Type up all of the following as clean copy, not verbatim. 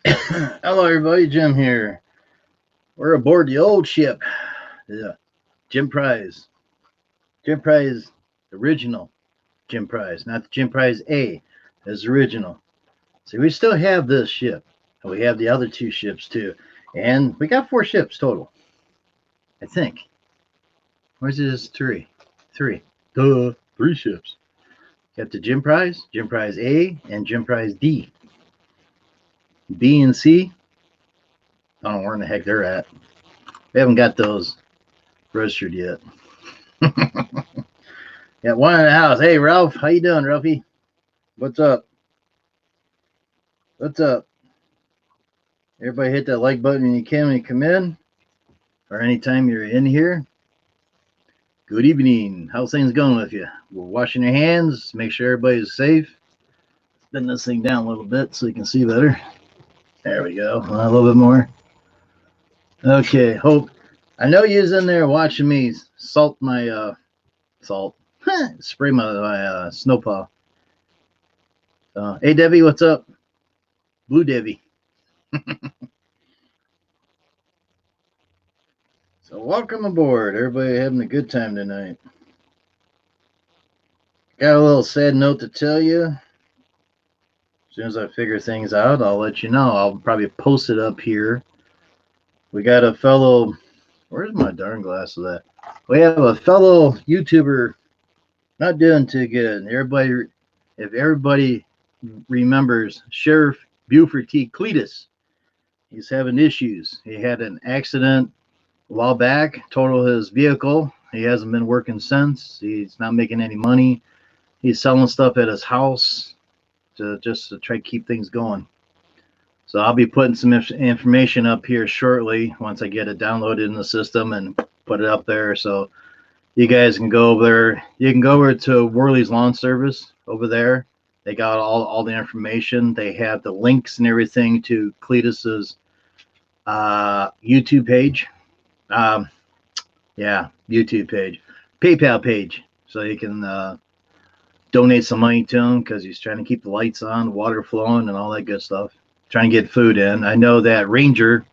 Hello, everybody. Jim here. We're aboard the old ship, the Jim Prize. Jim Prize original. Jim Prize, not the Jim Prize A. As original. See, we still have this ship, and we have the other two ships too, and we got 4 ships total. I think. Or is it just three? Three. Duh. 3 ships. Got the Jim Prize A, and Jim Prize D. B and C. I don't know where in the heck they're at. We haven't got those registered yet. Got one in the house. Hey, Ralph. How you doing, Ralphie? What's up? What's up? Everybody hit that like button when you can when you come in, or anytime you're in here. Good evening. How's things going with you? We're washing your hands. Make sure everybody's safe. Spin this thing down a little bit so you can see better. There we go. A little bit more. Okay. Hope. I know you's in there watching me salt my spray my snowplow. Hey Debbie, what's up? Blue Debbie. So welcome aboard. Everybody having a good time tonight. Got a little sad note to tell you. As soon as I figure things out, I'll let you know. I'll probably post it up here. We got a fellow. Where's my darn glasses at? We have a fellow YouTuber not doing too good. If everybody remembers Sheriff Buford T. Cletus, he's having issues. He had an accident a while back, totaled his vehicle. He hasn't been working since. He's not making any money. He's selling stuff at his house to try to keep things going. So I'll be putting some information up here shortly once I get it downloaded in the system and put it up there. So you guys can go over there. You can go over to Worley's Lawn Service over there. They got all the information. They have the links and everything to Cletus's YouTube page. YouTube page, PayPal page, so you can donate some money to him because he's trying to keep the lights on, the water flowing, and all that good stuff. Trying to get food in. I know that Ranger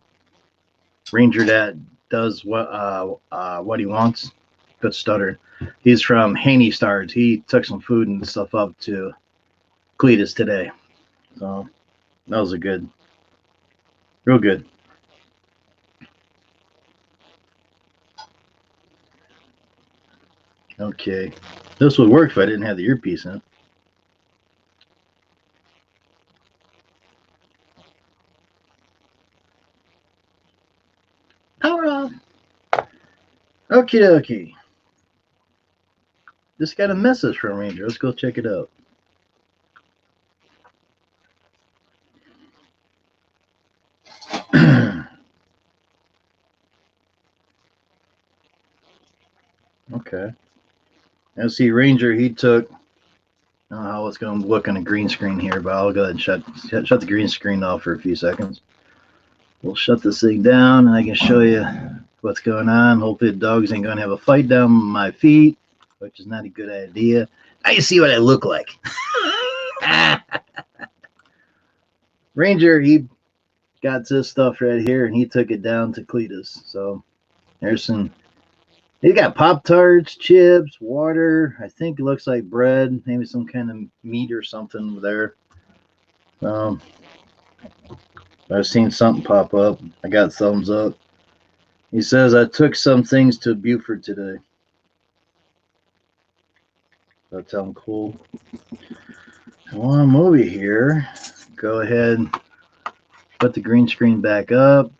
that does what he wants. Good stutter. He's from Haney Stars. He took some food and stuff up to Cletus today. So that was real good. Okay. This would work if I didn't have the earpiece in. Power off. Okie dokie. Just got a message from Ranger. Let's go check it out. Okay. Now see, Ranger, he took. I don't know how it's going to look on a green screen here, but I'll go ahead and shut the green screen off for a few seconds. We'll shut this thing down, and I can show you what's going on. Hopefully the dogs ain't going to have a fight down my feet, which is not a good idea. Now you see what I look like. Ranger, he got this stuff right here, and he took it down to Cletus. So there's some. He got Pop-Tarts, chips, water. I think it looks like bread, maybe some kind of meat or something there. I've seen something pop up. I got thumbs up. He says, I took some things to Buford today. That's sound cool. While I'm over here, go ahead and put the green screen back up.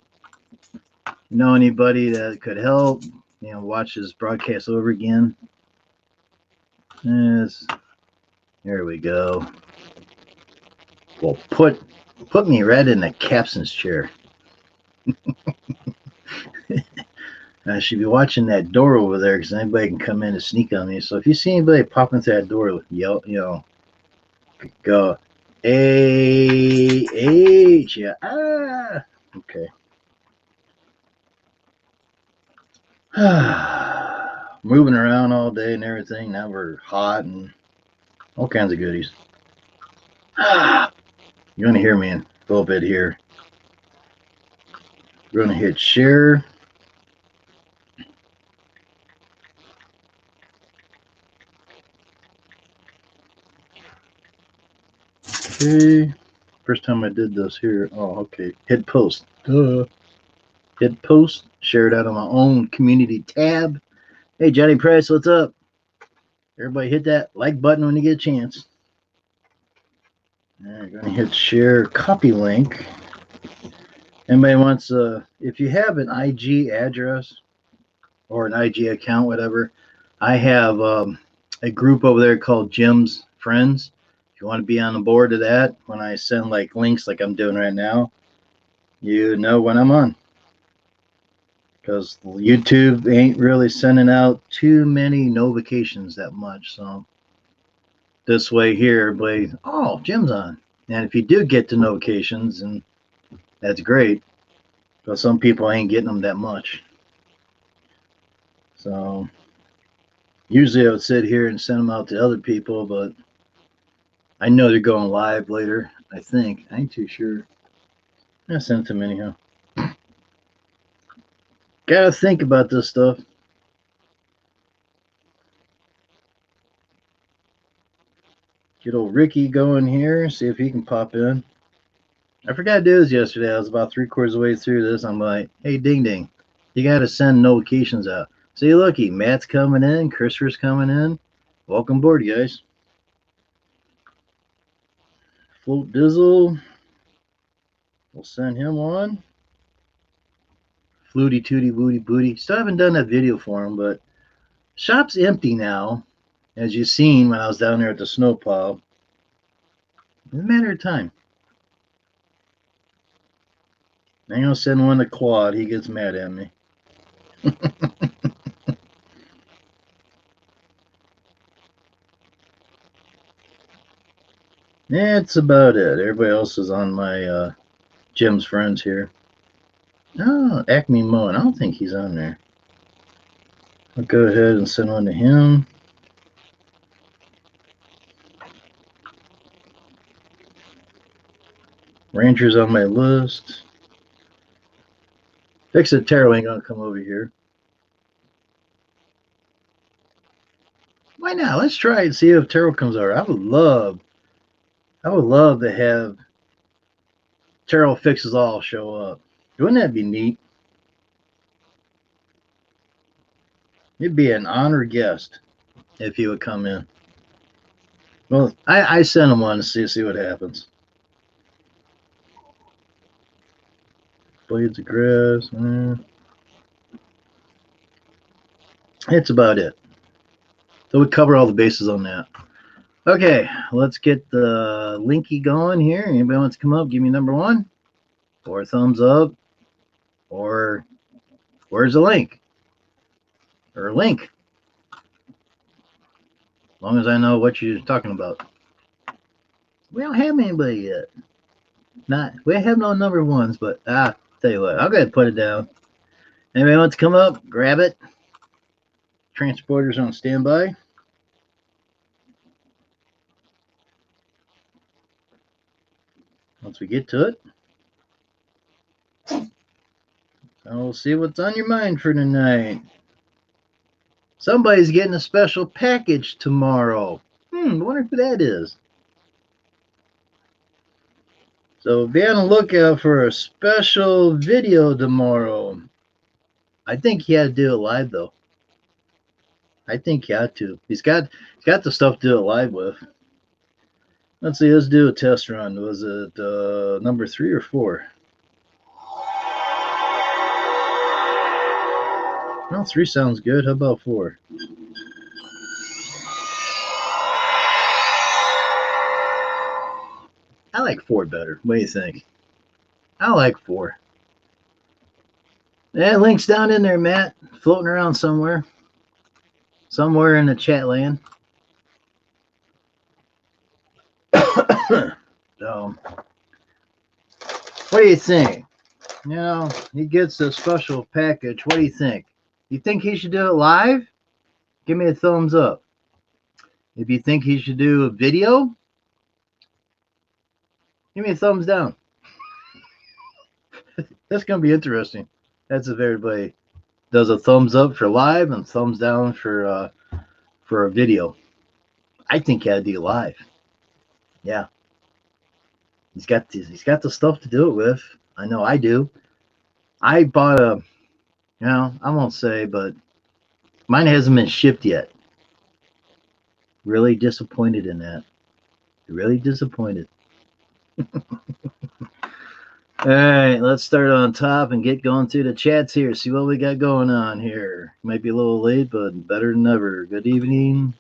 You know anybody that could help? Watch this broadcast over again. Yes. There we go. Well, put me right in the captain's chair. I should be watching that door over there because anybody can come in and sneak on me. So if you see anybody popping through that door, yell, go A-H, yeah, okay. Moving around all day and everything. Now we're hot and all kinds of goodies. You want to hear me in a little bit here. We're going to hit share. Okay. First time I did this here. Oh, okay. Hit post. Duh. Hit post. Share it out on my own community tab. Hey, Johnny Price, what's up? Everybody hit that like button when you get a chance. We're going to hit share copy link. Anybody wants, if you have an IG address or an IG account, whatever, I have a group over there called Jim's Friends. If you want to be on the board of that, when I send like links like I'm doing right now, you know when I'm on. Because YouTube ain't really sending out too many notifications that much. So this way here, everybody, oh, Jim's on. And if you do get the notifications, and that's great, but some people ain't getting them that much. So usually I would sit here and send them out to other people, but I know they're going live later, I think. I ain't too sure. I sent them anyhow. Gotta think about this stuff. Get old Ricky going here, see if he can pop in. I forgot to do this yesterday. I was about 3/4 of the way through this. I'm like, hey, Ding Ding, you got to send notifications out. See, looky, Matt's coming in, Christopher's coming in. Welcome aboard, guys. Float Dizzle, we'll send him on. Flutie Tootie Booty Booty. Still haven't done that video for him, but shop's empty now, as you've seen when I was down there at the snowplow. It's a matter of time. I'm going to send one to Claude. He gets mad at me. That's about it. Everybody else is on my Jim's Friends here. Oh, Acme Moen. I don't think he's on there. I'll go ahead and send one to him. Ranger's on my list. Fix it, Taro ain't gonna come over here. Why not? Let's try and see if Taro comes over. I would love to have Taro Fixes All show up. Wouldn't that be neat? He'd be an honored guest if he would come in. Well, I sent him one to see what happens. Blades of Grass. It's about it. So we cover all the bases on that. Okay, let's get the linky going here. Anybody wants to come up, give me number one, or thumbs up, or where's the link? Or link. As long as I know what you're talking about. We don't have anybody yet. We have no number ones, but tell you what, I'll go ahead and put it down. Anybody wants to come up, grab it. Transporter's on standby. Once we get to it, we'll see what's on your mind for tonight. Somebody's getting a special package tomorrow. I wonder who that is. So be on the lookout for a special video tomorrow. I think he had to do it live though. I think he had to. He's got the stuff to do it live with. Let's see. Let's do a test run. Was it number 3 or 4? Well, 3 sounds good. How about 4? I like 4 better. What do you think? I like 4. That link's down in there, Matt. Floating around somewhere. Somewhere in the chat land. So, what do you think? You know, he gets a special package. What do you think? You think he should do it live? Give me a thumbs up. If you think he should do a video, give me a thumbs down. That's gonna be interesting. That's if everybody does a thumbs up for live and thumbs down for a video. I think I'd do live. Yeah. He's got the stuff to do it with. I know I do. I bought I won't say, but mine hasn't been shipped yet. Really disappointed in that. Really disappointed. All right, let's start on top and get going through the chats here. See what we got going on here. Might be a little late, but better than ever. Good evening.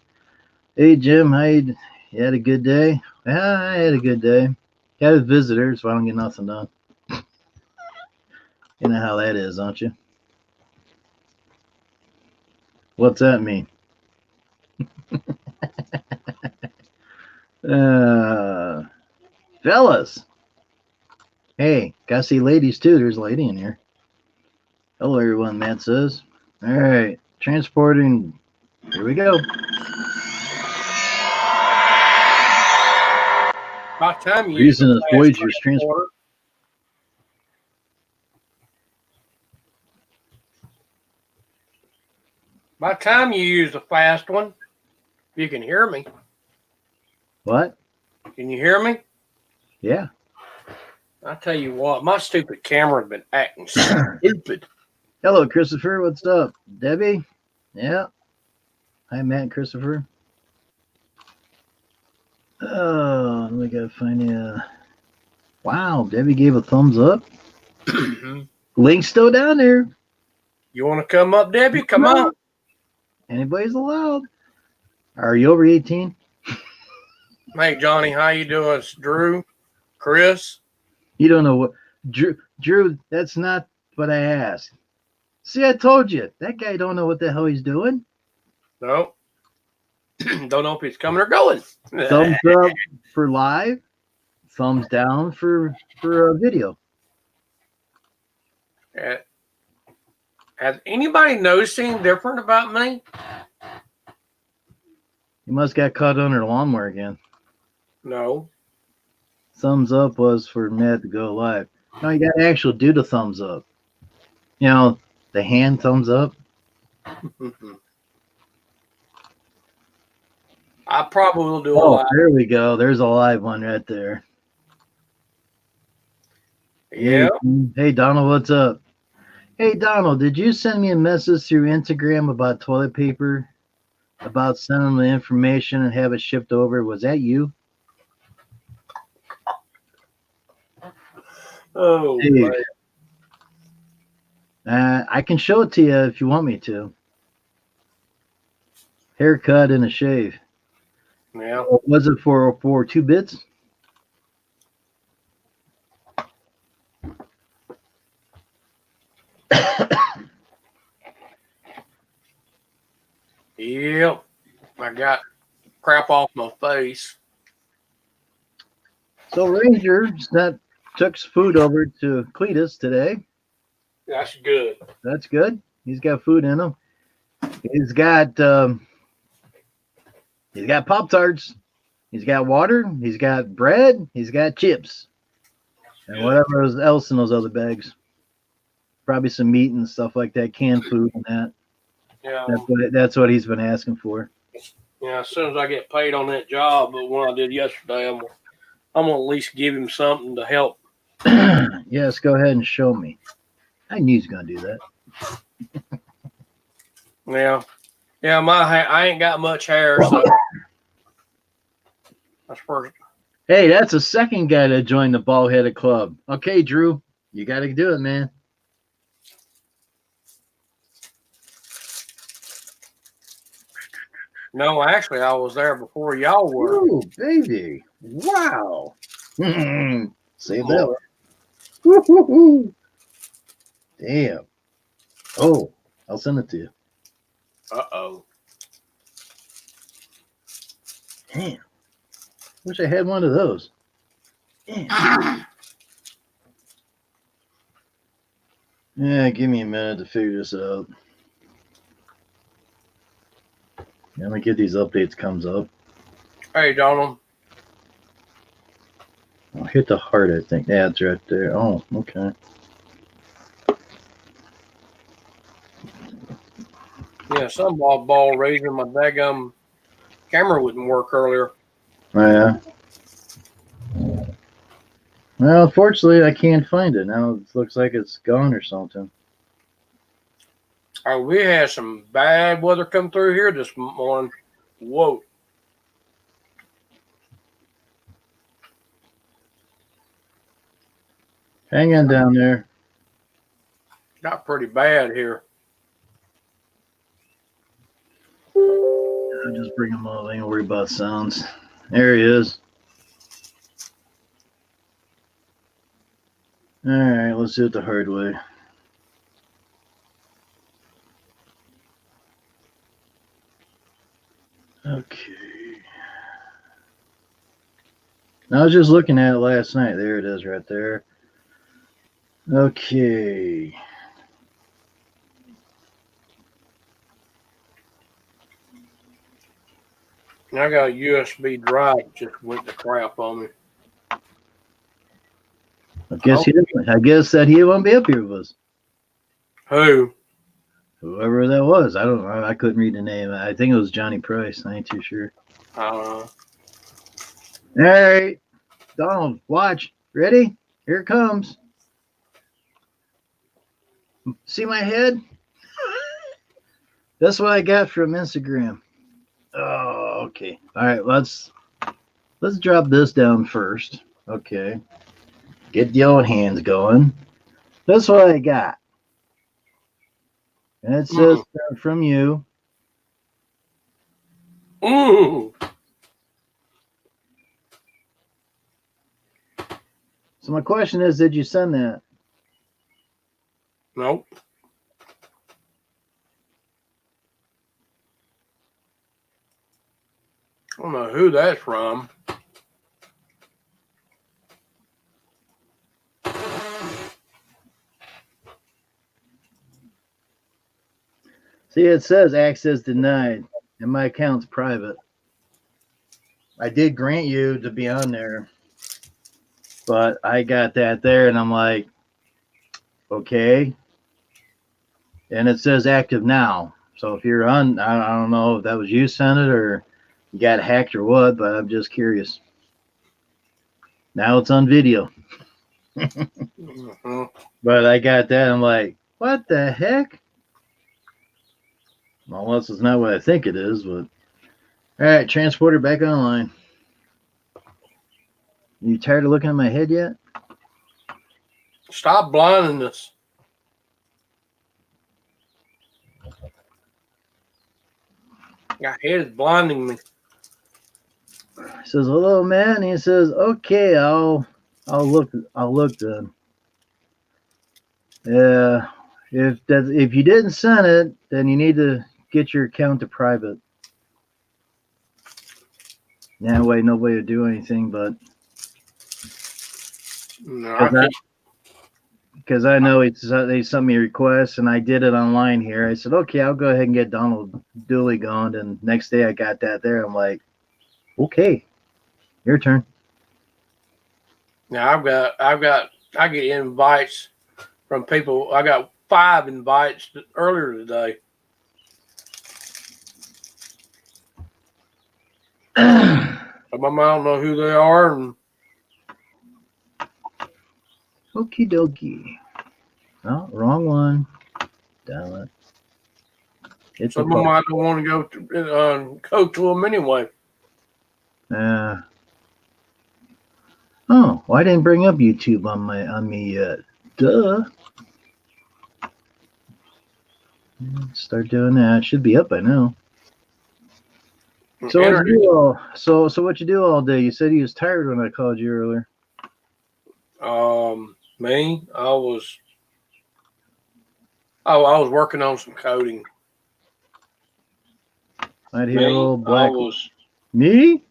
Hey, Jim. You had a good day? Yeah, I had a good day. Got a visitor, so I don't get nothing done. You know how that is, don't you? What's that mean? Fellas. Hey, gotta see ladies too. There's a lady in here. Hello, everyone, Matt says. All right, transporting. Here we go. By the time you Reason is Voyager's transport. By the time you use the fast one, you can hear me. What? Can you hear me? Yeah. I tell you what, my stupid camera's been acting stupid. Hello, Christopher. What's up? Debbie? Yeah. Hi, Matt and Christopher. Oh, we gotta find you. Wow, Debbie gave a thumbs up. Link's still down there. You want to come up, Debbie? Come on. Anybody's allowed. Are you over 18? Hey, Johnny, how you doing? It's Drew, Chris. You don't know what Drew. That's not what I asked. See, I told you that guy don't know what the hell he's doing. No. Don't know if he's coming or going. Thumbs up for live. Thumbs down for a video. Has anybody noticed anything different about me? You must got caught under the lawnmower again. No. Thumbs up was for Matt to go live. No, you got to actually do the thumbs up. You know, the hand thumbs up. I probably will do a Oh, live. there we go. There's a live one right there. Yeah. Hey, Donald, what's up? Hey, Donald, did you send me a message through Instagram about toilet paper? About sending the information and have it shipped over? Was that you? Oh, Hey. I can show it to you if you want me to. Haircut and a shave. yeah. What was it for 2 bits? Yep. I got crap off my face. So Ranger took food over to Cletus today. That's good. That's good. He's got food in him. He's got Pop-Tarts. He's got water. He's got bread. He's got chips. And whatever else in those other bags. Probably some meat and stuff like that, canned food and that. Yeah. That's what he's been asking for. Yeah, as soon as I get paid on that job, but what I did yesterday, I'm gonna at least give him something to help. Yes, go ahead and show me. I knew he was gonna do that. Yeah. Yeah, I ain't got much hair, so that's first. Hey, that's the second guy that joined the Bald-Headed Club. Okay, Drew, you got to do it, man. No, actually, I was there before y'all were. Ooh, baby. Wow. Save that one. Damn. Oh, I'll send it to you. Uh-oh. Damn. Wish I had one of those. Damn. Yeah, give me a minute to figure this out. Let me get these updates comes up. Hey, Donald. I'll hit the heart, I think. Yeah, it's right there. Oh, okay. Yeah, some ball reason my daggum camera wouldn't work earlier. Oh, yeah. Well, unfortunately, I can't find it. Now it looks like it's gone or something. Oh, we had some bad weather come through here this morning. Whoa. Hang on down there. Got pretty bad here. I'll just bring him up. I ain't worry about sounds. There he is. All right, let's do it the hard way. Okay. I was just looking at it last night. There it is right there. Okay. I got a USB drive that just went to crap on me. I guess that he won't be up here with us. Who? Whoever that was. I don't know. I couldn't read the name. I think it was Johnny Price. I ain't too sure. I don't know. All right. Donald, watch. Ready? Here it comes. See my head? That's what I got from Instagram. Oh, okay. All right, let's drop this down first. Okay. Get the old hands going. That's what I got. And it says from you. Ooh. So my question is, did you send that? Nope. I don't know who that's from. See, it says access denied, and my account's private. I did grant you to be on there, but I got that there, and I'm like, okay. And it says active now. So if you're on, I don't know if that was you sent it or you got hacked or what, but I'm just curious. Now it's on video. But I got that. I'm like, what the heck? Unless it's not what I think it is, but all right, transporter back online. You tired of looking at my head yet? Stop blinding us. My head is blinding me. He says, hello, man. He says, okay, I'll look then. Yeah. If you didn't send it, then you need to get your account to private. That way nobody will do anything, but because I know they sent me a request and I did it online here. I said, okay, I'll go ahead and get Donald Dooley going. And next day I got that there. I'm like, okay, your turn. Now I get invites from people. I got 5 invites earlier today. Some of them I don't know who they are, and Okie dokie. Oh, wrong one. Damn it. some of them I don't want to go to them anyway. Oh, well, I didn't bring up YouTube on me yet. Duh. Start doing that. It should be up by now. So what you do all day? You said you was tired when I called you earlier. Me, I was working on some coding. I'd hear a little black. Me?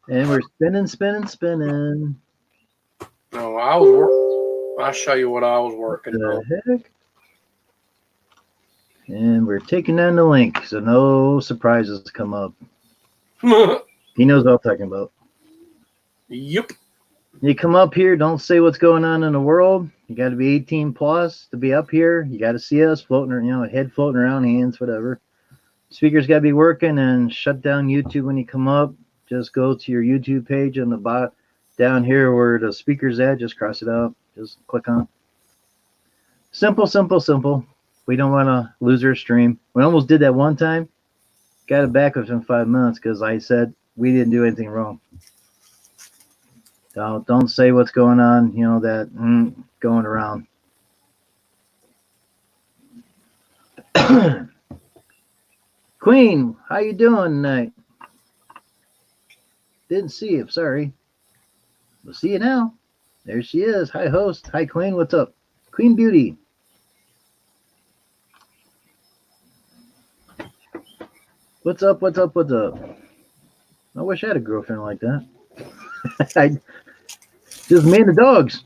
And we're spinning. No, I'll show you what I was working on. Heck? And we're taking down the link, so no surprises come up. He knows what I'm talking about. Yep. You come up here, don't say what's going on in the world. You got to be 18 plus to be up here. You got to see us floating, head floating around, hands, whatever. Speakers got to be working, and shut down YouTube when you come up. Just go to your YouTube page on the bottom down here where the speaker's at. Just cross it out. Just click on. Simple, simple, simple. We don't want to lose our stream. We almost did that one time. Got it back within 5 minutes because I said we didn't do anything wrong. Don't say what's going on, that going around. Queen, how you doing tonight? Didn't see you, sorry. We'll see you now. There she is. Hi, host. Hi, Queen. What's up? Queen Beauty. What's up? What's up? What's up? I wish I had a girlfriend like that. I just me and the dogs.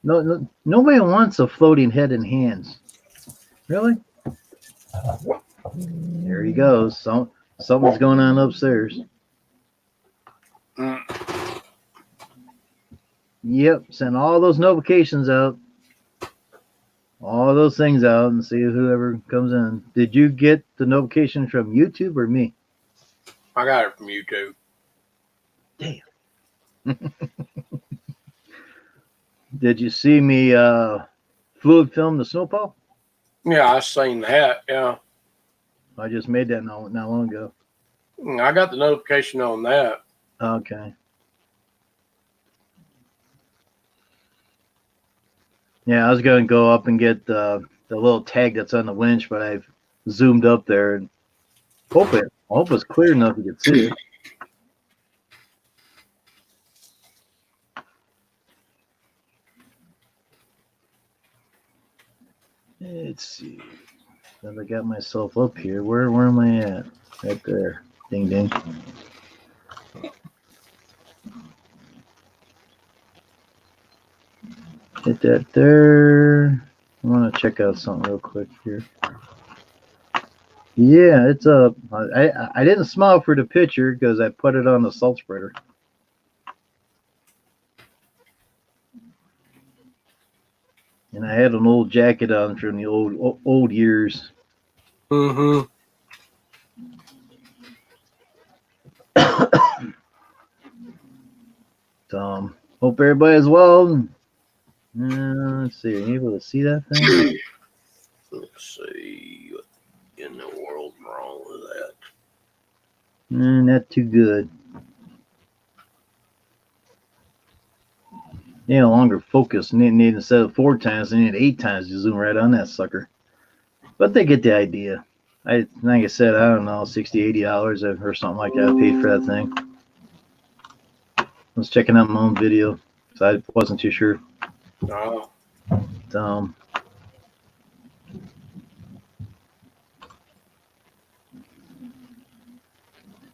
No, nobody wants a floating head and hands. Really? There he goes. Something's going on upstairs. Yep, send all those notifications out. All those things out and see whoever comes in. Did you get the notification from YouTube or me? I got it from YouTube. Damn. Did you see me fluid film the snowball? Yeah, I seen that. Yeah. I just made that not long ago. I got the notification on that. Okay. Yeah, I was going to go up and get the little tag that's on the winch, but I've zoomed up there and hope it's clear enough you can see it. Let's see. Now I got myself up here. Where am I at? Right there. Ding ding. Hit that there. I want to check out something real quick here. Yeah, it's up. I didn't smile for the picture because I put it on the salt spreader. And I had an old jacket on from the old years. Mm-hmm. Hope everybody's well. Let's see. Are you able to see that thing? Let's see. What in the world's wrong with that? Not too good. They no longer focus. Need instead of 4 times, they need 8 times to zoom right on that sucker. But they get the idea. Like I said, I don't know, $60, $80 or something like that. I paid for that thing. I was checking out my own video, so I wasn't too sure. Oh.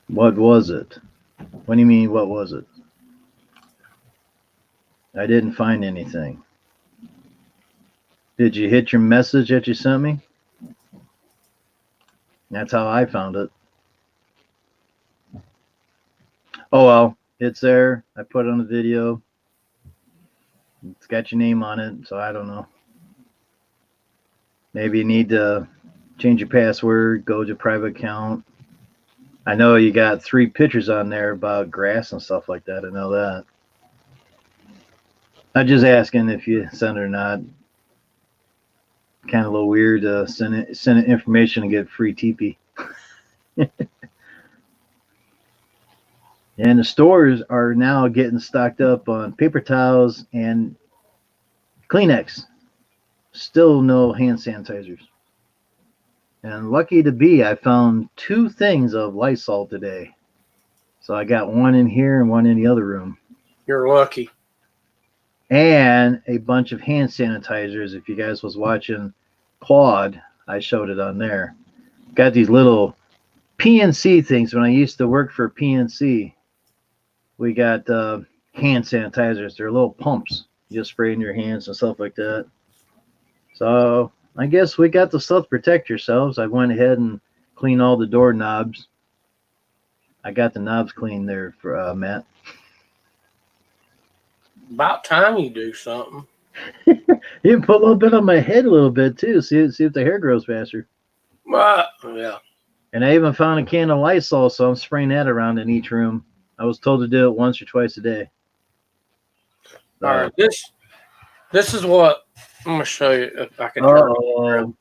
What was it? What do you mean, what was it? I didn't find anything. Did you hit your message that you sent me? That's how I found it. Oh well, it's there. I put it on the video. It's got your name on it, so I don't know. Maybe you need to change your password, go to private account. I know you got 3 pictures on there about grass and stuff like that. I know that. I'm just asking if you send it or not. Kind of a little weird to send it information and get free TP. And the stores are now getting stocked up on paper towels and Kleenex. Still no hand sanitizers. And lucky to be, I found 2 things of Lysol today. So I got one in here and one in the other room. You're lucky. And a bunch of hand sanitizers. If you guys was watching Claude, I showed it on there. Got these little PNC things. When I used to work for PNC, we got hand sanitizers. They're little pumps. You just spray in your hands and stuff like that. So I guess we got the stuff to protect yourselves. I went ahead and cleaned all the doorknobs. I got the knobs clean there for Matt. About time you do something. You can put a little bit on my head a little bit too. See if the hair grows faster. Yeah. And I even found a can of Lysol, so I'm spraying that around in each room. I was told to do it once or twice a day. All right. This is what I'm gonna show you if I can turn it.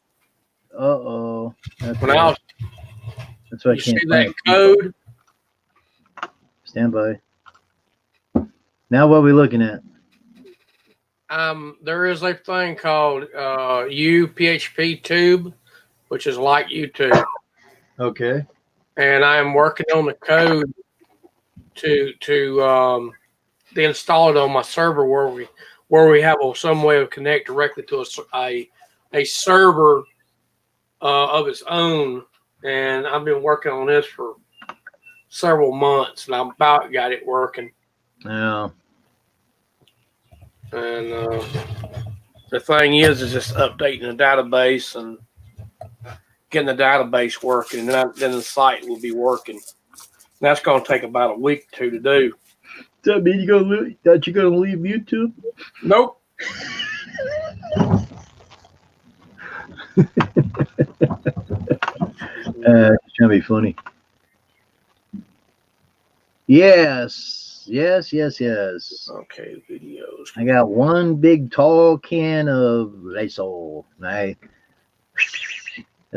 Uh-oh. Okay. When I was, That's why I you can't see find that code? Stand by. Now what are we looking at? There is a thing called UPHP Tube, which is like YouTube. Okay. And I am working on the code to install it on my server where we have some way to connect directly to a server of its own. And I've been working on this for several months, and I about got it working. Yeah. And the thing is just updating the database and getting the database working, and then the site will be working. That's going to take about a week or two to do. Does that mean you're gonna leave YouTube? Nope. It's gonna be funny. Yes. Okay, videos. I got one big tall can of Lysol. Let's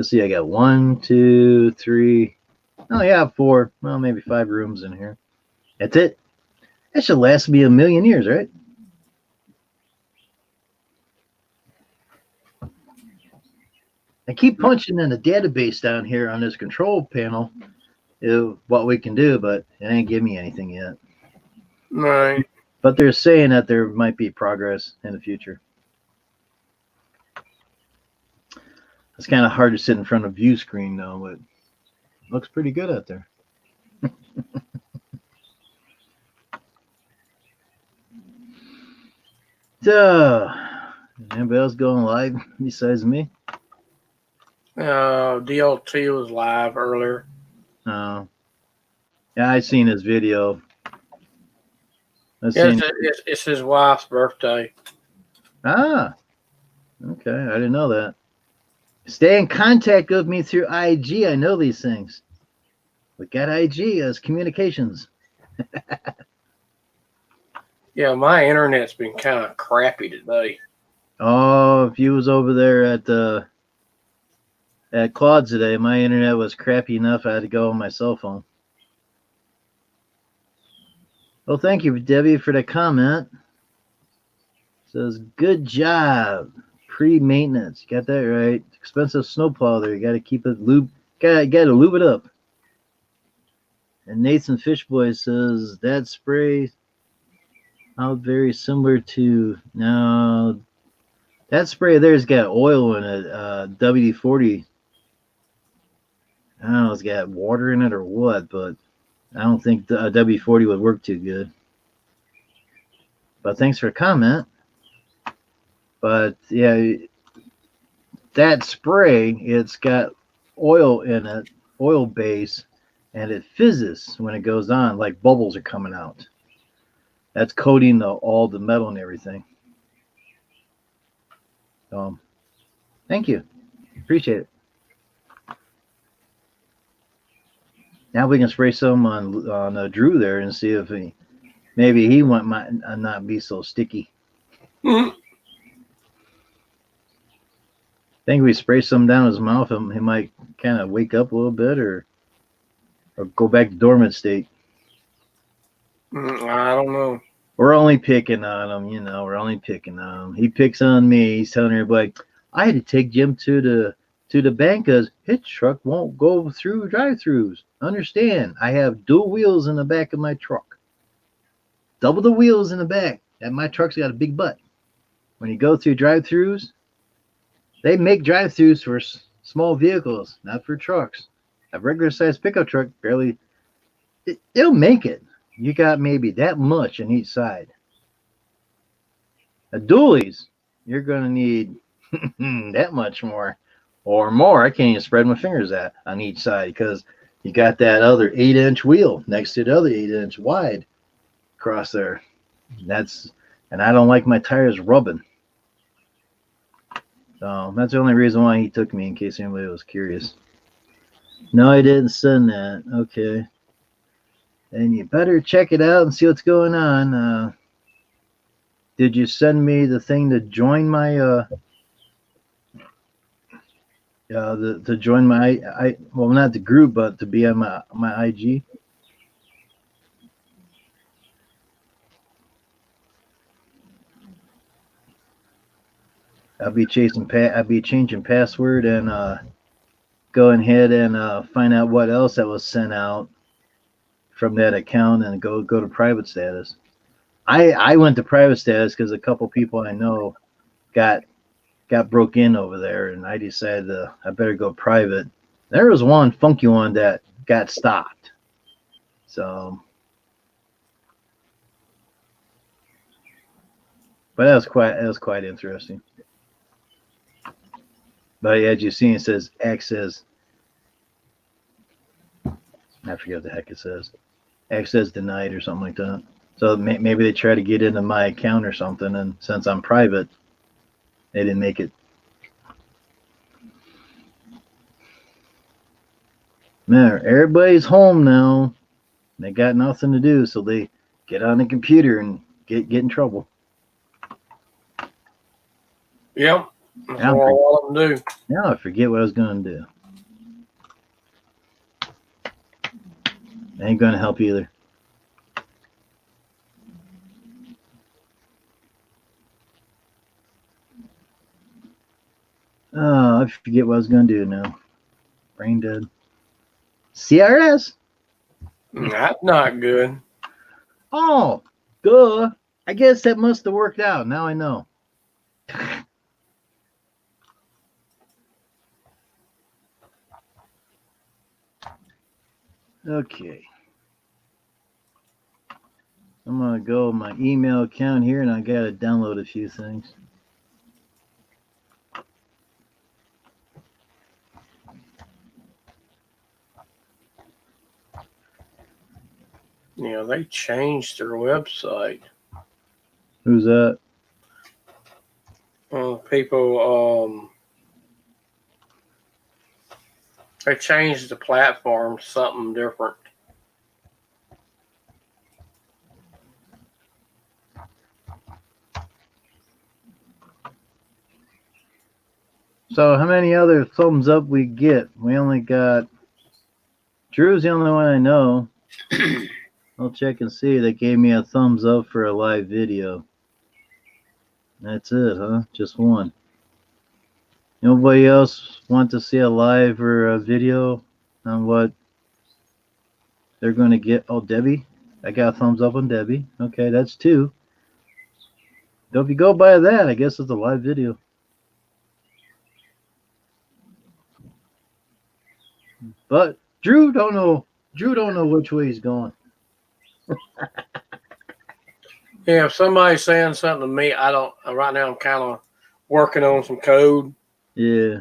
see, I got 1, 2, 3. Oh yeah, 4. Well, maybe 5 rooms in here. That's it. That should last me a million years, right? I keep punching in the database down here on this control panel what we can do, but it ain't giving me anything yet. Right. But they're saying that there might be progress in the future. It's kind of hard to sit in front of view screen though, but it looks pretty good out there. So, anybody else going live besides me? DLT was live earlier. Oh. Yeah, I seen his video. It's his wife's birthday. Ah. Okay, I didn't know that. Stay in contact with me through IG. I know these things. We got IG as communications. Yeah, my internet's been kind of crappy today. Oh, if you was over there at Claude's today, my internet was crappy enough I had to go on my cell phone. Well, thank you, Debbie, for the comment. It says, good job. Pre-maintenance. You got that right. Expensive snowplow there. You got to keep it lube. Got to lube it up. And Nathan Fishboy says, that spray how very similar to, now that spray there's got oil in it, WD-40. I don't know if it's got water in it or what, but I don't think the WD-40 would work too good. But thanks for a comment. But yeah, that spray, it's got oil in it, oil base, and it fizzes when it goes on, like bubbles are coming out. That's coating all the metal and everything. Thank you. Appreciate it. Now we can spray some on Drew there and see if maybe he might not be so sticky. Mm-hmm. I think we spray some down his mouth, he might kind of wake up a little bit or go back to dormant state. I don't know. We're only picking on him, we're only picking on him. He picks on me. He's telling everybody, I had to take Jim to the bank because his truck won't go through drive-thrus. Understand, I have dual wheels in the back of my truck. Double the wheels in the back. And my truck's got a big butt. When you go through drive-thrus, they make drive-thrus for small vehicles, not for trucks. A regular-sized pickup truck barely, they'll make it. You got maybe that much on each side. A dualies, you're going to need that much more or more. I can't even spread my fingers on each side because You got that other 8-inch wheel next to the other 8-inch wide across there. And I don't like my tires rubbing. So that's the only reason why he took me, in case anybody was curious. No, I didn't send that. Okay. And you better check it out and see what's going on. Did you send me the thing to join my to join my well, not the group, but to be on my IG? I'll be changing password and going ahead and find out what else that was sent out from that account and go to private status. I went to private status because a couple people I know got broke in over there, and I decided I better go private. There was one funky one that got stopped. So, but that was quite interesting. But as you see, it says access. I forget what the heck it says. Access denied or something like that. So maybe they try to get into my account or something, and since I'm private, they didn't make it. Man, everybody's home now. They got nothing to do, so they get on the computer and get in trouble. Yep. That's what all of them do. Now I forget what I was going to do. Ain't going to help either. Oh, I forget what I was going to do now. Brain dead. CRS? That's not good. Oh, duh. I guess that must have worked out. Now I know. Okay. I'm going to go my email account here, and I got to download a few things. Yeah, they changed their website. Who's that? People, they changed the platform to something different. So how many other thumbs up we get? We only got Drew's the only one I know. I'll check and see. They gave me a thumbs up for a live video. That's it, huh? Just one. Nobody else want to see a live or a video on what they're going to get? Oh, Debbie. I got a thumbs up on Debbie. Okay, that's two. So if you go by that, I guess it's a live video. But Drew don't know which way he's going. Yeah, if somebody's saying something to me, I don't. Right now, I'm kind of working on some code. Yeah.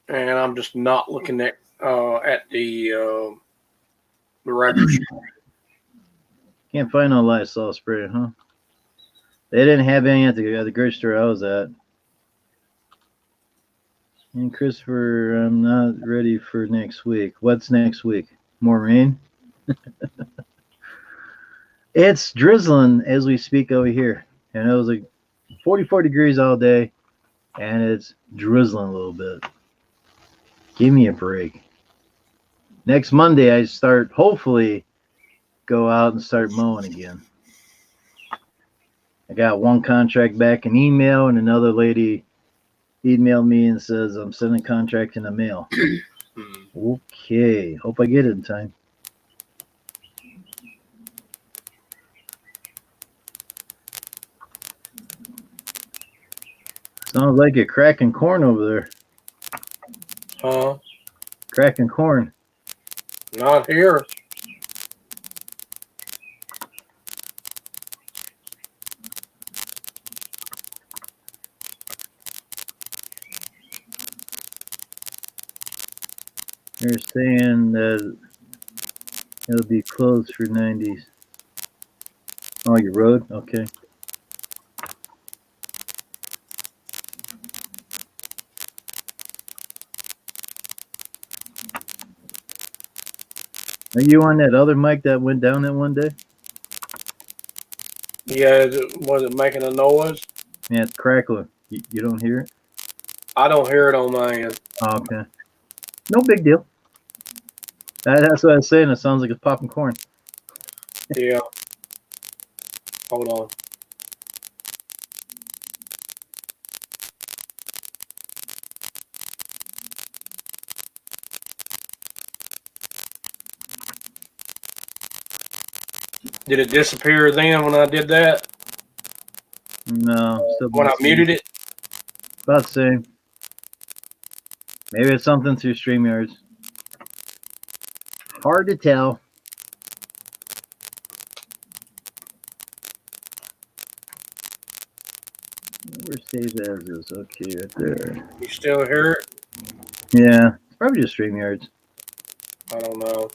And I'm just not looking at the record sheet. Can't find no Lysol spray, huh? They didn't have any at the grocery store I was at. And Christopher, I'm not ready for next week. What's next week? More rain? It's drizzling as we speak over here. And it was like 44 degrees all day, and it's drizzling a little bit. Give me a break. Next Monday, I start, hopefully, go out and start mowing again. I got one contract back in email, and another lady emailed me and says I'm sending contract in the mail. Okay, hope I get it in time. Sounds like you're cracking corn over there. Huh? Cracking corn. Not here. They're saying that It'll be closed for 90s. Oh, your road? Okay. Are you on that other mic that went down that one day? Yeah, was it making a noise? Yeah, it's crackling. You don't hear it? I don't hear it on my end. Oh, okay. No big deal. That's what I was saying. It sounds like it's popping corn. Yeah. Hold on. Did it disappear then when I did that? No, still When I muted it? about the same. Maybe it's something through StreamYards. Hard to tell. Where stays as is? Okay, right there. You still hear it? Yeah, it's probably just StreamYards. I don't know.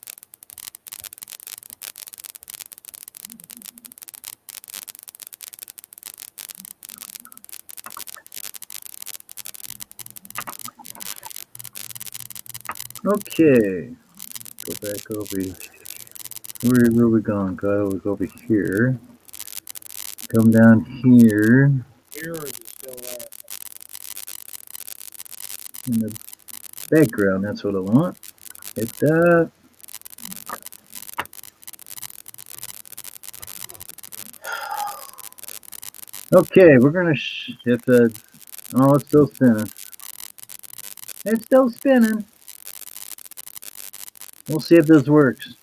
Okay, go back over. Where are we going? Go over here. Come down here Here or is it still there? in the background. That's what I want. Hit that. Okay, we're gonna hit the. Oh, it's still spinning. It's still spinning. We'll see if this works.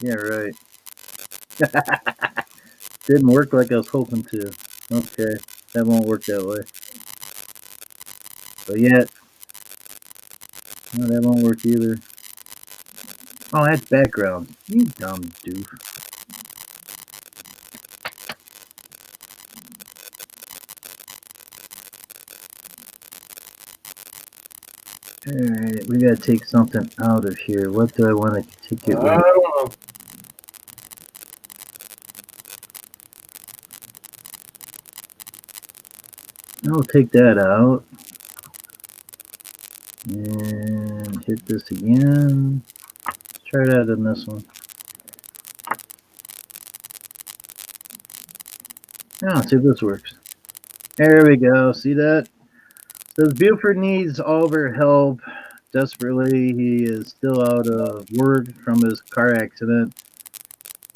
Yeah, right. Didn't work like I was hoping to. Okay, that won't work that way. But yet, no, that won't work either. Oh, that's background. You dumb doof. Alright, we gotta take something out of here. What do I want to take it I with? don't know. I'll take that out. And hit this again. Let's try it out on this one. Now, let's see if this works. There we go. See that? Says Buford needs all of our help desperately. He is still out of work from his car accident.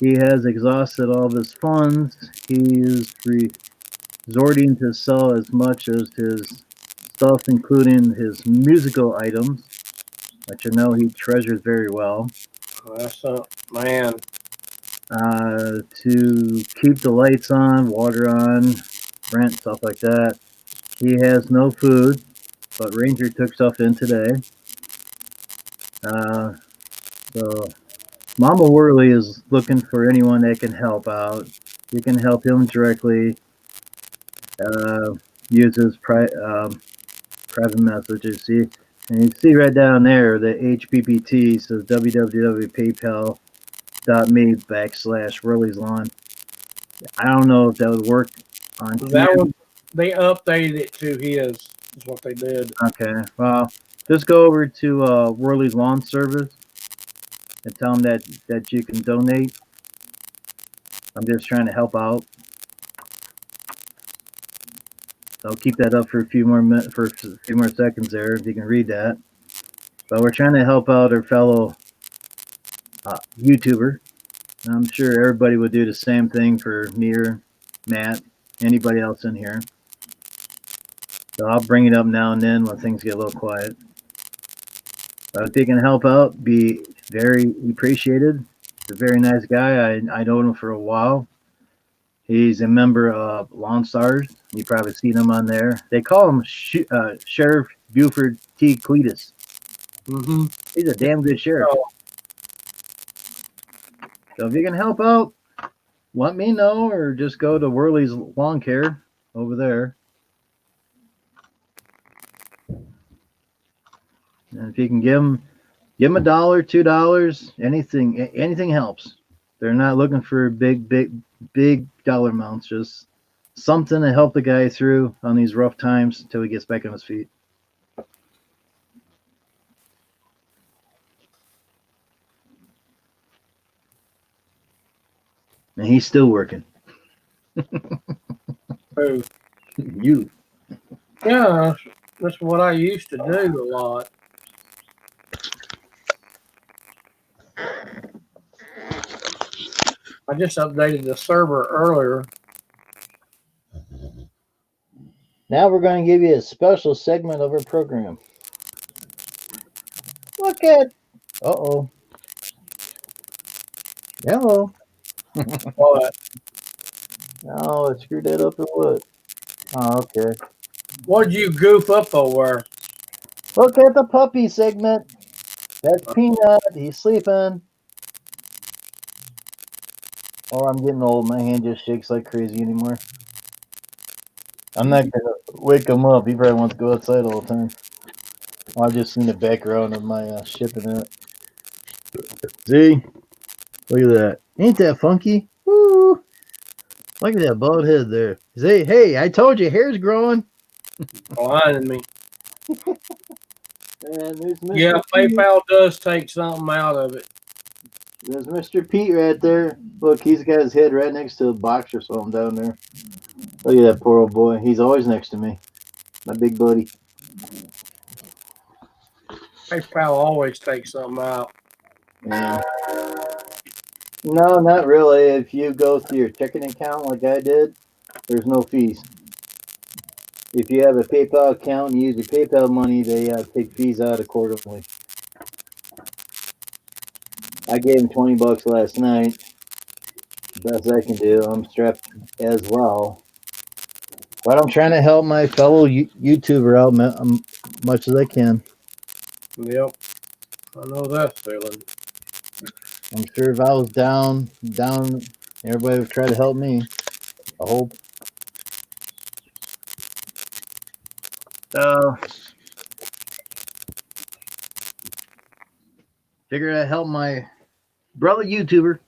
He has exhausted all of his funds. He is resorting to sell as much as his stuff, including his musical items, which I know he treasures very well, That's man. to keep the lights on, water on, rent, stuff like that. He has no food, but Ranger took stuff in today. So Mama Worley is looking for anyone that can help out. You can help him directly. Use his private messages. See, and you see right down there the HPPT says www.paypal.me/Worley's Lawn. I don't know if that would work on That here. one, they updated it to his, is what they did. Okay, well, just go over to Worley's Lawn Service and tell them that you can donate. I'm just trying to help out. So I'll keep that up for a few more seconds there if you can read that. But we're trying to help out our fellow YouTuber. I'm sure everybody would do the same thing for me or Matt, anybody else in here. So I'll bring it up now and then when things get a little quiet. But if you can help out, be very appreciated. He's a very nice guy. I know him for a while. He's a member of Lawn Stars. You probably seen him on there. They call him Sheriff Buford T. Cletus. Mm-hmm. He's a damn good sheriff. Oh. So if you can help out, let me know, or just go to Worley's Lawn Care over there. And if you can give him Give them $1, $2, anything helps. They're not looking for big dollar amounts. Just something to help the guy through on these rough times until he gets back on his feet. And he's still working. Oh, You. yeah, that's what I used to do a lot. I just updated the server earlier. Now we're going to give you a special segment of our program. Look at. Uh-oh. Hello. What? Oh, I screwed that up or what? Oh, okay. What'd you goof up over? Look at the puppy segment. That's Peanut. He's sleeping. Oh, I'm getting old. My hand just shakes like crazy anymore. I'm not going to wake him up. He probably wants to go outside all the time. I've just seen the background of my shipping it. See? Look at that. Ain't that funky? Woo! Look at that bald head there. Say, hey, I told you, hair's growing. Blinding me. And there's Mr. Yeah, PayPal does take something out of it. There's Mr. Pete right there. Look, he's got his head right next to a box or something down there. Look at that poor old boy. He's always next to me. My big buddy. PayPal always takes something out. Yeah. No, not really. If you go through your checking account like I did, there's no fees. If you have a PayPal account and use your PayPal money, they take fees out accordingly. I gave him $20 last night. Best I can do. I'm strapped as well. But I'm trying to help my fellow YouTuber out much as I can. Yep. I know that feeling. I'm sure if I was down, everybody would try to help me. I hope. Figured I'd help my brother YouTuber.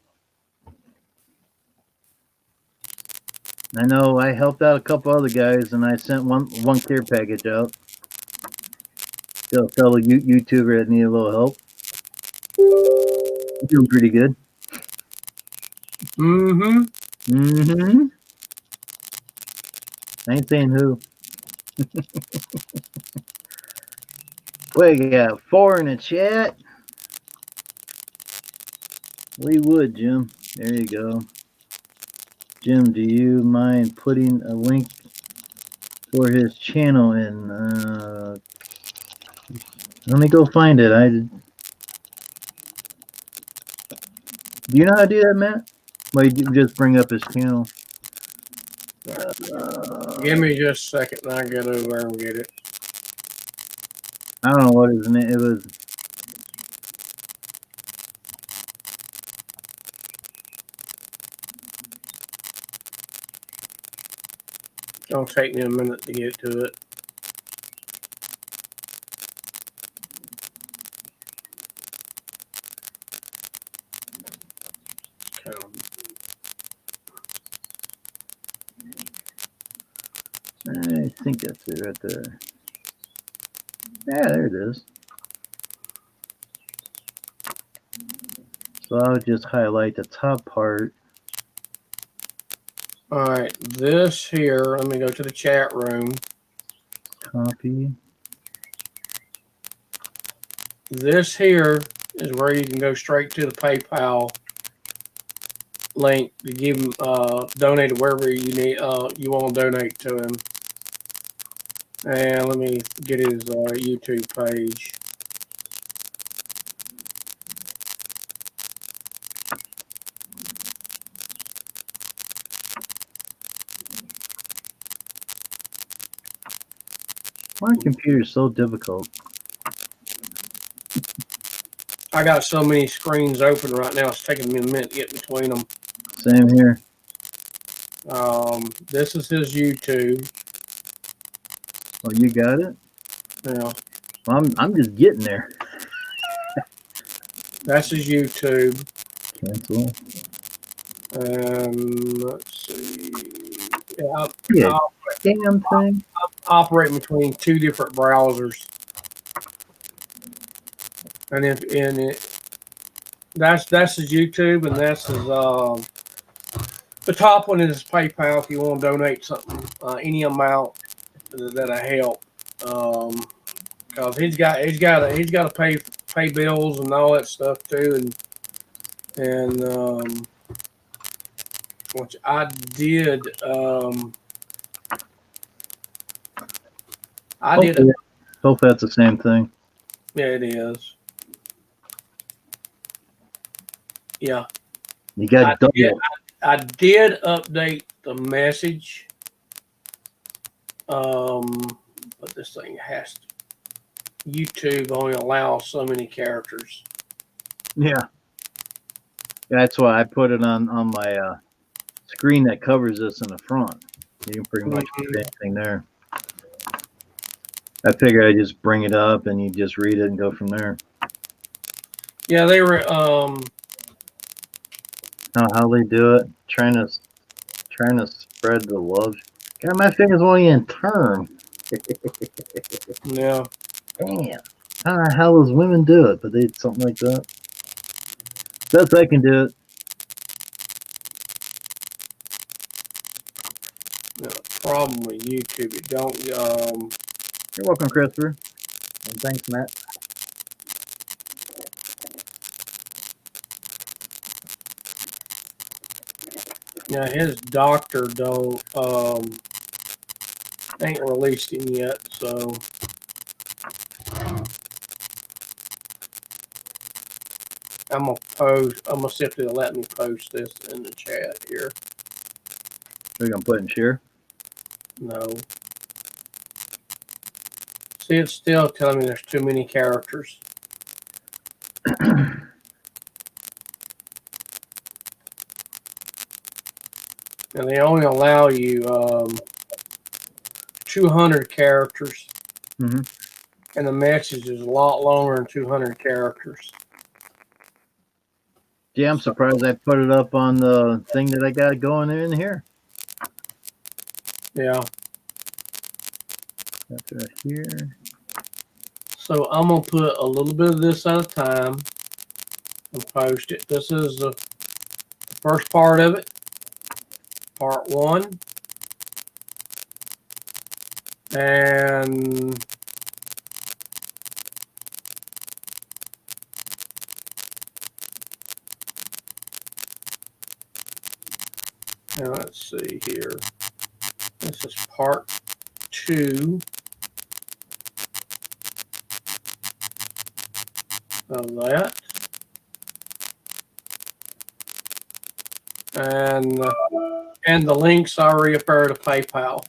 I know I helped out a couple other guys, and I sent one care package out. Still a fellow YouTuber that needed a little help. Doing pretty good. Mm-hmm. Mm-hmm. I ain't saying who. We got 4 in the chat. We would, Jim. There you go. Jim, do you mind putting a link for his channel in? Let me go find it. Do you know how to do that, Matt? Well, you just bring up his channel. Give me just a second and I get over there and get it. I don't know what his name. It was. It'll take me a minute to get to it. I think that's it right there. Yeah, there it is. So I'll just highlight the top part. All right, this here, let me go to the chat room. Copy. This here is where you can go straight to the PayPal link to give him donate wherever you need you want to donate to him. And let me get his YouTube page. My computer's so difficult. I got so many screens open right now. It's taking me a minute to get between them. Same here. This is his YouTube. Oh, you got it? Yeah. Well, I'm just getting there. That's his YouTube. Cancel. Let's see. Yeah, Yeah, damn thing. operating between two different browsers, and that's his YouTube, and that's his the top one is PayPal if you want to donate something, any amount that'll help, because he's got to pay bills and all that stuff too, and which I did. I did. Hopefully that's the same thing. Yeah, it is. Yeah. You got double. I did update the message. But this thing has to. YouTube only allows so many characters. Yeah. That's why I put it on my screen that covers this in the front. You can pretty much put anything there. I figured I'd just bring it up and you just read it and go from there. Yeah, they were how they do it, trying to spread the love. God, my fingers won't even turn. yeah. Damn. How the hell does women do it? But they did something like that. Best I can do it. The problem with YouTube, it don't. You're welcome, Christopher. And thanks, Matt. Yeah, his doctor don't ain't released him yet, so I'm gonna see if they'll let me post this in the chat here. We're gonna put in share. No. See, it's still telling me there's too many characters. And they only allow you 200 characters. Mm-hmm. And the message is a lot longer than 200 characters. Yeah, I'm surprised I put it up on the thing that I got going in here. Yeah. That's right here. So I'm going to put a little bit of this at a time and post it. This is the first part of it. Part 1. And now let's see here. This is part 2 of that. And the links I refer to PayPal.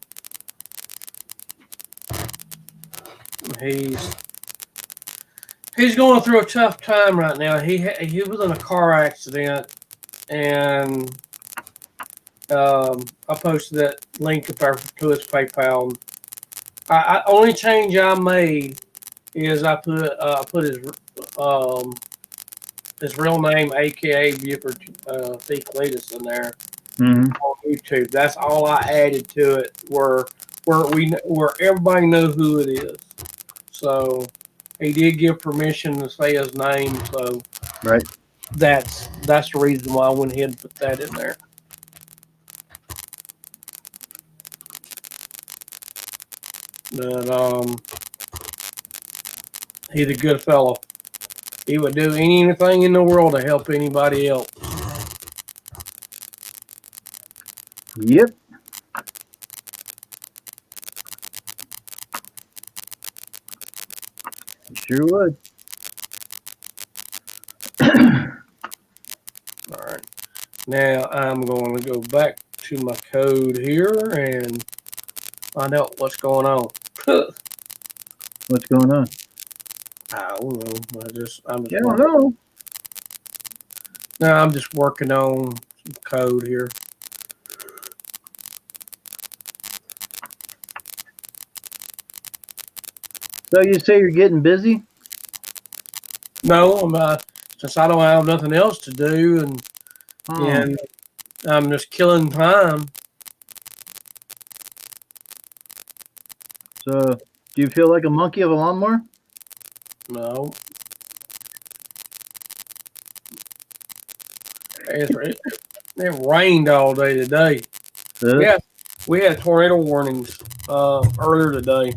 He's going through a tough time right now. He was in a car accident, and I posted that link to his PayPal. Only change I made is I put his real name, aka Buford C. Cletus, in there on YouTube. That's all I added to it, where everybody knows who it is. So he did give permission to say his name. So right, that's the reason why I went ahead and put that in there. But he's a good fellow. He would do anything in the world to help anybody else. Yep. Sure would. All right. Now I'm going to go back to my code here and find out what's going on. What's going on? I don't know. I'm just I don't know. No, I'm just working on some code here. So you say you're getting busy? No, I'm since I don't have nothing else to do, and I'm just killing time. So, do you feel like a monkey of a lawnmower? No. It rained all day today. Yeah, we had tornado warnings earlier today.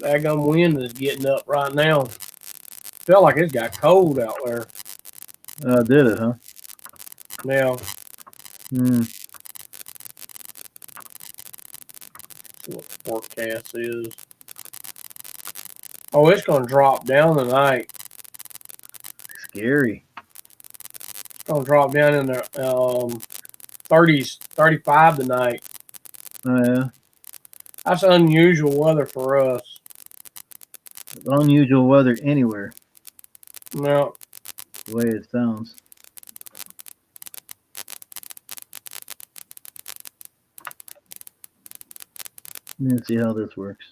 That wind is getting up right now. Felt like it's got cold out there. Did it, huh? Now, see what the forecast is. Oh, it's going to drop down tonight. Scary. It's going to drop down in the 30s, 35 tonight. Oh, yeah. That's unusual weather for us. Unusual weather anywhere. No. The way it sounds. Let's see how this works.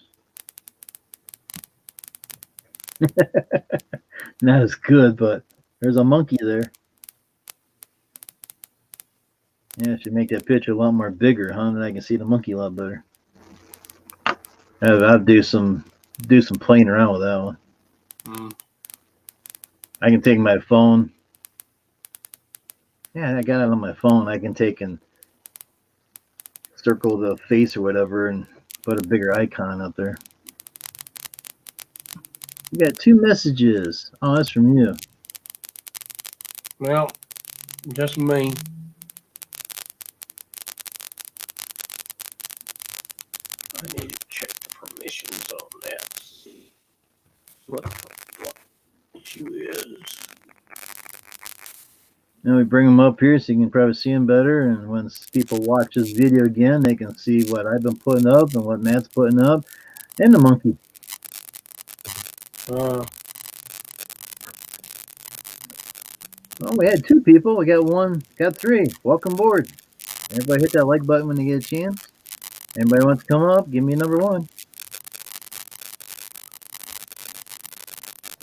Not as good, but there's a monkey there. Yeah, it should make that picture a lot more bigger, huh? Then I can see the monkey a lot better. I'll do some playing around with that one. I can take my phone. Yeah, I got it on my phone. I can take and circle the face or whatever and put a bigger icon up there. You got 2 messages. Oh, that's from you. Well, just me. I need to check the permissions on that. See what the issue is. Now we bring them up here so you can probably see them better. And when people watch this video again, they can see what I've been putting up and what Matt's putting up, and the monkey. Well, we had 2 people. We got 1, got 3. Welcome aboard. Everybody hit that like button when you get a chance. Anybody wants to come up, give me a number 1.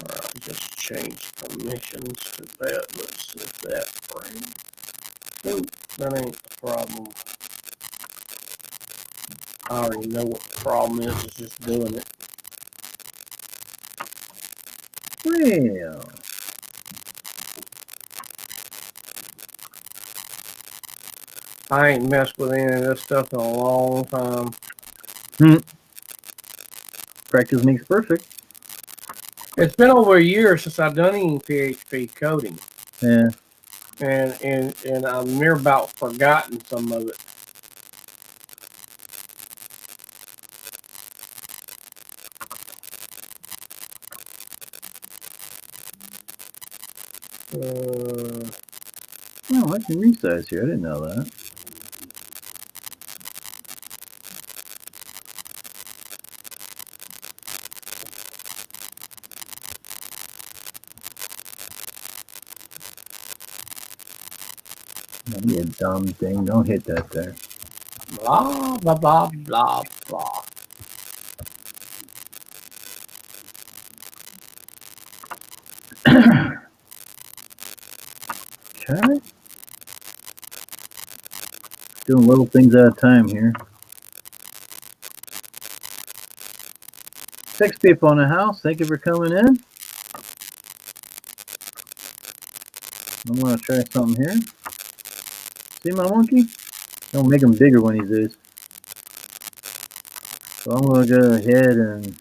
Alright, just change permissions to that. Let's see if that brings. Nope, that ain't the problem. I already know what the problem is. It's just doing it. Well. I ain't messed with any of this stuff in a long time. Practice makes perfect. It's been over a year since I've done any PHP coding. Yeah. And I'm near about forgotten some of it. Oh, I can resize here. I didn't know that. Oh, you dumb thing. Don't hit that there. Blah, blah, blah, blah, blah. Okay. Doing little things at a time here. 6 people in the house. Thank you for coming in. I'm going to try something here. See my monkey? Don't make him bigger when he's this. So I'm going to go ahead and...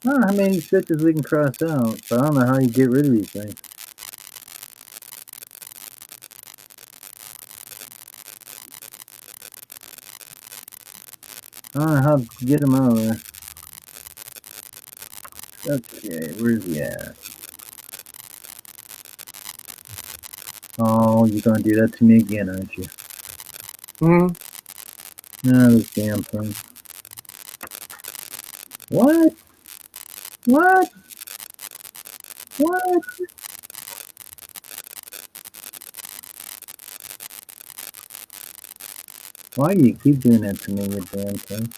I don't know how many stitches we can cross out, but I don't know how you get rid of these things. I don't know how to get them out of there. Okay, where's he at? Oh, you're gonna do that to me again, aren't you? Hmm. No, this damn thing. What? What? What? Why do you keep doing that to me, you damn thing?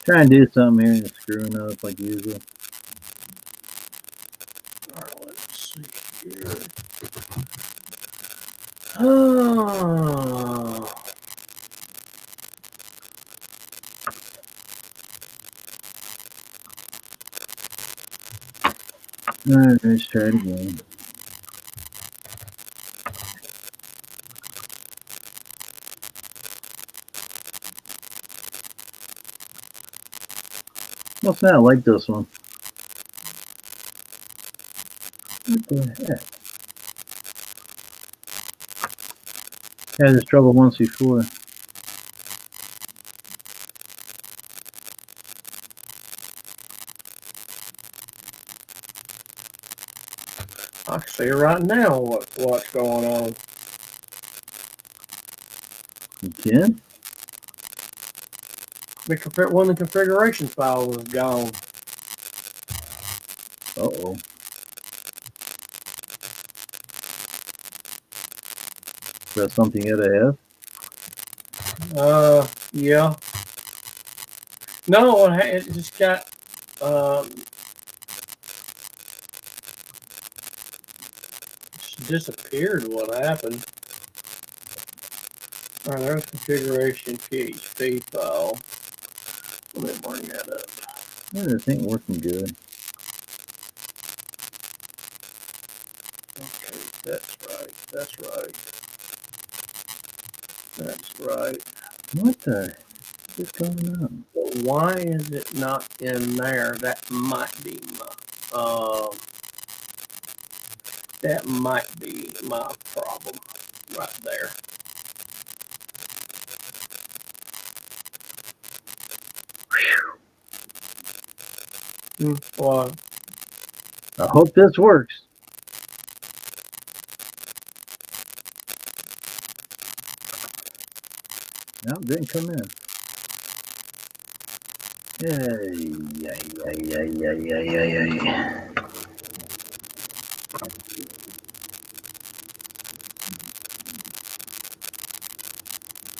Trying to do something here and screwing up like usual. All right, let's see here. Oh. Alright, let's try it again. What's that? I like this one. What the heck? Had this trouble once before. I can see right now what's going on. You can? When the configuration file was gone. Uh-oh. Is that something you gotta have? Yeah. No, it just got just disappeared. What happened? All right, there's configuration PHP file. Let me bring that up. This ain't working good. Okay, that's right. That's right. That's right. What the heck is going on? So why is it not in there? That might be my problem right there. Well, I hope this works. No, it didn't come in. Yay.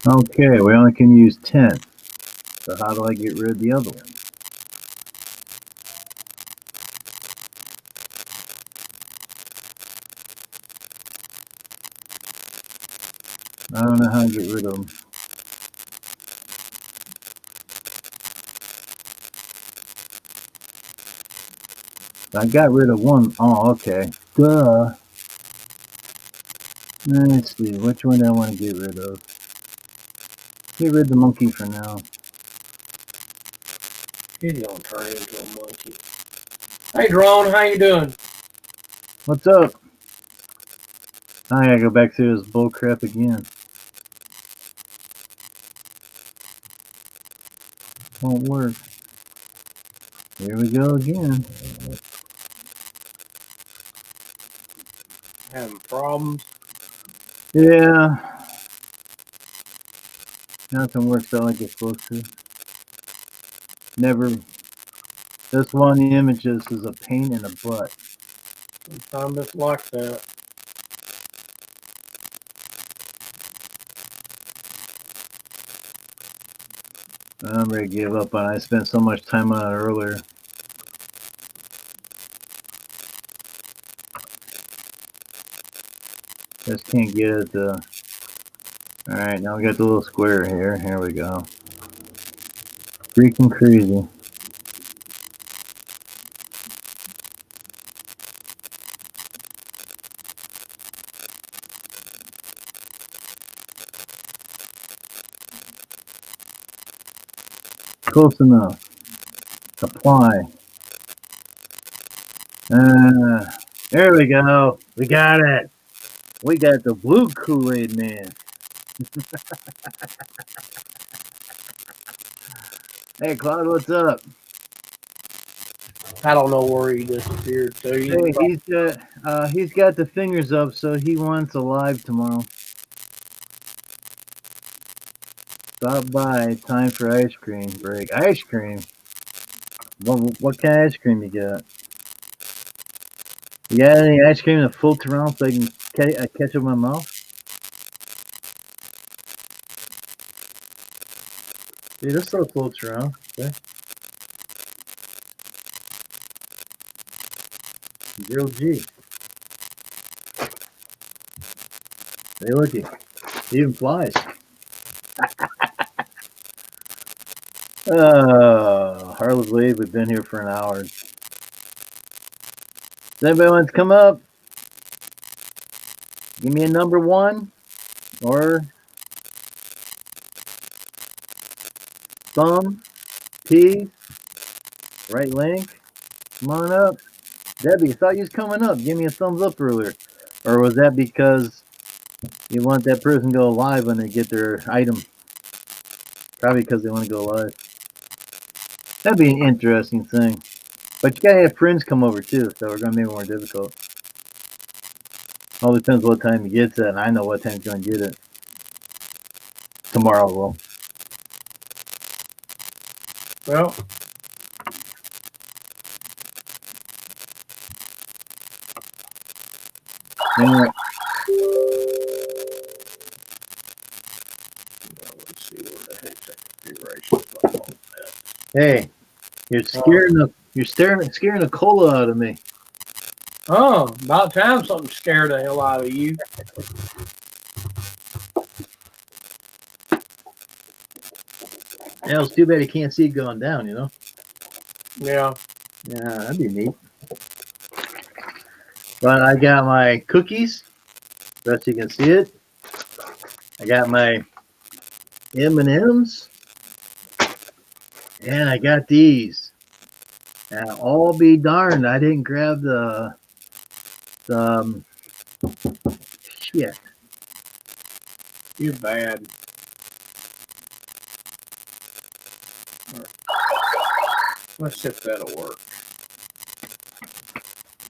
Okay, we only can use 10. So how do I get rid of the other one? I don't know how to get rid of them. I got rid of one. Oh, okay. Duh. Let's see. Which one do I want to get rid of? Get rid of the monkey for now. he's gonna turn into a monkey. Hey, Drone, how you doing? What's up? I gotta go back through this bull crap again. Won't work. Here we go again. Having problems? Yeah. Nothing works out like it's supposed to. Never. This one of the images is a pain in the butt. Sometimes it's like that. I'm ready to give up on it. I spent so much time on it earlier. Just can't get it to... Alright, now we got the little square here. Here we go. Freaking crazy. Close enough. Apply. There we go. We got it. We got the blue Kool-Aid man. Hey, Claude, what's up? I don't know where he disappeared to. Hey, he's got the fingers up, so he wants a live tomorrow. Stop by. Time for ice cream break. Ice cream? What kind of ice cream you got? You got any ice cream that floats around so I can catch it with my mouth? Dude, this stuff floats around. Okay. Real G. Hey, looky. He even flies. Harlow's Wave, we've been here for an hour. Does anybody want to come up? Give me a number 1 or thumb, P, right link. Come on up. Debbie, I thought you was coming up. Give me a thumbs up earlier. Or was that because you want that person to go live when they get their item? Probably because they want to go live. That'd be an interesting thing. But you gotta have friends come over too, so we're gonna make it more difficult. All depends what time he gets it, and I know what time he's gonna get it. Tomorrow, well. Well, Yeah. let's see where the heck that configuration file is at. Hey, you're scaring the cola out of me. Oh, about time something scared the hell out of you. Yeah, it's too bad you can't see it going down, you know? Yeah. Yeah, that'd be neat. But I got my cookies, best you can see it. I got my M&Ms, and I got these. And all be darned, I didn't grab the shit. You're bad. Let's see if that'll work.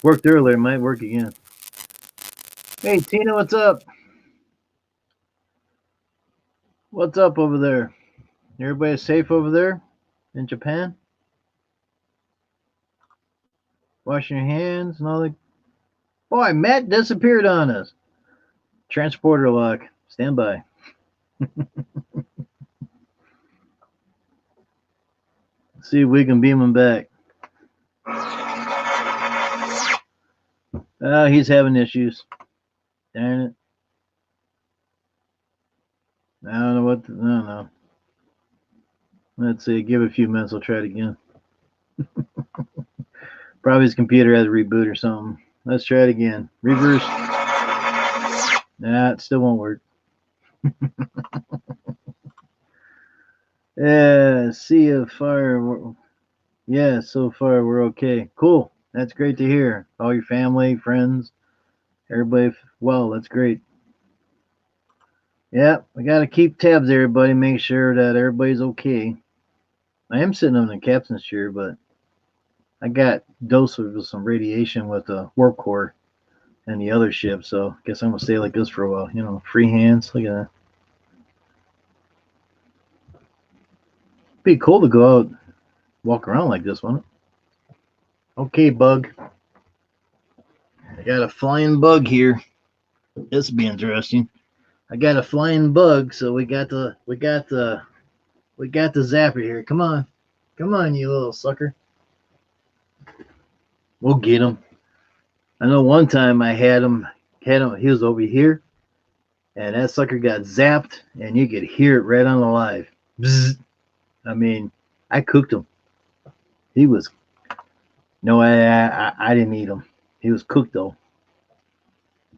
Worked earlier, might work again. Hey, Tina, what's up? What's up over there? Everybody safe over there in Japan? Washing your hands and all that. Boy, Matt disappeared on us. Transporter lock. Stand by. See if we can beam him back. Oh, he's having issues. Darn it. I don't know what. I don't know. Let's see. Give it a few minutes. I'll try it again. Probably his computer has a reboot or something. Let's try it again. Reverse. Nah, it still won't work. Yeah, see if fire. Yeah, so far we're okay. Cool. That's great to hear. All your family, friends, everybody. Well, that's great. Yeah, we got to keep tabs, everybody. Make sure that everybody's okay. I am sitting on the captain's chair, but I got dosed with some radiation with the warp core and the other ship, so I guess I'm gonna stay like this for a while. You know, free hands. Look at that. Be cool to go out, walk around like this, wouldn't it? Okay, bug. I got a flying bug here. This will be interesting. I got a flying bug, so we got the zapper here. Come on, you little sucker. We'll get him. I know one time I had him. He was over here, and that sucker got zapped, and you could hear it right on the live. Bzzz. I mean, I cooked him. He was. No, I didn't eat him. He was cooked though.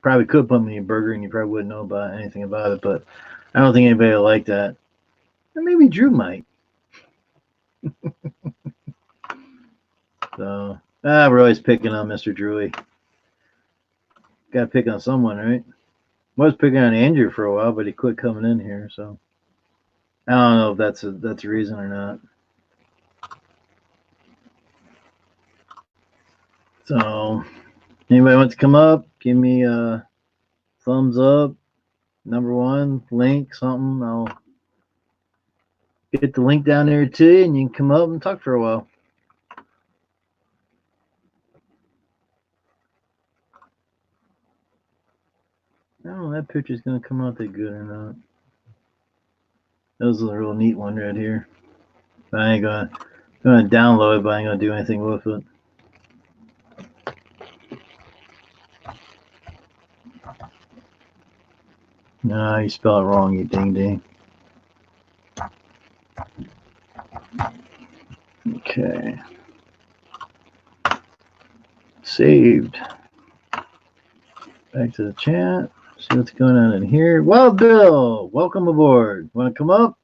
Probably could put him in your burger, and you probably wouldn't know about anything about it. But I don't think anybody would like that. Or maybe Drew might. So we're always picking on Mr. Drewy. Got to pick on someone, right? Was picking on Andrew for a while, but he quit coming in here. So I don't know if that's a reason or not. So anybody want to come up? Give me a thumbs up. Number 1, link, something. I'll get the link down there to you, and you can come up and talk for a while. I don't know if that picture's going to come out that good or not. That was a real neat one right here. But I ain't going to download it, but I ain't going to do anything with it. No, you spell it wrong, you ding ding. Okay. Saved. Back to the chat. See what's going on in here. Well, Bill, welcome aboard. Want to come up?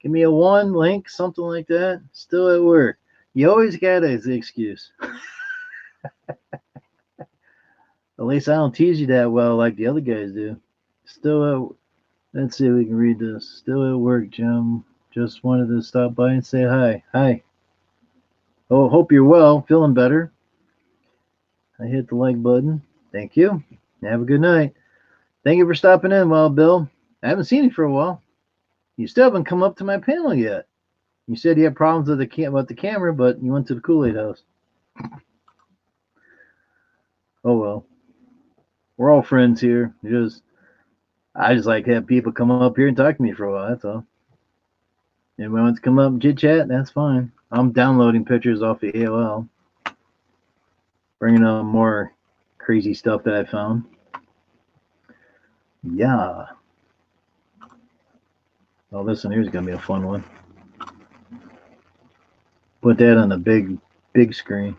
Give me a one link, something like that. Still at work. You always got an excuse. At least I don't tease you that well like the other guys do. Still at, let's see if we can read this. Still at work, Jim. Just wanted to stop by and say hi. Hi. Oh, hope you're well. Feeling better. I hit the like button. Thank you. Have a good night. Thank you for stopping in, Wild Bill. I haven't seen you for a while. You still haven't come up to my panel yet. You said you had problems with the camera, but you went to the Kool-Aid house. Oh well. We're all friends here. I just like to have people come up here and talk to me for a while. That's all. Anybody wants to come up and chit chat? That's fine. I'm downloading pictures off the AOL, bringing up more crazy stuff that I found. Yeah. Oh, this one here's gonna be a fun one. Put that on the big screen.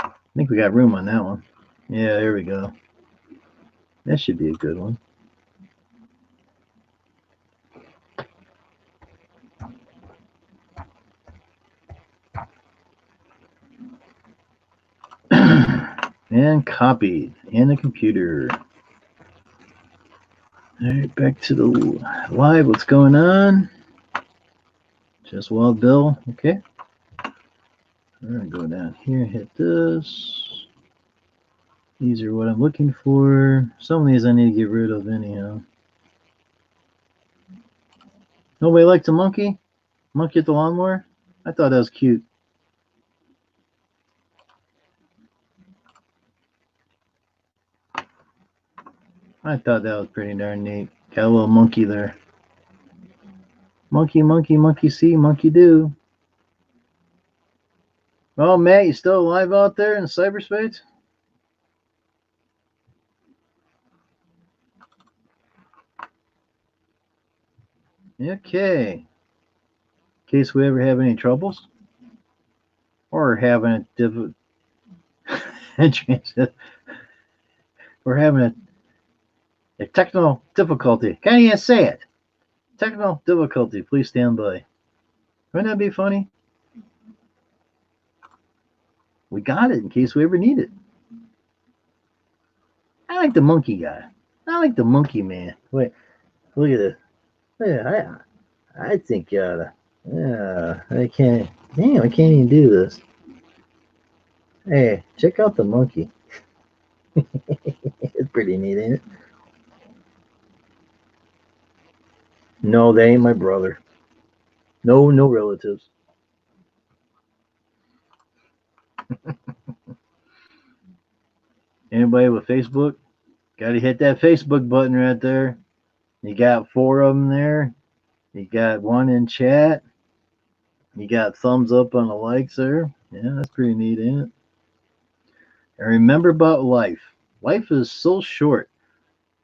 I think we got room on that one. Yeah, there we go. That should be a good one. And copied in the computer. All right, back to the live. What's going on? Just Wild Bill. Okay. We're gonna go down here, hit this. These are what I'm looking for. Some of these I need to get rid of anyhow. Nobody likes a monkey? Monkey at the lawnmower? I thought that was cute. I thought that was pretty darn neat. Got a little monkey there. Monkey, monkey, monkey see, monkey do. Oh, Matt, you still alive out there in cyberspace? Okay. In case we ever have any troubles or having a we're having a technical difficulty. Can't even say it. Technical difficulty. Please stand by. Wouldn't that be funny? We got it in case we ever need it. I like the monkey guy. I like the monkey man. Wait, look at this. Yeah, I think you oughta. Yeah, I can't. Damn, I can't even do this. Hey, check out the monkey. It's pretty neat, ain't it? No, they ain't my brother. No relatives. Anybody with Facebook? Gotta hit that Facebook button right there. You got 4 of them there. You got one in chat. You got thumbs up on the likes there. Yeah, that's pretty neat, ain't it? And remember about life. Life is so short.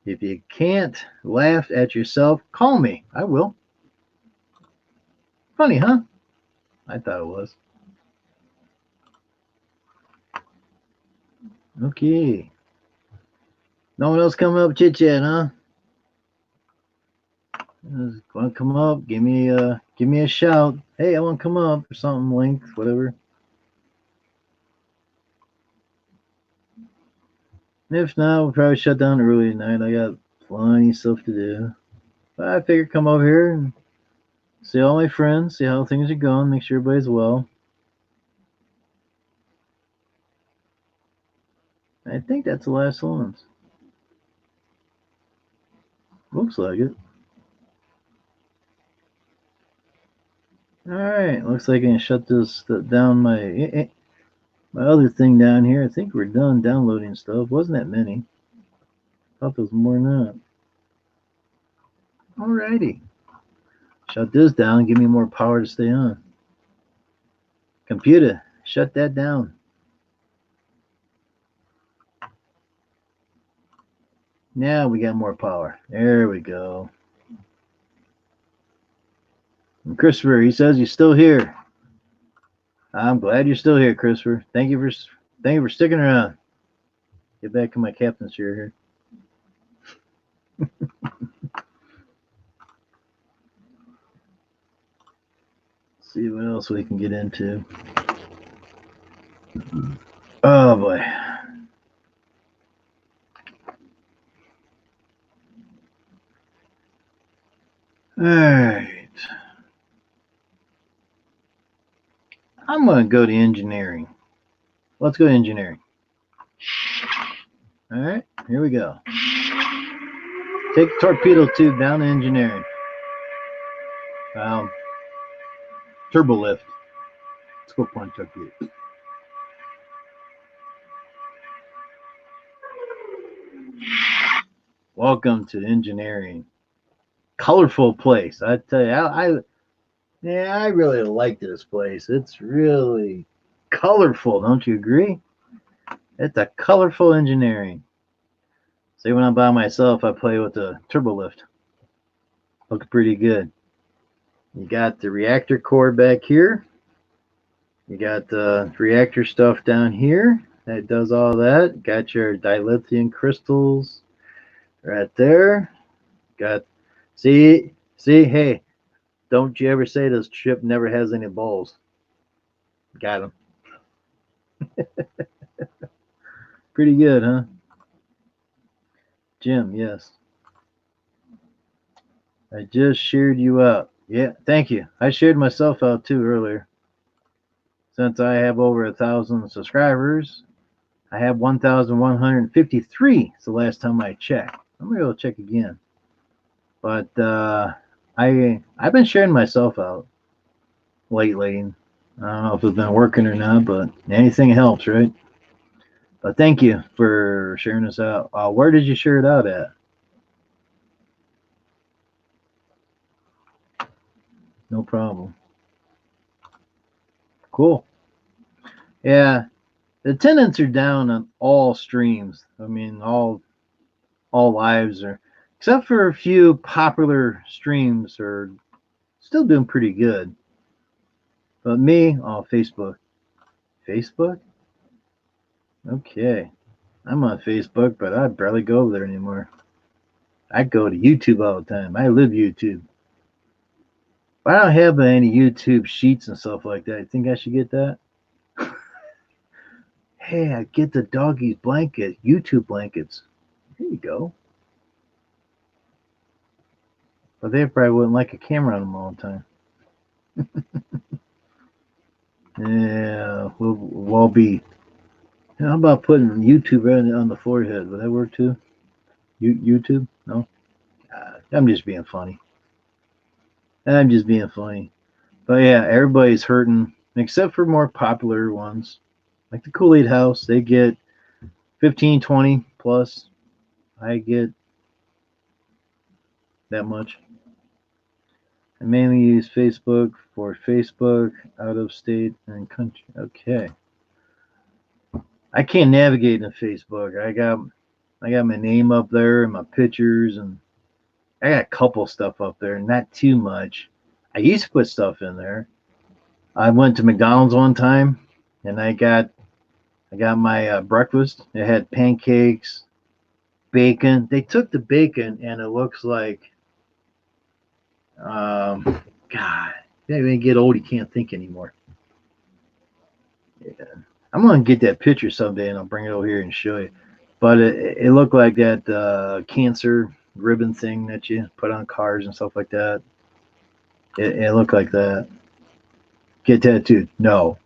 If you can't laugh at yourself, call me. I will. Funny, huh? I thought it was. Okay. No one else coming up chit chat, huh? Want to come up? Give me a shout. Hey, I want to come up or something. Link, whatever. If not, we'll probably shut down early tonight. I got plenty of stuff to do. But I figured come over here and see all my friends, see how things are going, make sure everybody's well. I think that's the last ones. Looks like it. All right, looks like I can shut this down. My other thing down here. I think we're done downloading stuff. Wasn't that many? Thought there was more than that. Alrighty. Shut this down. Give me more power to stay on. Computer, shut that down. Now we got more power. There we go. And Christopher, he says he's still here. I'm glad you're still here, Christopher. Thank you for sticking around. Get back to my captain's chair here. See what else we can get into. Oh boy. All right. I'm going to go to engineering. Let's go to engineering. All right, here we go. Take the torpedo tube down to engineering. Turbo lift. Let's go point torpedo. Welcome to engineering. Colorful place. I tell you, I really like this place. It's really colorful. Don't you agree? It's a colorful engineering. See, when I'm by myself, I play with the turbo lift. Looks pretty good. You got the reactor core back here. You got the reactor stuff down here that does all that. Got your dilithium crystals right there. Got see, hey, don't you ever say this ship never has any balls. Got them. Pretty good, huh? Jim, yes. I just shared you out. Yeah, thank you. I shared myself out too earlier. Since I have over 1,000 subscribers, I have 1,153. It's the last time I checked. I'm gonna go check again. But I've been sharing myself out lately. I don't know if it's been working or not, but anything helps, right? But thank you for sharing this out. Where did you share it out at? No problem. Cool. Yeah, the attendants are down on all streams. I mean, all lives are, except for a few popular streams, are still doing pretty good. But me, Facebook. Facebook? Okay. I'm on Facebook, but I barely go over there anymore. I go to YouTube all the time. I live YouTube. But I don't have any YouTube sheets and stuff like that. You think I should get that? Hey, I get the doggies blanket, YouTube blankets. Here you go. But they probably wouldn't like a camera on them all the time. Yeah, we'll be. How about putting YouTube right on the forehead? Would that work too? YouTube? No? I'm just being funny. I'm just being funny. But yeah, everybody's hurting except for more popular ones. Like the Kool-Aid House, they get 15, 20 plus. I get that much. I mainly use Facebook for Facebook, out of state, and country. Okay. I can't navigate in Facebook. I got my name up there and my pictures, and I got a couple stuff up there, not too much. I used to put stuff in there. I went to McDonald's one time, and I got my breakfast. It had pancakes, bacon. They took the bacon, and it looks like, God, when you get old, you can't think anymore. Yeah. I'm gonna get that picture someday, and I'll bring it over here and show you. But it looked like that cancer ribbon thing that you put on cars and stuff like that. It looked like that. Get tattooed? No.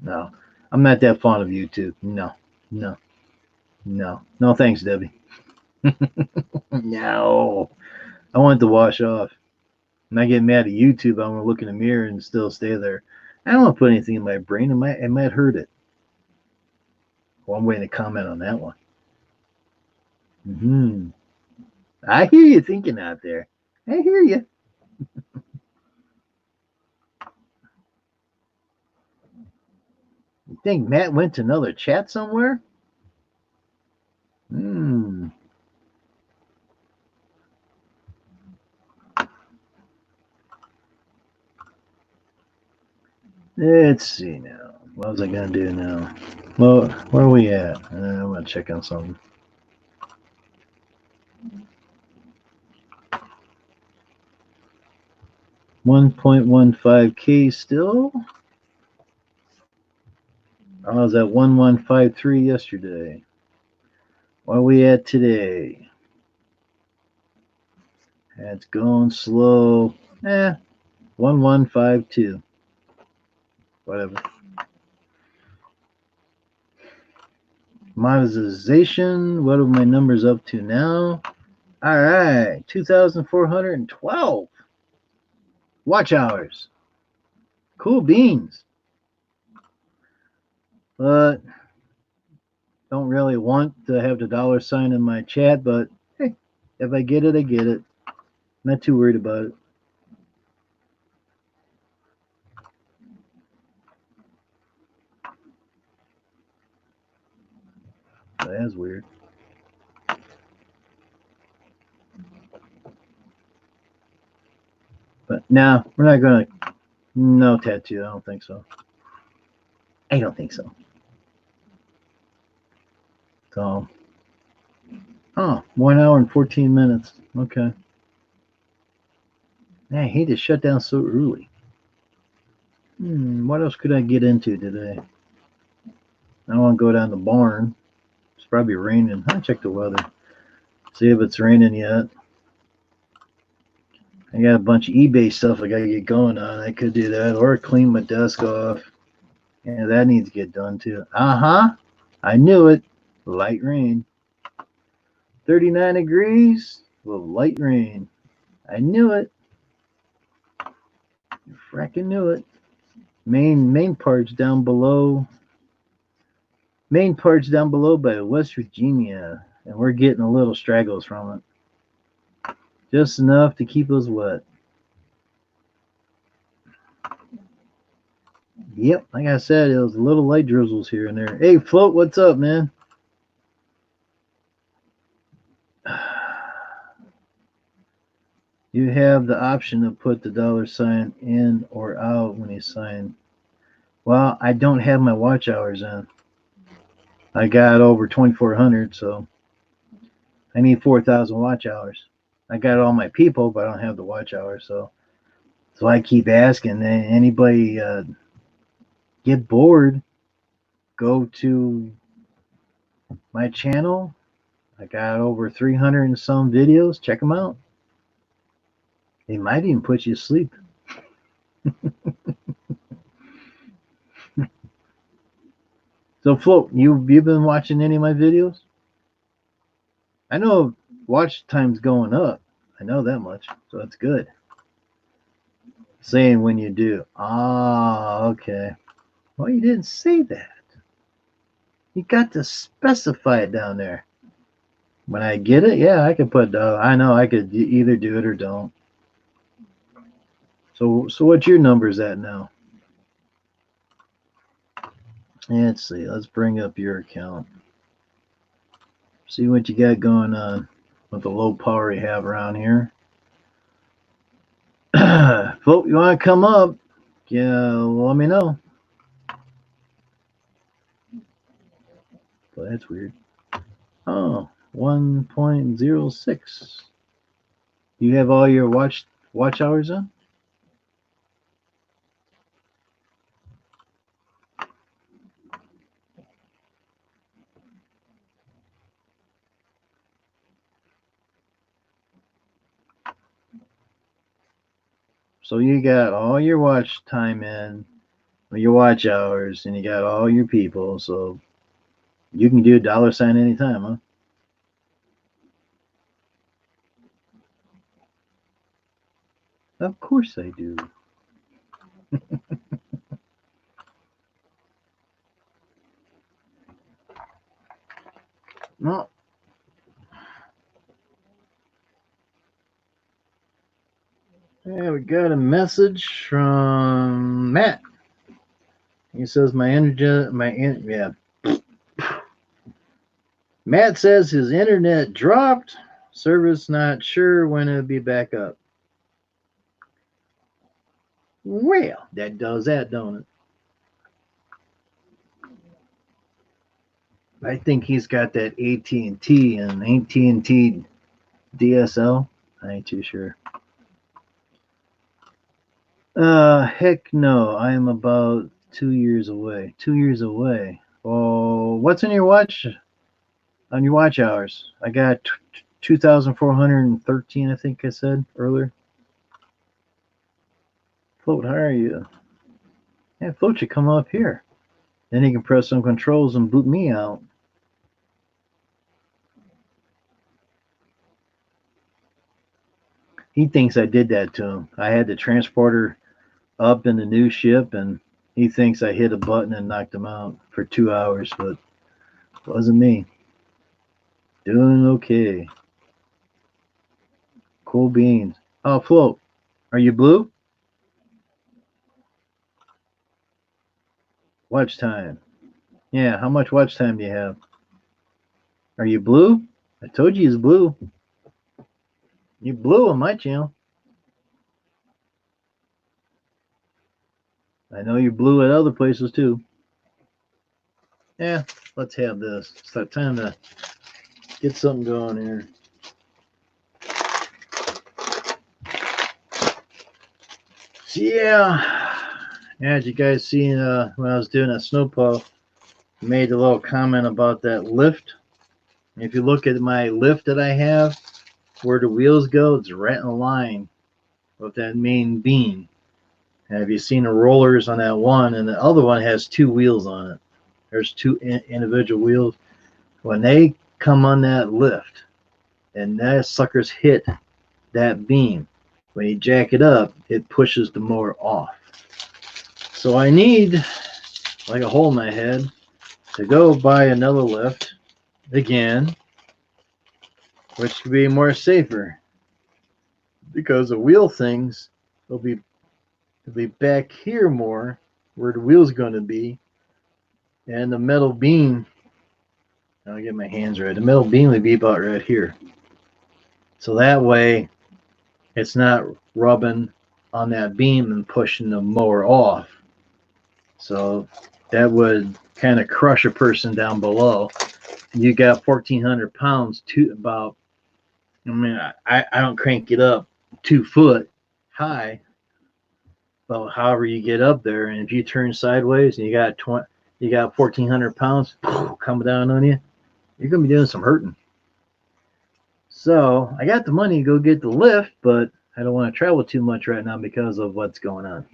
I'm not that fond of YouTube. No. No. Thanks, Debbie. No. I want it to wash off. When I get mad at YouTube, I'm gonna look in the mirror and still stay there. I don't want to put anything in my brain. It might hurt it. Well, I'm waiting to comment on that one. I hear you thinking out there. I hear you. You think Matt went to another chat somewhere? Let's see now. What was I gonna do now? Well, where are we at? I'm gonna check on something. $1.15K still. I was at 1153 yesterday. What are we at today? It's going slow. 1152. Whatever. Monetization. What are my numbers up to now? All right, 2,412 watch hours. Cool beans. But don't really want to have the $sign in my chat, but hey, if I get it, I get it. Not too worried about it. That's weird. But no, we're not gonna. No tattoo. I don't think so. I don't think so. So, 1 hour and 14 minutes. Okay. Man, I hate to shut down so early. What else could I get into today? I want to go down the barn. It's probably raining. I'll check the weather. See if it's raining yet. I got a bunch of eBay stuff I got to get going on. I could do that or clean my desk off. Yeah, that needs to get done too. I knew it. Light rain. 39 degrees with light rain. I knew it. Fracking knew it. Main parts down below. Main parts down below by West Virginia. And we're getting a little straggles from it. Just enough to keep us wet. Yep, like I said, it was little light drizzles here and there. Hey, Float, what's up, man? You have the option to put the $sign in or out when you sign. Well, I don't have my watch hours in. I got over 2,400, so I need 4,000 watch hours. I got all my people, but I don't have the watch hours, so I keep asking. Anybody get bored, go to my channel. I got over 300 and some videos. Check them out. They might even put you to sleep. So, Float, you've been watching any of my videos? I know watch time's going up. I know that much, so that's good. Saying when you do. Okay. Well, you didn't say that. You got to specify it down there. When I get it, yeah, I can put. I know I could either do it or don't. So what's your numbers at now? Let's see. Let's bring up your account. See what you got going on with the low power you have around here. Folk, you want to come up? Yeah, let me know. But that's weird. 1.06. You have all your watch hours on? So you got all your watch time in, your watch hours, and you got all your people. So you can do a $sign anytime, huh? Of course I do. No. Yeah, we got a message from Matt. He says yeah. Matt says his internet dropped. Service not sure when it'll be back up. Well, that does that, don't it? I think he's got that AT&T and AT&T DSL. I ain't too sure. Heck no. I am about 2 years away. 2 years away. Oh, what's in your watch? On your watch hours? I got 2,413, I think I said earlier. Float, how are you? Yeah, Float should come up here. Then he can press some controls and boot me out. He thinks I did that to him. I had the transporter up in the new ship, and he thinks I hit a button and knocked him out for 2 hours, but it wasn't me. Doing okay. Cool beans. Oh, Float, are you blue? Watch time. Yeah, how much watch time do you have? Are you blue? I told you he's blue. You blue on my channel. I know you're blue at other places too. Yeah, let's have this. It's that time to get something going here. So yeah, as you guys seen when I was doing that snowplow, I made a little comment about that lift. If you look at my lift that I have, where the wheels go, it's right in line with that main beam. And have you seen the rollers on that one? And the other one has two wheels on it. There's two individual wheels. When they come on that lift, and that suckers hit that beam, when you jack it up, it pushes the motor off. So I need, like a hole in my head, to go buy another lift again, which could be more safer, because the wheel things will be back here more, where the wheel's going to be, and the metal beam. I'll get my hands right. The metal beam will be about right here. So that way, it's not rubbing on that beam and pushing the mower off. So that would kind of crush a person down below. You got 1,400 pounds to about, I mean, I don't crank it up 2 foot high, but however you get up there, and if you turn sideways and you got 1,400 pounds coming down on you, you're gonna be doing some hurting. So I got the money to go get the lift, but I don't want to travel too much right now because of what's going on.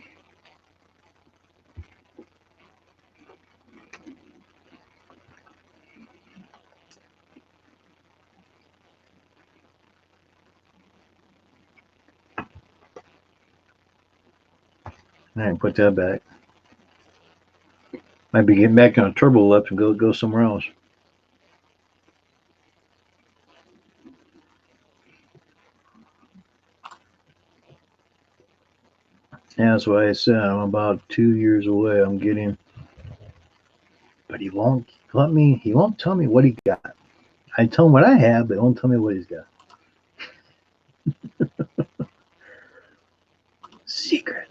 All right, put that back. Might be getting back on a turbo lift and go somewhere else. Yeah, that's why I said I'm about 2 years away. I'm getting, but he won't let me. He won't tell me what he got. I tell him what I have, but he won't tell me what he's got. Secret.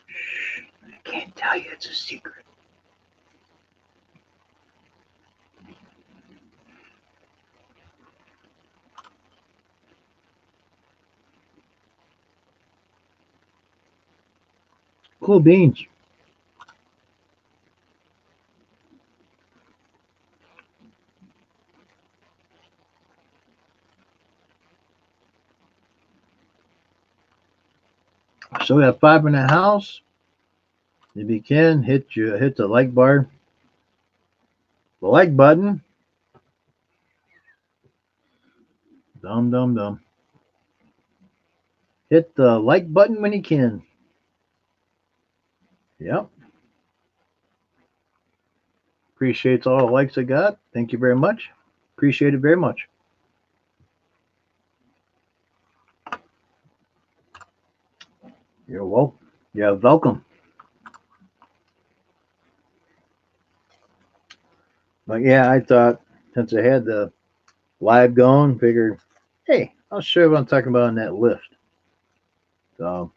Shh. I can't tell you. It's a secret. Cool beans. So we have 5 in the house. If you can, hit the like bar, the like button. Dumb. Hit the like button when you can. Yep. Appreciates all the likes I got. Thank you very much. Appreciate it very much. You're welcome. You're welcome. But yeah, I thought since I had the live going, figured, hey, I'll show you what I'm talking about in that lift. So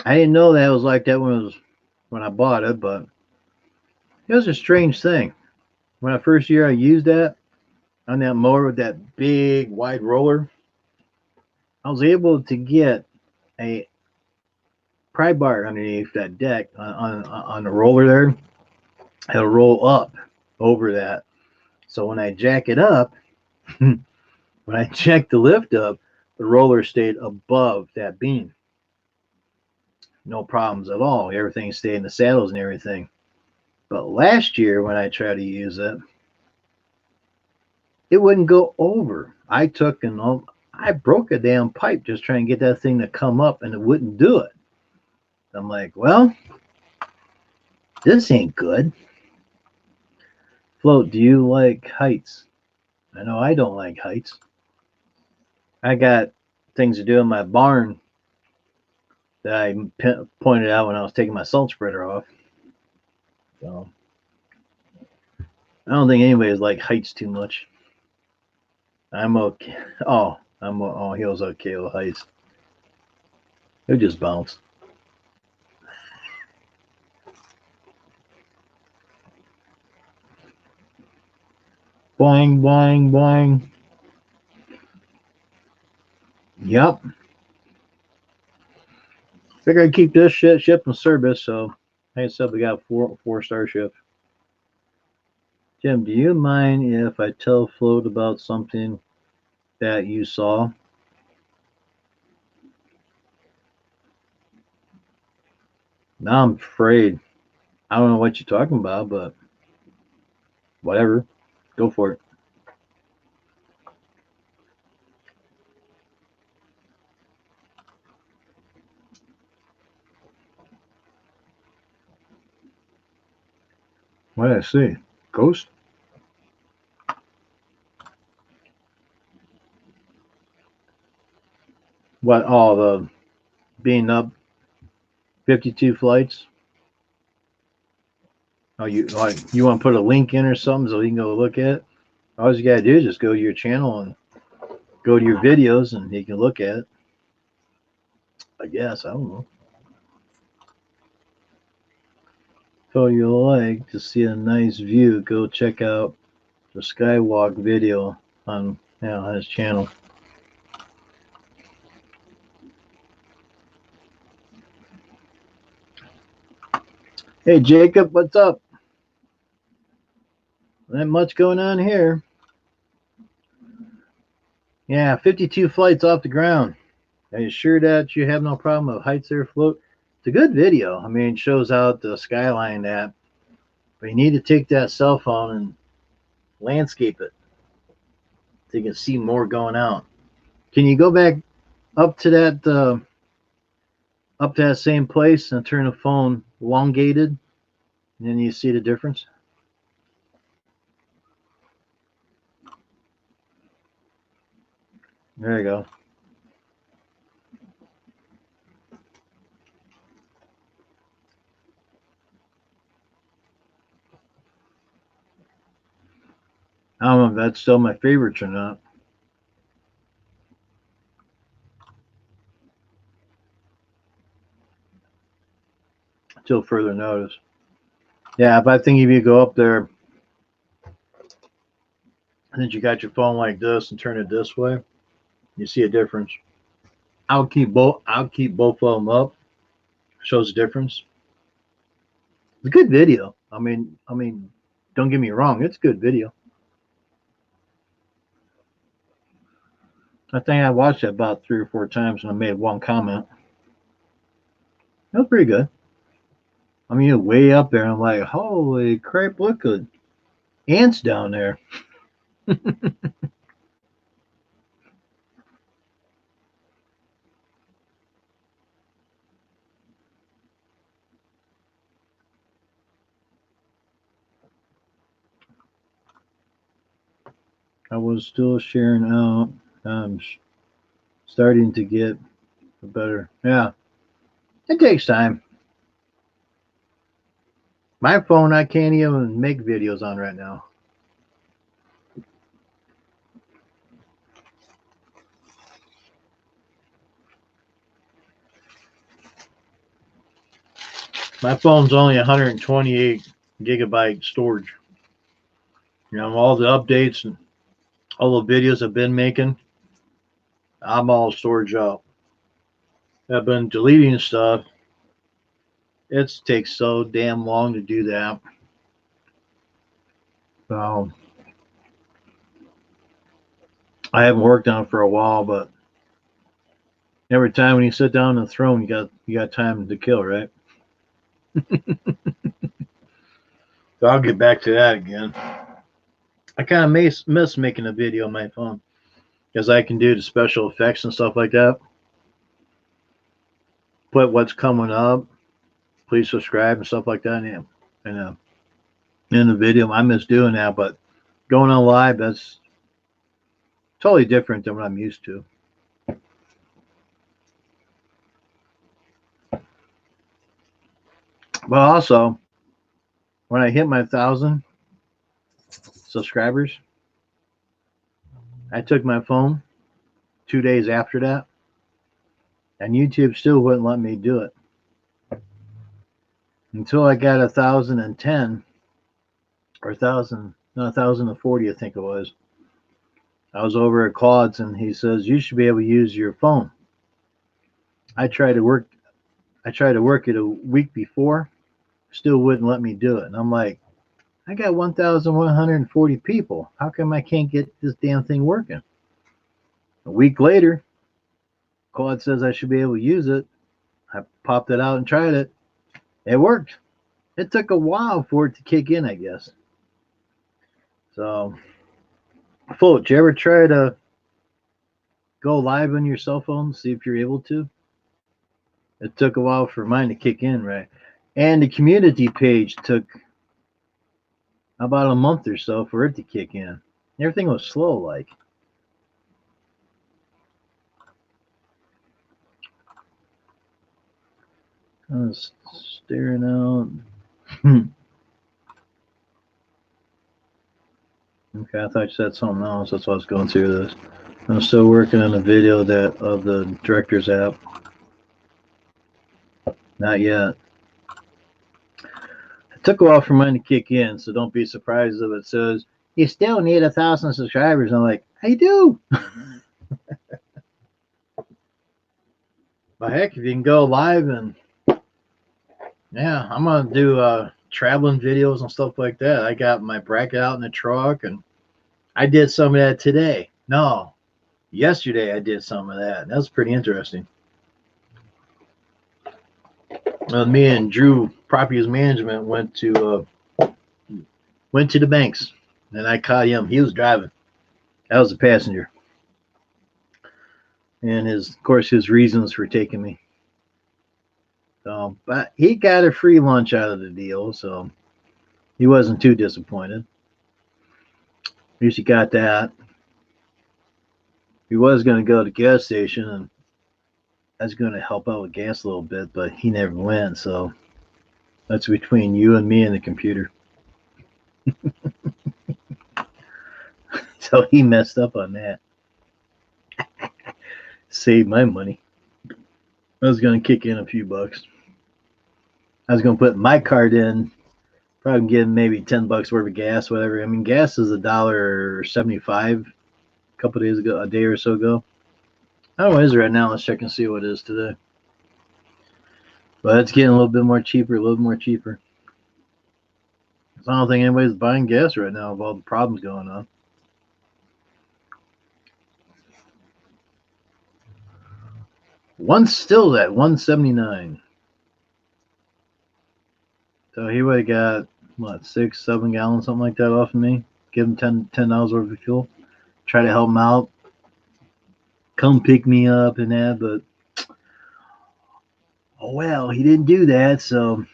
I didn't know that it was like that when I bought it, but It was a strange thing. When the first year I used that on that mower with that big wide roller, I was able to get a pry bar underneath that deck on the roller there. It'll roll up over that. So when I jack it up, when I jack the lift up, the roller stayed above that beam. No problems at all. Everything stayed in the saddles and everything. But last year when I tried to use it, it wouldn't go over. I broke a damn pipe just trying to get that thing to come up and it wouldn't do it. I'm like, well, this ain't good. Float, do you like heights? I know I don't like heights. I got things to do in my barn that I pointed out when I was taking my salt spreader off. So I don't think anybody's like heights too much. I'm okay. He was okay with heights. He'll just bounce. Boing, boing, boing. Yep. Figure I'd keep this ship in service, so I said we got four-star ship. Jim, do you mind if I tell Float about something that you saw? Now I'm afraid. I don't know what you're talking about, but whatever. Go for it. What did I see? Ghost? What? Oh, the being up 52 flights. Oh, you want to put a link in or something so you can go look at it? All you gotta do is just go to your channel and go to your videos and you can look at it. I guess, I don't know. So you like to see a nice view, go check out the Skywalk video on his channel. Hey Jacob, what's up? Not much going on here. Yeah, 52 flights off the ground. Are you sure that you have no problem with heights there, Float? It's a good video. I mean, it shows out the skyline that, but you need to take that cell phone and landscape it so you can see more going out. Can you go back up to that same place and turn the phone elongated, and then you see the difference? There you go. I don't know if that's still my favorites or not. Until further notice. Yeah, but I think if you go up there and then you got your phone like this and turn it this way, you see a difference. I'll keep both of them up. Shows a difference. It's a good video. I mean, don't get me wrong, it's a good video. I think I watched it about 3 or 4 times and I made one comment. It was pretty good. I mean, you're way up there. And I'm like, holy crap, look at ants down there. I was still sharing out. I'm starting to get better. Yeah, it takes time. My phone, I can't even make videos on right now. My phone's only 128 gigabyte storage. You know, all the updates and all the videos I've been making, I'm all storage up. I've been deleting stuff. It takes so damn long to do that. So I haven't worked on it for a while, but every time when you sit down on the throne, you got time to kill, right? So I'll get back to that again. I kind of miss making a video on my phone because I can do the special effects and stuff like that. Put what's coming up, please subscribe and stuff like that. Yeah, and in the video, I miss doing that, but going on live, that's totally different than what I'm used to. But also, when I hit my 1,000 subscribers, I took my phone 2 days after that, and YouTube still wouldn't let me do it until I got 1,010 or 1,040, I think it was. I was over at Claude's, and he says you should be able to use your phone. I tried to work it a week before, still wouldn't let me do it, and I'm like, I got 1,140 people. How come I can't get this damn thing working? A week later, Claude says I should be able to use it. I popped it out and tried it. It worked. It took a while for it to kick in, I guess. So, Float, did you ever try to go live on your cell phone, see if you're able to? It took a while for mine to kick in, right? And the community page took about a month or so for it to kick in. Everything was slow, like. I was staring out. Okay, I thought you said something else. That's why I was going through this. I'm still working on a video of the director's app. Not yet. It took a while for mine to kick in, so don't be surprised if it says you still need 1,000 subscribers. I'm like, I do. But heck, if you can go live and yeah, I'm gonna do traveling videos and stuff like that. I got my bracket out in the truck, and I did some of that today. No, yesterday I did some of that. That was pretty interesting. Me and Drew Properties Management went to the banks, and I caught him. He was driving. I was a passenger, and of course his reasons for taking me. So, but he got a free lunch out of the deal, so he wasn't too disappointed. At least he got that. He was going to go to the gas station, and I was going to help out with gas a little bit, but he never went. So that's between you and me and the computer. So he messed up on that. Saved my money. I was going to kick in a few bucks. I was going to put my card in, probably get maybe $10 worth of gas, whatever. I mean, gas is $1.75 a couple days ago, a day or so ago. I don't know what it is right now. Let's check and see what it is today. But it's getting a little bit more cheaper, a little more cheaper. I don't think anybody's buying gas right now with all the problems going on. One's still at 179. So he would have got what, 6-7 gallons, something like that off of me. Give him $10 worth of fuel. Try to help him out. Come pick me up and that, but oh well, he didn't do that, so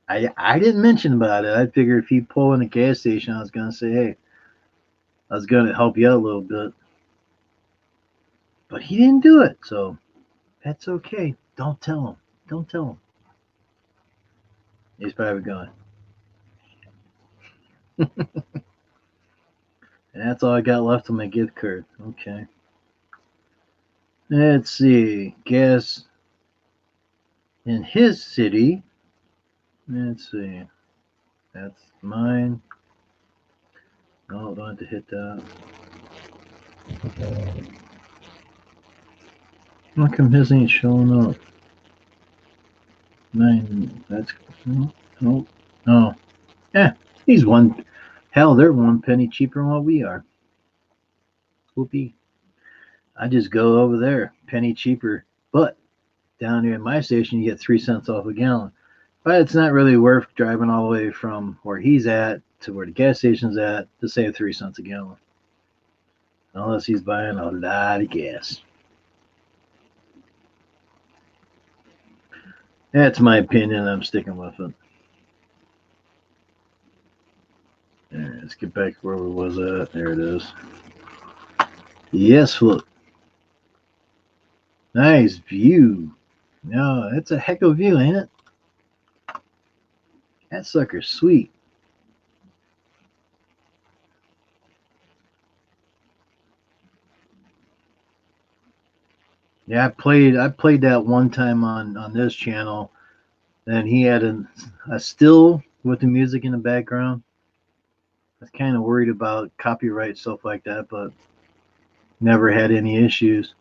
I didn't mention about it. I figured if he pulled in a gas station, I was gonna say, hey, I was gonna help you out a little bit. But he didn't do it, so that's okay. Don't tell him. Don't tell him. He's probably gone. And that's all I got left on my gift card. Okay. Let's see. Gas in his city. Let's see. That's mine. No, don't have to hit that. How come his ain't showing up? Mine, that's, no, no. Yeah, he's one, hell, they're 1 penny cheaper than what we are. Whoopee. I just go over there, penny cheaper. But down here at my station, you get 3 cents off a gallon. But it's not really worth driving all the way from where he's at to where the gas station's at to save 3 cents a gallon. Unless he's buying a lot of gas. That's my opinion. I'm sticking with it. Right, let's get back where we was at. There it is. Yes, look. Nice view. No, that's a heck of a view, ain't it? That sucker's sweet. Yeah, I played that one time on this channel, and he had a still with the music in the background. I was kind of worried about copyright stuff like that, but never had any issues.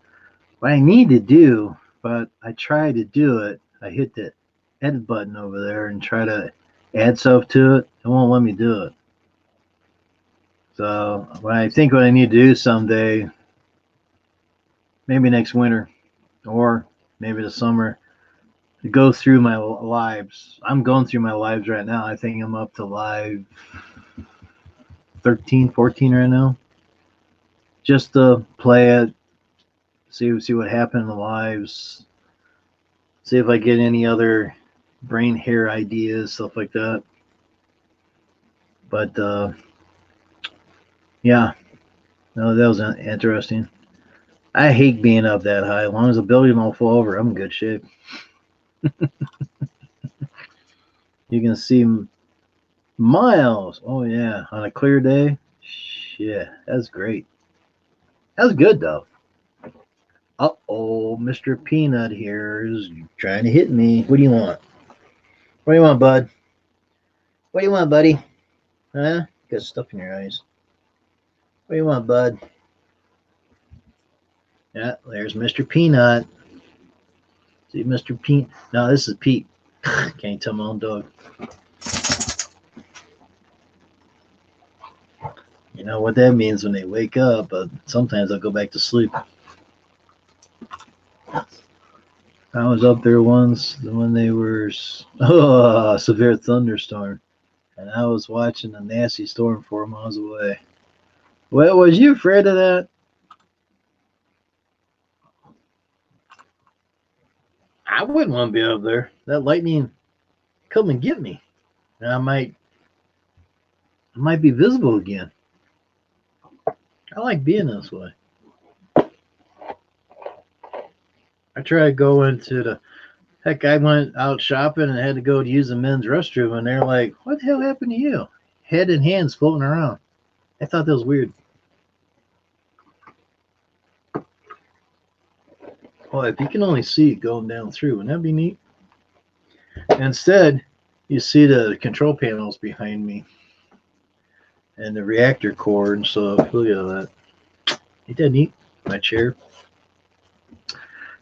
What I need to do, but I tried to do it. I hit the edit button over there and try to add stuff to it. It won't let me do it. So what I think what I need to do someday, maybe next winter or maybe the summer, to go through my lives. I'm going through my lives right now. I think I'm up to live 13, 14 right now. Just to play it, see what happened in the lives, see if I get any other brain hair ideas, stuff like that. But yeah, no, that was interesting. I hate being up that high. As long as the building don't fall over, I'm in good shape. You can see miles. Oh yeah, on a clear day. Shit, that's great. That was good though. Uh-oh, Mr. Peanut here is trying to hit me. What do you want? What do you want, bud? What do you want, buddy? Huh? Got stuff in your eyes. What do you want, bud? Yeah, there's Mr. Peanut. See, Mr. Pete. No, this is Pete. Can't tell my own dog. You know what that means when they wake up, but sometimes I'll go back to sleep. I was up there once when they were a severe thunderstorm, and I was watching a nasty storm 4 miles away. Well, was you afraid of that? I wouldn't want to be up there. That lightning come and get me, and I might be visible again. I like being this way. I tried going to the heck. I went out shopping and had to go to use the men's restroom, and they're like, "What the hell happened to you?" Head and hands floating around. I thought that was weird. Well, if you can only see it going down through, wouldn't that be neat? Instead, you see the control panels behind me and the reactor core and stuff. Look at that. Ain't that neat? My chair.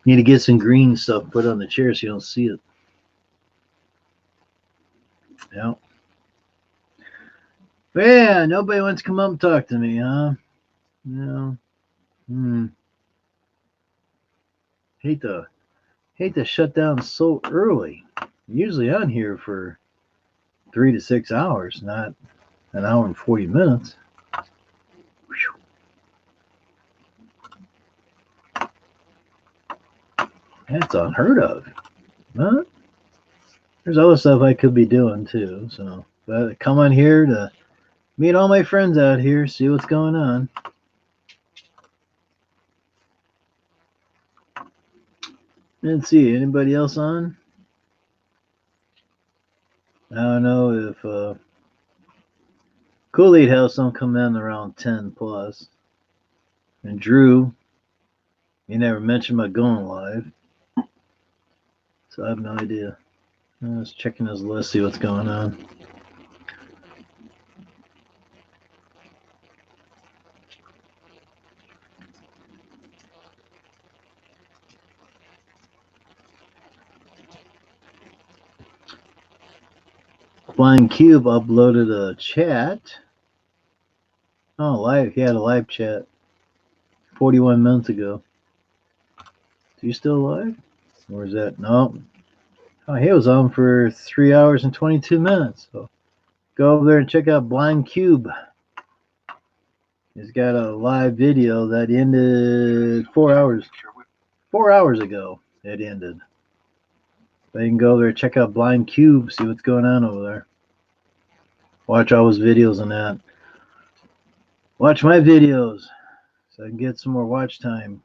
Need to get some green stuff put on the chair so you don't see it. Yeah. But yeah, nobody wants to come up and talk to me, huh? No. Hate to shut down so early. Usually I'm here for 3 to 6 hours, not an hour and 40 minutes. That's unheard of. Huh? There's other stuff I could be doing too. So, but come on here to meet all my friends out here, see what's going on. Let's see, anybody else on? I don't know if Kool-Aid House don't come in around 10 plus. And Drew, he never mentioned about going live. So I have no idea. I was checking his list, see what's going on. Flying Cube uploaded a chat. Oh, live. He had a live chat 41 minutes ago. Is he still alive? Or is that? No. Oh, he was on for 3 hours and 22 minutes. So go over there and check out Blind Cube. He's got a live video that ended 4 hours. 4 hours ago, it ended. But you can go over there and check out Blind Cube, see what's going on over there. Watch all his videos and that. Watch my videos so I can get some more watch time.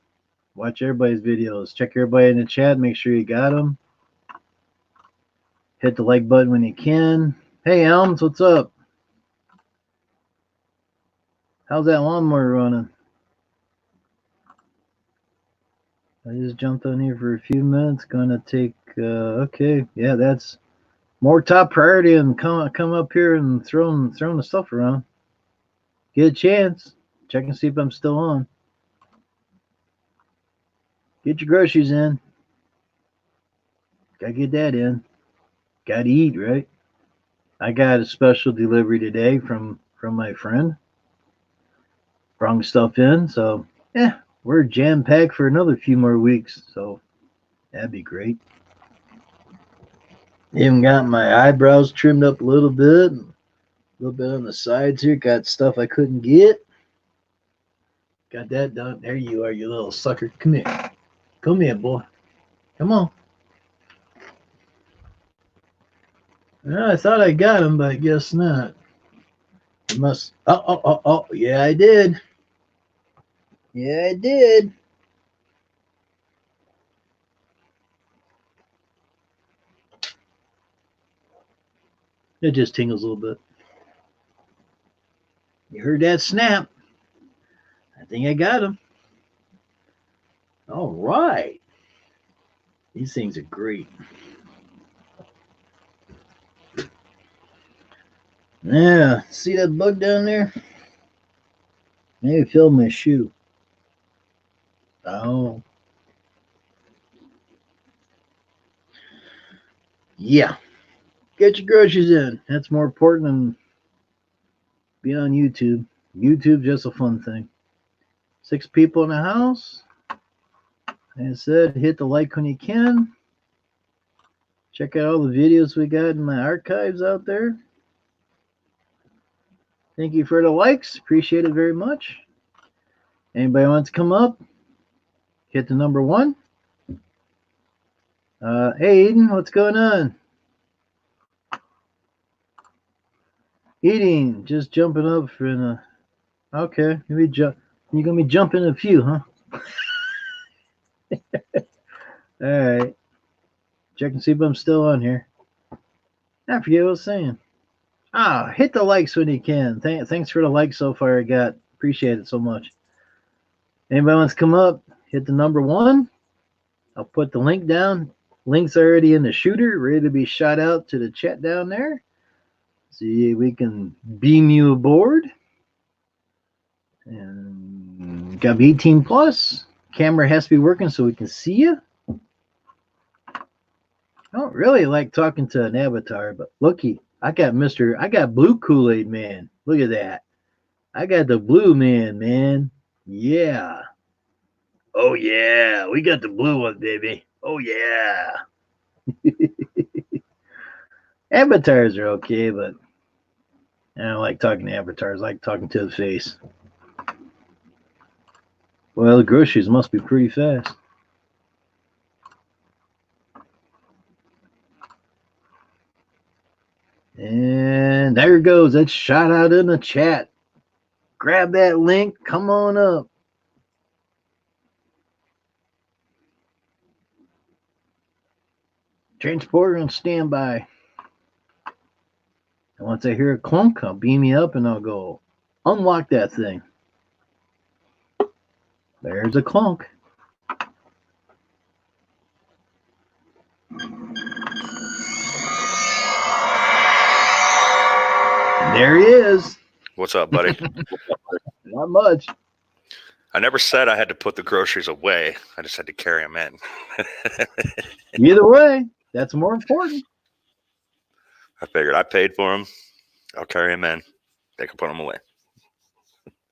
Watch everybody's videos. Check everybody in the chat. Make sure you got them. Hit the like button when you can. Hey, Elms, what's up? How's that lawnmower running? I just jumped on here for a few minutes. Gonna take, okay. Yeah, that's more top priority than come up here and throwing the stuff around. Get a chance. Check and see if I'm still on. Get your groceries in. Gotta get that in. Gotta eat, right? I got a special delivery today from my friend. Brought stuff in, so yeah, we're jam-packed for another few more weeks, so that'd be great. Even got my eyebrows trimmed up a little bit on the sides here. Got stuff I couldn't get. Got that done. There you are, you little sucker. Come here. Come here, boy. Come on. Well, I thought I got him, but I guess not. I must. Oh. Yeah, I did. Yeah, I did. It just tingles a little bit. You heard that snap? I think I got him. All right. These things are great. Yeah, see that bug down there? Maybe filled my shoe. Oh. Yeah. Get your groceries in. That's more important than being on YouTube. YouTube's just a fun thing. 6 people in the house. Like I said, hit the like when you can. Check out all the videos we got in my archives out there. Thank you for the likes. Appreciate it very much. Anybody wants to come up? Hit the number 1. Hey, Eden, what's going on? Eden, just jumping up for the. Okay, maybe jump. You're gonna be jumping a few, huh? All right. Check and see if I'm still on here. I forget what I was saying. Hit the likes when you can. Thanks for the likes so far I got. Appreciate it so much. Anybody wants to come up, hit the number 1. I'll put the link down. Link's already in the shooter, ready to be shot out to the chat down there. See, we can beam you aboard. And got 18 plus. Camera has to be working so we can see you. I don't really like talking to an avatar, but looky, I got Blue Kool-Aid Man. Look at that. I got the blue man. Yeah. Oh yeah, we got the blue one, baby. Oh yeah. Avatars are okay, but I don't like talking to avatars. I like talking to the face. Well, the groceries must be pretty fast. And there it goes. That's shot out in the chat. Grab that link. Come on up. Transporter on standby. And once I hear a clunk, I'll beam you up and I'll go unlock that thing. There's a clunk. There he is. What's up, buddy? Not much. I never said I had to put the groceries away. I just had to carry them in. Either way, that's more important. I figured I paid for them. I'll carry them in. They can put them away.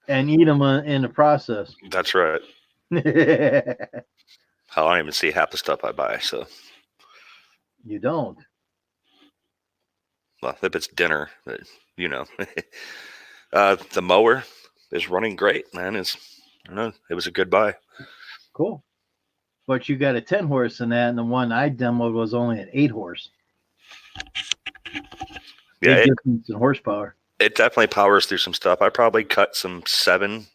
And eat them in the process. That's right. You I don't even see half the stuff I buy. So, don't. well, if it's dinner, but, you know, the mower is running great, man. I don't know. It was a good buy. Cool. But you got a 10 horse in that, and the one I demoed was only an 8 horse. Yeah, Big difference in horsepower. it definitely powers through some stuff. I probably cut some 7,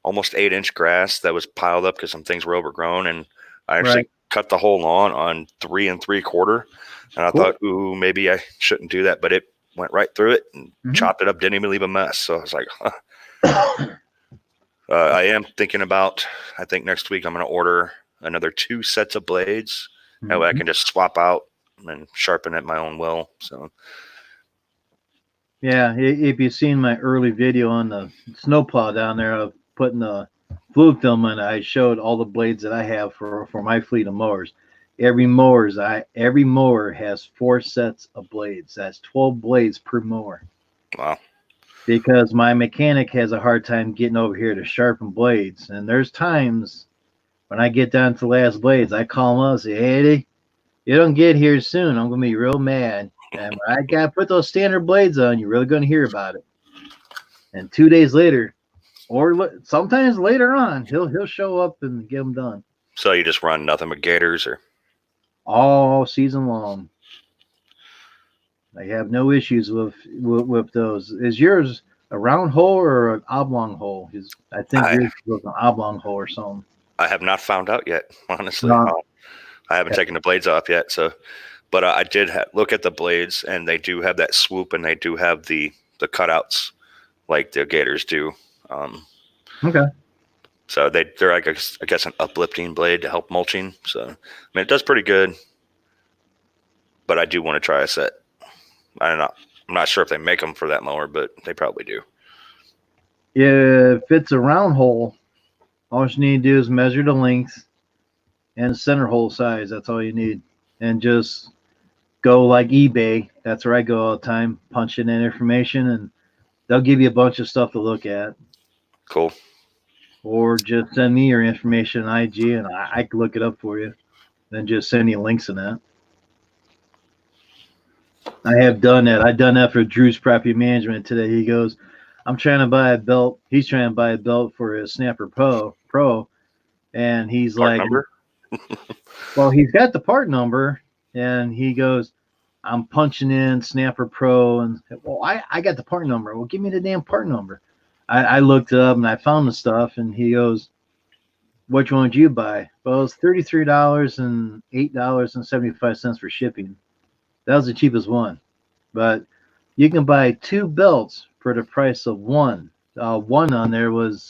almost 8-inch grass that was piled up because some things were overgrown, and I actually cut the whole lawn on 3 3/4. And I thought, ooh, maybe I shouldn't do that, but it went right through it and chopped it up. Didn't even leave a mess. So I was like, huh. I am thinking about. I think next week I'm going to order another 2 sets of blades. That way I can just swap out and sharpen at my own will. So. Yeah, if you've seen my early video on the snowplow down there of putting the fluid film in, I showed all the blades that I have for my fleet of mowers. Every mower has 4 sets of blades. That's 12 blades per mower. Wow. Because my mechanic has a hard time getting over here to sharpen blades. And there's times when I get down to the last blades, I call him up and say, hey, Eddie, you don't get here soon, I'm going to be real mad. And when I got to put those standard blades on, you're really going to hear about it. And 2 days later, or sometimes later on, he'll show up and get them done. So you just run nothing but gators, or all season long? I have no issues with those. Is yours a round hole or an oblong hole? I think yours was an oblong hole or something. I have not found out yet, honestly. No. I haven't taken the blades off yet. So, but I did look at the blades, and they do have that swoop, and they do have the cutouts like the gators do. Okay. So they're I guess an uplifting blade to help mulching. So I mean, it does pretty good. But I do want to try a set. I'm not sure if they make them for that mower, but they probably do. If it's a round hole, all you need to do is measure the length and center hole size. That's all you need. And just go like eBay. That's where I go all the time. Punch in information, and they'll give you a bunch of stuff to look at. Cool. Or just send me your information on IG, and I can look it up for you. Then just send you links in that. I have done that. I've done that for Drew's Property Management today. He goes, I'm trying to buy a belt. He's trying to buy a belt for his Snapper Pro. And he's Part like, number? well, he's got the part number. And he goes, I'm punching in Snapper Pro. And, well, I got the part number. Well, give me the damn part number. I looked it up and I found the stuff. And he goes, which one would you buy? Well, it's $33 and $8.75 for shipping. That was the cheapest one. But you can buy 2 belts for the price of one. One on there was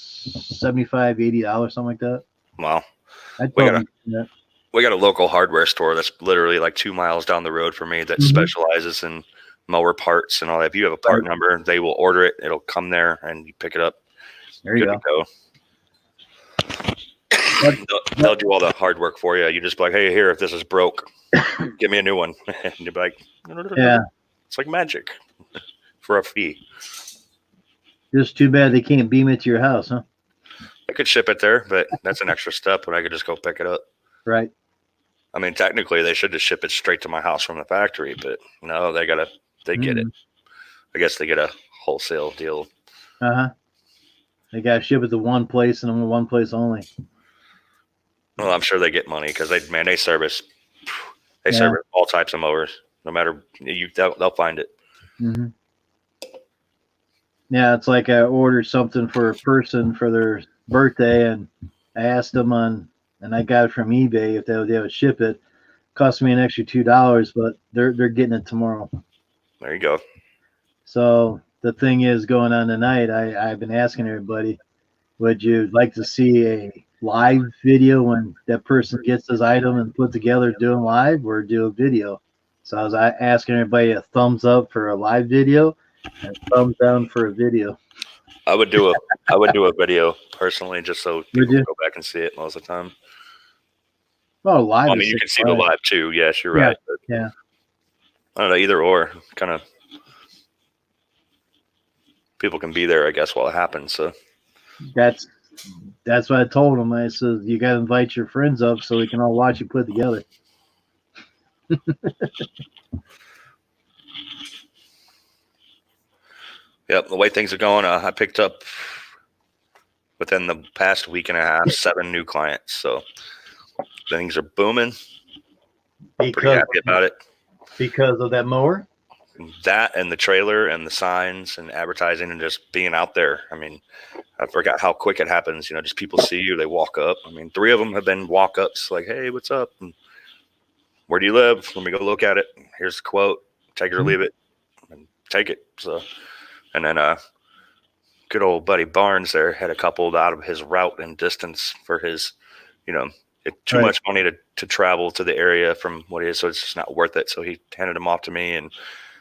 $75, $80, something like that. Wow. We got a local hardware store that's literally like 2 miles down the road from me that specializes in mower parts and all that. If you have a part number, they will order it. It'll come there and you pick it up. There you go. They'll do all the hard work for you. You just be like, hey, here, if this is broke, give me a new one. And you'll be like, yeah, it's like magic for a fee. Just too bad they can't beam it to your house, huh? I could ship it there, but that's an extra step when I could just go pick it up. Right. I mean, technically, they should just ship it straight to my house from the factory, but no, they get it. I guess they get a wholesale deal. They got to ship it to one place and one place only. Well, I'm sure they get money because they service all types of mowers. No matter they'll find it. Mm-hmm. Yeah, it's like I ordered something for a person for their birthday, and I asked them and I got it from eBay if they would ship it. Cost me an extra $2, but they're getting it tomorrow. There you go. So the thing is, going on tonight, I've been asking everybody, would you like to see a live video when that person gets his item and put together doing live, or do a video? So I was asking everybody a thumbs up for a live video and thumbs down for a video. I would do a video personally, just so people can go back and see it most of the time. Well, live. I mean, you can see the live too. Yes, you're right. Yeah. I don't know, either or. Kind of people can be there, I guess, while it happens. So That's what I told him. I said you got to invite your friends up so we can all watch you put together. yep, the way things are going, I picked up within the past week and a half 7 new clients. So things are booming. Pretty happy about it. Because of that mower? That and the trailer and the signs and advertising and just being out there. I mean, I forgot how quick it happens. You know, just people see you, they walk up. I mean, 3 of them have been walk-ups like, hey, what's up? And where do you live? Let me go look at it. Here's the quote. Take it or leave it. And take it. So, and then good old buddy Barnes there had a couple out of his route and distance for his, you know, too much money to travel to the area from what it is. So it's just not worth it. So he handed them off to me, and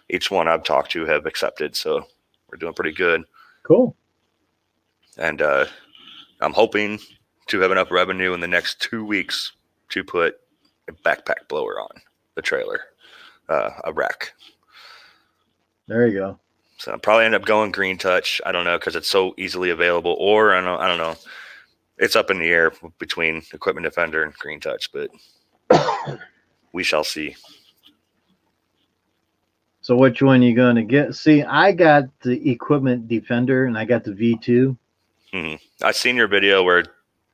each one I've talked to have accepted. So we're doing pretty good. Cool. And I'm hoping to have enough revenue in the next 2 weeks to put a backpack blower on the trailer, a rack. There you go. So I'll probably end up going Green Touch. I don't know, because it's so easily available. Or I don't know. It's up in the air between Equipment Defender and Green Touch, but we shall see. So which one are you going to get? See, I got the Equipment Defender and I got the V2. I seen your video where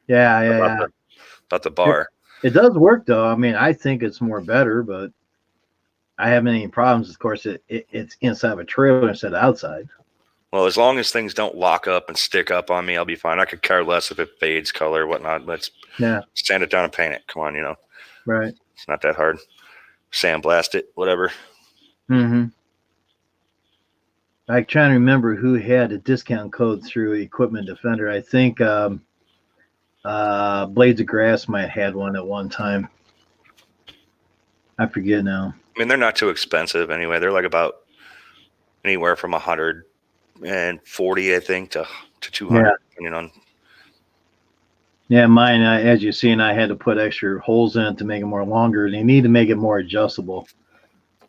about the bar. It does work though. I mean, I think it's more better, but I haven't any problems. Of course, it's inside of a trailer instead of outside. Well, as long as things don't lock up and stick up on me, I'll be fine. I could care less if it fades color or whatnot. Let's sand it down and paint it. Come on, you know. Right. It's not that hard. Sandblast it, whatever. Mm-hmm. I'm trying to remember who had a discount code through Equipment Defender. I think Blades of Grass might have had one at one time. I forget now. I mean, they're not too expensive anyway. They're like about anywhere from $140, I think, to $200, depending on. Yeah, mine, as you see, and I had to put extra holes in it to make it more longer. And you need to make it more adjustable.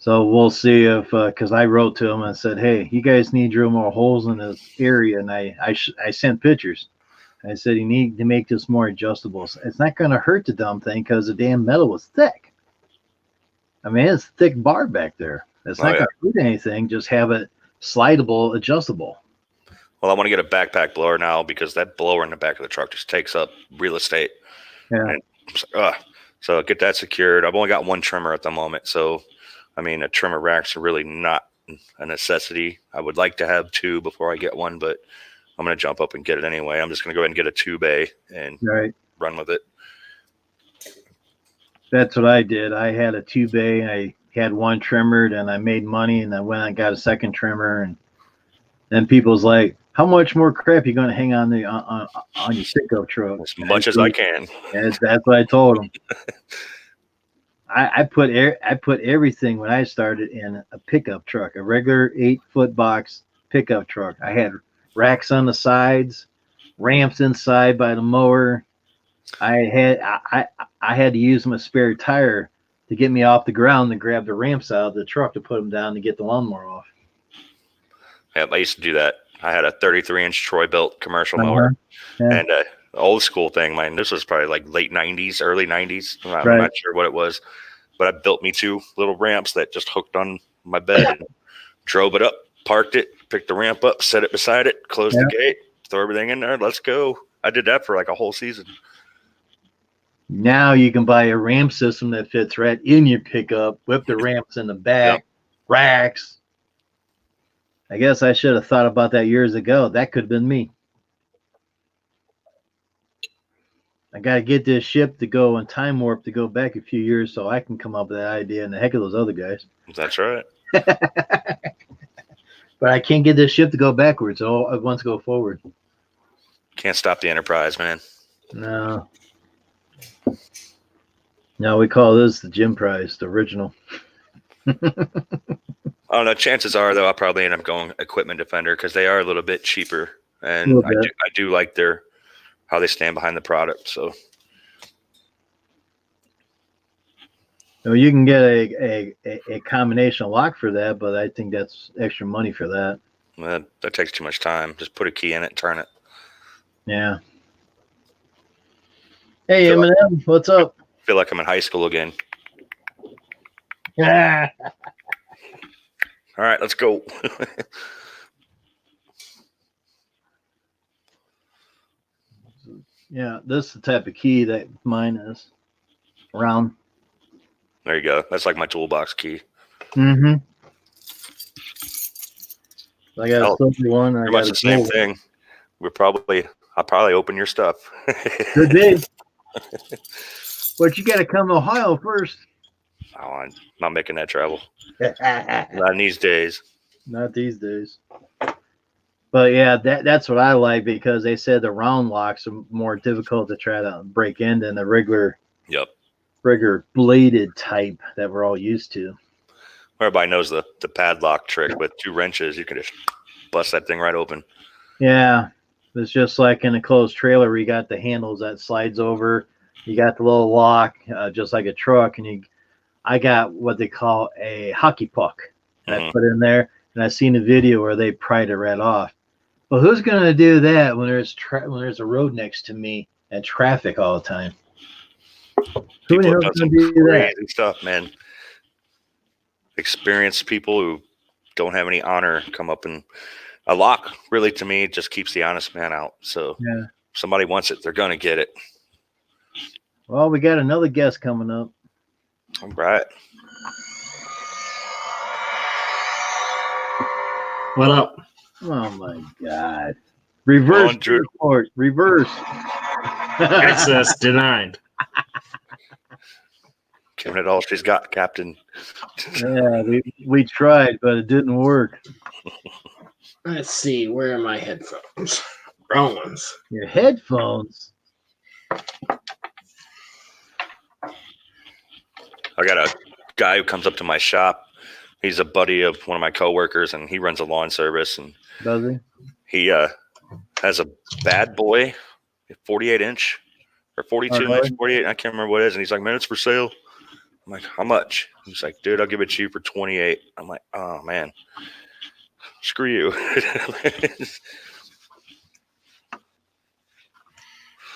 So we'll see if, because I wrote to them and said, hey, you guys need to drill more holes in this area. And I sent pictures. I said, you need to make this more adjustable. It's not going to hurt the dumb thing because the damn metal was thick. I mean, it's thick bar back there. It's not going to hurt anything. Just have it slidable, adjustable. Well, I want to get a backpack blower now because that blower in the back of the truck just takes up real estate. Yeah. And, so get that secured. I've only got 1 trimmer at the moment. So, I mean, a trimmer racks are really not a necessity. I would like to have 2 before I get one, but I'm going to jump up and get it anyway. I'm just going to go ahead and get a 2-bay and run with it. That's what I did. I had a 2-bay. I had 1 trimmered, and I made money, and I went and got a 2nd trimmer. And then people's like, how much more crap are you going to hang on your pickup truck? As much as I can. And that's what I told them. I put everything when I started in a pickup truck, a regular 8-foot box pickup truck. I had racks on the sides, ramps inside by the mower. I had to use my spare tire to get me off the ground and grab the ramps out of the truck to put them down to get the lawnmower off. Yeah, I used to do that. I had a 33-inch Troy-built commercial mower, and old school thing. Man, this was probably like late 90s, early 90s. I'm not sure what it was, but I built me 2 little ramps that just hooked on my bed and drove it up, parked it, picked the ramp up, set it beside it, closed the gate, throw everything in there. Let's go. I did that for like a whole season. Now you can buy a ramp system that fits right in your pickup, whip the ramps in the back, racks. I guess I should have thought about that years ago. That could have been me. I got to get this ship to go and time warp to go back a few years so I can come up with that idea and the heck of those other guys. That's right. But I can't get this ship to go backwards. So I want to go forward. Can't stop the Enterprise, man. No. No, we call this the Gym Prize, the original. I don't know. Chances are, though, I'll probably end up going Equipment Defender because they are a little bit cheaper, and I do like how they stand behind the product. So, No, you can get a combination lock for that, but I think that's extra money for that. That takes too much time. Just put a key in it, turn it. Yeah. Hey, Feel like- Eminem, what's up? Feel like I'm in high school again. Yeah. All right, let's go. Yeah, this is the type of key that mine is. Round. There you go. That's like my toolbox key. Mm-hmm. I got a Oh, silver one. I Pretty got much a the same gold. thing. I'll probably open your stuff. Good day. But you got to come to Ohio first. Oh, I'm not making that travel. Not in these days. Not these days. But yeah, that's what I like because they said the round locks are more difficult to try to break in than the regular bladed type that we're all used to. Everybody knows the padlock trick with 2 wrenches. You can just bust that thing right open. Yeah, it's just like in a closed trailer where you got the handles that slides over. You got the little lock, just like a truck, and I got what they call a hockey puck. I put in there, and I seen a video where they pried it right off. Well, who's gonna do that when there's a road next to me and traffic all the time? Who People the have hell's done gonna some do that? crazy stuff, man. Experienced people who don't have any honor come up, and a lock really to me just keeps the honest man out. So Yeah. if somebody wants it, they're gonna get it. Well, we got another guest coming up. All right. What up? Oh my God! Reverse on, Drew. report. Reverse. Access denied. Giving it all she's got, Captain. Yeah, we tried, but it didn't work. Let's see. Where are my headphones? Wrong ones. Your headphones. I got a guy who comes up to my shop. He's a buddy of one of my coworkers, and he runs a lawn service. And Does he? he has a bad boy, 48-inch or 42-inch, 48. I can't remember what it is. And he's like, "Man, it's for sale." I'm like, "How much?" He's like, "Dude, I'll give it to you for 28." I'm like, "Oh man, screw you."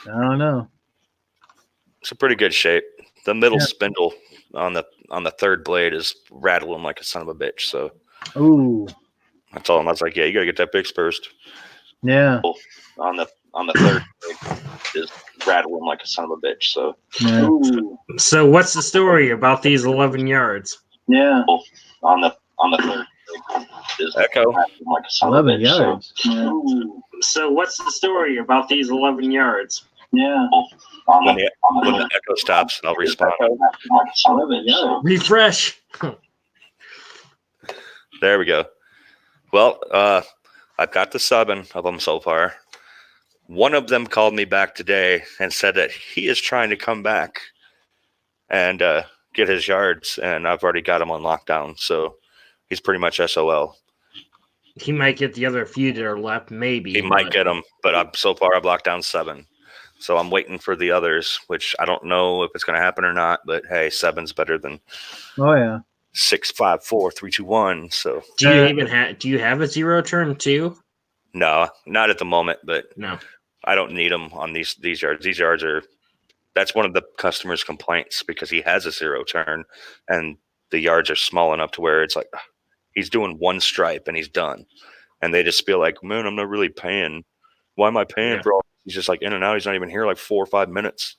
I don't know. It's a pretty good shape. The middle Yeah. spindle on the third blade is rattling like a son of a bitch. So Ooh, I told him, I was like, "Yeah, you gotta get that fixed first." yeah. On the third blade is rattling like a son of a bitch. So Yeah. So what's the story about these 11 yards? Yeah. on the third blade is Oh. echo like a son of a 11 bitch. yards. So what's the story about these 11 yards? Yeah. When the echo stops, I'll respond. 11 yards. Refresh. There we go. Well, I've got the 7 of them so far. One of them called me back today and said that he is trying to come back and get his yards, and I've already got him on lockdown, so he's pretty much SOL. He might get the other few that are left, maybe. He might get them, but so far I've locked down 7. So I'm waiting for the others, which I don't know if it's going to happen or not, but hey, 7's better than Oh, yeah. 6, 5, 4, 3, 2, 1. So Do you even have? Do you have a zero turn too? no, not at the moment, but No. I don't need them on these yards. These yards are, that's one of the customer's complaints because he has a 0 turn and the yards are small enough to where it's like he's doing 1 stripe and he's done. And they just feel like, man, I'm not really paying. Why am I paying for all? He's just like in and out. He's not even here like 4 or 5 minutes.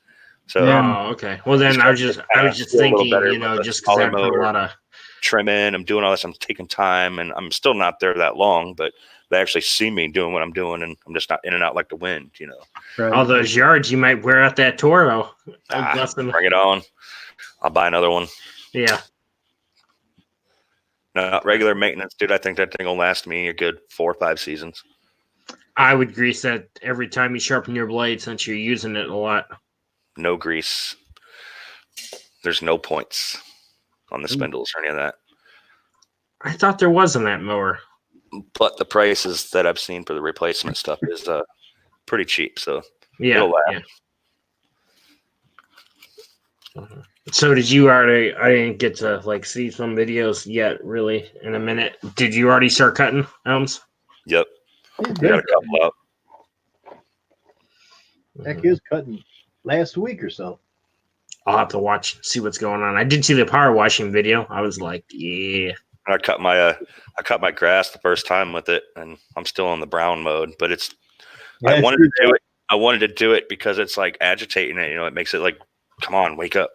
So Yeah. Oh, okay. Well, then I was just feel a little thinking, better you know, with the just because smaller I've heard motor. a lot of. trimming, I'm doing all this. I'm taking time, and I'm still not there that long, but they actually see me doing what I'm doing, and I'm just not in and out like the wind, you know. Right. All those yards, you might wear out that Toro. Bring it on. I'll buy another one. Yeah. No, regular maintenance, dude. I think that thing will last me a good 4 or 5 seasons. I would grease that every time you sharpen your blade since you're using it a lot. No grease. There's no points on the spindles or any of that. I thought there was in that mower. But the prices that I've seen for the replacement stuff is pretty cheap. So Yeah. It'll last. Yeah. So did you already? I didn't get to like see some videos yet. Really, in a minute. Did you already start cutting elms? Yep. He's We got been a couple out. Heck, he was cutting last week or so. I'll have to watch, see what's going on. I did see the power washing video. I was like, yeah. I cut my grass the first time with it, and I'm still in the brown mode. But it's I wanted to do it. I wanted to do it because it's like agitating it. You know, it makes it like, come on, wake up.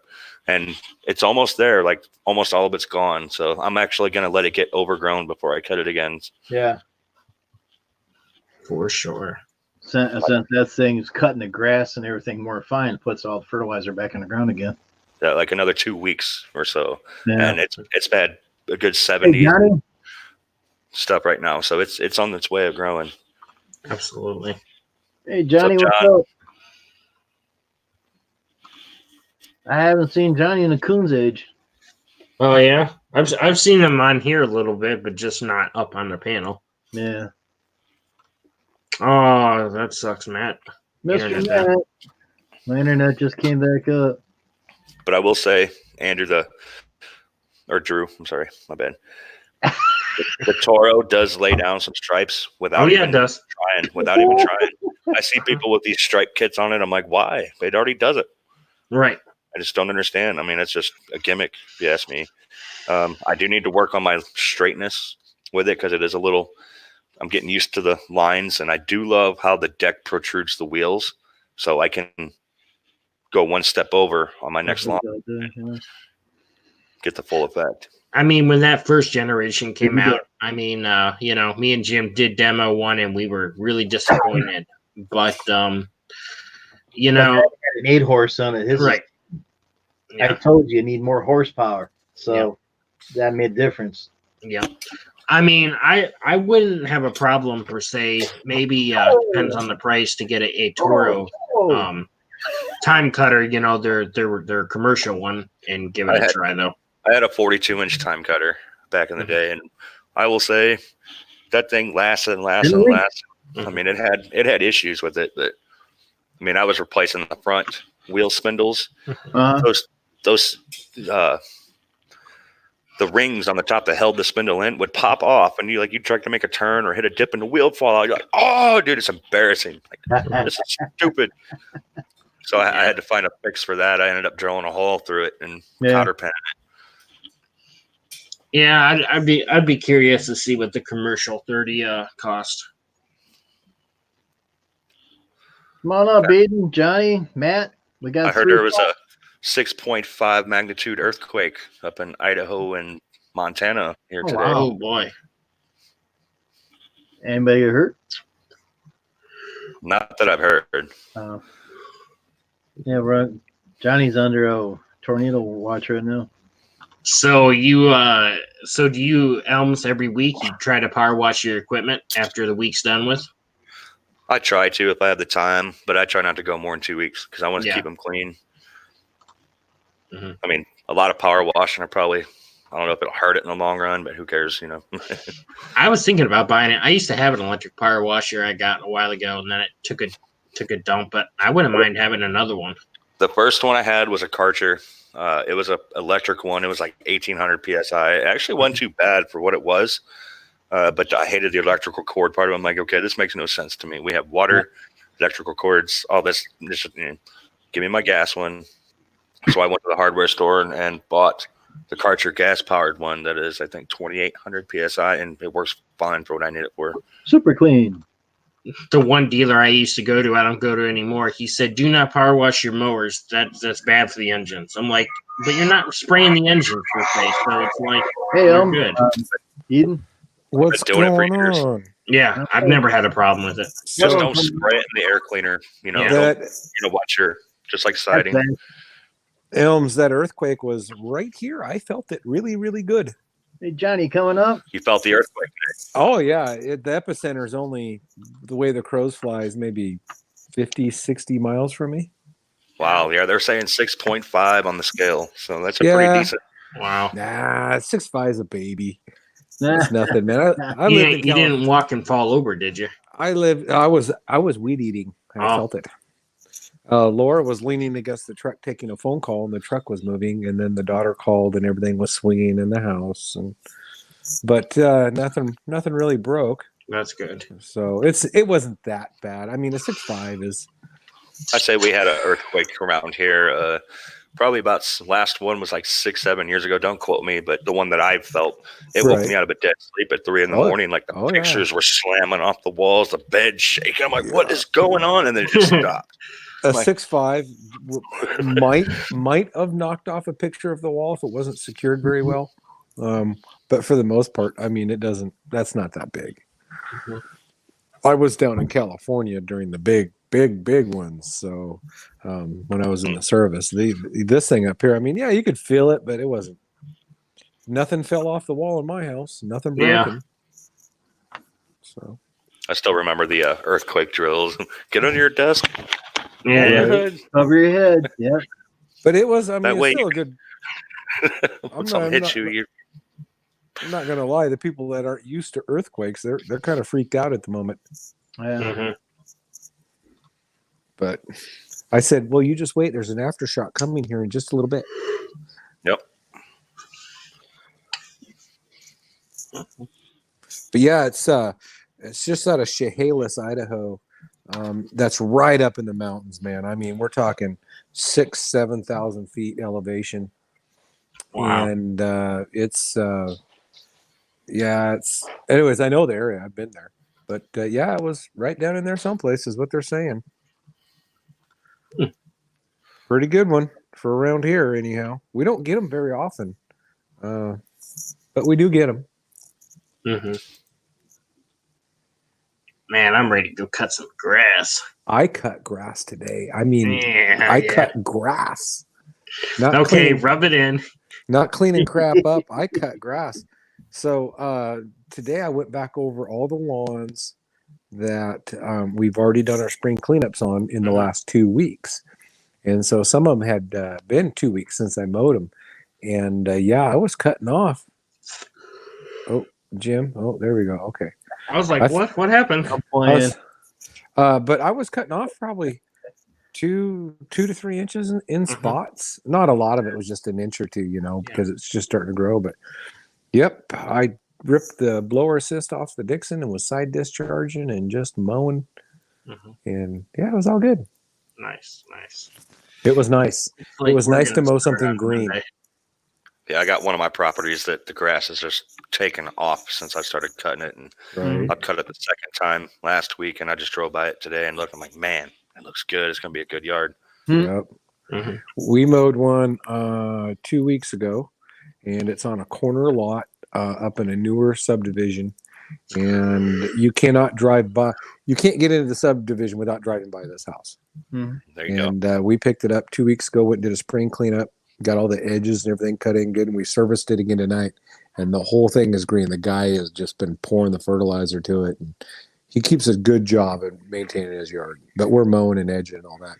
And it's almost there. Like almost all of it's gone. So I'm actually gonna let it get overgrown before I cut it again. Yeah. For sure. Since that thing's cutting the grass and everything more fine, puts all the fertilizer back in the ground again. Yeah, like another 2 weeks or so, Yeah. and it's had a good Hey, 70 Johnny. stuff right now. So it's on its way of growing. Absolutely. Hey, Johnny, What's up, what's John? up? I haven't seen Johnny in a coon's age. Oh yeah, I've seen them on here a little bit, but just not up on the panel. Yeah. Oh, that sucks, Matt. Mr. Internet. Matt. My internet just came back up. But I will say, Andrew Drew, I'm sorry, my bad. The Toro does lay down some stripes without Oh yeah, even it does. trying. Without even trying. I see people with these stripe kits on it. I'm like, why? It already does it. Right. I just don't understand. I mean, it's just a gimmick, if you ask me. I do need to work on my straightness with it because it is a little. I'm getting used to the lines, and I do love how the deck protrudes the wheels, so I can go one step over on my next lawn, get the full effect. I mean, when that first generation came out, I mean, me and Jim did demo one, and we were really disappointed. But An 8-horse on it. His right. I told you need more horsepower, so that made a difference. Yeah. I mean, I wouldn't have a problem per se. Maybe depends on the price to get a Toro time cutter, their commercial one, and give it a try though. I had a 42-inch time cutter back in the day, and I will say that thing lasted and lasted and lasted. I mean, it had issues with it, but I mean, I was replacing the front wheel spindles. Those the rings on the top that held the spindle in would pop off, and you try to make a turn or hit a dip and the wheel fall out. You're like, oh, dude, it's embarrassing. Like, this is stupid. So I had to find a fix for that. I ended up drilling a hole through it and powder penning it. Yeah, I'd be curious to see what the commercial 30 cost. Come on up, Aiden, Johnny, Matt. We got. I heard there was a 6.5 magnitude earthquake up in Idaho and Montana here today. Oh boy! Anybody get hurt? Not that I've heard. Yeah, right. Johnny's under a tornado watch right now. So do you Elms every week? You try to power wash your equipment after the week's done with? I try to if I have the time, but I try not to go more than 2 weeks because I want to keep them clean. Mm-hmm. I mean, a lot of power washing I don't know if it'll hurt it in the long run, but who cares, I was thinking about buying it. I used to have an electric power washer I got a while ago, and then it took a dump, but I wouldn't mind having another one. The first one I had was a Karcher. It was an electric one. It was like 1,800 PSI. It actually wasn't too bad for what it was, but I hated the electrical cord part of it. I'm like, okay, this makes no sense to me. We have water, electrical cords, all this give me my gas one. So I went to the hardware store and bought the Karcher gas-powered one that is, I think, 2,800 PSI, and it works fine for what I need it for. Super clean. The one dealer I used to go to, I don't go to anymore. He said, "Do not power wash your mowers. That's bad for the engines." I'm like, "But you're not spraying the engine per se, so it's like, hey, good." Eden, what's doing going it for years. on? Yeah, I've never had a problem with it. Just don't spray it in the air cleaner. Watch your just like siding. Elms, that earthquake was right here. I felt it really, really good. Hey, Johnny, coming up? You felt the earthquake. Oh, yeah. The epicenter is only, the way the crows flies, maybe 50, 60 miles from me. Wow. Yeah, they're saying 6.5 on the scale. So that's pretty decent. Wow. Nah, 6.5 is a baby. It's nothing, man. You didn't walk and fall over, did you? I was weed eating. I felt it. Laura was leaning against the truck taking a phone call, and the truck was moving, and then the daughter called, and everything was swinging in the house. But nothing really broke. That's good. So it wasn't that bad. I mean, a 6.5 is. I say we had an earthquake around here. Probably about last one was like 6-7 years ago. Don't quote me, but the one that I felt, it woke me out of a dead sleep at 3 a.m. Like the pictures were slamming off the walls, the bed shaking. I'm like, what is going on? And then it just stopped. A 6.5 might have knocked off a picture of the wall if it wasn't secured very well. But for the most part, I mean, that's not that big. Mm-hmm. I was down in California during the big ones. So when I was in the service, this thing up here, I mean, yeah, you could feel it, but it wasn't. Nothing fell off the wall in my house. Nothing broken. Yeah. So I still remember the earthquake drills. Get under your desk. Yeah, over your head. Yeah, but it was. I mean, it's still a good. Something hits you. I'm not gonna lie. The people that aren't used to earthquakes, they're kind of freaked out at the moment. Yeah. Mm-hmm. But I said, well, you just wait. There's an aftershock coming here in just a little bit. Yep. But yeah, it's just out of Chehalis, Idaho. That's right up in the mountains, man. I mean, we're talking 6,000-7,000 feet elevation. Wow. And it's anyways, I know the area. I've been there. But yeah, it was right down in there someplace is what they're saying. Pretty good one for around here, anyhow. We don't get them very often, but we do get them. Mm-hmm. Man, I'm ready to go cut some grass. I cut grass today. I mean, I cut grass. Rub it in. Not cleaning crap up. I cut grass. So today I went back over all the lawns that we've already done our spring cleanups on in the last 2 weeks. And so some of them had been 2 weeks since I mowed them. And I was cutting off. Oh, Jim. Oh, there we go. Okay. I was like, what happened? But I was cutting off probably 2 to 3 inches in spots. Not a lot of it was just an inch or two, because it's just starting to grow. But yep, I ripped the blower assist off the Dixon and was side discharging and just mowing. Mm-hmm. And it was all good. Nice. It was nice. It was nice to mow something green. Yeah, I got one of my properties that the grass has just taken off since I started cutting it. And I cut it the second time last week, and I just drove by it today and looked. I'm like, man, it looks good. It's going to be a good yard. Yep. Mm-hmm. We mowed one 2 weeks ago, and it's on a corner lot up in a newer subdivision. And you cannot drive by. You can't get into the subdivision without driving by this house. Mm-hmm. There you go. And we picked it up 2 weeks ago. Went and did a spring cleanup. Got all the edges and everything cut in good, and we serviced it again tonight. And the whole thing is green. The guy has just been pouring the fertilizer to it, and he keeps a good job at maintaining his yard. But we're mowing and edging and all that.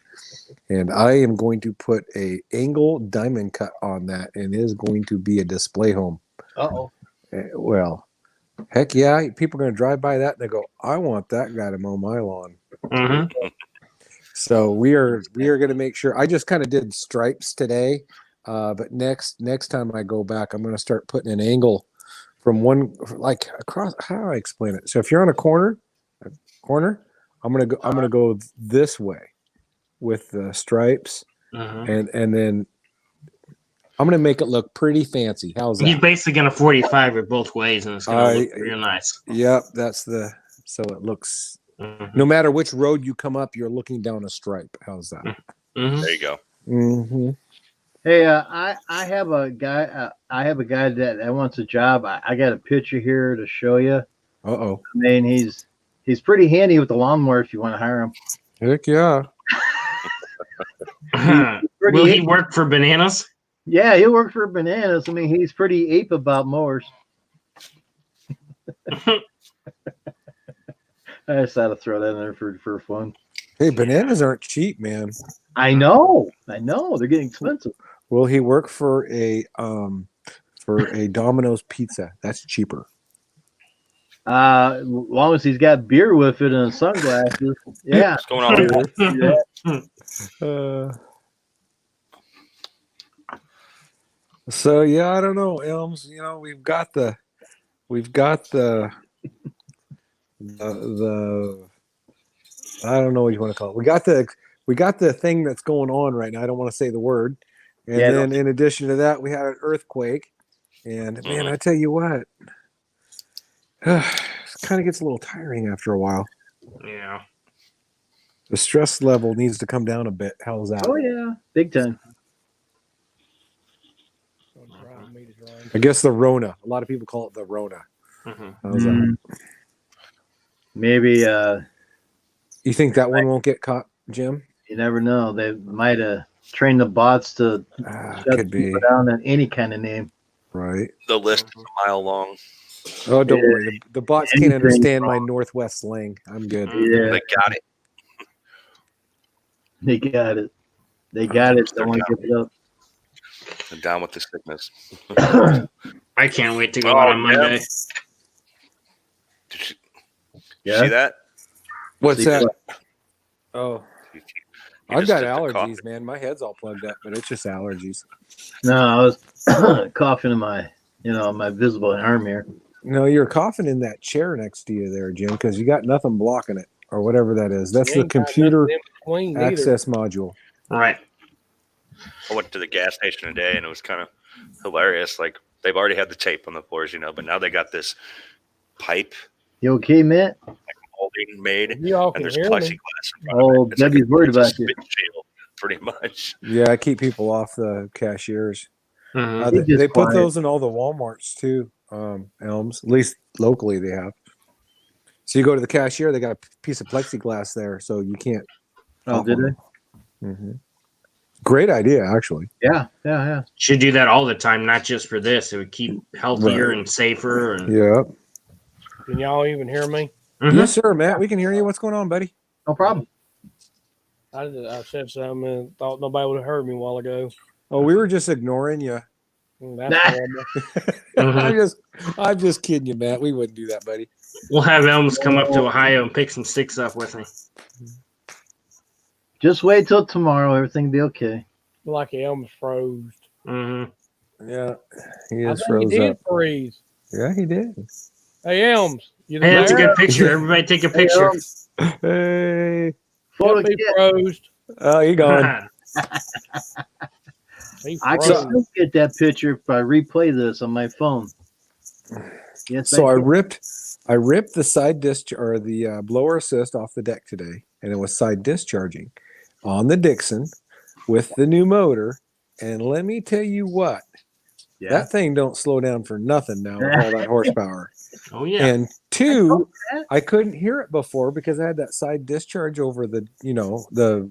And I am going to put a angle diamond cut on that, and it is going to be a display home. Uh-oh. Well, heck yeah! People are going to drive by that and they go, "I want that guy to mow my lawn." Mm-hmm. So we are going to make sure. I just kind of did stripes today. But next time I go back, I'm going to start putting an angle from one, like across. How do I explain it? So if you're on a corner, I'm going to go this way with the stripes, and then I'm going to make it look pretty fancy. How's that? He's basically going to 45 it both ways, and it's going to look real nice. Yep, so it looks. No matter which road you come up, you're looking down a stripe. How's that? Mm-hmm. There you go. Mm-hmm. Hey, I have a guy. I have a guy that wants a job. I got a picture here to show you. Uh-oh. I mean, he's pretty handy with the lawnmower if you want to hire him. Heck yeah. Will he work for Bananas? Yeah, he'll work for Bananas. I mean, he's pretty ape about mowers. I just had to throw that in there for fun. Hey, bananas aren't cheap, man. I know. They're getting expensive. Will he work for a Domino's pizza? That's cheaper. As long as he's got beer with it and sunglasses. Yeah. What's going on? So yeah, I don't know, Elms. You know, we've got the I don't know what you want to call it. We got the thing that's going on right now. I don't want to say the word. And Yeah, then in addition to that, we had an earthquake. And man, I tell you what, it kind of gets a little tiring after a while. Yeah. The stress level needs to come down a bit. How's that? Oh yeah, big time. I guess the Rona. A lot of people call it the Rona. Mhm. How's that? Maybe You think that one won't get caught, Jim? you never know. They might have trained the bots to shut Could be. people down at any kind of name. Right. The list is a mile long. Oh, don't worry. The bots can't understand my Northwest slang. I'm good. Yeah, They got it. they got it. They got it. Don't want to give it up. I'm down with the sickness. I can't wait to go out on yeah. Monday. Did you Yeah. see that? What's See that? what? Oh, You I've just got did the cough. allergies, man. My head's all plugged up, but it's just allergies. No, I was coughing in my, my visible arm here. No, you're coughing in that chair next to you there, Jim, because you got nothing blocking it or whatever that is. That's the computer access module. Right. I went to the gas station today, and it was kind of hilarious. Like, they've already had the tape on the floors, but now they got this pipe You okay, Matt? molding made, You all and can there's hear plexiglass me. in front of Oh, it. It's like Debbie's worried it's a about you. spit shield, pretty much. Yeah, I keep people off the cashiers. Mhm. He's just They put quiet. those in all the Walmarts too, Elms. At least locally they have. So you go to the cashier, they got a piece of plexiglass there, so you can't. Oh, did they? Mm-hmm. Great idea, actually. Yeah. Should do that all the time, not just for this. It would keep healthier Right. and safer. And Yeah. Can y'all even hear me? Mhm. Yes, sir, Matt. We can hear you. What's going on, buddy? No problem. I said something and thought nobody would have heard me a while ago. Oh, we were just ignoring you. That's Nah. horrible. Mhm. I'm just kidding you, Matt. We wouldn't do that, buddy. We'll have Elms come up to Ohio and pick some sticks up with me. Just wait till tomorrow. Everything will be okay. Like Elms froze. Hmm. Yeah, he I is think he froze did up. freeze. Yeah, he did. Hey, Elms. You Hey, that's a there? good picture. Everybody take a picture. Hey, Photo Yep, he kit. froze. oh, you going? He I can froze. still get that picture if I replay this on my phone. Yes, So I can. ripped the side discharge or the blower assist off the deck today, and it was side discharging on the Dixon with the new motor. And let me tell you what, Yeah. that thing don't slow down for nothing now with all that horsepower. Oh yeah. And two, that. I couldn't hear it before because I had that side discharge over the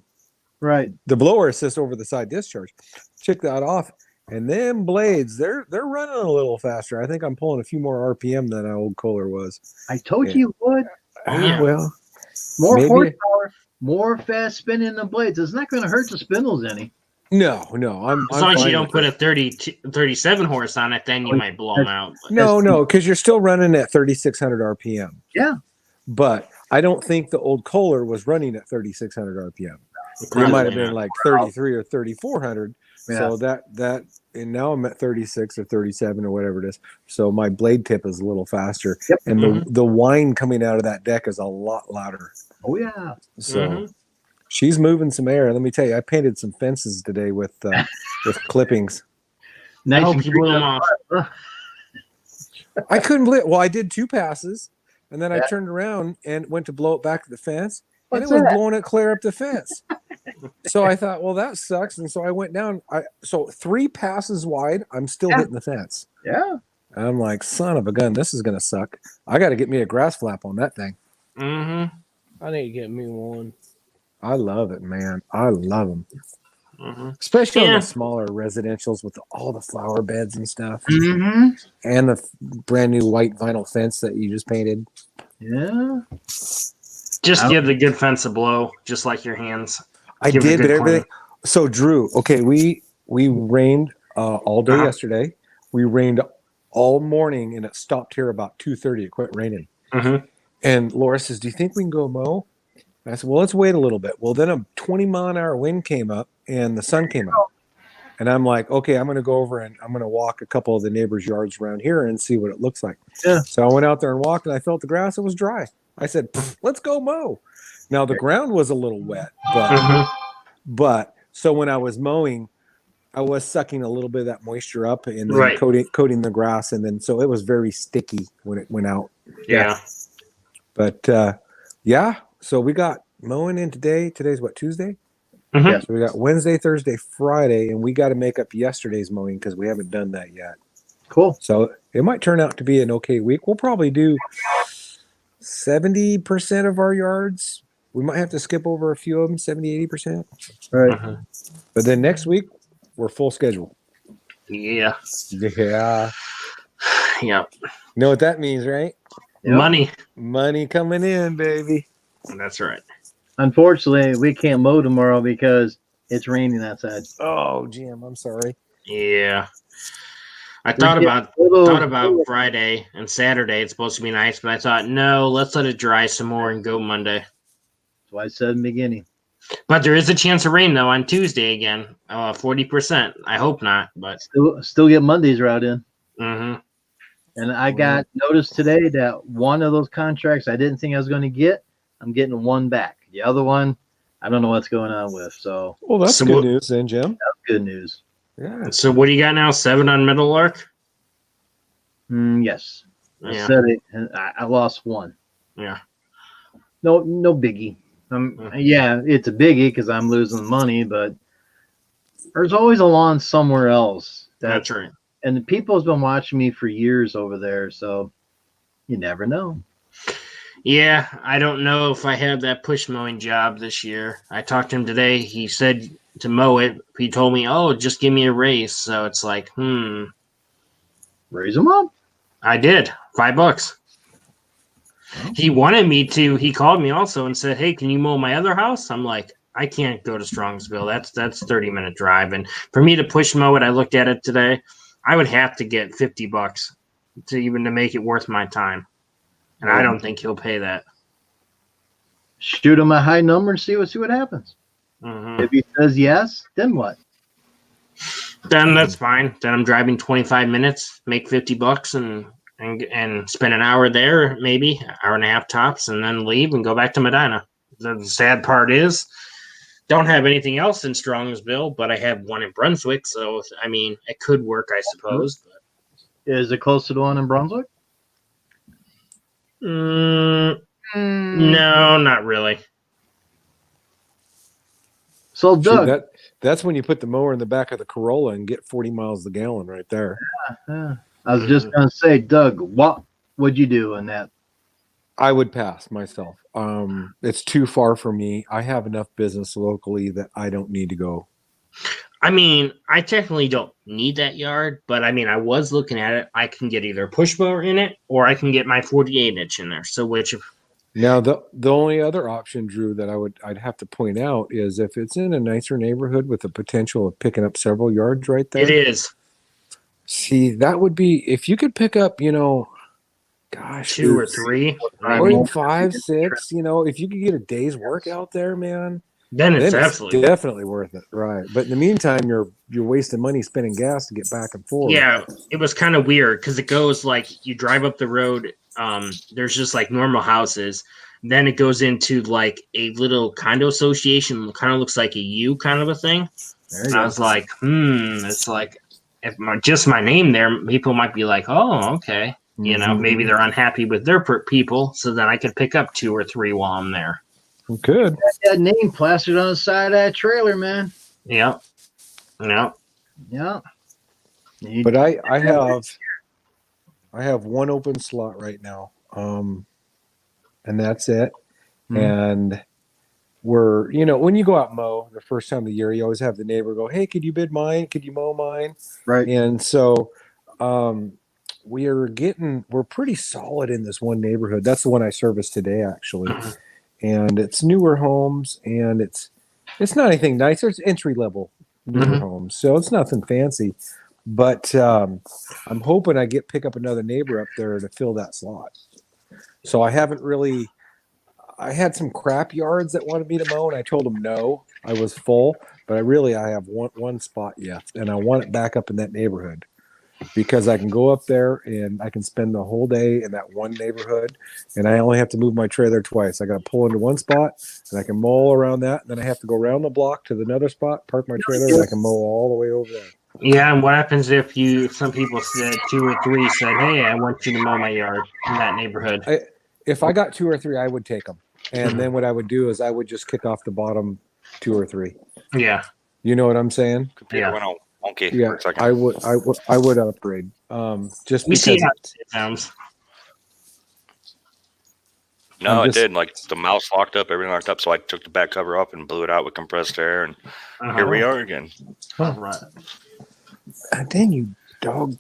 Right. blower assist over the side discharge. Check that off. And them blades, they're running a little faster. I think I'm pulling a few more RPM than that old Kohler was. I told Yeah. you would. Oh, yeah. Well, More Maybe- horsepower, more fast spinning the blades. It's not going to hurt the spindles any. no. As long as you don't put a 37 horse on it, then you might blow them out. No, because you're still running at 3,600 RPM. Yeah. But I don't think the old Kohler was running at 3,600 RPM. It Probably might have not. been like 33 or 3,400. Yeah. So that and now I'm at 36 or 37 or whatever it is. So my blade tip is a little faster, Yep. and Mhm. the whine coming out of that deck is a lot louder. Oh yeah. So Mhm. she's moving some air. Let me tell you, I painted some fences today with clippings. I Nice hope and you blew them green. off. I couldn't believe it. Well, I did 2 passes, and then I Yeah. turned around and went to blow it back to the fence, and What's it was that? blowing it clear up the fence. So I thought, well, that sucks. And so I went down. So 3 passes wide, I'm still Yeah. hitting the fence. Yeah. And I'm like, son of a gun, this is gonna suck. I got to get me a grass flap on that thing. Mm-hmm. I need to get me one. I love it, man. I love them, Mm-hmm. especially on Yeah. the smaller residentials with all the flower beds and stuff, Mm-hmm. and the brand new white vinyl fence that you just painted. Yeah. Just Out. give the good fence a blow, just like your hands. I Give it a did, good but clean. everything. So Drew, okay, we rained all day Uh-huh. yesterday. We rained all morning, and it stopped here about 2:30. It quit raining. Mhm. And Laura says, "Do you think we can go mow?" And I said, "Well, let's wait a little bit." Well, then a 20-mile-an-hour wind came up and the sun came out. And I'm like, okay, I'm going to go over and I'm going to walk a couple of the neighbors' yards around here and see what it looks like. Yeah. So I went out there and walked and I felt the grass. It was dry. I said, let's go mow. Now the ground was a little wet, but so when I was mowing, I was sucking a little bit of that moisture up and then Right. coating the grass. And then, so it was very sticky when it went out. Yeah. But yeah, so we got mowing in today. Today's what, Tuesday? Mhm. Yes. So we got Wednesday, Thursday, Friday, and we got to make up yesterday's mowing because we haven't done that yet. Cool. So it might turn out to be an okay week. We'll probably do 70% of our yards. We might have to skip over a few of them, 70, 80%. Right. Mhm. But then next week, we're full schedule. Yeah. Yeah. Yeah. Know what that means, right? Yep. Money. Money coming in, baby. That's right. Unfortunately, we can't mow tomorrow because it's raining outside. Oh, Jim, I'm sorry. Yeah. I We thought get about Friday and Saturday. It's supposed to be nice, but I thought, no, let's let it dry some more and go Monday. That's why I said in the beginning. But there is a chance of rain though on Tuesday again. 40%. I hope not, but Still get Monday's route in. mhm. And I got notice today that one of those contracts I didn't think I was going to get, I'm getting one back. The other one, I don't know what's going on with. So Well, that's So good what- news then, Jim. good news. Yeah. So what do you got now? 7 on Middle Lark? Yes. I Yeah. said it, and I lost one. Yeah. No biggie. Yeah, it's a biggie because I'm losing money, but there's always a lawn somewhere else. That's right. And the people's been watching me for years over there, so you never know. Yeah, I don't know if I have that push mowing job this year. I talked to him today. He said to mow it. He told me, "Oh, just give me a raise." So it's like, Raise them up. I did $5. He wanted me to. He called me also and said, "Hey, can you mow my other house?" I'm like, I can't go to Strongsville. That's 30-minute drive, and for me to push mow it, I looked at it today. I would have to get $50 to make it worth my time, and I don't think he'll pay that. Shoot him a high number and see what happens. Mhm. If he says yes, then what? Then that's fine. Then I'm driving 25 minutes, make $50, and spend an hour there, maybe hour and a half tops, and then leave and go back to Medina. The sad part is, don't have anything else in Strongsville, but I have one in Brunswick, so I mean, it could work, I suppose. But, Is it close to the one in Brunswick? no, not really. So Shoot, Doug, that's when you put the mower in the back of the Corolla and get 40 miles a gallon right there. I was just gonna say, Doug, what would you do in that? I would pass myself. It's too far for me. I have enough business locally that I don't need to go. I mean, I technically don't need that yard, but I mean, I was looking at it. I can get either a push mower in it, or I can get my 48-inch in there. So which? Now the only other option, Drew, that I'd have to point out is if it's in a nicer neighborhood with the potential of picking up several yards right there. It is See, that would be if you could pick up, gosh, 2 or 3. or even 5, 6. If you could get a day's work out there, man, Then it's then absolutely definitely worth it, right? But in the meantime, you're wasting money spending gas to get back and forth. Yeah, it was kind of weird because it goes like you drive up the road. There's just like normal houses. Then it goes into like a little condo association. Kind of looks like a U kind of a thing. And I was like, it's like if just my name there, people might be like, oh, okay. Maybe they're unhappy with their people. So then I could pick up 2 or 3 while I'm there. Good. That name plastered on the side of that trailer, man. Yeah. Yeah. Yeah. But I have one open slot right now, and that's it. Mhm. And we're when you go out mow the first time of the year, you always have the neighbor go, "Hey, could you bid mine? Could you mow mine?" Right. And so we're pretty solid in this one neighborhood. That's the one I serviced today, actually. And it's newer homes, and it's not anything nice. It's entry level newer homes, so it's nothing fancy. But I'm hoping I pick up another neighbor up there to fill that slot. So I haven't really. I had some crap yards that wanted me to mow, and I told them no. I was full, but I have one spot yet, and I want it back up in that neighborhood because I can go up there and I can spend the whole day in that one neighborhood, and I only have to move my trailer twice. I got to pull into one spot, and I can mow around that, and then I have to go around the block to another spot, park my trailer, and I can mow all the way over there. Yeah, and what happens if some people said 2 or 3 said, "Hey, I want you to mow my yard in that neighborhood." If I got 2 or 3, I would take them. And then what I would do is I would just kick off the bottom 2 or 3. Yeah. You know what I'm saying? Computer went all wonky Yeah, for a second. I would upgrade. Just We because see how it sounds. No, I'm it did. Like the mouse locked up, everything locked up. So I took the back cover off and blew it out with compressed air, and here we are again. All right. dang you dog.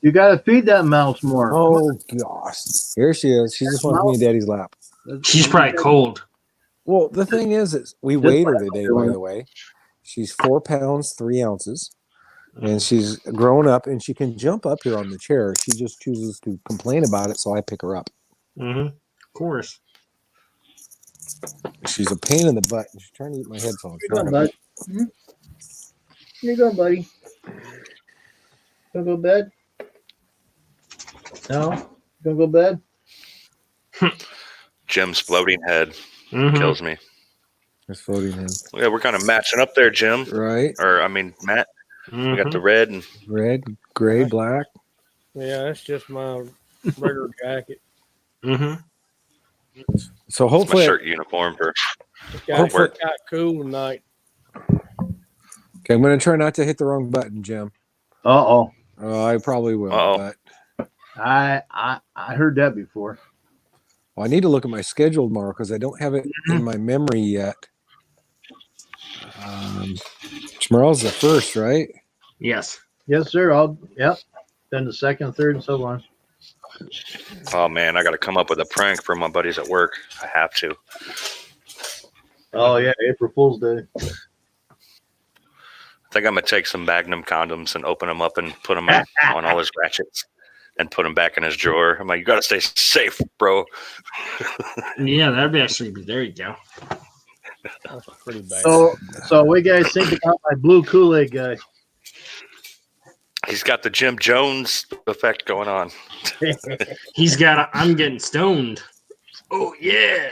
You got to feed that mouse more. Oh gosh. Here she is. She just wants to be in daddy's lap. She's probably cold. Well, the thing is we weighed her today, by the way. She's 4 pounds, 3 ounces. And she's grown up and she can jump up here on the chair. She just chooses to complain about it, so I pick her up. Mm-hmm. Of course. She's a pain in the butt. She's trying to eat my headphones. Here you go, bud. Here you go, buddy. Gonna go to bed? No? Gonna go to bed? Jim's floating head Mm-hmm. kills me. It's floating in. Yeah, we're kind of matching up there, Jim. Right? Or I mean, Matt. Mm-hmm. We got the red and Red, gray, black. Yeah, that's just my regular jacket. Mm-hmm. So it's my hopefully, shirt uniform for Got work. got cool tonight. okay, I'm going to try not to hit the wrong button, Jim. Uh-oh. I probably will. Uh-oh. But I heard that before. I need to look at my schedule tomorrow because I don't have it in my memory yet. Tomorrow's the 1st, right? Yes. Yes, sir. Yep. Then the 2nd, 3rd, and so on. Oh man, I got to come up with a prank for my buddies at work. I have to. Oh, yeah. April Fool's Day. I think I'm gonna take some Magnum condoms and open them up and put them on all his ratchets and put them back in his drawer. I'm like, you gotta stay safe, bro. Yeah, that'd be actually be. There you go. That's pretty bad. So what you guys think about my blue Kool-Aid guy? He's got the Jim Jones effect going on. He's got. I'm getting stoned. Oh yeah.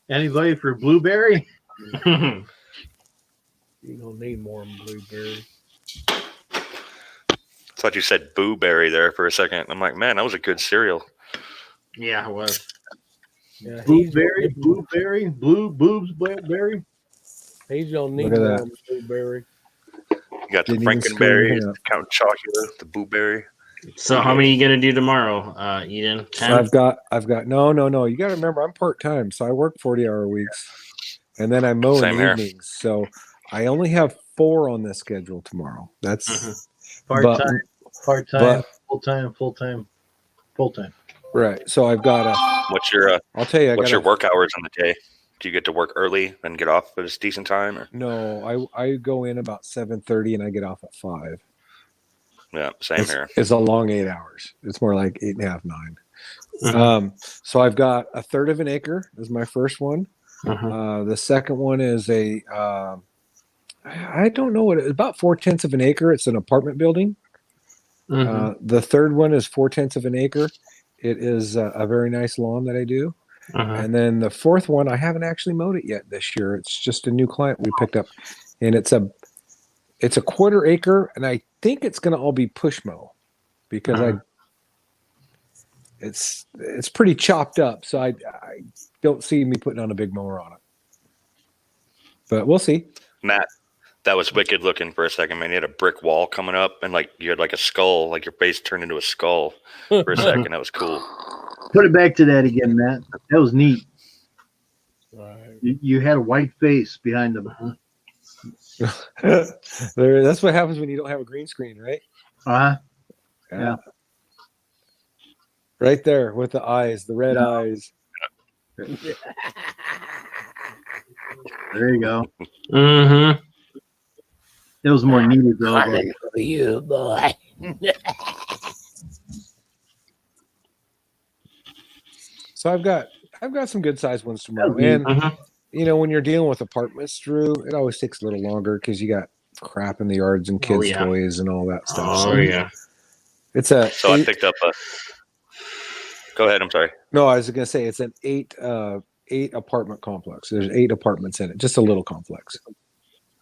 Anybody for blueberry? You're gonna need more than blueberry. Thought you said Boo Berry there for a second. I'm like, man, that was a good cereal. Yeah, it was. Yeah, Blueberry, blue boobs, berry. He's gonna need Look at more that. than blueberry. You got the Didn't even screw Frankenberry, anything up. Count Chocula, the Boo Berry. So how many are you gonna do tomorrow, Eden? So 10? I've got no. You got to remember, I'm part time, so I work 40-hour weeks, and then I mow in Same the here. evenings. So I only have 4 on the schedule tomorrow. That's Part-time, part-time, but- full-time, full-time, full-time. right. So I've got a. What's your I'll tell you, I what's got your work hours on the day? Do you get to work early and get off at a decent time? Or No, I go in about 7:30 and I get off at 5. yeah, same here. It's a long 8 hours. It's more like 8.5, 9. Mhm. So I've got a third of an acre is my first one. Mhm. The second one is a I don't know what about 4/10 of an acre. It's an apartment building. Mhm. The third one is 4/10 of an acre. It is a very nice lawn that I do. Mhm. And then the fourth one, I haven't actually mowed it yet this year. It's just a new client we picked up, and it's a 1/4 acre, and I think it's going to all be push mow because it's pretty chopped up. So I don't see me putting on a big mower on it, but we'll see. Matt, that was wicked looking for a second, man. You had a brick wall coming up and like you had like a skull, like your face turned into a skull for a second. That was cool. Put it back to that again, Matt. That was neat. Right. You had a white face behind the. That's what happens when you don't have a green screen, right? Yeah. Right there with the eyes, the red eyes. There you go. Mhm. It was more needed though. You boy. So I've got some good sized ones tomorrow. Okay. And you know, when you're dealing with apartments, Drew, it always takes a little longer because you got crap in the yards and kids' toys and all that stuff. Oh So yeah. it's a So I picked up a. Go ahead. I'm sorry. no, I was gonna say it's an eight apartment complex. There's 8 apartments in it, just a little complex.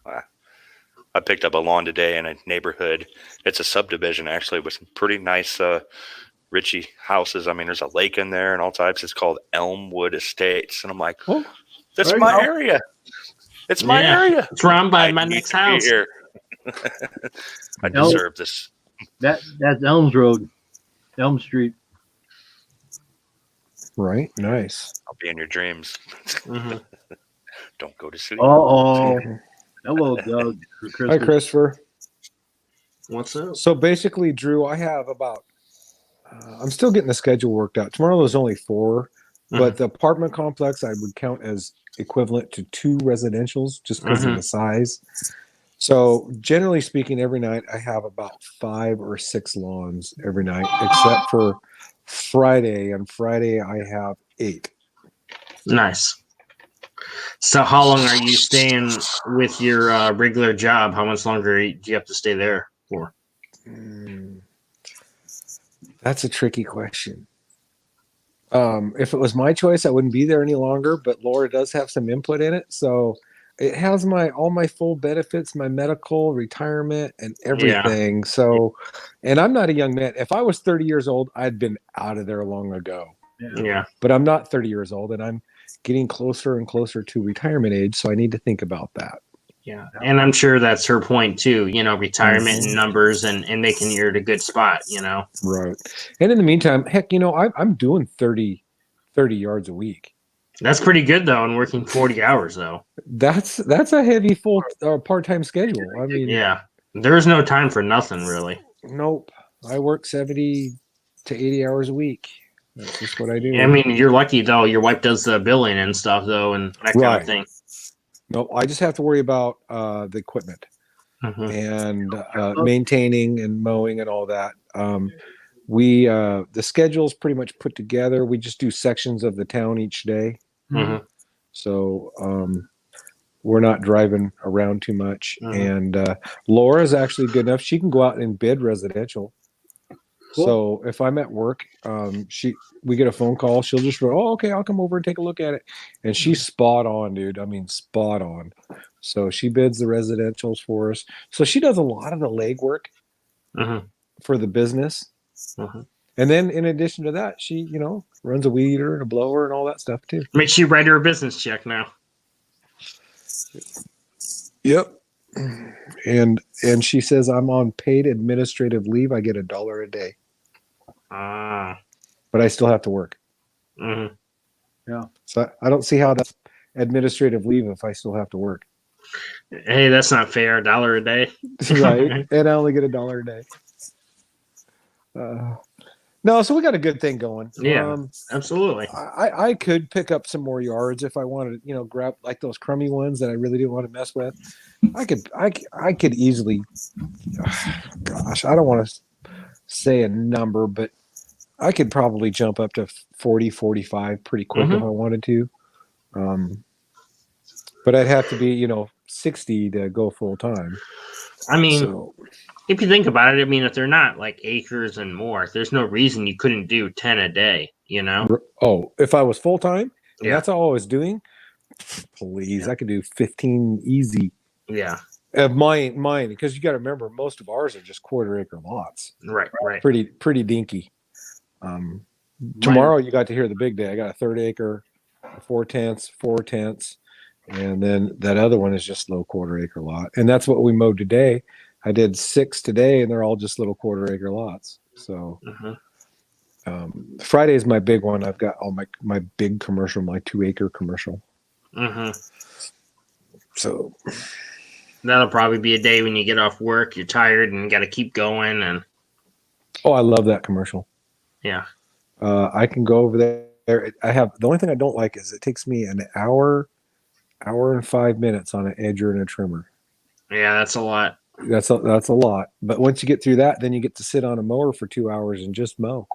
I picked up a lawn today in a neighborhood. It's a subdivision actually with some pretty nice Richie houses. I mean, there's a lake in there and all types. It's called Elmwood Estates, and I'm like, Oh, that's there you my go. area. It's my Yeah. area. It's around by I my need next to be house. here. I No. deserve this. That's Elms Road, Elm Street. right, nice. I'll be in your dreams. Mhm. Don't go to sleep. Oh, hello, Doug. Hi, Christopher. What's up? So basically, Drew, I have about. I'm still getting the schedule worked out. Tomorrow there's only 4, but the apartment complex I would count as equivalent to 2 residentials just because of the size. So generally speaking, every night I have about 5 or 6 lawns every night, except for Friday. On Friday I have 8. Nice. So how long are you staying with your regular job? How much longer do you have to stay there for? That's a tricky question. If it was my choice, I wouldn't be there any longer, but Laura does have some input in it. So it has all my full benefits, my medical, retirement, and everything. So, and I'm not a young man. If I was 30 years old, I'd been out of there long ago. Yeah. But I'm not 30 years old, and I'm getting closer and closer to retirement age. So I need to think about that. Yeah. And I'm sure that's her point too, you know, retirement and numbers and making you at a good spot, you know. Right. And in the meantime, heck, you know, I'm doing 30 yards a week. That's pretty good though, and working 40 hours though. That's a heavy full part-time schedule. I mean, Yeah. There's no time for nothing really. nope. I work 70 to 80 hours a week. That's just what I do. I mean, you're lucky though. Your wife does the billing and stuff though, and that kind Right. of thing. Nope. I just have to worry about the equipment Mhm. and maintaining and mowing and all that. The schedule's pretty much put together. We just do sections of the town each day. Mhm. So we're not driving around too much. Mhm. And Laura's actually good enough. She can go out and bid residential. Cool. So if I'm at work, we get a phone call. She'll just go, "Oh, okay, I'll come over and take a look at it." And she's spot on, dude. I mean, spot on. So she bids the residentials for us. So she does a lot of the legwork Mhm. for the business. Mhm. And then in addition to that, she, you know, runs a weed eater and a blower and all that stuff too. Make sure you write her a business check now. Yep. And she says I'm on paid administrative leave. I get $1 a day, Ah. but I still have to work. Mhm. So I don't see how that's administrative leave if I still have to work. Hey, that's not fair. $1 a day. Right. And I only get $1 a day. No, so we got a good thing going. Yeah. Absolutely. I could pick up some more yards if I wanted to, you know, grab like those crummy ones that I really didn't want to mess with. I could easily, gosh, I don't want to say a number, but I could probably jump up to 40, 45 pretty quick if I wanted to. But I'd have to be, you know, 60 to go full time. I mean, So, if you think about it, I mean, if they're not like acres and more, there's no reason you couldn't do 10 a day, you know? oh, if I was full time, Yeah. that's all I was doing. Please, I could do 15 easy. Yeah. Of mine, because you got to remember, most of ours are just quarter-acre lots. Right. Pretty dinky. Tomorrow you got to hear the big day. I got a 1/3 acre, 4/10, and then that other one is just low quarter-acre lot, and that's what we mowed today. I did 6 today, and they're all just little quarter-acre lots. So Friday is my big one. I've got all my big commercial, my 2-acre commercial. So That'll probably be a day when you get off work, you're tired and got to keep going. And I love that commercial. yeah. I can go over there. The only thing I don't like is it takes me an hour and 5 minutes on an edger and a trimmer. Yeah, that's a lot. That's a lot. But once you get through that, then you get to sit on a mower for 2 hours and just mow.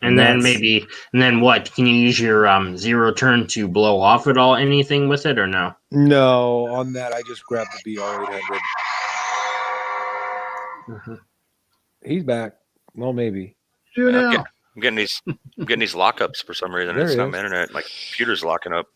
And then what? Can you use your zero turn to blow off at all anything with it or no? No, on that I just grabbed the BR800. Mhm. He's back. Well, maybe. Do now. I'm getting these lockups for some reason. There It's he not is. my internet. My computer's locking up.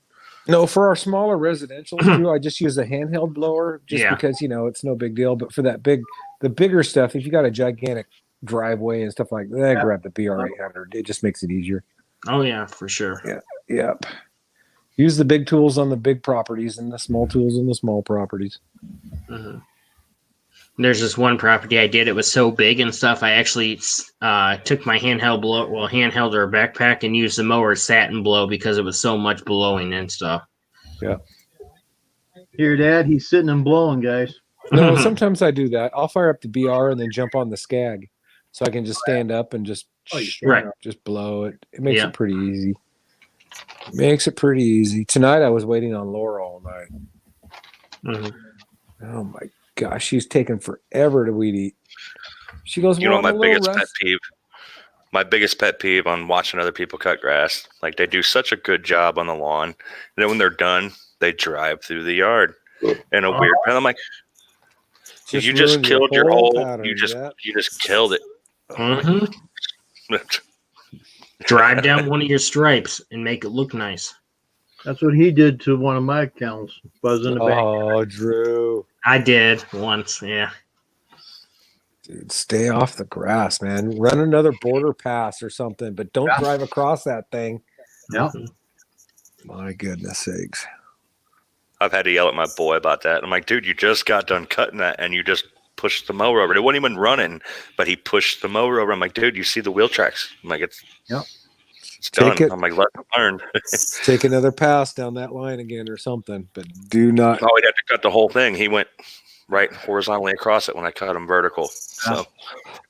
No, for our smaller residential too, I just use a handheld blower just Yeah. because it's no big deal. But for the bigger stuff, if you got a gigantic driveway and stuff like that, grab the BR800. It just makes it easier. Oh yeah, for sure. Yep. Use the big tools on the big properties and the small tools on the small properties. Mhm. There's this one property I did. It was so big and stuff. I actually took my handheld or backpack and used the mower satin blow because it was so much blowing and stuff. Here, Dad, he's sitting and blowing, guys. No, sometimes I do that. I'll fire up the BR and then jump on the Skag, so I can just stand up and just Right. just blow it. It makes it pretty easy. Tonight I was waiting on Laura all night. Mhm. Oh my gosh, she's taking forever to weed eat. She goes, You know, "Well, my I'm a little biggest pet rusty." peeve. My biggest pet peeve on watching other people cut grass, like they do such a good job on the lawn, and then when they're done, they drive through the yard in a weird pattern. I'm like, you just ruined killed your whole. pattern, You just yeah. you just killed it. Mhm. Drive down one of your stripes and make it look nice. That's what he did to one of my accounts. Buzz in the back. Oh, Drew. I did once. Yeah. Dude, stay off the grass, man. Run another border pass or something, but don't drive across that thing. Yeah. My goodness sakes. I've had to yell at my boy about that. I'm like, dude, you just got done cutting that, and you just pushed the mower over. It wasn't even running, but he pushed the mower over. I'm like, dude, you see the wheel tracks? I'm like, it's done. Take it. I'm like, let him learn. Take another pass down that line again or something, but do not. Oh, he'd have to cut the whole thing. He went right horizontally across it when I cut him vertical. So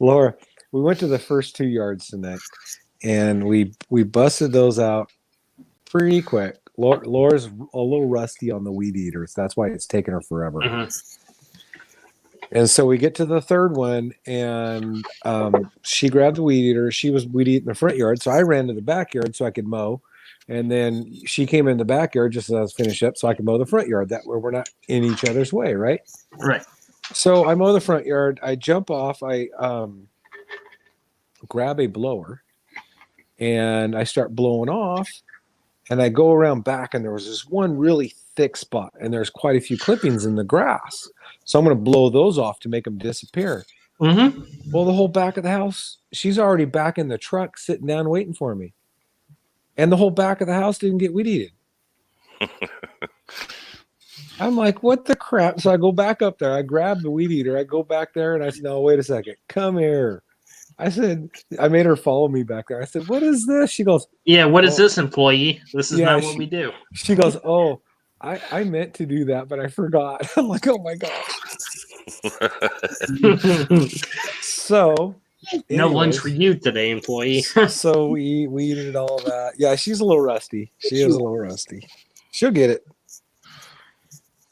Laura, we went to the first 2 yards tonight, and we busted those out pretty quick. Laura's a little rusty on the weed eaters. That's why it's taken her forever. Mhm. And so we get to the third one, and she grabbed the weed eater. She was weed eating the front yard, so I ran to the backyard so I could mow. And then she came in the backyard just as I was finished up, so I could mow the front yard. That way we're not in each other's way, right? Right. So I mow the front yard. I jump off. I grab a blower, and I start blowing off. And I go around back, and there was this one really thick spot, and there's quite a few clippings in the grass. So I'm going to blow those off to make them disappear. Mm-hmm. Well, the whole back of the house, she's already back in the truck sitting down waiting for me. And the whole back of the house didn't get weed eaten. I'm like, what the crap? So I go back up there. I grab the weed eater. I go back there, and I said, no, wait a second. Come here. I said, I made her follow me back there. I said, what is this? She goes, Yeah, what is this, employee? This is not what we do. She goes, oh, I meant to do that, but I forgot. I'm like, oh my gosh. So No lunch anyways, for you today, employee. so we did all that. Yeah, she's a little rusty. She is a little rusty. She'll get it.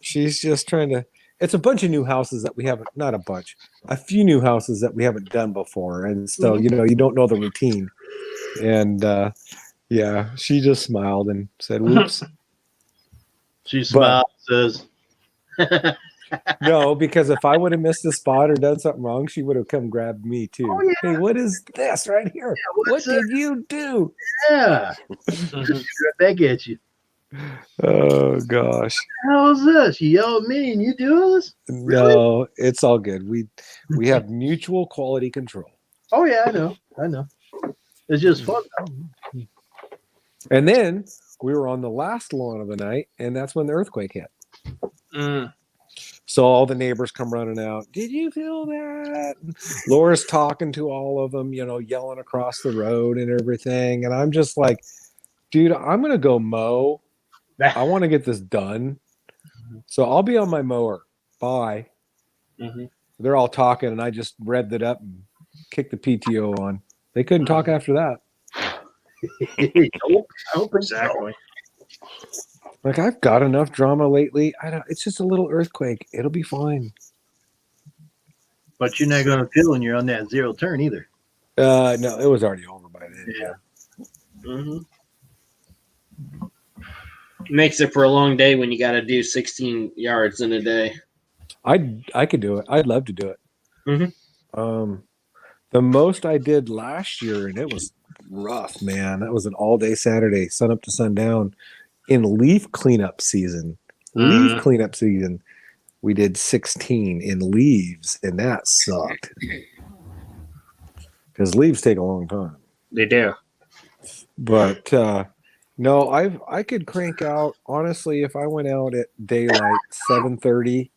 She's just trying to. It's a bunch of new houses that we haven't. Not a bunch. A few new houses that we haven't done before, and so you don't know the routine. And yeah, she just smiled and said, "Whoops." She smiled, says, No, because if I would have missed a spot or done something wrong, she would have come grabbed me too. Oh, yeah. Hey, what is this right here? What what's did you do? yeah. Mhm. Back at you. Oh gosh. How's this? You yell at me and you do this? No, it's all good. We have mutual quality control. Oh yeah, I know. It's just fun. And then we were on the last lawn of the night, and that's when the earthquake hit. Mm. So all the neighbors come running out. Did you feel that? Laura's talking to all of them, yelling across the road and everything. And I'm just like, dude, I'm going to go mow. I want to get this done. So I'll be on my mower. Bye. Mm-hmm. They're all talking, and I just revved it up and kicked the PTO on. They couldn't talk after that. Exactly. Like, I've got enough drama lately. It's just a little earthquake. It'll be fine. But you're not going to feel when you're on that zero turn either. No, it was already over by then. Yeah. Mm-hmm. Makes it for a long day when you got to do 16 yards in a day. I could do it. I'd love to do it. Mhm. The most I did last year, and it was rough, man. That was an all-day Saturday, sun up to sundown, in leaf cleanup season. Leaf Mhm. cleanup season, we did 16 in leaves, and that sucked because leaves take a long time. They do. But no, I could crank out, honestly, if I went out at daylight 7:30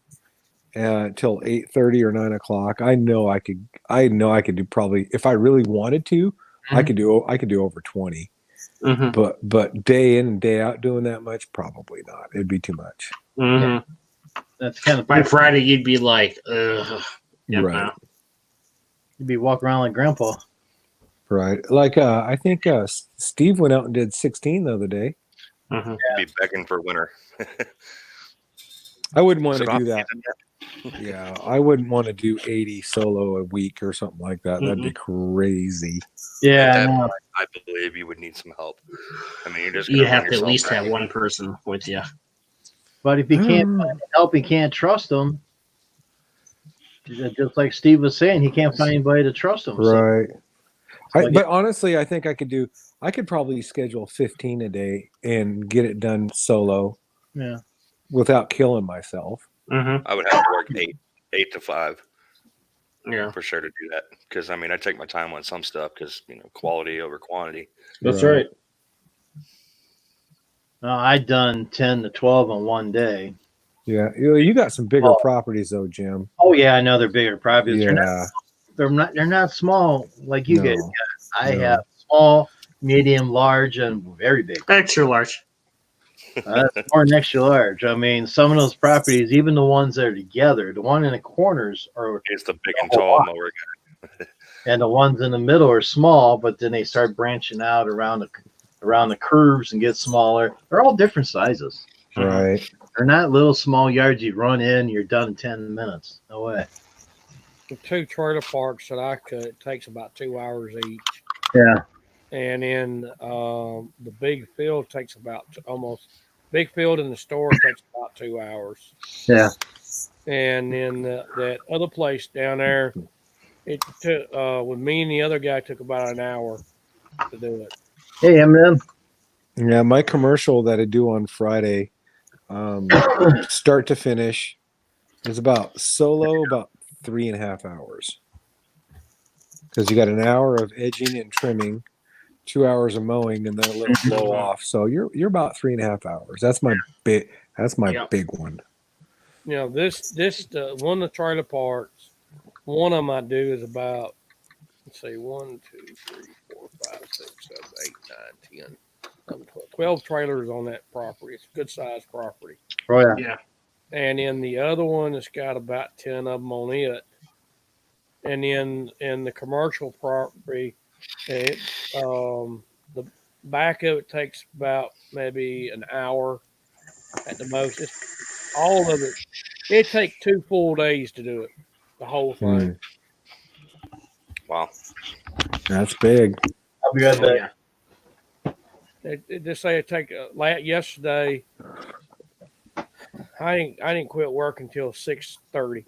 till 8:30 or 9 o'clock. I know I could do, probably, if I really wanted to, I could do over 20. Mm-hmm. But day in and day out doing that much, probably not. It'd be too much. Mm-hmm. That's kind of By Friday, you'd be like, ugh. Yeah, Right. no. you'd be walking around like grandpa. Right. Like I think Steve went out and did 16 the other day. Mhm. Be begging for winter. I wouldn't want Is to it off do that. season yet? Yeah, I wouldn't want to do 80 solo a week or something like that. That'd be crazy. Yeah, At that I know. point, I believe you would need some help. I mean, you're just You gonna have run to at yourself least have ragged. one person with you. But if you can't find help, you can't trust them. Just like Steve was saying, he can't find anybody to trust him. So, Right. So But honestly, I think I could probably schedule 15 a day and get it done solo yeah. without killing myself. Mm-hmm. I would have to work 8 to 5 Yeah, for sure to do that. Because I mean, I take my time on some stuff because quality over quantity. that's Right. right. No, I'd done 10 to 12 in one day. Yeah, you got some bigger Oh. properties though, Jim. Oh yeah, I know they're bigger properties. Yeah, They're not small like you No. guys got. I No. have small, medium, large, and very big. Extra large. Or an extra large. I mean, some of those properties, even the ones that are together, the one in the corners are, It's the big and Oh, tall wow. mower guy. and the ones in the middle are small, but then they start branching out around the curves and get smaller. They're all different sizes. right. They're not little small yards you run in, you're done in 10 minutes. No way. The 2 trailer parks that I cut takes about 2 hours each. Yeah. And then the big field takes about big field in the store takes about 2 hours. Yeah. And then that other place down there, it took with me and the other guy took about an hour to do it. Hey, Eminem. Yeah, my commercial that I do on Friday, start to finish, is about 3.5 hours. Because you got an hour of edging and trimming, 2 hours of mowing, and then a little blow off. So you're about 3.5 hours. That's my big. That's my Yeah. big one. You know, this one of the trailer parks, one of them I do is about, let's see, 1, 2, 3, 4, 5, 6, 7, 8, 9, 10, 11, 12 trailers on that property. It's a good sized property. Oh, yeah. Yeah. And then the other one has got about 10 of them on it. And then in the commercial property, the back of it takes about maybe an hour at the most. It's all of it. It takes 2 full days to do it, the whole thing. Wow. That's big. I'll be right Oh, back. yeah. It just say it take yesterday. I didn't quit work until 6:30,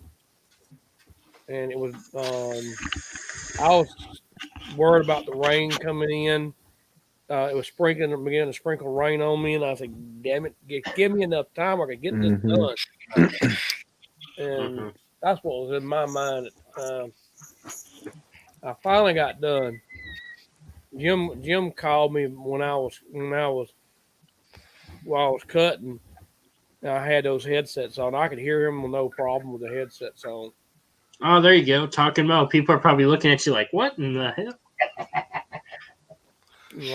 and it was I was worried about the rain coming in. It was beginning to sprinkle rain on me, and I said, "Damn it, give me enough time I could get this done." And that's what was in my mind at the time. I finally got done. Jim called me when I was cutting. I had those headsets on. I could hear him with no problem with the headsets on. Oh, there you go. Talking about people are probably looking at you like, what in the hell?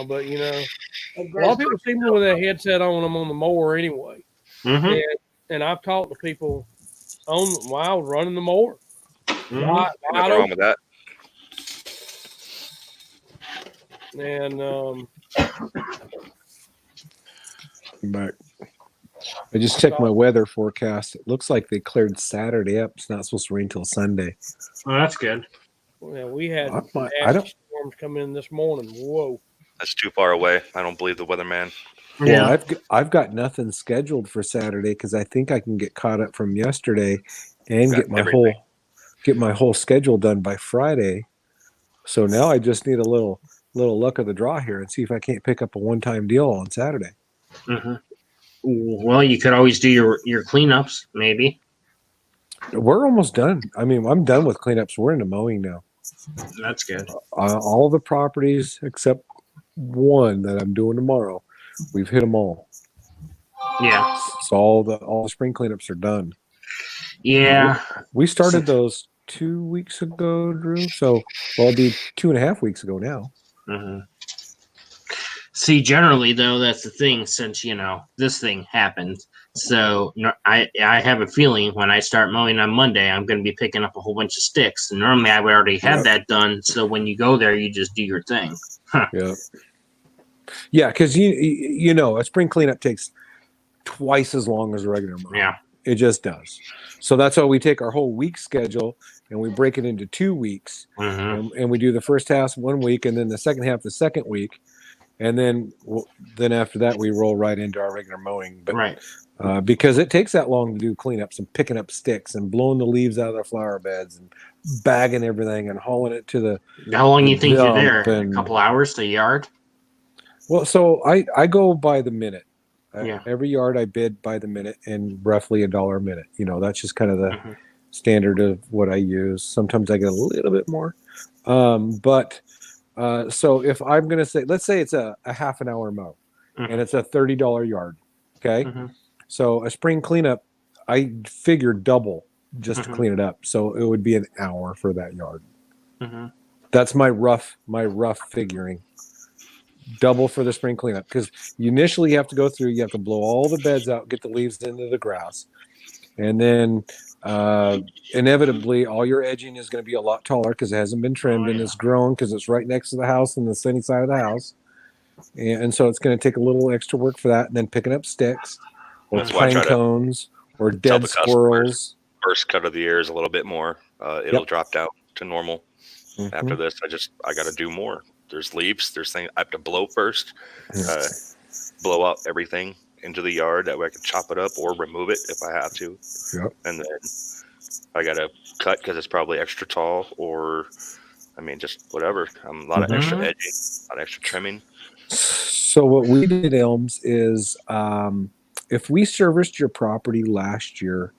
But a lot of people see me with that headset on them on the mower anyway. Mm-hmm. And I've talked to people while I was running the mower. Mm-hmm. Nothing wrong with that. And Back. I just checked my weather forecast. It looks like they cleared Saturday up. It's not supposed to rain till Sunday. Oh, that's good. we had I a don't- storm storms come in this morning. Whoa. That's too far away. I don't believe the weatherman. Well, I've got nothing scheduled for Saturday because I think I can get caught up from yesterday and Got get my whole schedule done by Friday. So now I just need a little luck of the draw here and see if I can't pick up a one-time deal on Saturday. Well, you could always do your cleanups, maybe. We're almost done. I mean, I'm done with cleanups. We're into mowing now. That's good. All the properties except one that I'm doing tomorrow, we've hit them all. Yeah. So all the spring cleanups are done. Yeah. We started those 2 weeks ago, Drew. So it'll be 2.5 weeks ago now. See, generally though, that's the thing. Since this thing happened, so I have a feeling when I start mowing on Monday, I'm going to be picking up a whole bunch of sticks. And normally I would already have that done. So when you go there, you just do your thing. Yeah, because a spring cleanup takes twice as long as a regular mowing. Yeah, it just does. So that's why we take our whole week schedule and we break it into 2 weeks, and we do the first half 1 week, and then the second half the second week, and then after that we roll right into our regular mowing. But because it takes that long to do cleanups and picking up sticks and blowing the leaves out of the flower beds and bagging everything and hauling it to the. How long you think you're there? A couple hours to yard? Well, so I go by the minute. Every yard I bid by the minute and roughly $1 a minute. That's just kind of the standard of what I use. Sometimes I get a little bit more. So if I'm going to say, let's say it's a half an hour mow and it's a $30 yard. Okay. So a spring cleanup, I figure double just to clean it up. So it would be an hour for that yard. That's my rough figuring. Double for the spring cleanup, because you initially have to go through, you have to blow all the beds out, get the leaves into the grass, and then inevitably all your edging is going to be a lot taller because it hasn't been trimmed and it's grown because it's right next to the house and the sunny side of the house, and so it's going to take a little extra work for that, and then picking up sticks or pine cones or dead squirrels. First cut of the year is a little bit more. It'll drop down to normal. After this, I got to do more. There's leaves. There's things I have to blow first. Blow up everything into the yard. That way I can chop it up or remove it if I have to. And then I got to cut because it's probably extra tall, or just whatever. A lot of extra edging, a lot of extra trimming. So what we did, Elms, is if we serviced your property last year,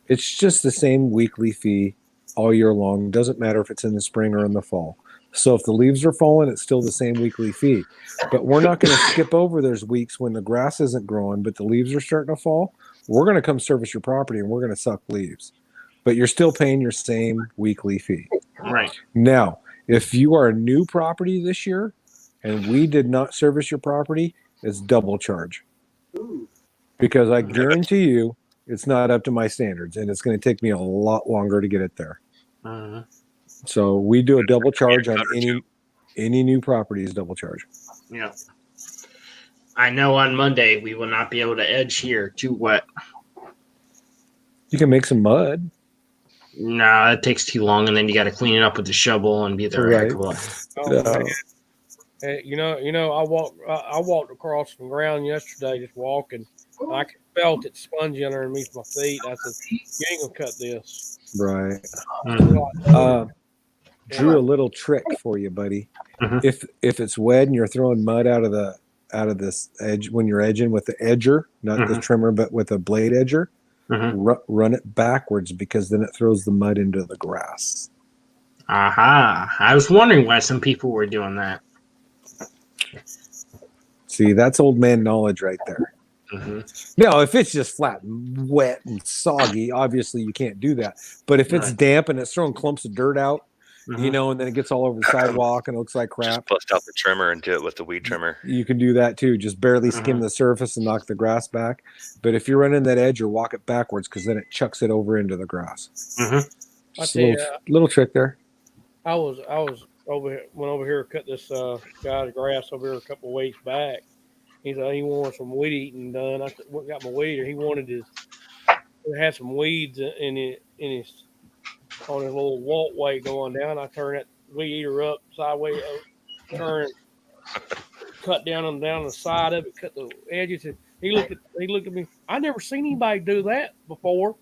it's just the same weekly fee all year long. Doesn't matter if it's in the spring or in the fall. So if the leaves are falling, it's still the same weekly fee. But we're not going to skip over those weeks when the grass isn't growing, but the leaves are starting to fall. We're going to come service your property and we're going to suck leaves. But you're still paying your same weekly fee. Right. Now, if you are a new property this year and we did not service your property, it's double charge. Because I guarantee you it's not up to my standards and it's going to take me a lot longer to get it there. So we do a double charge on any new properties. Double charge. Yeah. I know on Monday we will not be able to edge here. Too wet. You can make some mud. No, it takes too long, and then you got to clean it up with the shovel and be there. Right. I walked across some ground yesterday just walking. I felt it spongy underneath my feet. I said, "You ain't gonna cut this." Right. Drew, a little trick for you, buddy. If it's wet and you're throwing mud out of this edge when you're edging with the edger, not the trimmer, but with a blade edger, run it backwards because then it throws the mud into the grass. I was wondering why some people were doing that. See, that's old man knowledge right there. Now, if it's just flat, wet, and soggy, obviously you can't do that. But if it's damp and it's throwing clumps of dirt out, and then it gets all over the sidewalk and it looks like crap. Just bust out the trimmer and do it with the weed trimmer. You can do that too. Just barely skim the surface and knock the grass back. But if you're running that edge, or walk it backwards because then it chucks it over into the grass. Just a little trick there. I was went over here to cut this guy's grass over here a couple of weeks back. He said he wanted some weed eating done. I said, "What got my weed?" He wanted he had some weeds in his on his little walkway going down. I turned that weed eater up sideways turn, cut down the side of it, cut the edges. And he looked at me. I never seen anybody do that before.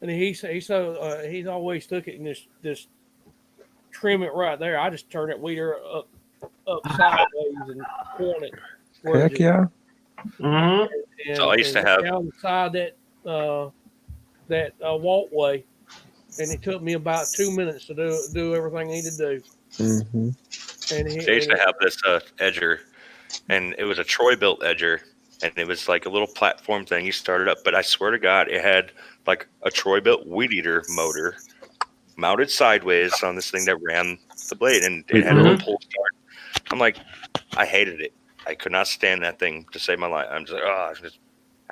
And he's always took it and just trim it right there. I just turn that weeder up sideways and point it. Heck yeah. Mm-hmm. And, So I used to have down the side that walkway, and it took me about 2 minutes to do everything I needed to do. Mm-hmm. And I used to have this edger, and it was a Troy built edger, and it was like a little platform thing. You started up, but I swear to God, it had like a Troy built weed eater motor mounted sideways on this thing that ran the blade, and it had a little pull start. I'm like, I hated it. I could not stand that thing to save my life. I'm just like, I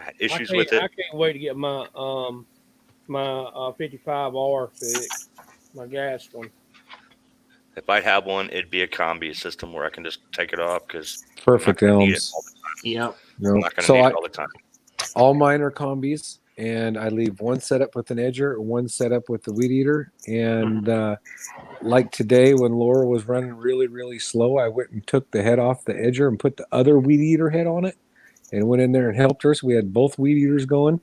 had issues with it. I can't wait to get my 55R fixed, my gas one. If I had one, it'd be a combi system where I can just take it off because Perfect elms. Yep. I'm not going to need it all the time. All mine are combis, and I leave one setup with an edger, one setup with the weed eater. And like today, when Laura was running really, really slow, I went and took the head off the edger and put the other weed eater head on it, and went in there and helped her. So we had both weed eaters going.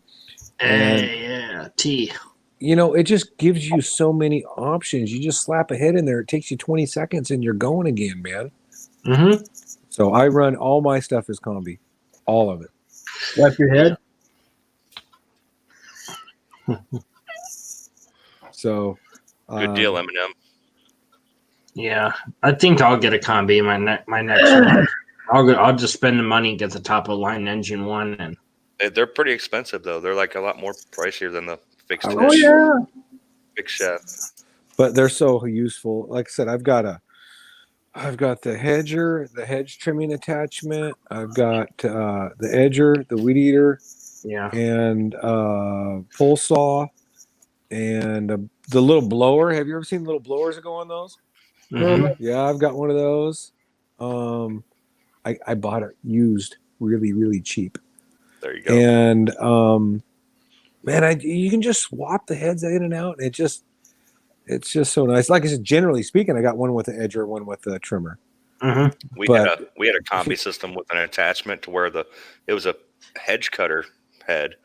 And Yeah, T. you know, it just gives you so many options. You just slap a head in there. It takes you 20 seconds, and you're going again, man. Mm-hmm. So I run all my stuff as combi, all of it. Slap your head. So Good deal, Eminem. Yeah, I think I'll get a combi my next one. I'll just spend the money and get the top of the line engine one, and They're pretty expensive though. They're like a lot more pricier than the fixed Oh, edge, yeah. fixed shaft. but they're so useful. Like I said, I've got the hedger, the hedge trimming attachment. I've got the edger, the weed eater, yeah. and pull saw, and the little blower. Have you ever seen little blowers that go on those? Mm-hmm. Yeah, I've got one of those. I bought it used, really, really cheap. There you go. And man, you can just swap the heads in and out. It's just so nice. Like I said, generally speaking, I got one with the edger, one with the trimmer. Mm-hmm. We but- had a combi system with an attachment to where it was a hedge cutter head,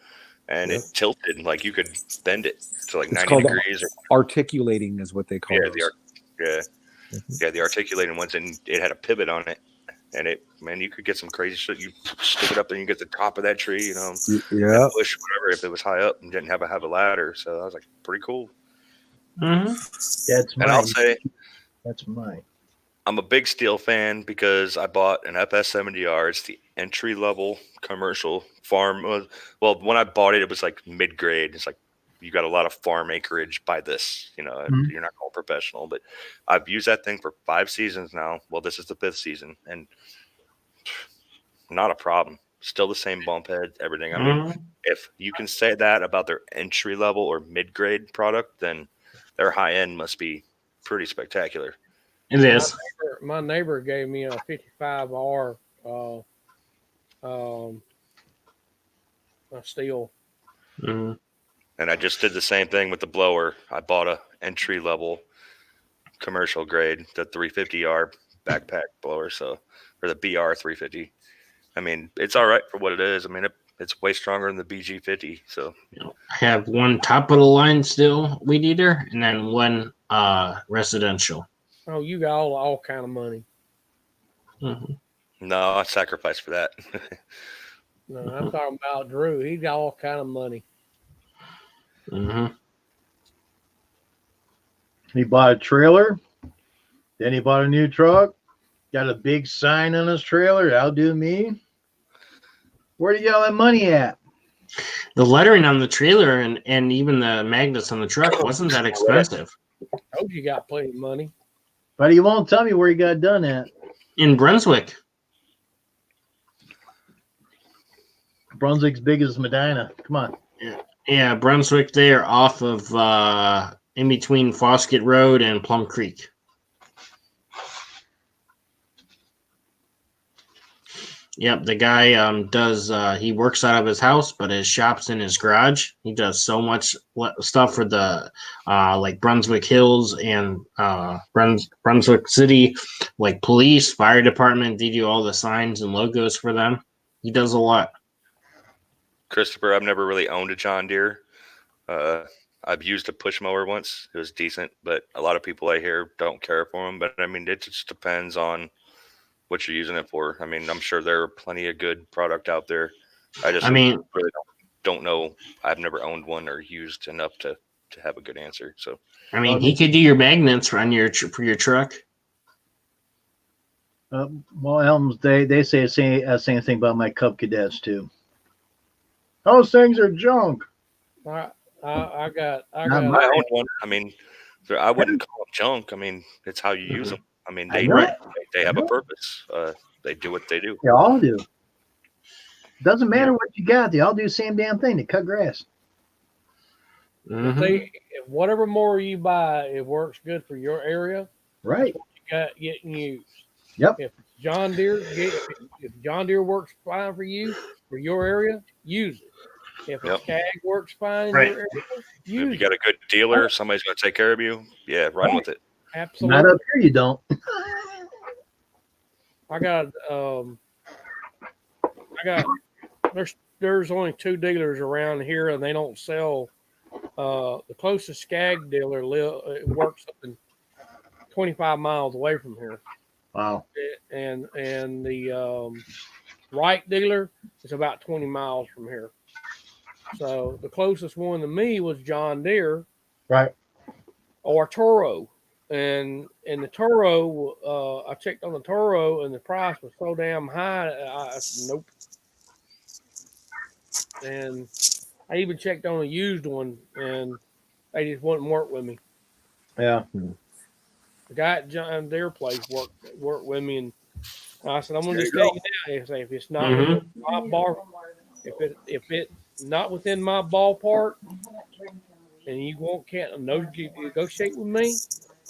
and it tilted like you could bend it to like It's 90 called degrees. Articulating is what they call those. The articulating ones, and it had a pivot on it, and you could get some crazy shit. You stick it up and you get the top of that tree, Yeah. push whatever if it was high up and didn't have a ladder. So I was like, pretty cool. Mm-hmm. That's mine. And I'll say That's mine. I'm a big steel fan because I bought an FS70R. It's the entry level commercial farm. Well, when I bought it, it was like mid grade. It's like you got a lot of farm acreage by this. You're not called professional, but I've used that thing for 5 seasons now. Well, this is the 5th season, and not a problem. Still the same bump head, everything. I mean, if you can say that about their entry level or mid grade product, then their high end must be pretty spectacular. It is. My neighbor gave me a 55R steel. Mm-hmm. And I just did the same thing with the blower. I bought a entry level commercial grade, the 350R backpack blower, or the BR 350. I mean, it's all right for what it is. I mean, it's way stronger than the BG 50. So I have one top of the line still weed eater, and then one residential. Oh, you got all kind of money. Mm-hmm. no, I sacrificed for that. No, I'm talking about Drew. He got all kind of money. Mm-hmm. He bought a trailer. Then he bought a new truck. Got a big sign on his trailer. Outdo me. Where do you get all that money at? The lettering on the trailer and even the magnets on the truck wasn't that expensive. I hope you got plenty of money. But he won't tell me where he got it done at. In Brunswick. Brunswick's big as Medina. Come on. Yeah, Brunswick there off of in between Foskett Road and Plum Creek. Yep, the guy does. He works out of his house, but his shop's in his garage. He does so much stuff for the like Brunswick Hills and Brunswick City, like police, fire department. They do all the signs and logos for them. He does a lot. Christopher, I've never really owned a John Deere. I've used a push mower once. It was decent, but a lot of people I hear don't care for them. But I mean, it just depends on what you're using it for. I mean, I'm sure there are plenty of good product out there. I mean, really don't know. I've never owned one or used enough to have a good answer. So, I mean, he could do your magnets on for your truck. Well, Elms, they say the same thing about my Cub Cadets too. Those things are junk. I got. I own one. I mean, I wouldn't call them junk. I mean, it's how you use them. I mean, they have a purpose. They do what they do. They all do. Doesn't matter what you got. They all do the same damn thing. They cut grass. Mm-hmm. If whatever mower you buy, it works good for your area. Right. You got getting used. Yep. If John Deere works fine for you for your area, use it. If a CAG works fine in your area, use if you got a good dealer, somebody's going to take care of you. Yeah, run with it. Absolutely. Not up here, you don't. There's only 2 dealers around here, and they don't sell. The closest SCAG dealer works up in 25 miles away from here. Wow. And the Wright dealer is about 20 miles from here. So the closest one to me was John Deere, right, or Toro, and the Toro. I checked on the Toro, and the price was so damn high. I said, nope. And I even checked on a used one, and they just wouldn't work with me. Yeah. The guy at John Deere place worked with me, and I said, I'm going to just tell you now, if it's not within my bar, if it not within my ballpark, and you won't negotiate with me,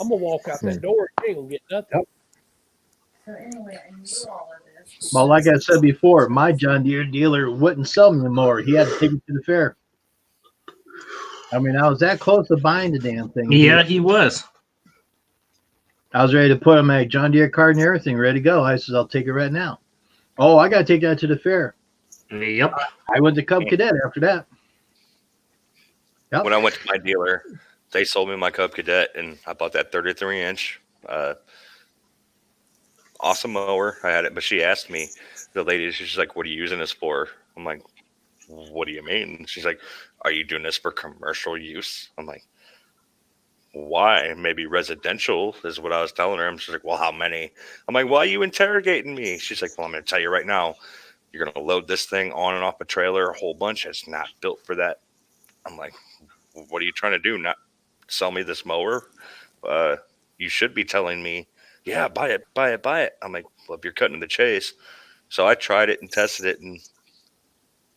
I'm gonna walk out that door. You ain't gonna get nothing. Well, like I said before, my John Deere dealer wouldn't sell me more. He had to take it to the fair. I mean, I was that close to buying the damn thing. Yeah, he was. I was ready to put on my John Deere card and everything, ready to go. I said, I'll take it right now. Oh, I got to take that to the fair. Yep. I went to Cub Cadet after that. Yep. When I went to my dealer, they sold me my Cub Cadet, and I bought that 33-inch. Awesome mower. I had it, but she asked me, the lady, she's like, what are you using this for? I'm like, what do you mean? She's like, are you doing this for commercial use? I'm like, why? Maybe residential is what I was telling her. And she's like, well, how many? I'm like, why are you interrogating me? She's like, well, I'm going to tell you right now. You're going to load this thing on and off a trailer, a whole bunch. It's not built for that. I'm like, what are you trying to do? Not sell me this mower? You should be telling me, yeah, buy it. I'm like, well, if you're cutting to the chase. So I tried it and tested it, and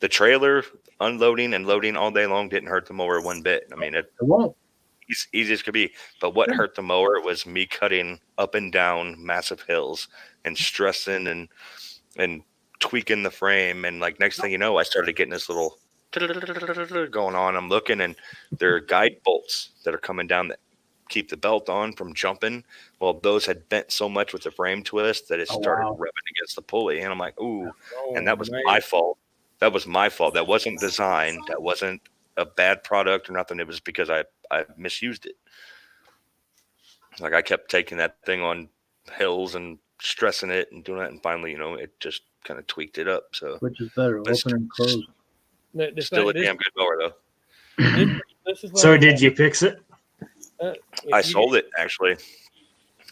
the trailer unloading and loading all day long didn't hurt the mower one bit. I mean, it won't. Easy as could be. But what hurt the mower was me cutting up and down massive hills and stressing and tweaking the frame. And like next thing you know, I started getting this little going on. I'm looking, and there are guide bolts that are coming down that keep the belt on from jumping. Well, those had bent so much with the frame twist that it started rubbing against the pulley. And I'm like, ooh. And that was my fault. That was my fault. That wasn't design. That wasn't a bad product or nothing. It was because I misused it. Like I kept taking that thing on hills and stressing it and doing it, and finally, it just kind of tweaked it up. So which is better, open and close? Still a damn good mower though. So did you fix it? I sold it actually,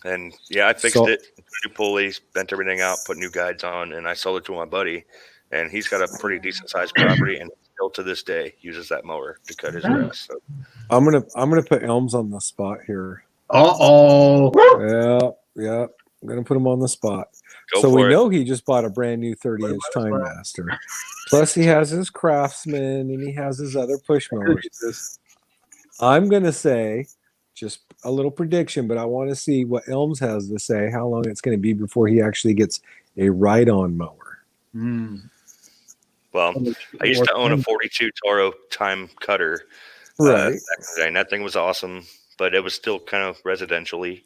and yeah, I fixed it. New pulleys, bent everything out, put new guides on, and I sold it to my buddy. And he's got a pretty decent sized property, and still to this day uses that mower to cut his grass. So I'm gonna put Elms on the spot here. Uh-oh. Yeah. I'm gonna put him on the spot. Go so for we it. know he just bought a brand new 30-inch Time Master. Plus he has his Craftsman and he has his other push mowers. I'm gonna say just a little prediction, but I want to see what Elms has to say, how long it's going to be before he actually gets a ride-on mower. Well, I used to own a 42 Toro time cutter. Right. Back in the day, and that thing was awesome, but it was still kind of residentially.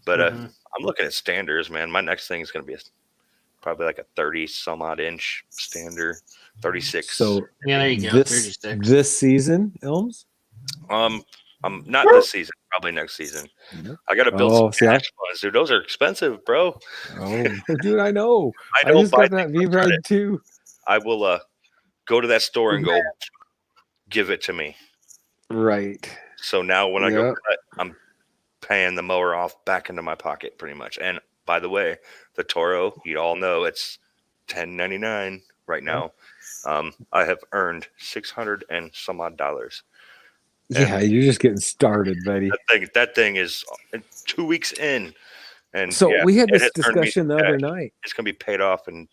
But Mhm. I'm looking at standards, man. My next thing is going to be probably like a 30 some odd inch standard, 36. So Yeah, there you go. this 36. this season, Elms. I'm not this season, probably next season. I got to build Oh, some see, cash funds, dude. Those are expensive, bro. Oh, dude, I know. I I don't just buy got that things on V ride credit. too. I will go to that store and go, give it to me. Right. So now when I go Yep. cut, I'm paying the mower off back into my pocket pretty much. And by the way, the Toro, you all know it's $10.99 right now. I have earned $600 and some odd dollars. Yeah, you're just getting started, buddy. That thing is 2 weeks in, and So yeah, we had it this has earned me discussion the some other cash. night. It's gonna be paid off in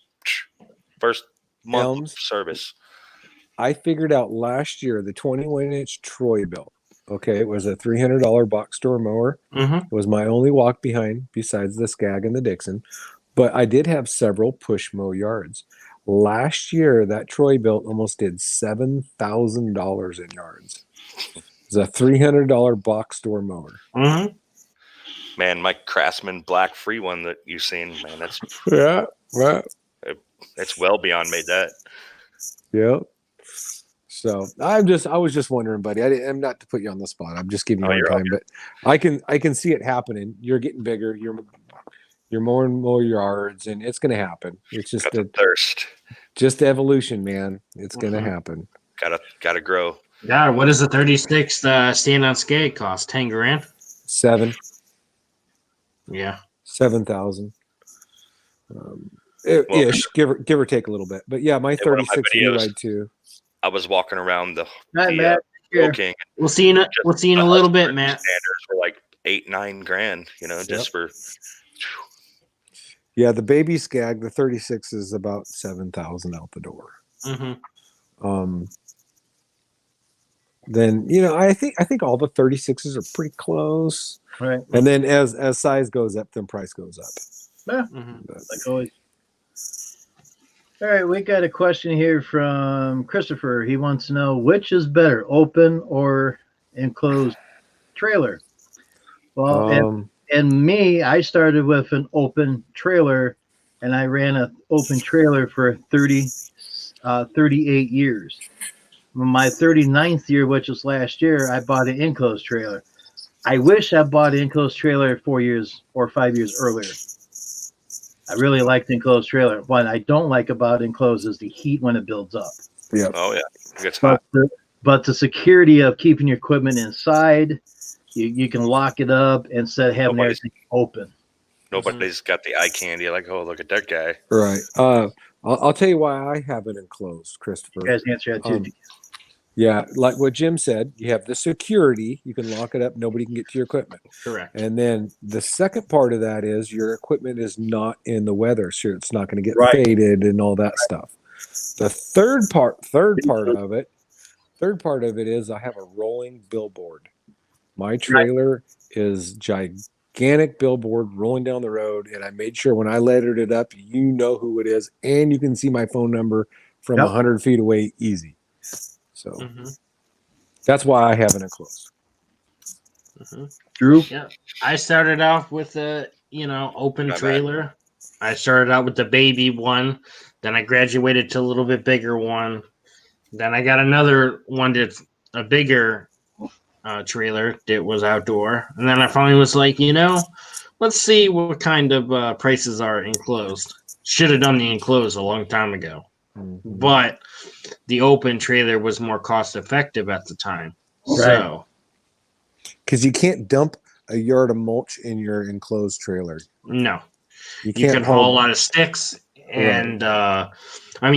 first month Elms. of service. I figured out last year the 21-inch Troy built. Okay, it was a $300 box store mower. Mhm. It was my only walk behind besides the Skag and the Dixon. But I did have several push mow yards. Last year, that Troy built almost did $7,000 in yards. It was a $300 box store mower. Mhm. Man, my Craftsman Black Free one that you've seen, man, that's well beyond made that. Yep. So I was just wondering, buddy. I'm not to put you on the spot. I'm just giving you a you're hard time, but I can see it happening. You're getting bigger. You're more and more yards, and it's going to happen. It's just Got the thirst. just evolution, man. It's going to Mhm. happen. Gotta grow. God, what does the 36 stand on skate cost? 10 grand? 7,000. Yeah. Ish, give or take a little bit. But yeah, my In one of my 36 we videos, ride too. I was walking around the Hi, Matt. Roll King. We'll see you in a little bit, Matt. Standards were like 8-9 grand, just for. Yeah, the baby Skag, the 36 is about 7,000 out the door. Mm-hmm. Then I think all the 36s are pretty close. Right. And then as size goes up, then price goes up. Yeah, Mm-hmm. like always. All right, we got a question here from Christopher. He wants to know which is better, open or enclosed trailer. Well, and me, I started with an open trailer, and I ran an open trailer for 38 years. My 39th year, which was last year, I bought an enclosed trailer. I wish I bought an enclosed trailer 4 years or 5 years earlier. I really like the enclosed trailer. What I don't like about enclosed is the heat when it builds up. Yeah. Oh yeah, it gets hot. But the security of keeping your equipment inside, you can lock it up instead of having everything open. Nobody's got the eye candy like, oh, look at that guy. Right. I'll tell you why I have it enclosed, Christopher. You guys answer that too. Yeah, like what Jim said, you have the security. You can lock it up. Nobody can get to your equipment. Correct. And then the second part of that is your equipment is not in the weather, so it's not going to get Right. faded and all that stuff. The third part of it is I have a rolling billboard. My trailer is gigantic billboard rolling down the road, and I made sure when I lettered it up, you know who it is, and you can see my phone number from 100 feet away easy. So that's why I have it enclosed. Drew? Yeah. I started off with a open trailer. I started out with the baby one. Then I graduated to a little bit bigger one. Then I got another one that's a bigger trailer that was outdoor. And then I finally was like, let's see what kind of prices are enclosed. Should have done the enclosed a long time ago. Mm-hmm. But the open trailer was more cost effective at the time. Right. So, because you can't dump a yard of mulch in your enclosed trailer. no. You You can't can haul a lot of sticks, Right. and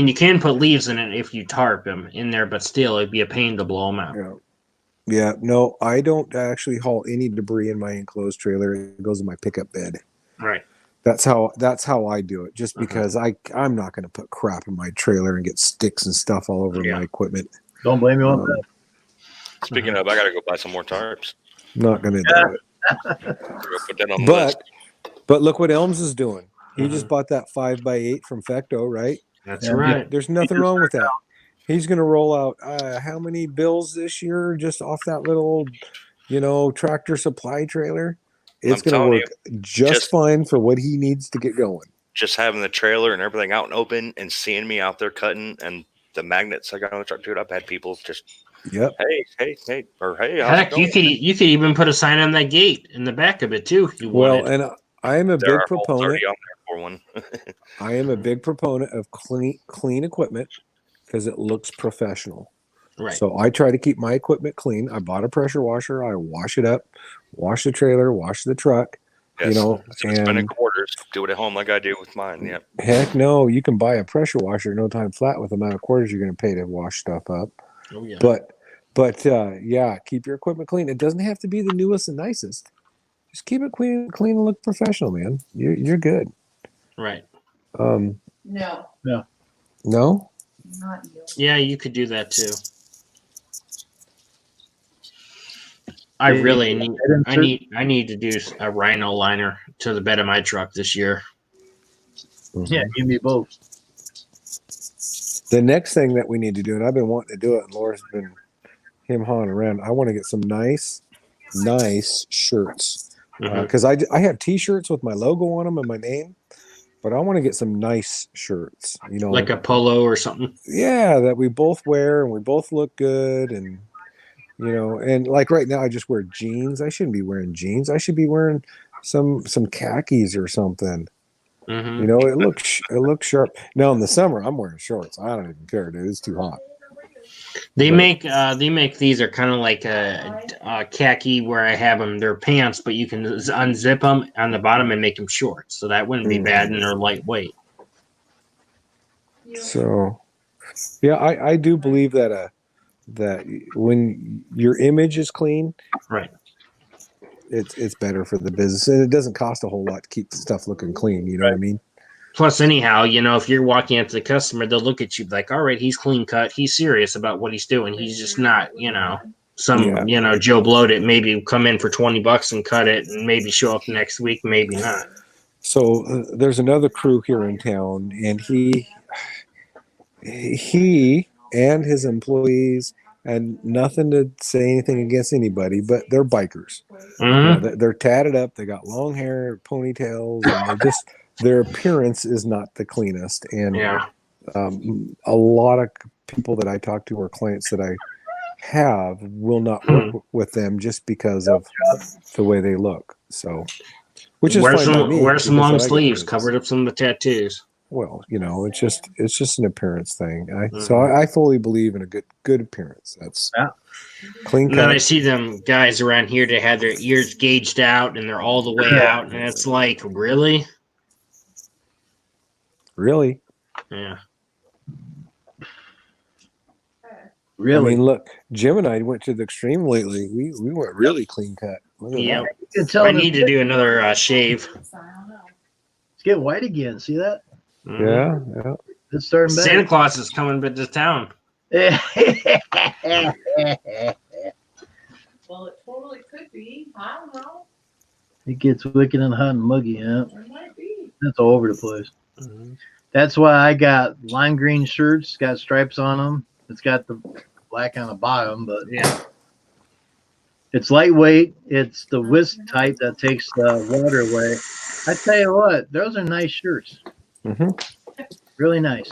you can put leaves in it if you tarp them in there, but still, it'd be a pain to blow them out. Yeah, no, I don't actually haul any debris in my enclosed trailer. It goes in my pickup bed. Right. That's how I do it. Just because I'm not going to put crap in my trailer and get sticks and stuff all over my equipment. Don't blame me on that. Speaking of, I gotta go buy some more tarps. Not going to do it. Put that on the list. But look what Elms is doing. He just bought that 5x8 from Fecto, right? That's Yeah. right. There's nothing wrong with that. He's going to roll out how many bills this year just off that little, tractor supply trailer? It's I'm going to telling work just just- fine for what he needs to get going. Just having the trailer and everything out and open and seeing me out there cutting and the magnets I got on the truck, dude, I've had people just, Yep. hey, or hey, how's it Heck, going? you could even put a sign on that gate in the back of it too. If you Well, wanted. and I am a There big are holes proponent. already on there for one. I am a big proponent of clean equipment because it looks professional. Right. So I try to keep my equipment clean. I bought a pressure washer. I wash it up, wash the trailer, wash the truck. Yes. So spending And quarters, do it at home like I do with mine. Yep. heck no, you can buy a pressure washer no time flat with the amount of quarters you're going to pay to wash stuff up. Oh yeah. But yeah, keep your equipment clean. It doesn't have to be the newest and nicest. Just keep it clean and look professional, man. You're good. Right. No, No. not you. Yeah, you could do that too. I really need. I need to do a rhino liner to the bed of my truck this year. Yeah, give me both. The next thing that we need to do, and I've been wanting to do it, and Laura's been hawing around. I want to get some nice shirts because I have T-shirts with my logo on them and my name, but I want to get some nice shirts. Like a polo or something. Yeah, that we both wear and we both look good, and and like right now I just wear jeans. I shouldn't be wearing jeans. I should be wearing some khakis or something. Mm-hmm. It looks sharp. Now in the summer I'm wearing shorts. I don't even care, dude. It's too hot. They make these are kind of like a khaki where I have them. They're pants, but you can unzip them on the bottom and make them short. So that wouldn't be bad, and they're lightweight. So, yeah, I do believe that that when your image is clean, Right. it's better for the business, and it doesn't cost a whole lot to keep the stuff looking clean. You know what I mean? Plus, anyhow, if you're walking up to the customer, they'll look at you like, all right, he's clean cut. He's serious about what he's doing. He's just not, some, Joe Blow it, maybe come in for $20 and cut it and maybe show up next week, maybe not. So there's another crew here in town, and he and his employees, and nothing to say anything against anybody, but they're bikers. Mm-hmm. They're tatted up. They got long hair, ponytails, and their appearance is not the cleanest. And a lot of people that I talk to or clients that I have will not work with them just because of the way they look. So, which is fine by me. Wear some long sleeves, covered up some of the tattoos. Well, it's just an appearance thing. So I fully believe in a good appearance. That's clean cut. And then I see them guys around here that have their ears gauged out and they're all the way out, and it's like, really? Really? Yeah. Really? I mean, look, Jim and I went to the extreme lately. We went really clean cut. Yeah. You can tell I need to do another shave. It's getting white again. See that? Mhm. Yeah. It's starting back. Santa Claus is coming to town. Well, it totally could be. I don't know. It gets wicked and hot and muggy, yeah. It might be. That's all over the place. Mhm. That's why I got lime green shirts, got stripes on them. It's got the black on the bottom, but Yeah. it's lightweight. It's the whisk type that takes the water away. I tell you what, those are nice shirts. Mm-hmm. Really nice.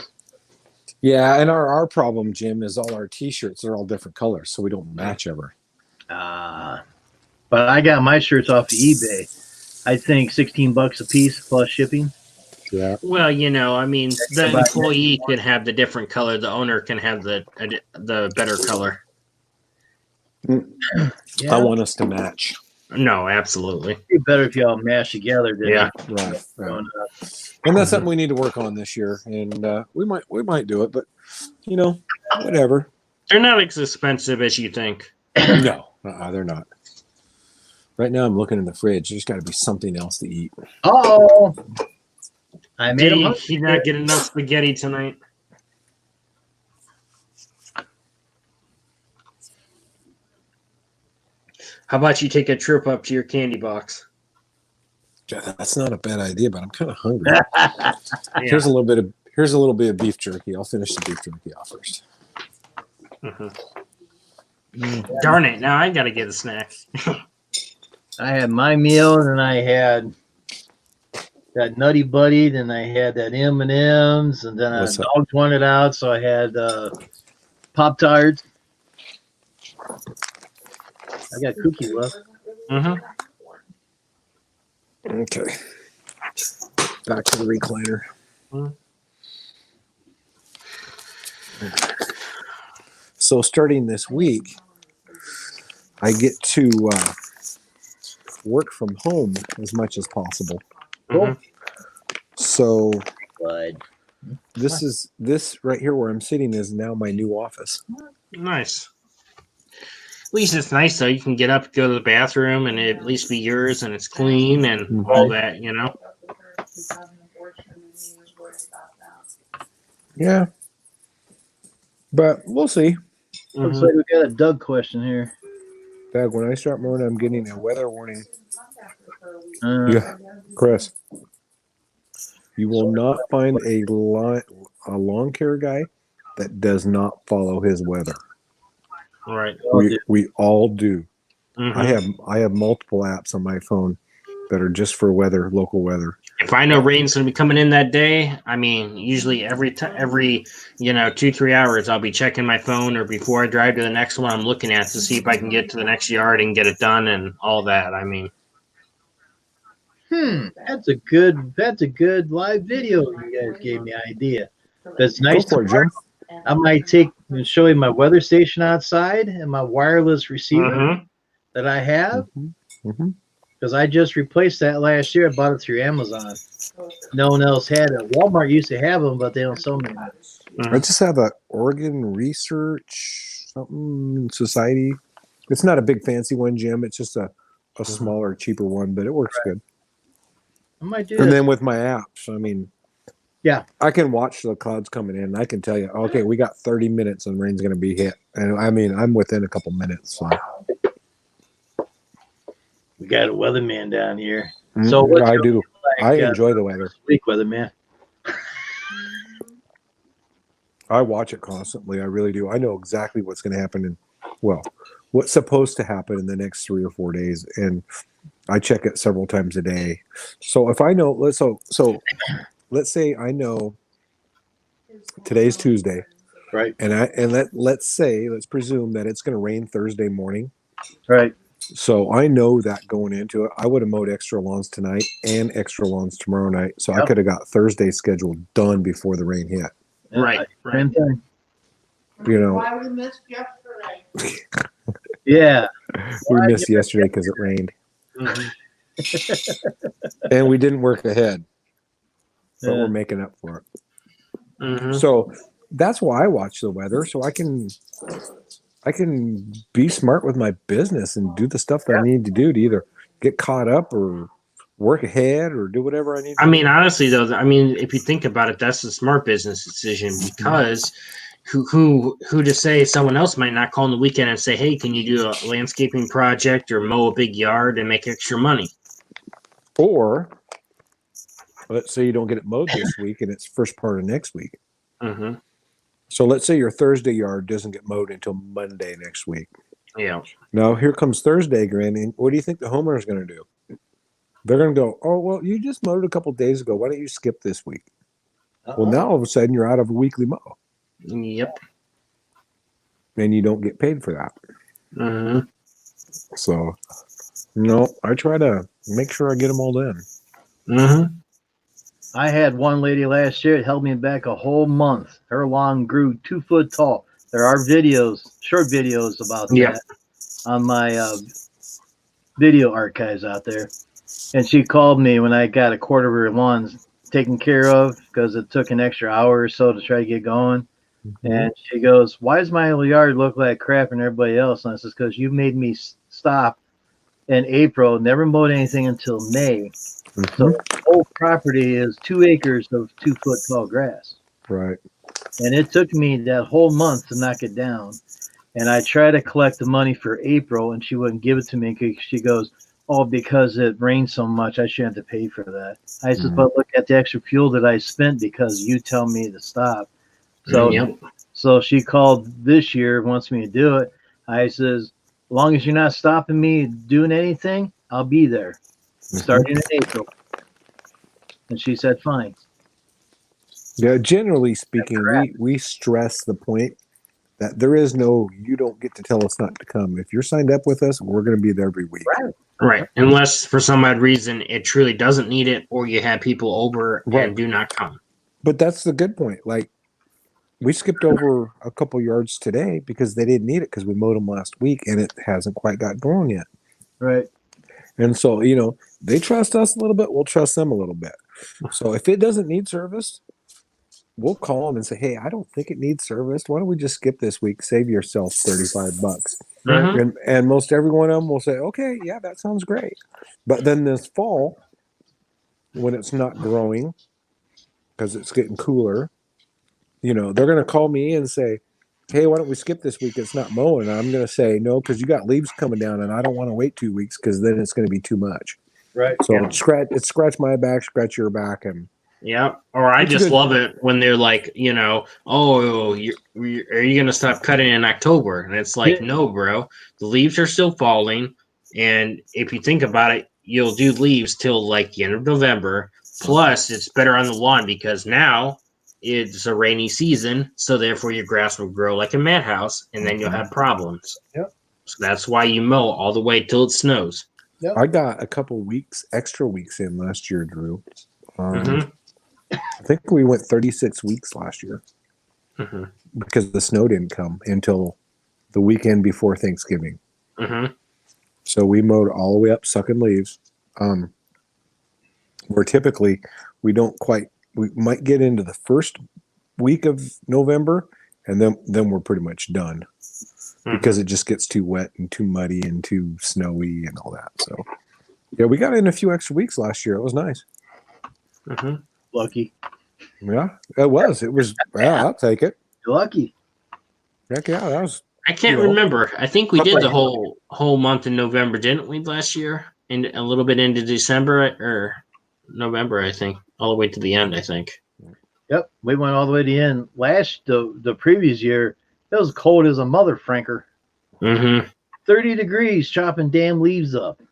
Yeah, and our problem, Jim, is all our T-shirts are all different colors, so we don't match ever. But I got my shirts off of eBay. I think $16 a piece plus shipping. Yeah. Well, I mean, the employee can have the different color. The owner can have the better color. Yeah, I want us to match. No, absolutely. it'd be better if y'all mash together. Than Yeah. Right. going up. And that's something we need to work on this year, and we might do it, but whatever. They're not as expensive as you think. No, they're not. Right now, I'm looking in the fridge. There's got to be something else to eat. Oh, I made Did them. he not get enough spaghetti tonight? How about you take a trip up to your candy box? Yeah, that's not a bad idea, but I'm kind of hungry. Yeah. Here's a little bit of beef jerky. I'll finish the beef jerky off first. Darn it! Now I gotta get a snack. I had my meal, and I had that Nutty Buddy, then I had that M&Ms, and then What's that? dogs wanted out, so I had Pop-Tarts. I got cookies left. Mm-hmm. Okay. Back to the recliner. So starting this week, I get to work from home as much as possible. Mhm. So But this right here where I'm sitting is now my new office. Nice. At least it's nice though. You can get up, go to the bathroom, and it at least be yours, and it's clean and all that. You know. Yeah. But we'll see. looks like we got a Doug question here. Doug, when I start mowing, I'm getting a weather warning. Uh, Yeah, Chris. You will not find a lawn care guy that does not follow his weather. Right. We all do. Mhm. I have multiple apps on my phone that are just for weather, local weather. If I know rain's going to be coming in that day, I mean, usually every 2-3 hours, I'll be checking my phone, or before I drive to the next one, I'm looking at to see if I can get to the next yard and get it done and all that. I mean, that's a good live video you guys gave me idea. That's Go nice. for it, Jim. I might take and show you my weather station outside and my wireless receiver Mhm. that I have, Mhm. because I just replaced that last year. I bought it through Amazon. No one else had it. Walmart used to have them, but they don't sell them anymore. I just have a Oregon Research something society. It's not a big fancy one, Jim. It's just a smaller, cheaper one, but it works good. I might do And that. then with my apps, I mean, Yeah. I can watch the clouds coming in. I can tell you, okay, we got 30 minutes and rain's going to be hit. And I mean, I'm within a couple minutes. So. We got a weatherman down here. So what's I your do. like, I enjoy the weather. week, weatherman? I watch it constantly. I really do. I know exactly what's going to happen what's supposed to happen in the next 3 or 4 days, and I check it several times a day. So if I know, let's say I know today's Tuesday, Right. and let's presume that it's going to rain Thursday morning. Right. So I know that going into it, I would have mowed extra lawns tonight and extra lawns tomorrow night. So I Yep. could have got Thursday's schedule done before the rain hit. Right. Right. Same thing. You know, Why we missed yesterday? Yeah. we missed yesterday because it rained. Mhm. And we didn't work ahead, but Yeah. we're making up for it. Mhm. So that's why I watch the weather, so I can be smart with my business and do the stuff that I need to do to either get caught up or work ahead or do whatever I need to I do. mean, honestly, though, if you think about it, that's a smart business decision, because who to say someone else might not call on the weekend and say, hey, can you do a landscaping project or mow a big yard and make extra money? Or let's say you don't get it mowed this week and it's first part of next week. Mm-hmm. So let's say your Thursday yard doesn't get mowed until Monday next week. Yeah. Now here comes Thursday, Granny. What do you think the homeowner's going to do? They're going to go, oh, well, you just mowed it a couple of days ago. Why don't you skip this week? Well, now all of a sudden you're out of a weekly mow Yep. and you don't get paid for that. Mm-hmm. So, no, I try to make sure I get them all done. Mm-hmm. I had one lady last year. It held me back a whole month. Her lawn grew 2 foot tall. There are short videos about Yeah. that on my video archives out there. And she called me when I got a quarter of her lawn taken care of, because it took an extra hour or so to try to get going. And she goes, why does my yard look like crap and everybody else? And I says, because you made me stop in April, never mowed anything until May. So the whole property is 2 acres of 2 foot tall grass. Right. And it took me that whole month to knock it down. And I tried to collect the money for April, and she wouldn't give it to me because she goes, oh, because it rained so much, I shouldn't have to pay for that. I said, Mhm. but look at the extra fuel that I spent because you tell me to stop. So, Yep. so she called this year, wants me to do it. I says, as long as you're not stopping me doing anything, I'll be there starting in April. And she said, fine. Yeah, generally speaking, we stress the point that there is no, you don't get to tell us not to come. If you're signed up with us, we're going to be there every week. Right. Unless for some odd reason it truly doesn't need it, or you have people over Right. and do not come. But that's the good point. Like, we skipped over a couple yards today because they didn't need it because we mowed them last week and it hasn't quite got grown yet. Right. And so, you know, they trust us a little bit, we'll trust them a little bit. So if it doesn't need service, we'll call them and say, hey, I don't think it needs service. Why don't we just skip this week? Save yourself $35. Mhm. And most every one of them will say, okay, yeah, that sounds great. But then this fall, when it's not growing because it's getting cooler, you know, they're going to call me and say, hey, why don't we skip this week? It's not mowing. And I'm going to say, no, because you got leaves coming down and I don't want to wait 2 weeks because then it's going to be too much. Right. So Yeah. scratch my back, scratch your back. And Yeah. Or I It's just good. love it when they're like, you know, oh, are you going to stop cutting in October? And it's like, Yeah. no, bro. The leaves are still falling. And if you think about it, you'll do leaves till like the end of November. Plus, it's better on the lawn because now it's a rainy season. So therefore, your grass will grow like a madhouse and then you'll have problems. Yep. So that's why you mow all the way till it snows. I got a couple weeks, extra weeks in last year, Drew. Mhm. I think we went 36 weeks last year Mhm. because the snow didn't come until the weekend before Thanksgiving. Mhm. So we mowed all the way up, sucking leaves. Where typically we might get into the first week of November, and then we're pretty much done because it just gets too wet and too muddy and too snowy and all that. So yeah, we got in a few extra weeks last year. It was nice. Mhm. Lucky. Yeah, it was. It was. Yeah, I'll take it. You're lucky. Heck yeah, that was. I can't You know, remember. I think we Look did like- the whole month in November, didn't we, last year? And a little bit into December or November, I think, all the way to the end. I think. Yep. We went all the way to the end. The previous year, it was cold as a mother franker. Mm-hmm. 30 degrees, chopping damn leaves up.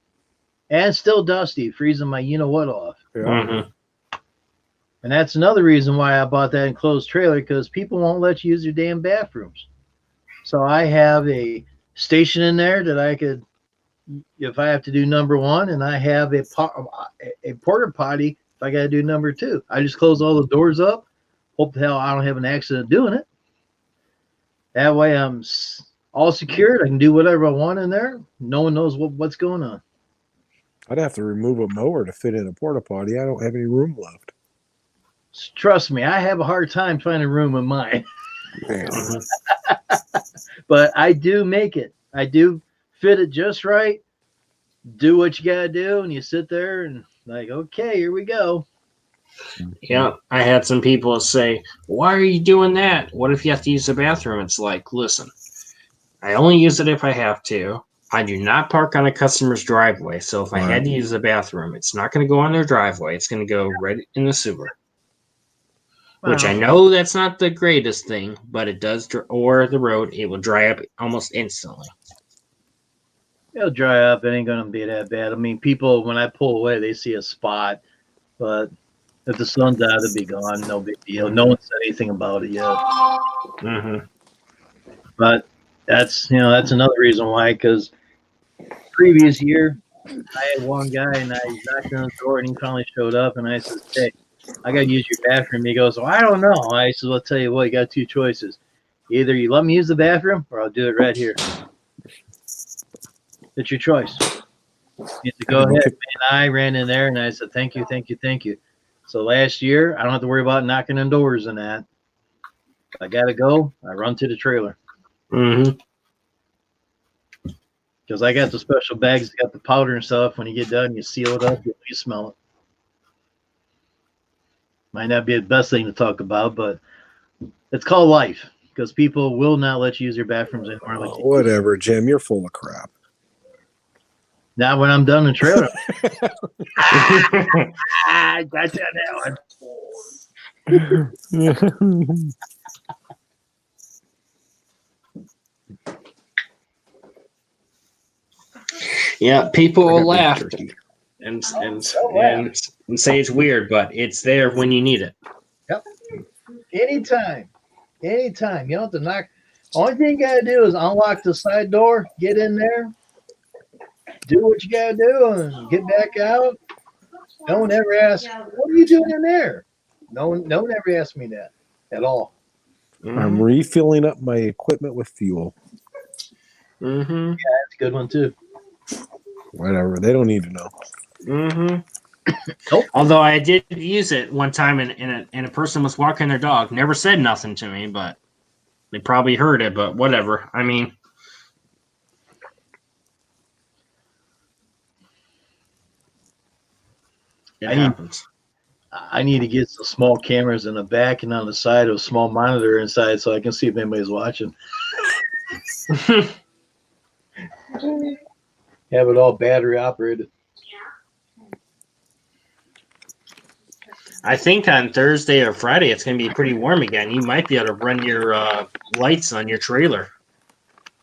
And still dusty, freezing my you know what off. Yeah. Mm-hmm. And that's another reason why I bought that enclosed trailer, because people won't let you use your damn bathrooms. So I have a station in there that I could, if I have to do number one, and I have a porta potty if I got to do number two. I just close all the doors up. Hope the hell I don't have an accident doing it. That way I'm all secured. I can do whatever I want in there. No one knows what's going on. I'd have to remove a mower to fit in a porta potty. I don't have any room left. Trust me, I have a hard time finding room in mine. Man. But I do make it. I do fit it just right. Do what you gotta do, and you sit there and like, okay, here we go. Yeah, I had some people say, "Why are you doing that? What if you have to use the bathroom?" It's like, listen, I only use it if I have to. I do not park on a customer's driveway, so if I had to use the bathroom, it's not going to go on their driveway. It's going to go right in the sewer. Which I know that's not the greatest thing, but it does, or the road, it will dry up almost instantly. It'll dry up. It ain't gonna be that bad. I mean, people when I pull away, they see a spot, but if the sun's out, it'll be gone. No big deal. No one said anything about it yet. Mm-hmm. But that's another reason why. Because previous year, I had one guy and I knocked on the door and he finally showed up and I said, "Hey, I got to use your bathroom." He goes, "Well, I don't know." I said, "I'll tell you what, you got two choices. Either you let me use the bathroom or I'll do it right here. It's your choice." He said, "Go ahead." And I ran in there and I said, "Thank you, thank you, thank you." So last year, I don't have to worry about knocking on doors and that. If I got to go, I run to the trailer. Mm-hmm. Because I got the special bags that got the powder and stuff. When you get done, you seal it up, you smell it. Might not be the best thing to talk about, but it's called life. Because people will not let you use your bathrooms anymore. Like Whatever, Jim. You're full of crap. Now when I'm done the trailer, I got that one. Yeah, people I will got laugh beef jerky. and laugh. and say it's weird, but it's there when you need it. Anytime. You don't have to knock. Only thing you gotta do is unlock the side door, get in there, do what you gotta do, and get back out. No one ever asks, "What are you doing in there?" No one ever asked me that at all. I'm refilling up my equipment with fuel. Mm-hmm. That's a good one too. Whatever. They don't need to know. Mm-hmm. Nope. Although I did use it one time, and a person was walking their dog. Never said nothing to me, but they probably heard it. But whatever. I mean, it happens. I need to get some small cameras in the back and on the side of a small monitor inside so I can see if anybody's watching. Have it all battery operated. I think on Thursday or Friday it's going to be pretty warm again. You might be able to run your lights on your trailer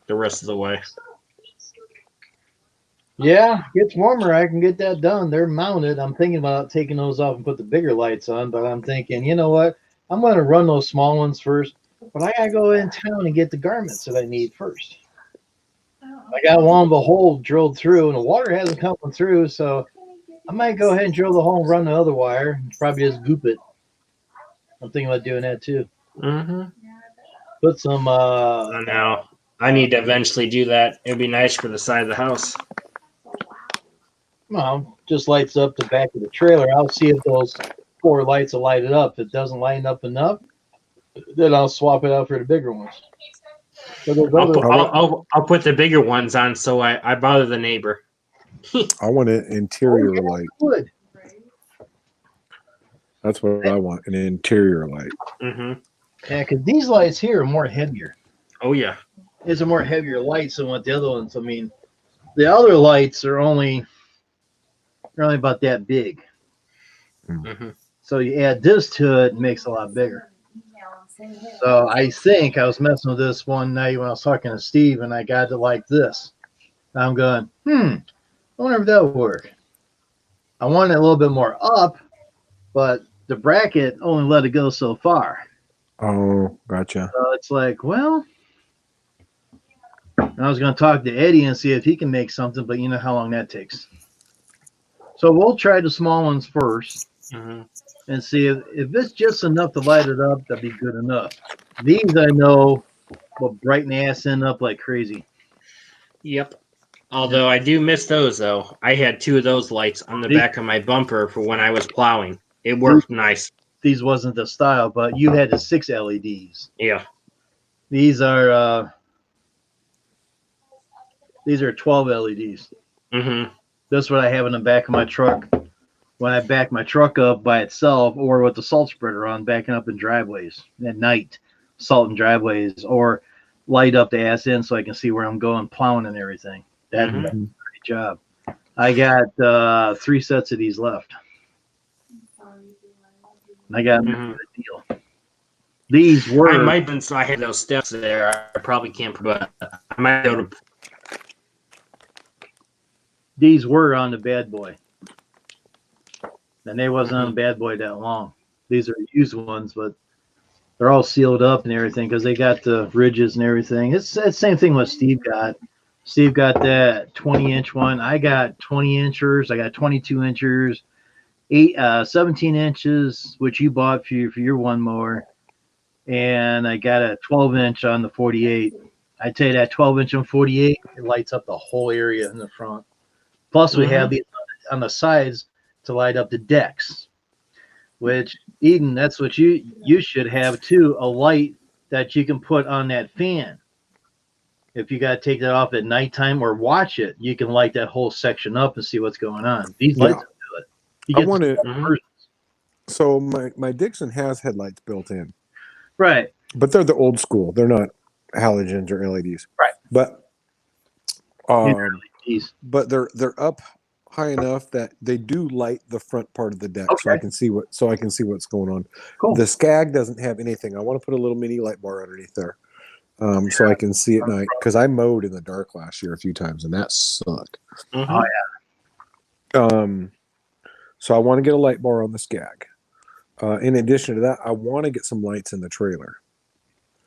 the rest of the way. Yeah, gets warmer. I can get that done. They're mounted. I'm thinking about taking those off and put the bigger lights on, but I'm thinking, you know what? I'm going to run those small ones first, but I got to go in town and get the garments that I need first. I got one of the hole drilled through, and the water hasn't come through, so I might go ahead and drill the hole and run the other wire and probably just goop it. I'm thinking about doing that too. Mm-hmm. Put some. I know. I need to eventually do that. It'd be nice for the side of the house. Well, just lights up the back of the trailer. I'll see if those 4 lights will light it up. If it doesn't light up enough, then I'll swap it out for the bigger ones. So I'll put the bigger ones on so I bother the neighbor. I want an interior light. Wood. That's what I want, an interior light. Mm-hmm. Yeah, because these lights here are more heavier. Oh, yeah. These are more heavier lights than what the other ones. I mean, the other lights are only about that big. Mm-hmm. So you add this to it, it makes it a lot bigger. So I think I was messing with this one night when I was talking to Steve, and I got it like this. I'm going, I wonder if that would work. I wanted it a little bit more up, but the bracket only let it go so far. Oh, gotcha. So it's like, well, I was going to talk to Eddie and see if he can make something, but you know how long that takes. So we'll try the small ones first and see if it's just enough to light it up, that'd be good enough. These I know will brighten the ass end up like crazy. Yep. Although I do miss those, though. I had 2 of those lights on the back of my bumper for when I was plowing. It worked nice. These wasn't the style, but you had the 6 LEDs. Yeah. These are 12 LEDs. Mm-hmm. That's what I have in the back of my truck when I back my truck up by itself, or with the salt spreader on, backing up in driveways at night, salt in driveways, or light up the ass end so I can see where I'm going, plowing and everything. That's a great job. I got 3 sets of these left. I got a good deal. These were. I might have so I had those steps there. I probably can't, but I might be able to. These were on the bad boy. And they wasn't on the bad boy that long. These are used ones, but they're all sealed up and everything because they got the ridges and everything. It's the same thing what Steve got. Steve got that 20-inch one. I got 20-inchers. I got 22-inchers, 17 inches, which you bought for your one mower. And I got a 12-inch on the 48. I tell you that 12-inch on 48, it lights up the whole area in the front. Plus, we have these on the sides to light up the decks, which, Eden, that's what you should have, too, a light that you can put on that fan. If you got to take that off at nighttime or watch it, you can light that whole section up and see what's going on. These lights will do it. You I get want the to. versions. So my Dixon has headlights built in, Right. but they're the old school. They're not halogens or LEDs. Right. But East. but they're up high enough that they do light the front part of the deck, so I Okay. can see what's going on. Cool. The Skag doesn't have anything. I want to put a little mini light bar underneath there, so I can see at night, because I mowed in the dark last year a few times and that sucked. Mhm. So I want to get a light bar on the Skag. In addition to that, I want to get some lights in the trailer,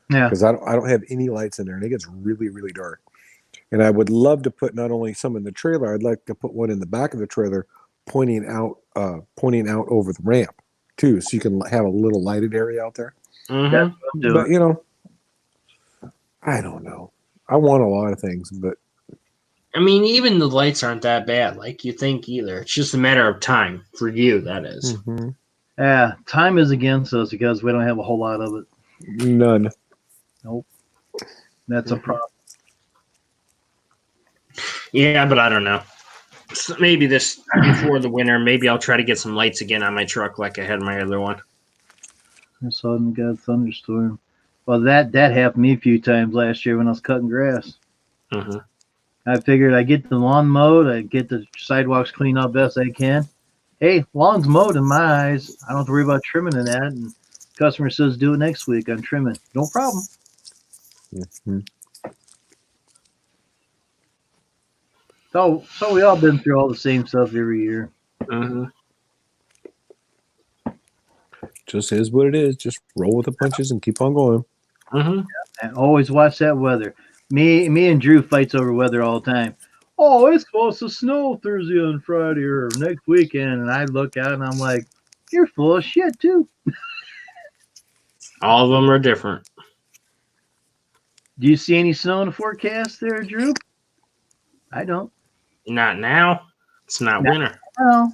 Yeah. because I don't have any lights in there, and it gets really, really dark. And I would love to put not only some in the trailer, I'd like to put one in the back of the trailer, pointing out over the ramp too, so you can have a little lighted area out there. Mhm. Do But it. I don't know. I want a lot of things, but I mean, even the lights aren't that bad, like you think either. It's just a matter of time for you. That is. mhm. Yeah, time is against us because we don't have a whole lot of it. None. That's a Mhm. problem. Yeah, but I don't know. So maybe this before the winter, maybe I'll try to get some lights again on my truck, like I had my other one. I saw them got a thunderstorm. Well, that happened to me a few times last year when I was cutting grass. Mhm. I figured I get the lawn mowed, I get the sidewalks cleaned up best I can. Hey, lawn's mowed in my eyes. I don't have to worry about trimming in that. And customer says do it next week. I'm trimming. No problem. Mhm. So we all been through all the same stuff every year. Mhm. Just is what it is. Just roll with the punches and keep on going. Mhm. And always watch that weather. Me and Drew fights over weather all the time. Oh, it's supposed to snow Thursday and Friday or next weekend. And I look out and I'm like, you're full of shit too. All of them are different. Do you see any snow in the forecast there, Drew? I don't. Not now. It's not No. winter. Oh.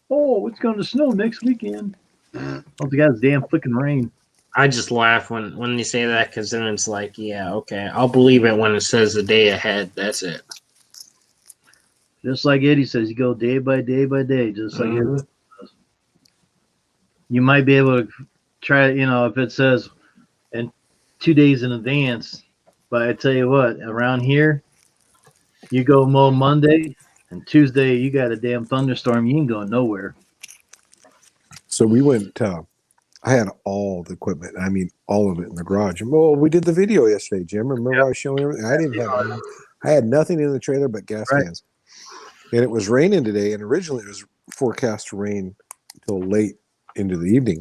Oh, it's going to snow next weekend. Oh, the guy's damn flicking rain. I just laugh when they say that, because then it's like, yeah, okay, I'll believe it when it says the day ahead. That's it. Just like Eddie says, you go day by day by day, just like Mhm. it does. You might be able to try, if it says in 2 days in advance. But I tell you what, around here, you go mow Monday, and Tuesday you got a damn thunderstorm. You ain't going nowhere. So we went. I had all the equipment. I mean, all of it in the garage. Well, we did the video yesterday, Jim. Remember I was showing everything? I didn't have. I had nothing in the trailer but gas Right. cans. And it was raining today. And originally it was forecast to rain until late into the evening.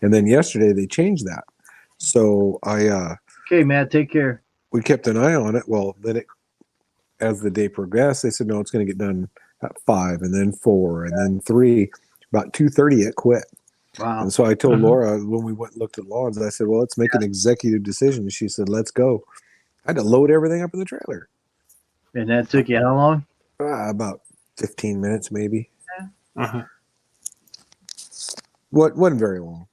And then yesterday they changed that. So Okay, Matt, take care. we kept an eye on it. Well, then as the day progressed, they said no, it's going to get done at 5, and then 4, and then 3. About 2:30, it quit. Wow. And so I told Mhm. Laura when we went and looked at lawns, I said, well, let's make an executive decision. And she said, let's go. I had to load everything up in the trailer. And that took you how long? About 15 minutes, maybe. Uh-huh. Wasn't very long.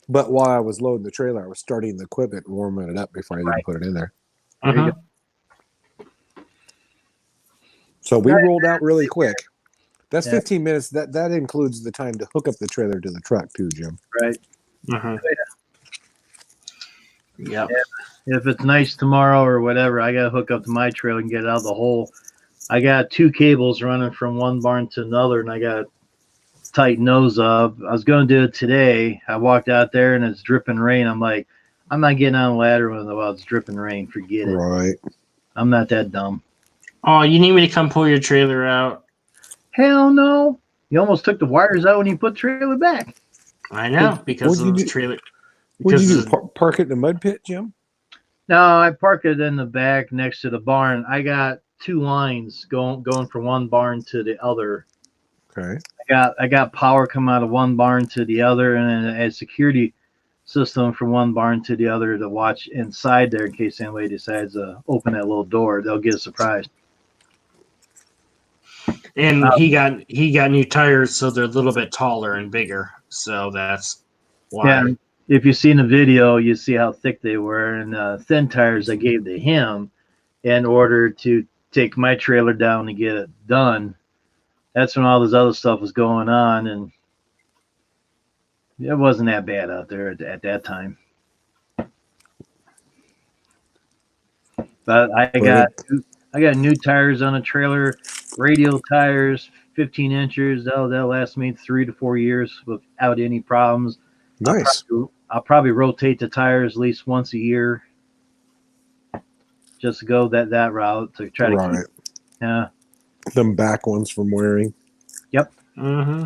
But while I was loading the trailer, I was starting the equipment and warming it up before I even put it in there. There you Uh-huh. So we rolled out really quick. That's Yeah. 15 minutes. That includes the time to hook up the trailer to the truck too, Jim. Right. Uh-huh. Yep. If it's nice tomorrow or whatever, I got to hook up to my trailer and get it out of the hole. I got 2 cables running from one barn to another, and I got to tighten those up. I was going to do it today. I walked out there, and it's dripping rain. I'm like, I'm not getting on a ladder when it's dripping rain. Forget it. Right. I'm not that dumb. Oh, you need me to come pull your trailer out? Hell no. You almost took the wires out when you put the trailer back. I know, because what'd you of the do? trailer. What'd Because you do? Park it in the mud pit, Jim? No, I park it in the back next to the barn. I got 2 lines going from one barn to the other. Okay. I got power coming out of one barn to the other, and then a security system from one barn to the other to watch inside there in case anybody decides to open that little door. They'll get surprised. and he got new tires, so they're a little bit taller and bigger. So that's why. Yeah, if you see in the video, you see how thick they were, and thin tires I gave to him in order to take my trailer down to get it done. That's when all this other stuff was going on, and it wasn't that bad out there at that time. But I got new tires on a trailer, radial tires, 15 inches. They'll last me 3 to 4 years without any problems. Nice. I'll probably rotate the tires at least once a year, just to go that route to try to Right. keep. Yeah, Them back ones from wearing. Mm-hmm.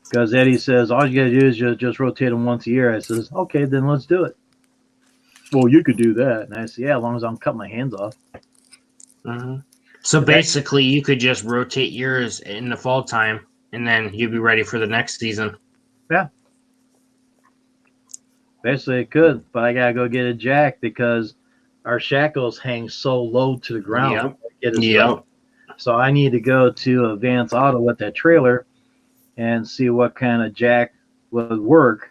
because Eddie says all you gotta do is just rotate them once a year. I says, okay, then let's do it. Well, you could do that, and I said, yeah, as long as I don't cut my hands off. Mm-hmm. So basically, you could just rotate yours in the fall time, and then you'd be ready for the next season. Basically, it could, but I gotta go get a jack because our shackles hang so low to the ground. Yep. So I need to go to Advance Auto with that trailer and see what kind of jack would work.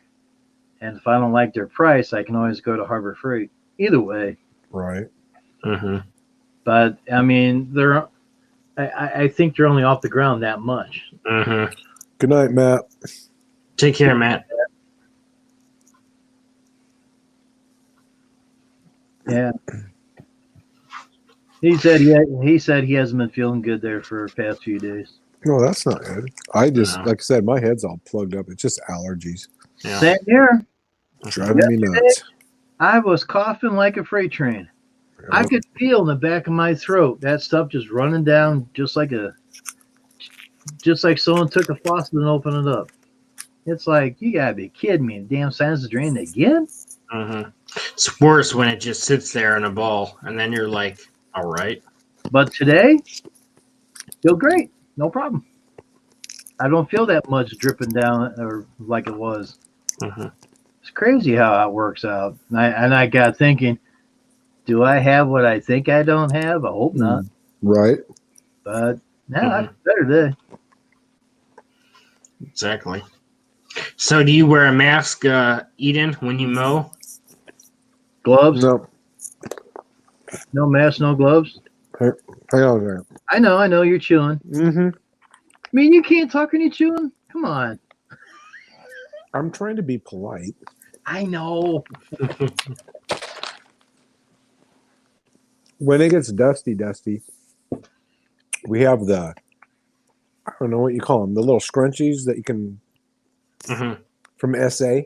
And if I don't like their price, I can always go to Harbor Freight. Either way, Right. Mm-hmm. but I mean, I think they're only off the ground that much. Mm-hmm. Good night, Matt. Take care, Matt. Yeah. He said he hasn't been feeling good there for the past few days. No, that's not good. I just, No. like I said, my head's all plugged up. It's just allergies. Yeah. Same here. Driving me nuts. I was coughing like a freight train. I could feel in the back of my throat that stuff just running down, just like someone took a faucet and opened it up. It's like, you gotta be kidding me! The damn sinus is drained again. Mm-hmm. It's worse when it just sits there in a ball, and then you're like, all right. But today, feel great, no problem. I don't feel that much dripping down or like it was. Mm-hmm. It's crazy how it works out. And I got thinking, do I have what I think I don't have? I hope not. Right. But now I feel better today. Exactly. So do you wear a mask, Eden, when you mow? Gloves? No. No mask, no gloves? Hang on there. I know, you're chewing. Mm-hmm. I mean, you can't talk when you're chewing? Come on. I'm trying to be polite. I know. When it gets dusty, we have I don't know what you call them, the little scrunchies that you can, Mm-hmm. from SA.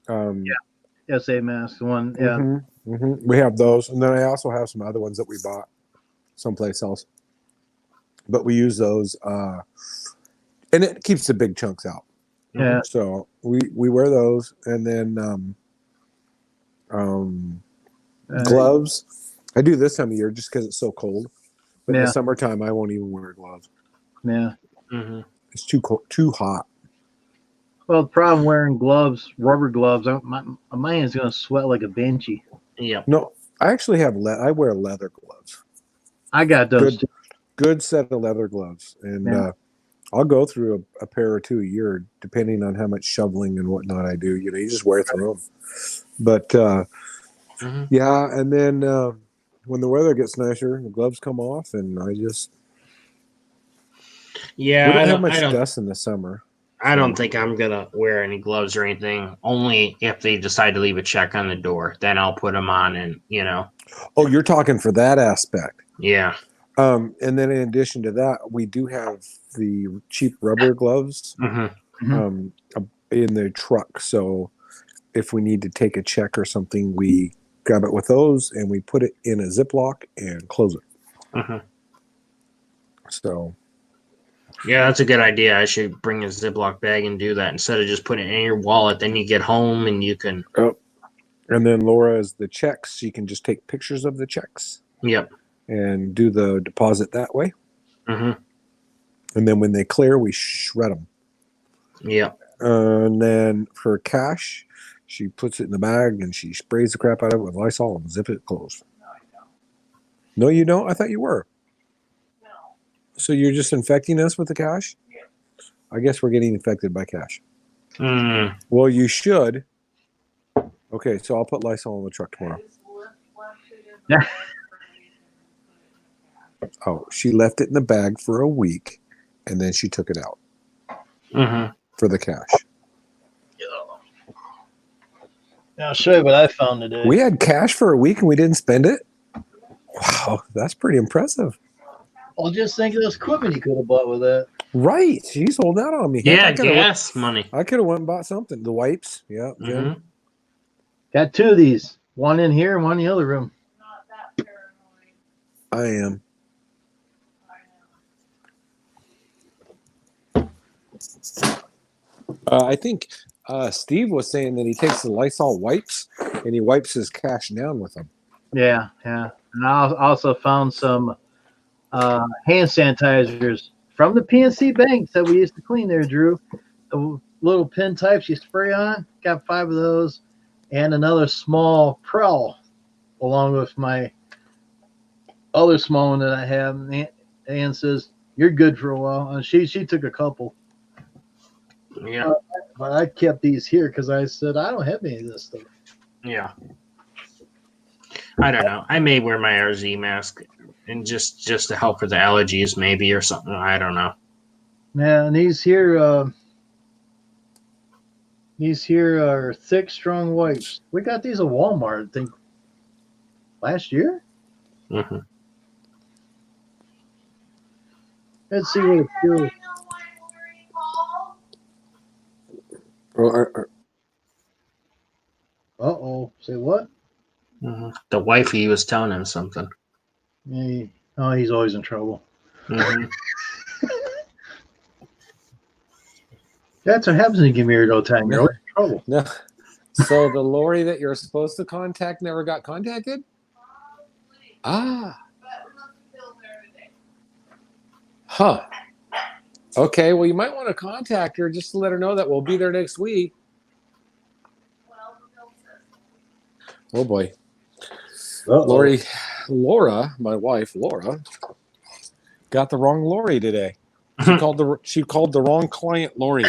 SA mask, the one, yeah. We have those. And then I also have some other ones that we bought someplace else. But we use those, and it keeps the big chunks out. Yeah. So we wear those, and then gloves. I do this time of year just because it's so cold. But in Yeah. the summertime, I won't even wear gloves. Yeah. Mm-hmm. It's too cold, too hot. Well, the problem wearing gloves, rubber gloves, my hand's going to sweat like a banshee. Yep. No, I actually have I wear leather gloves. I got those too. Good set of leather gloves, and Yeah. I'll go through a pair or two a year, depending on how much shoveling and whatnot I do. You know, you just wear through them. But yeah, and then when the weather gets nicer, the gloves come off, and I just Yeah, we don't I have don't, much I don't, dust in the summer. I don't think I'm gonna wear any gloves or anything. Only if they decide to leave a check on the door, then I'll put them on, and Oh, you're talking for that aspect. yeah. And then in addition to that, we do have the cheap rubber gloves Mm-hmm. in the truck. So if we need to take a check or something, we grab it with those and we put it in a Ziploc and close it. Mm-hmm. So Yeah, that's a good idea. I should bring a Ziploc bag and do that instead of just putting it in your wallet. Then you get home and you can. and then Laura is the checks. She can just take pictures of the checks Yep. and do the deposit that way. Mm-hmm. And then when they clear, we shred them. Yep. And then for cash, she puts it in the bag and she sprays the crap out of it with Lysol and zip it closed. No, you don't? I thought you were. So you're just infecting us with the cash? I guess we're getting infected by cash. Mm. Well, you should. Okay, so I'll put Lysol in the truck tomorrow. Yeah. Oh, she left it in the bag for a week, and then she took it out Mm-hmm. for the cash. I'll show you what I found today. We had cash for a week and we didn't spend it? Wow, that's pretty impressive. Well, just think of those equipment you could have bought with that. Right. She's holding out on me. Heck, Yeah, I coulda went- gas money. I could have went and bought something. The wipes. Yeah, Jim. Mhm. Got two of these. One in here and one in the other room. Not that paranoid. I am. I think Steve was saying that he takes the Lysol wipes and he wipes his cash down with them. Yeah, yeah. And I also found some hand sanitizers from the PNC banks that we used to clean there, Drew. The little pin types you spray on. Got 5 of those. And another small Prel along with my other small one that I have. And Ann says, you're good for a while. And she took a couple. Yeah, But I kept these here because I said, I don't have any of this stuff. yeah. I don't know. I may wear my RZ mask and just to help with the allergies, maybe, or something. I don't know. Yeah, and these here are thick, strong wipes. We got these at Walmart, I think, last year. Hmm. Let's see what it's doing. I know why Lori called. Uh-oh. Say what? Hmm. The wifey was telling him something. He's always in trouble. Hmm. That's what happens when you give me your no time. You're always in trouble. No. So the Lori that you're supposed to contact never got contacted? Probably. Ah. But unless the bill's there today. Huh. Okay, well, you might want to contact her just to let her know that we'll be there next week. Well, the bill says. Oh, boy. Uh-oh. Laura, my wife, Laura, got the wrong Lori today. She called the wrong client Lori.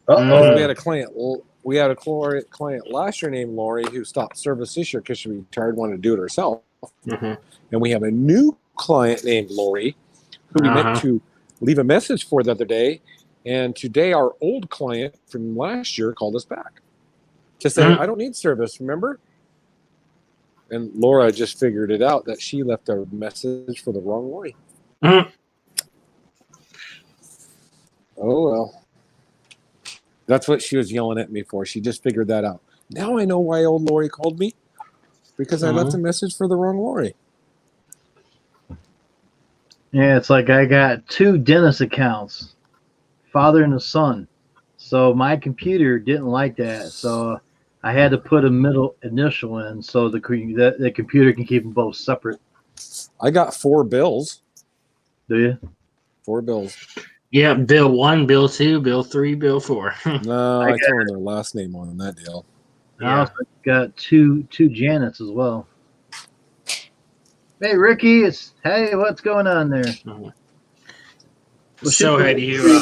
Uh-oh. We had a client last year named Lori who stopped service this year because she retired, wanted to do it herself. Hmm. And we have a new client named Lori who we meant to leave a message for the other day. And today our old client from last year called us back to say, I don't need service, remember? And Laura just figured it out that she left a message for the wrong Lori. Mhm. Oh, well. That's what she was yelling at me for. She just figured that out. Now I know why old Lori called me. Because I left a message for the wrong Lori. Yeah, it's like I got 2 dentist accounts, father and a son. So my computer didn't like that. So I had to put a middle initial in so the computer can keep them both separate. I got 4 bills. Do you? 4 bills. Yeah, Bill 1, Bill 2, Bill 3, Bill 4. No, I threw in their last name on that deal. I also got two Janets as well. Hey, Ricky, what's going on there? Mhm. Well, So shit, had you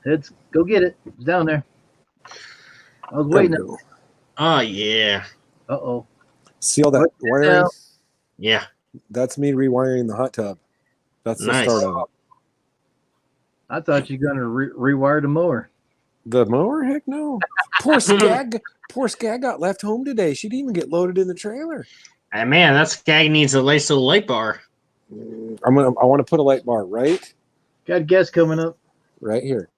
Let's go get it. It's down there. I was waiting. oh yeah. Uh-oh. See all that What wiring? now? Yeah. That's me rewiring the hot tub. That's the Nice. start of it. I thought you were going to rewire the mower. The mower? Heck no. Poor Skag got left home today. She didn't even get loaded in the trailer. Hey, man, that guy needs a nice little light bar. I want to put a light bar right Got a guest coming up. here.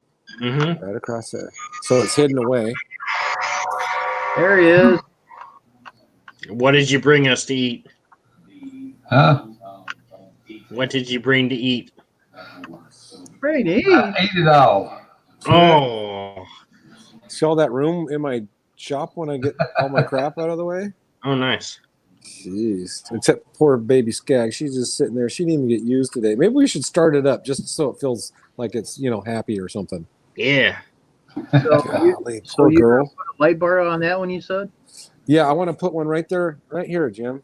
Mm-hmm. Right across there. So it's hidden away. There he is. What did you bring us to eat? Huh? What did you bring to eat? Brady. I ate it all. Oh. See all that room in my shop when I get all my crap out of the way? Oh, nice. Jeez. Except poor baby Skag. She's just sitting there. She didn't even get used today. Maybe we should start it up just so it feels like it's, happy or something. Yeah. Golly, So poor you girl. put a light bar on that one, you said? Yeah, I want to put one right there, right here, Jim.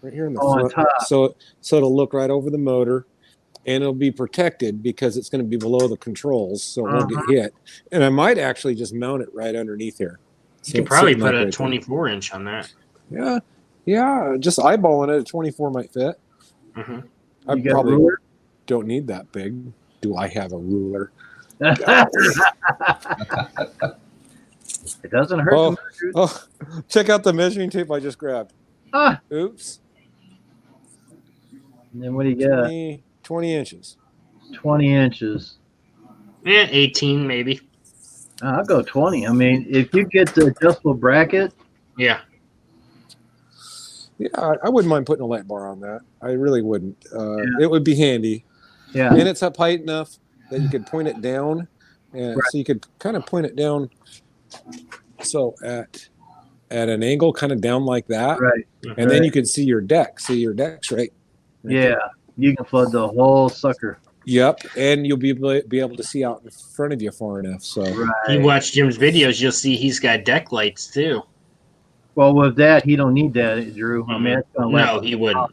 Right here in the On front. top. So it'll look right over the motor and it'll be protected because it's going to be below the controls so it won't get hit. And I might actually just mount it right underneath here. You So can it's probably sitting put like a right 24-inch on that. there. Yeah, just eyeballing it, a 24 might fit. Mm-hmm. I You got a probably ruler? don't need that big. Do I have a ruler? It doesn't hurt. Oh. to measure it. Oh, check out the measuring tape I just grabbed. Ah, Oops. And then what do you got? 20 inches. 20 inches. 18 maybe. I'll go 20. I mean, if you get the adjustable bracket, Yeah. Yeah, I wouldn't mind putting a light bar on that. I really wouldn't. It would be handy. yeah, And it's up height enough that you could point it down. And so you could kind of point it down. So at an angle, kind of down like that. right. And then you can see your deck. See your deck's right. Yeah, you can flood the whole sucker. Yep. And you'll be able to see out in front of you far enough. So If you Right. watch Jim's videos, you'll see he's got deck lights too. Well, with that, he don't need that, Drew. I mean, it's gonna No, he wouldn't.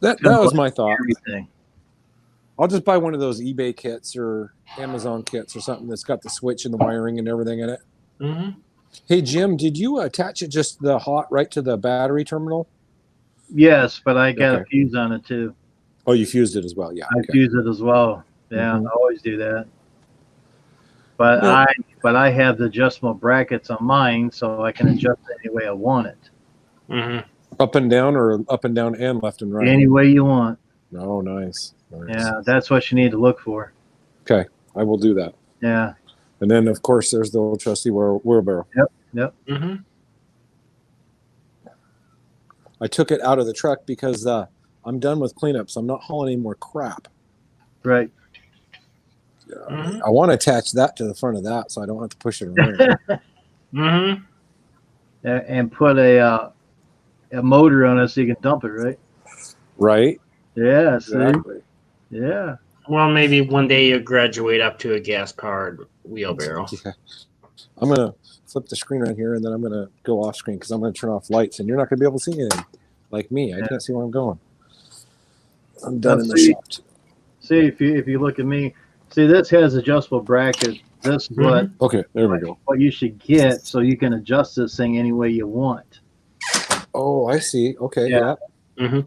that was my thought. everything. I'll just buy one of those eBay kits or Amazon kits or something that's got the switch and the wiring and everything in it. Mm-hmm. Hey, Jim, did you attach it just the hot right to the battery terminal? Yes, but I got a Okay. fuse on it too. Oh, you fused it as well. Yeah. I Okay. fuse it as well. Yeah, Mhm. I always do that. But Yeah. I have the adjustable brackets on mine, so I can adjust it any way I want it. Mm-hmm. Up and down or up and down and left and right? Any way you want. Oh, nice. Yeah, that's what you need to look for. Okay. I will do that. Yeah. And then, of course, there's the old trusty wheelbarrow. Mm-hmm. I took it out of the truck because I'm done with cleanups. I'm not hauling any more crap. Right. Mm-hmm. I want to attach that to the front of that so I don't have to push it around. Mm-hmm. And put a motor on it so you can dump it, right? Right? Yeah, see? Exactly. Yeah. Well, maybe one day you'll graduate up to a gas-powered wheelbarrow. Yeah. I'm going to flip the screen right here and then I'm going to go off screen because I'm going to turn off lights and you're not going to be able to see anything like me. I can't see where I'm going. I'm done in the See. shop. See, if you look at me, see, this has adjustable brackets. This is Okay, there we go. what you should get so you can adjust this thing any way you want. Oh, I see. Okay, Yeah. yeah.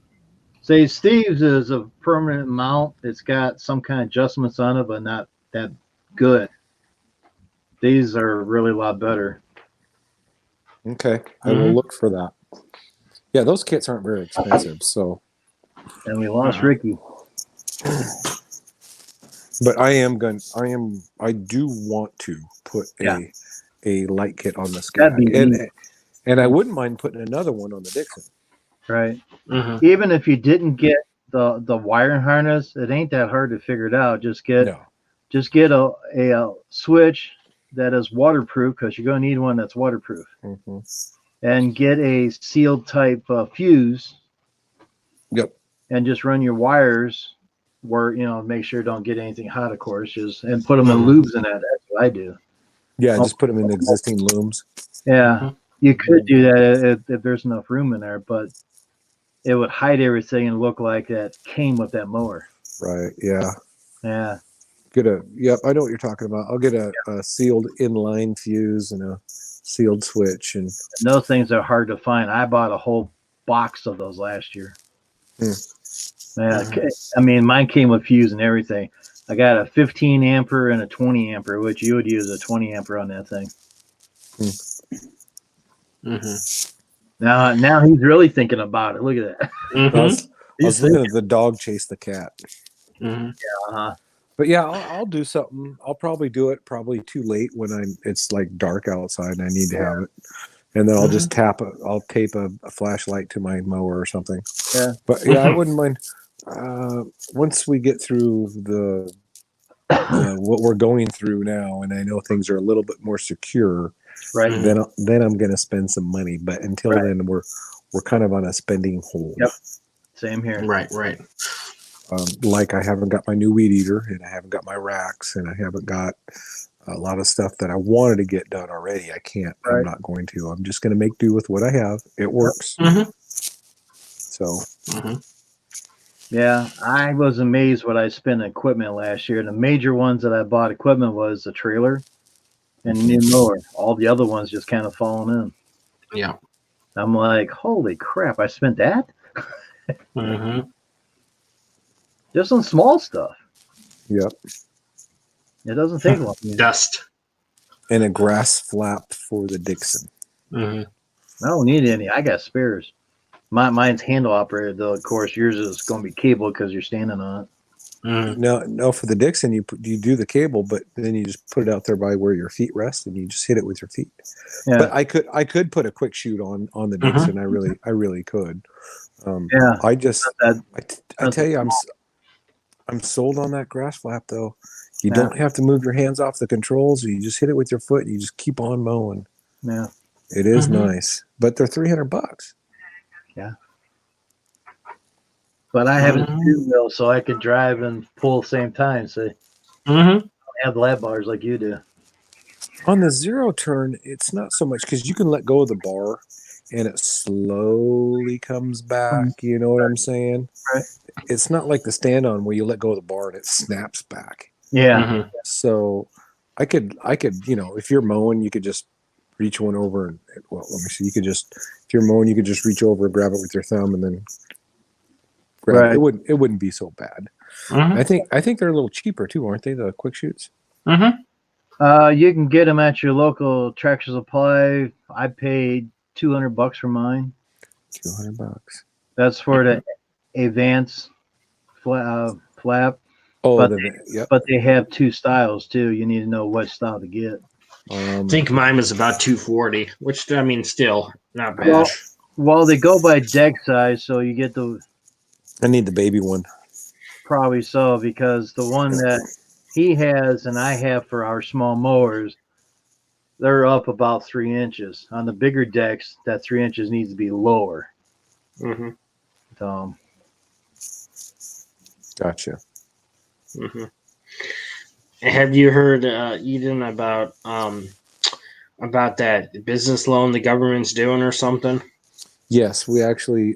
See, Steve's is a permanent mount. It's got some kind of adjustments on it, but not that good. These are really a lot better. Okay, I will look for that. Yeah, those kits aren't very expensive, so. And we lost Ricky. But I do want to put a light kit on the That'd be Skag, neat. and I wouldn't mind putting another one on the Dixon. Right. Mm-hmm. Even if you didn't get the wiring harness, it ain't that hard to figure it out. Just get a switch that is waterproof because you're going to need one that's waterproof, and get a sealed type fuse. Yep. And just run your wires where make sure don't get anything hot, of course, and put them in loops in that. That's what I do. Yeah, just put them in existing looms. Yeah, you could do that if there's enough room in there, but it would hide everything and look like that came with that mower. Right. Yeah. Yeah. Yep. I know what you're talking about. I'll get a sealed inline fuse and a sealed switch, and Those things are hard to find. I bought a whole box of those last year. Yeah, I mean, mine came with fuse and everything. I got a 15 ampere and a 20 ampere, which you would use a 20 ampere on that thing. Mm-hmm. Now he's really thinking about it. Look at that. I was looking at the dog chase the cat. Mm-hmm. Uh-huh. But yeah, I'll do something. I'll probably do it probably too late when it's like dark outside and I need to have it. And then I'll just I'll tape a flashlight to my mower or something. Yeah. But yeah, I wouldn't mind. Once we get through the what we're going through now, and I know things are a little bit more secure, Right. then I'm going to spend some money. But until then, we're kind of on a spending hold. Yep. Same here. Right. Like I haven't got my new weed eater, and I haven't got my racks, and I haven't got a lot of stuff that I wanted to get done already. I can't. Right. I'm not going to. I'm just going to make do with what I have. It works. Mm-hmm. So. Mm-hmm. Yeah, I was amazed what I spent on equipment last year. The major ones that I bought equipment was the trailer and the new mower. All the other ones just kind of falling in. Yeah. I'm like, holy crap, I spent that? Mm-hmm. Just on small stuff. Yep. It doesn't take long. Dust. And a grass flap for the Dixon. Mm-hmm. I don't need any. I got spares. Mine's handle operated though. Of course, yours is going to be cable because you're standing on it. Mm. No, for the Dixon, you do the cable, but then you just put it out there by where your feet rest, and you just hit it with your feet. Yeah. But I could put a quick shoot on the Mhm. Dixon. I really could. Yeah. I just That, I tell you, I'm sold on that grass flap though. You Yeah. don't have to move your hands off the controls. You just hit it with your foot. You just keep on mowing. yeah. It is Mhm. nice, but they're $300. But I have a Mhm. two wheel, so I could drive and pull at the same time. So I Mm-hmm. have lap bars like you do. On the zero turn, it's not so much because you can let go of the bar and it slowly comes back. You know what I'm saying? Right. It's not like the stand on where you let go of the bar and it snaps back. Yeah. Mm-hmm. So I could, if you're mowing, you could just reach one over and, well, let me see. You could just, if you're mowing, you could just reach over and grab it with your thumb and then grab Right. it. It wouldn't be so bad. Mm-hmm. I think they're a little cheaper too, aren't they? The quick shoots. Mm-hmm. You can get them at your local Tractor Supply. I paid $200 for mine. $200. That's for the Advance flap. Oh, But yep. But they have two styles too. You need to know what style to get. I think mine was about 240, which I mean, still not bad. Well, Well, they go by deck size, so you get the I need the baby one. probably so because the one that he has and I have for our small mowers, they're up about 3 inches. On the bigger decks, that 3 inches needs to be lower. Mm-hmm. Gotcha. Mm-hmm. Have you heard, Eden, about that business loan the government's doing or something? Yes, we actually,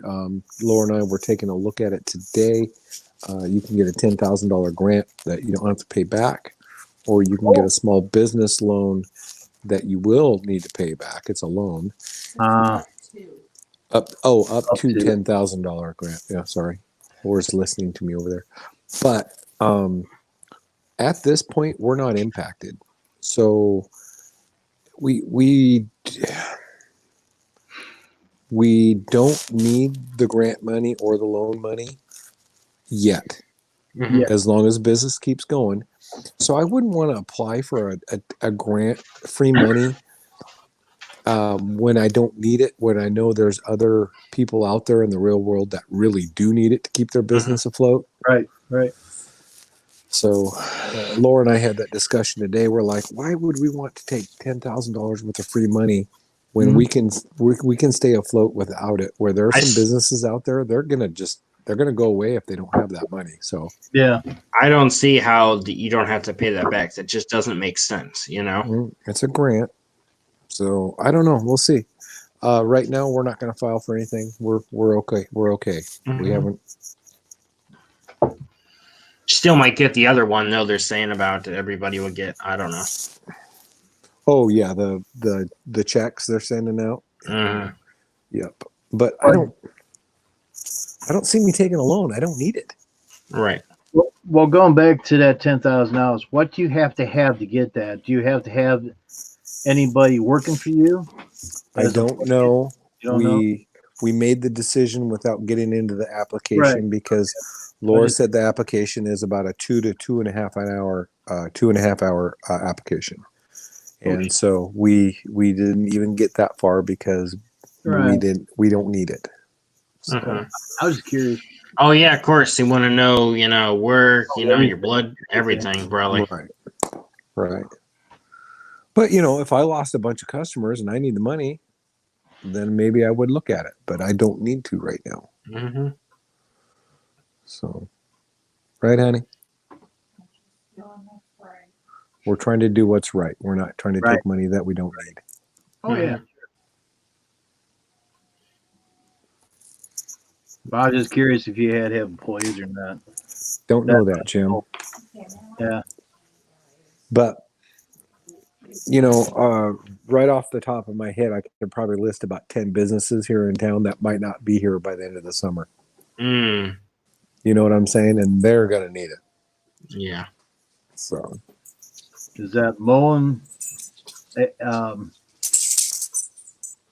Laura and I were taking a look at it today. You can get a $10,000 grant that you don't have to pay back, or you can get a small business loan that you will need to pay back. It's a loan. Up Up to to. $10,000 grant. Yeah, sorry, Laura's listening to me over there. But at this point, we're not impacted, so we don't need the grant money or the loan money yet, Mm-hmm. Yeah. as long as business keeps going. So I wouldn't want to apply for a grant, free money, when I don't need it, when I know there's other people out there in the real world that really do need it to keep their business afloat. Right. So Laura and I had that discussion today. We're like, why would we want to take $10,000 worth of free money when we can stay afloat without it? Where there are some businesses out there, they're gonna go away if they don't have that money. So Yeah. I don't see how you don't have to pay that back. That just doesn't make sense, you know? it's a grant. So I don't know. We'll see. Right now, we're not going to file for anything. We're okay. We're okay. Mhm. We haven't. Still might get the other one though. They're saying about everybody will get. I don't know. Oh yeah, the checks they're sending out. Mm-hmm. Yep. But I don't see me taking a loan. I don't need it. Right. Well, going back to that $10,000, what do you have to get that? Do you have to have anybody working for you? I don't know. You don't know? We made the decision without getting into the application because Laura said the application is about a 2 to 2.5 hour application, and so we didn't even get that far because we don't need it. So, I was curious. Oh yeah, of course. They want to know, work, your blood, everything, probably. Right. But if I lost a bunch of customers and I need the money, then maybe I would look at it. But I don't need to right now. Mm-hmm. So, right, honey? We're trying to do what's right. We're not trying to take money that we don't need. Oh yeah. But I was just curious if you had to have employees or not. Don't know that, Jim. Yeah. But right off the top of my head, I could probably list about 10 businesses here in town that might not be here by the end of the summer. Mm. You know what I'm saying? And they're going to need it. Yeah. So, Is that mowing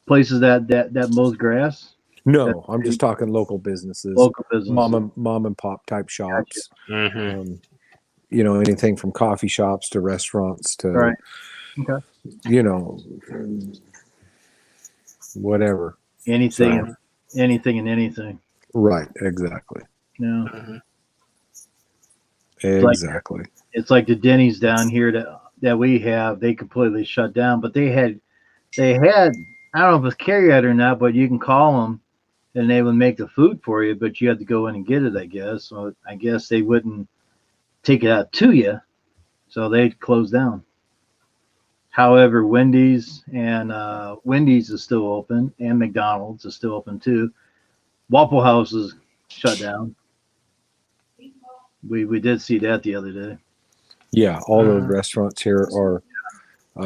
places that mows grass? No, I'm just talking local businesses, Local business. mom and pop type shops. Mhm. You know, anything from coffee shops to restaurants to, Right. Okay. you know, whatever. Anything, anything and anything. Right. Exactly. Yeah. Mhm. like- Exactly. It's like the Denny's down here that we have. They completely shut down, but they had. I don't know if it's carry out or not, but you can call them and they would make the food for you, but you had to go in and get it, I guess. So I guess they wouldn't take it out to you, so they'd close down. However, Wendy's is still open, and McDonald's is still open too. Waffle House is shut down. We did see that the other day. Yeah. All those restaurants here are,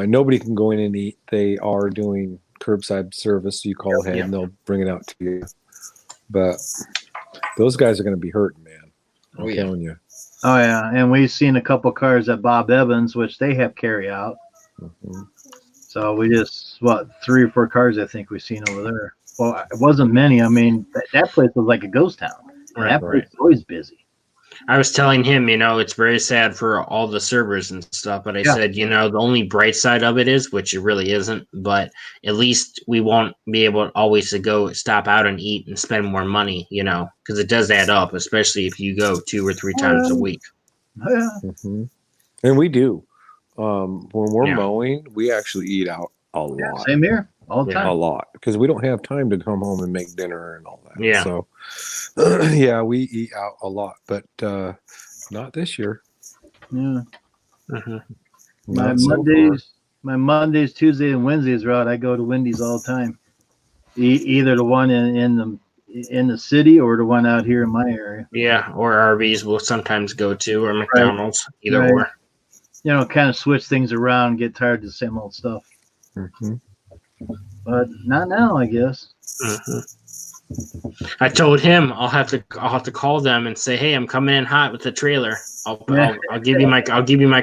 nobody can go in and eat. They are doing curbside service. So you call ahead and they'll bring it out to you. But those guys are going to be hurting, man. I'm telling you. Oh yeah, and we've seen a couple cars at Bob Evans, which they have carry out. Mhm. So we just 3 or 4 cars I think we've seen over there. Well, it wasn't many. I mean, that place was like a ghost town. And that place is always busy. I was telling him, it's very sad for all the servers and stuff, but I said, the only bright side of it is, which it really isn't, but at least we won't be able always to go stop out and eat and spend more money, because it does add up, especially if you go 2 or 3 times a week. Yeah. Mhm. And we do. When we're Yeah. mowing, we actually eat out a lot. Same here, all the Yeah. A time. lot, because we don't have time to come home and make dinner and all that. Yeah. So, yeah, we eat out a lot, but not this year. Yeah. Mhm. Not so far. My Mondays, Tuesdays, and Wednesdays are out. I go to Wendy's all the time. Either the one in the city or the one out here in my area. Yeah, or RVs will sometimes go to, or McDonald's, either Right. or. Kind of switch things around, get tired of the same old stuff. Mhm. But not now, I guess. I told him I'll have to call them and say, hey, I'm coming in hot with the trailer. I'll give you my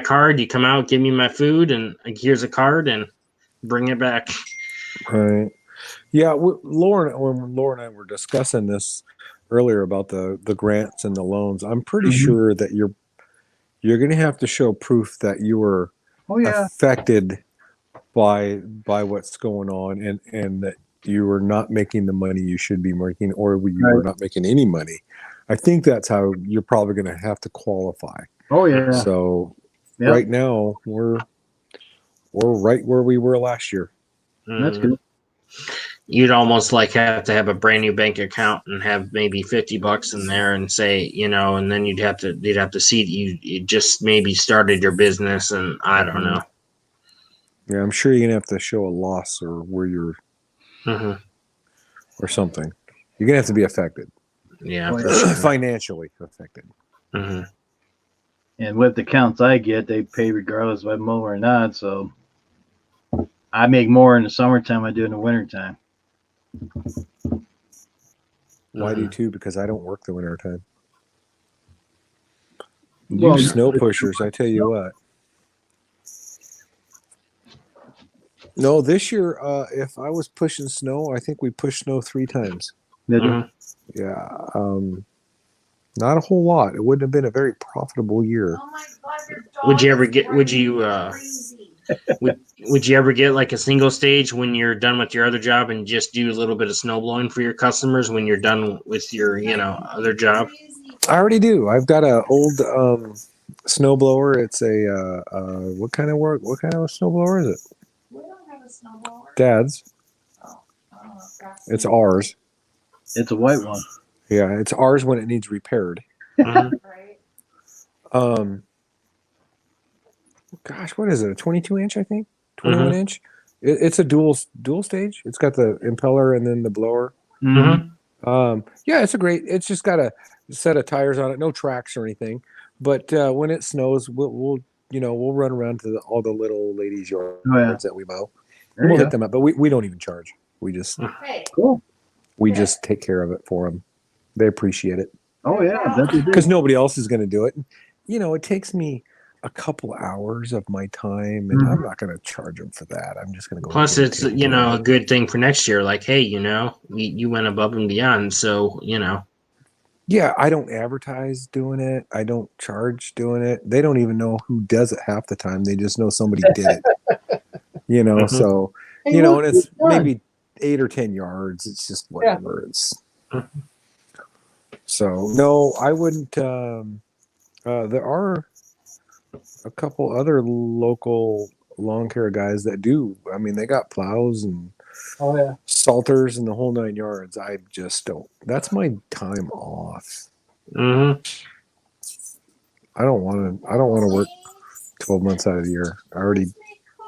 card. You come out, give me my food, and here's a card, and bring it back. Right. Yeah, when Laura and I were discussing this earlier about the grants and the loans, I'm pretty sure that you're going to have to show proof that you were Oh yeah. affected by what's going on and that you were not making the money you should be making, or you were not making any money. I think that's how you're probably going to have to qualify. Oh yeah. So Yep. right now we're right where we were last year. That's good. You'd almost have to have a brand new bank account and have maybe $50 in there and say, and then you'd have to see that you just maybe started your business, and I don't know. Yeah, I'm sure you're going to have to show a loss or where you're or something. You're going to have to be affected. Yeah, Oh, for yeah. sure. Financially affected. Mhm. And with the counts I get, they pay regardless if I mow or not. So I make more in the summertime than I do in the wintertime. Why do you too? Because I don't work the winter time. Well, You snow pushers, I tell you what. No, this year, if I was pushing snow, I think we pushed snow 3 times. Mhm. Yeah, not a whole lot. It wouldn't have been a very profitable year. Oh my God, your dog Would you ever is get- would you, crazy. Would you ever get like a single stage when you're done with your other job and just do a little bit of snow blowing for your customers when you're done with your other job? Crazy. I already do. I've got a old snow blower. It's a what kind of snow blower is it? We don't have a snowblower. Dad's. Oh, that's It's ours. It's a white one. Yeah, it's ours when it needs repaired. Mhm. right. Gosh, what is it? A 22 inch, I think. 21 inch. It's a dual stage. It's got the impeller and then the blower. Mhm. Yeah, it's just got a set of tires on it, no tracks or anything. But when it snows, we'll run around to all the little ladies' yards Oh, yeah. that we mow. There We'll you hit them up, but we don't even charge. We just Hey, just take care of it for them. They appreciate it Oh yeah, I bet they do. because nobody else is going to do it. It takes me a couple hours of my time, and I'm not going to charge them for that. I'm just going to go. Plus, and it's get it a done. good thing for next year. Like, hey, you went above and beyond, so Yeah, I don't advertise doing it. I don't charge doing it. They don't even know who does it half the time. They just know somebody did it. Mhm. So Hey, and look, it's done. maybe 8 or 10 yards. It's just whatever. It's so no, I wouldn't. There are a couple other local lawn care guys that do. I mean, they got plows and Oh yeah. salters and the whole 9 yards. I just don't. That's my time off. Mhm. I don't want to. I don't want to work 12 months out of the year. I already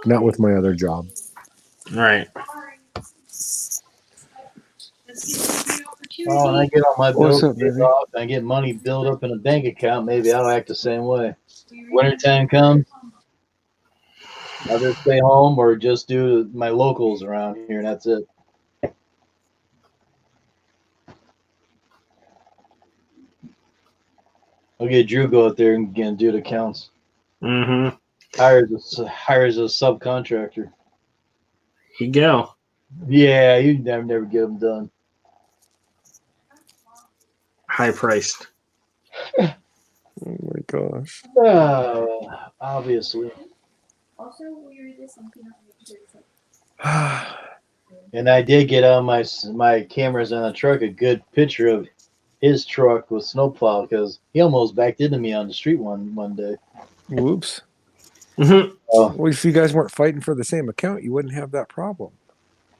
not with my other job. Right. Oh, and I get all my What's bills up, paid baby? off, and I get money built up in a bank account. Maybe I'll act the same way. Wintertime comes, I'll just stay home or just do my locals around here, and that's it. I'll get Drew go out there and do the accounts. Mhm. Hires a subcontractor. You go. Yeah, you never get them done. High priced. Oh my gosh. Obviously. Also, we read this on Peanut Butter. And I did get on my cameras on the truck a good picture of his truck with snowplow because he almost backed into me on the street one day. Whoops. Mhm. Well, if you guys weren't fighting for the same account, you wouldn't have that problem.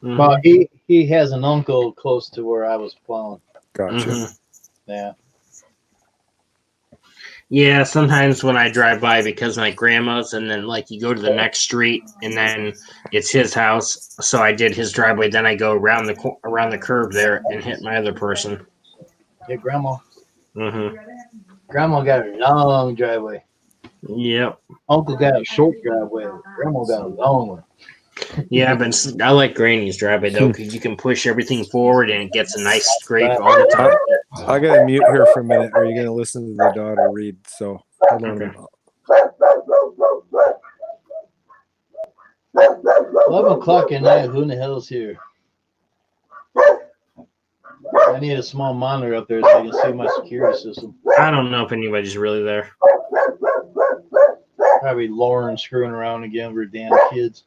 Mhm. Well, he has an uncle close to where I was plowing. Gotcha. Mhm. Yeah. Yeah, sometimes when I drive by because my grandma's, and then like you go to the next street, and then it's his house. So I did his driveway. Then I go around the curve there and hit my other person. Yeah, grandma. Mm-hmm. Grandma got a long driveway. Yep. Uncle got a short driveway. Grandma got a long one. Yeah, but I like Granny's driveway though because you can push everything forward and it gets a nice scrape all the time. I gotta mute here for a minute. Or are you gonna listen to the daughter read? So hold on. Okay. 11 o'clock at night. Who in the hell's here? I need a small monitor up there so I can see my security system. I don't know if anybody's really there. Probably Lauren screwing around again with her damn kids.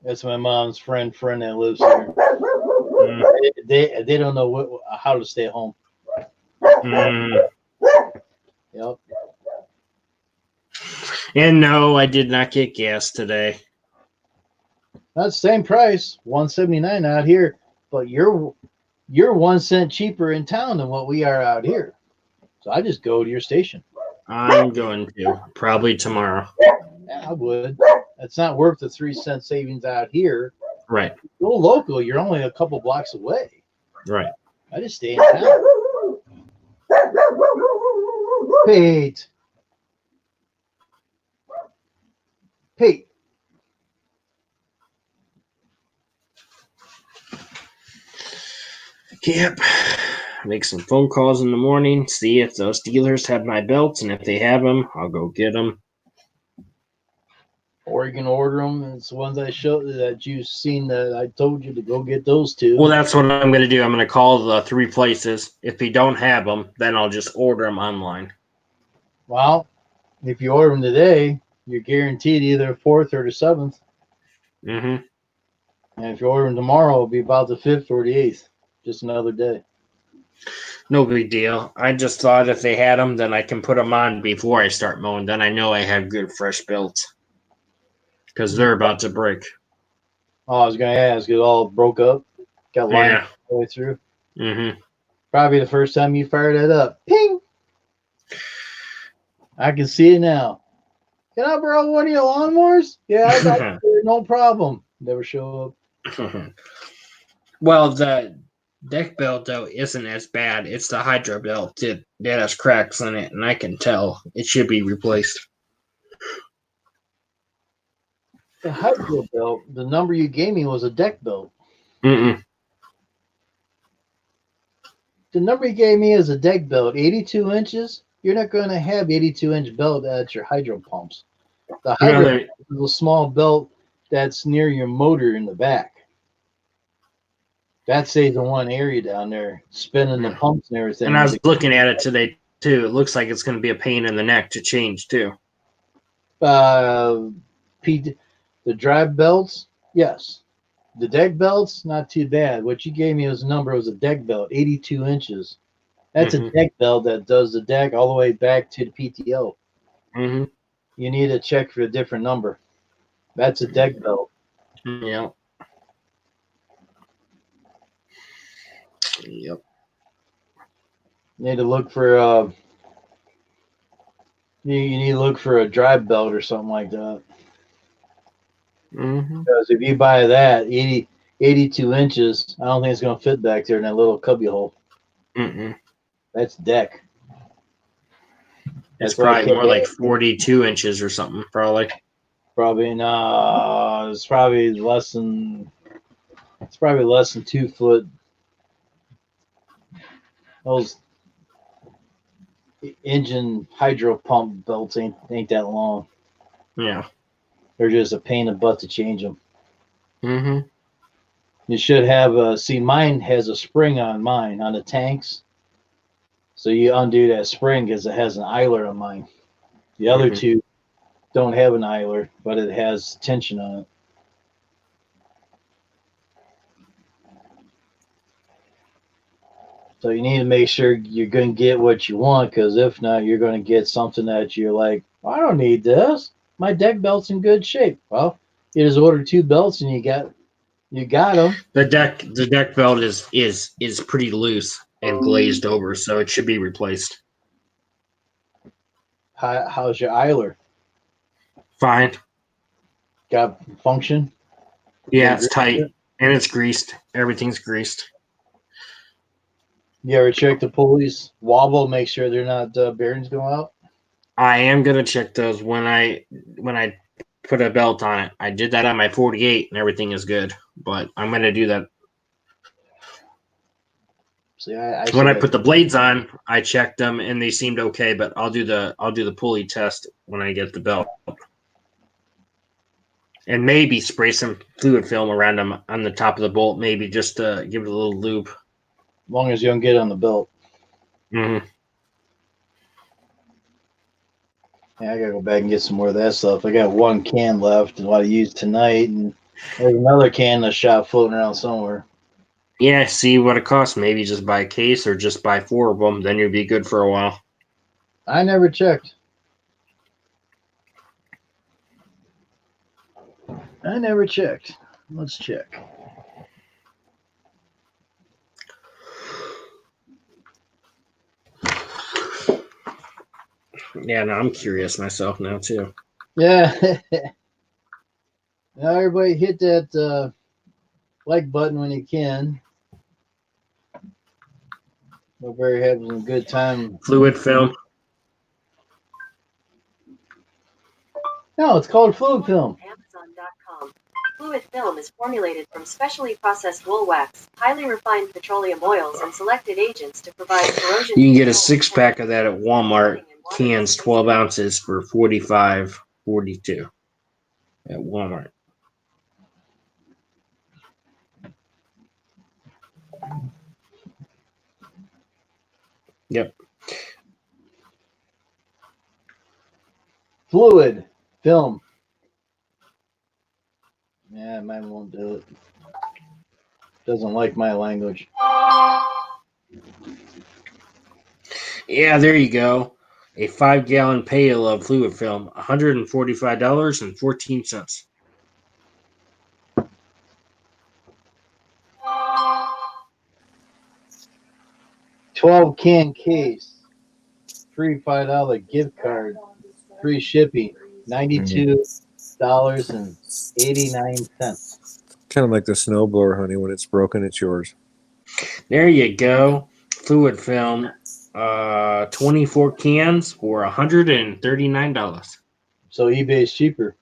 That's my mom's friend that lives here. Mm. They don't know how to stay home. Mm. Yep. And no, I did not get gas today. That's the same price, $1.79 out here, but you're 1 cent cheaper in town than what we are out here. So I just go to your station. I'm going to probably tomorrow. Yeah, I would. It's not worth the 3 cent savings out here. Right. Go local. You're only a couple blocks away. Right. I just stay in town. Pete. Pete. Yep. Make some phone calls in the morning, see if those dealers have my belts, and if they have them, I'll go get them. Or you can order them. It's the ones I showed that you've seen that I told you to go get those two. Well, that's what I'm going to do. I'm going to call the 3 places. If they don't have them, then I'll just order them online. Well, if you order them today, you're guaranteed either the 4th or the 7th. Mm-hmm. And if you order them tomorrow, it'll be about the 5th or the 8th. Just another day. No big deal. I just thought if they had them, then I can put them on before I start mowing. Then I know I have good fresh belts because they're about to break. Oh, I was going to ask, it all broke up? Got lined Yeah. all the way through? Mm-hmm. Probably the first time you fired that up. Ping! I can see it now. Can I borrow one of your lawnmowers? Yeah, I got it. No problem. Never show up. Well, the deck belt though isn't as bad. It's the hydro belt that has cracks in it, and I can tell it should be replaced. The hydro belt, the number you gave me was a deck belt. Mm-mm. The number you gave me is a deck belt, 82 inches. you're not going to have 82-inch belt at your hydro pumps. The No, hydro they- pump is a small belt that's near your motor in the back. That stays in one area down there, spinning the pumps and everything. and I was looking at it today too. It looks like it's going to be a pain in the neck to change too. The drive belts, yes. The deck belts, not too bad. What you gave me as a number was a deck belt, 82 inches. That's a deck belt that does the deck all the way back to the PTO. Mm-hmm. You need to check for a different number. That's a deck belt. Yeah. Yep. You need to look for you need to look for a drive belt or something like that. Mm-hmm. Because if you buy that 82 inches, I don't think it's going to fit back there in that little cubby hole. Mm-mm. That's deck. It's That's why I probably kept more like 42 inches or something. Probably. Probably no. It's probably less than 2 foot. Those engine hydro pump belts ain't that long. Yeah. They're just a pain in the butt to change them. Mm-hmm. You should have see, mine has a spring on mine on the tanks. So you undo that spring because it has an eyler on mine. The other Mhm. two don't have an eyler, but it has tension on it. So you need to make sure you're going to get what you want, because if not, you're going to get something that you're like, I don't need this. My deck belt's in good shape. Well, you just ordered 2 belts and you got them. The deck belt is pretty loose and glazed over, so it should be replaced. How's your eyler? Fine. Got function? Yeah, it's tight and it's greased. Everything's greased. You ever check the pulleys? Wobble, make sure they're not bearings go out. I am gonna check those when I put a belt on it. I did that on my 48 and everything is good, but I'm gonna do that See, I when I should- put the blades on. I checked them and they seemed okay, but I'll do the pulley test when I get the belt, and maybe spray some fluid film around them on the top of the bolt, maybe just to give it a little lube. as long as you don't get on the belt. Mm-hmm. Yeah, I gotta go back and get some more of that stuff. I got 1 can left that I use tonight, and there's another can that's shot floating around somewhere. Yeah, see what it costs. Maybe just buy a case or just buy 4 of them. Then you'll be good for a while. I never checked. Let's check. Yeah, no, I'm curious myself now too. Yeah. Now everybody hit that like button when you can. Hope everybody having a good time. Fluid film. No, it's called fluid film. Amazon.com. Fluid film is formulated from specially processed wool wax, highly refined petroleum oils, and selected agents to provide corrosion. You can get a control, 6-pack of that at Walmart. Cans, 12 ounces for $45.42 at Walmart. Yep. Fluid film. Yeah, mine won't do it. Doesn't like my language. Yeah, there you go. A 5-gallon pail of fluid film, $145.14. 12 can case. Free $5 gift card. Free shipping. $92.89. Kind of like the snowblower, honey. When it's broken, it's yours. There you go. Fluid film, 24 cans for $139. So eBay's cheaper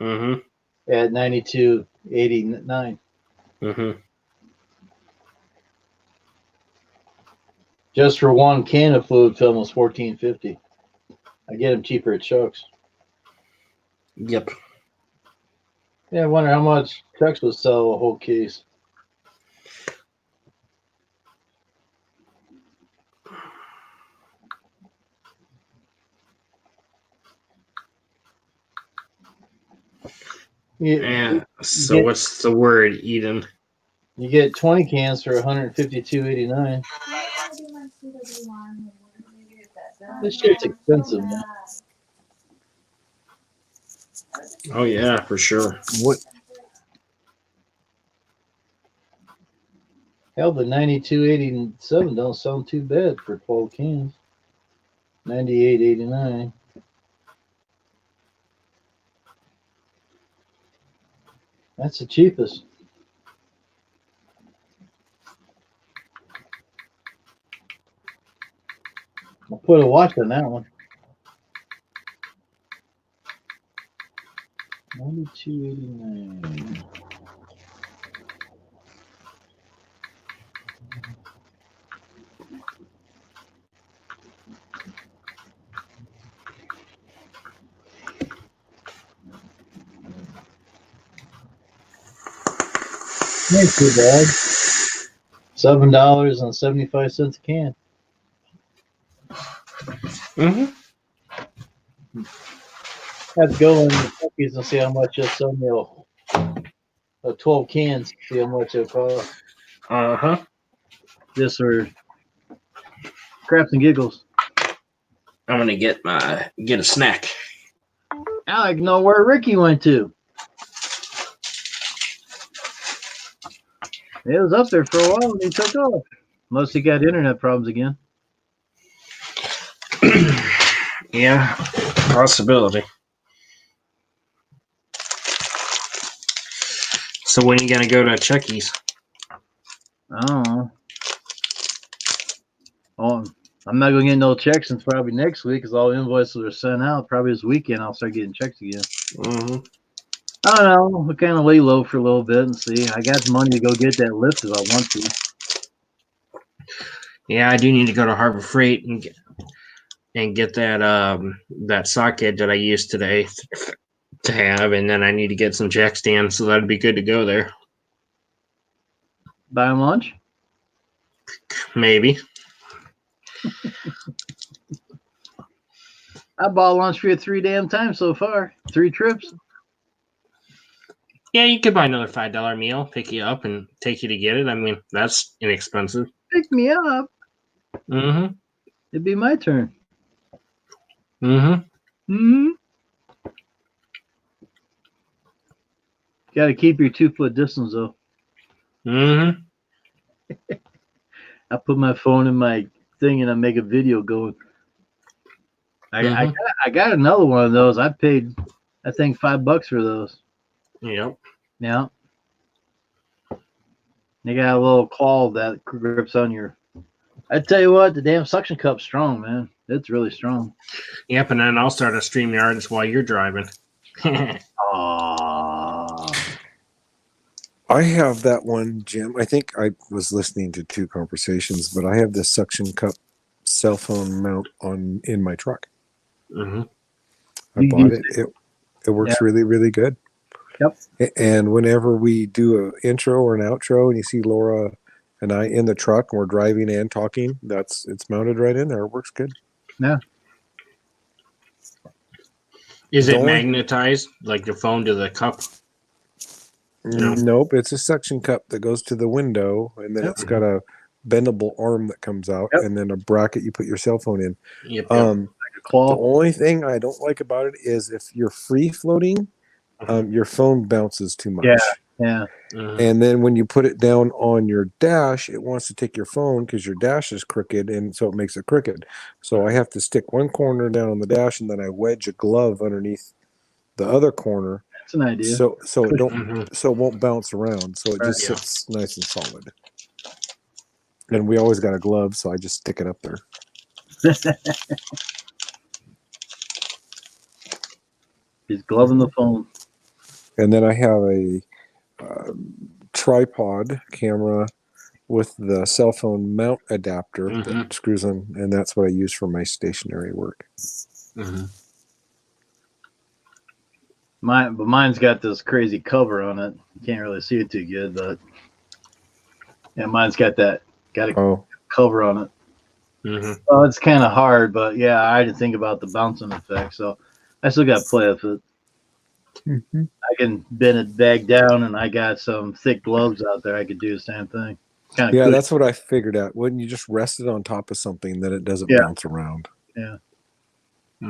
Mm-hmm. at $92.89. Mm-hmm. Just for one can of fluid film was $14.50. I get them cheaper at Chuck's. Yep. Yeah, I wonder how much Chuck's would sell a whole case. Yeah. So what's the word, Eden? You get 20 cans for $152.89. This shit's expensive, man. Oh yeah, for sure. What? Hell, the 92.87 don't sound too bad for 12 cans. 98.89. That's the cheapest. I'll put a watch on that one. 92.89. Ain't too bad. $7.75 a can. Mm-hmm. Have to go in the cookies and see how much they'll sell me 12 cans. See how much it'll cost. Uh-huh. Just for craps and giggles. I'm gonna get a snack. I like know where Ricky went to. It was up there for a while and he took off. Unless he got internet problems again. Yeah, possibility. So when are you gonna go to Chucky's? I don't know. Oh, I'm not gonna get no checks until probably next week because all the invoices are sent out. Probably this weekend I'll start getting checks again. Mm-hmm. I don't know. We'll kind of lay low for a little bit and see. I got money to go get that lift if I want to. Yeah, I do need to go to Harbor Freight and get that socket that I used today to have, and then I need to get some jack stands, so that'd be good to go there. Buy them lunch? Maybe. I bought lunch for you 3 damn times so far. 3 trips. Yeah, you could buy another $5 meal, pick you up, and take you to get it. I mean, that's inexpensive. Pick me up. Mm-hmm. It'd be my turn. Mm-hmm. Mm-hmm. Got to keep your 2-foot distance though. Mm-hmm. I put my phone in my thing and I make a video going. I got another one of those. I paid, I think, $5 for those. Yep. Yeah. They got a little claw that grips on your. I tell you what, the damn suction cup's strong, man. It's really strong. Yep, and then I'll start a StreamYard while you're driving. I have that one, Jim. I think I was listening to 2 conversations, but I have this suction cup cell phone mount in my truck. Mm-hmm. I bought it. It works really, really good. Yep. And whenever we do an intro or an outro, and you see Laura and I in the truck, and we're driving and talking, it's mounted right in there. It works good. Yeah. Is it magnetized like the phone to the cup? No. Nope, it's a suction cup that goes to the window, and then it's got a bendable arm that comes out, and then a bracket you put your cell phone in. Yep. The only thing I don't like about it is if you're free floating, your phone bounces too much. Yeah. Mm-hmm. And then when you put it down on your dash, it wants to take your phone because your dash is crooked, and so it makes it crooked. So I have to stick one corner down on the dash, and then I wedge a glove underneath the other corner. That's an idea. So it won't bounce around. So it just sits nice and solid. And we always got a glove, so I just stick it up there. He's gloving the phone. And then I have a tripod camera with the cell phone mount adapter Mhm. that screws on, and that's what I use for my stationary work. But mine's got this crazy cover on it. You can't really see it too good, but yeah, mine's got a Oh, cover on it. Well, it's kind of hard, but yeah, I didn't think about the bouncing effect, so I still got to play with it. I can bend it back down, and I got some thick gloves out there. I could do the same thing. Kind of yeah, cool. that's what I figured out. When you just rest it on top of something, then it doesn't Yeah. bounce around. Yeah.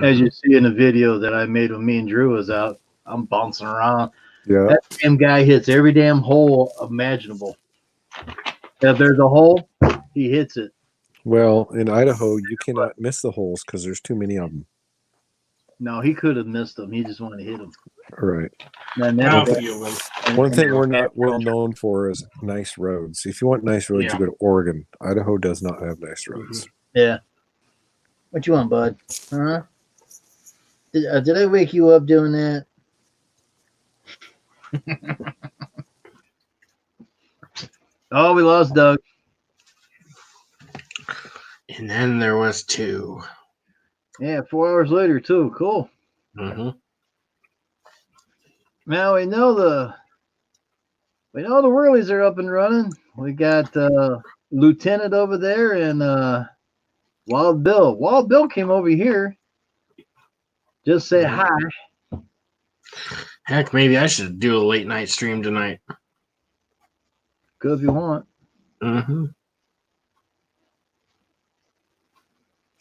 As you see in the video that I made when me and Drew was out, I'm bouncing around. Yeah. That damn guy hits every damn hole imaginable. If there's a hole, he hits it. Well, in Idaho, you cannot miss the holes because there's too many of them. No, he could have missed them. He just wanted to hit them. All right. And I'll that's feel them. One thing we're not well known for is nice roads. If you want nice roads, Yeah. you go to Oregon. Idaho does not have nice roads. Yeah. What you want, bud? Huh? Did I wake you up doing that? Oh, we lost Doug. And then there was 2. Yeah, 4 hours later too. Cool. Now we know the whirlies are up and running. We got Lieutenant over there and Wild Bill. Wild Bill came over here. Just say hi. Heck, maybe I should do a late night stream tonight. Go if you want.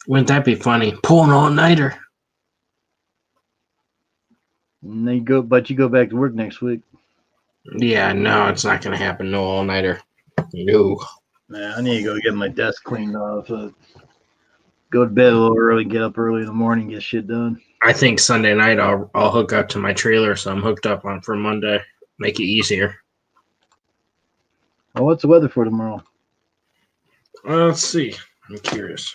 Wouldn't that be funny? Pull an all-nighter. And then you go back to work next week. Yeah, no, it's not going to happen. No all-nighter. No. Man, I need to go get my desk cleaned off. Go to bed a little early, get up early in the morning, get shit done. I think Sunday night I'll hook up to my trailer, so I'm hooked up on for Monday. Make it easier. Oh, what's the weather for tomorrow? Let's see. I'm curious.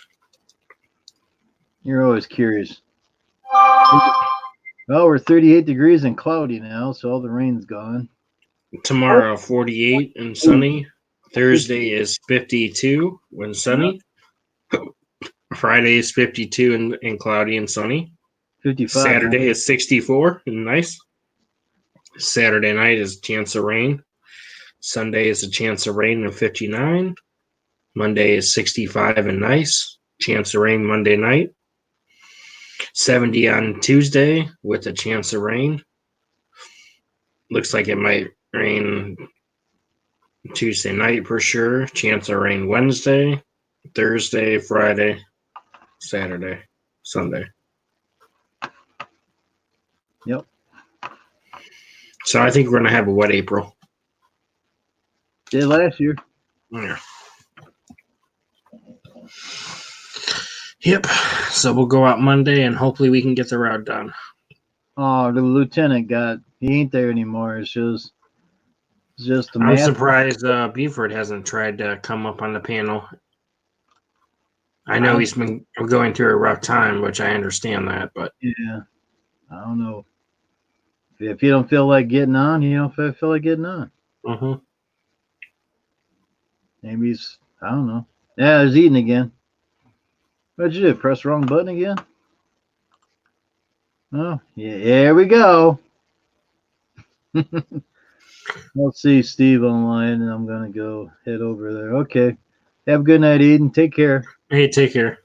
You're always curious. Well, we're 38 degrees and cloudy now, so all the rain's gone. Tomorrow, 48 and sunny. Thursday is 52 when sunny. Friday is 52 and cloudy and sunny. 55. Saturday is 64 and nice. Saturday night is a chance of rain. Sunday is a chance of rain and 59. Monday is 65 and nice. Chance of rain Monday night. 70 on Tuesday with a chance of rain. Looks like it might rain Tuesday night for sure. Chance of rain Wednesday, Thursday, Friday, Saturday, Sunday. Yep. So I think we're going to have a wet April. Did last year. Yeah. Yep. So we'll go out Monday and hopefully we can get the route done. Oh, the lieutenant he ain't there anymore. It's just a I'm man. surprised Buford hasn't tried to come up on the panel. I know he's been going through a rough time, which I understand that, but Yeah. I don't know. If you don't feel like getting on, you don't feel like getting on. Maybe I don't know. Yeah, he's eating again. What'd you do? Press the wrong button again? Oh, yeah, here we go. Let's see Steve online, and I'm going to go head over there. Okay. Have a good night, Eden. Take care. hey, take care.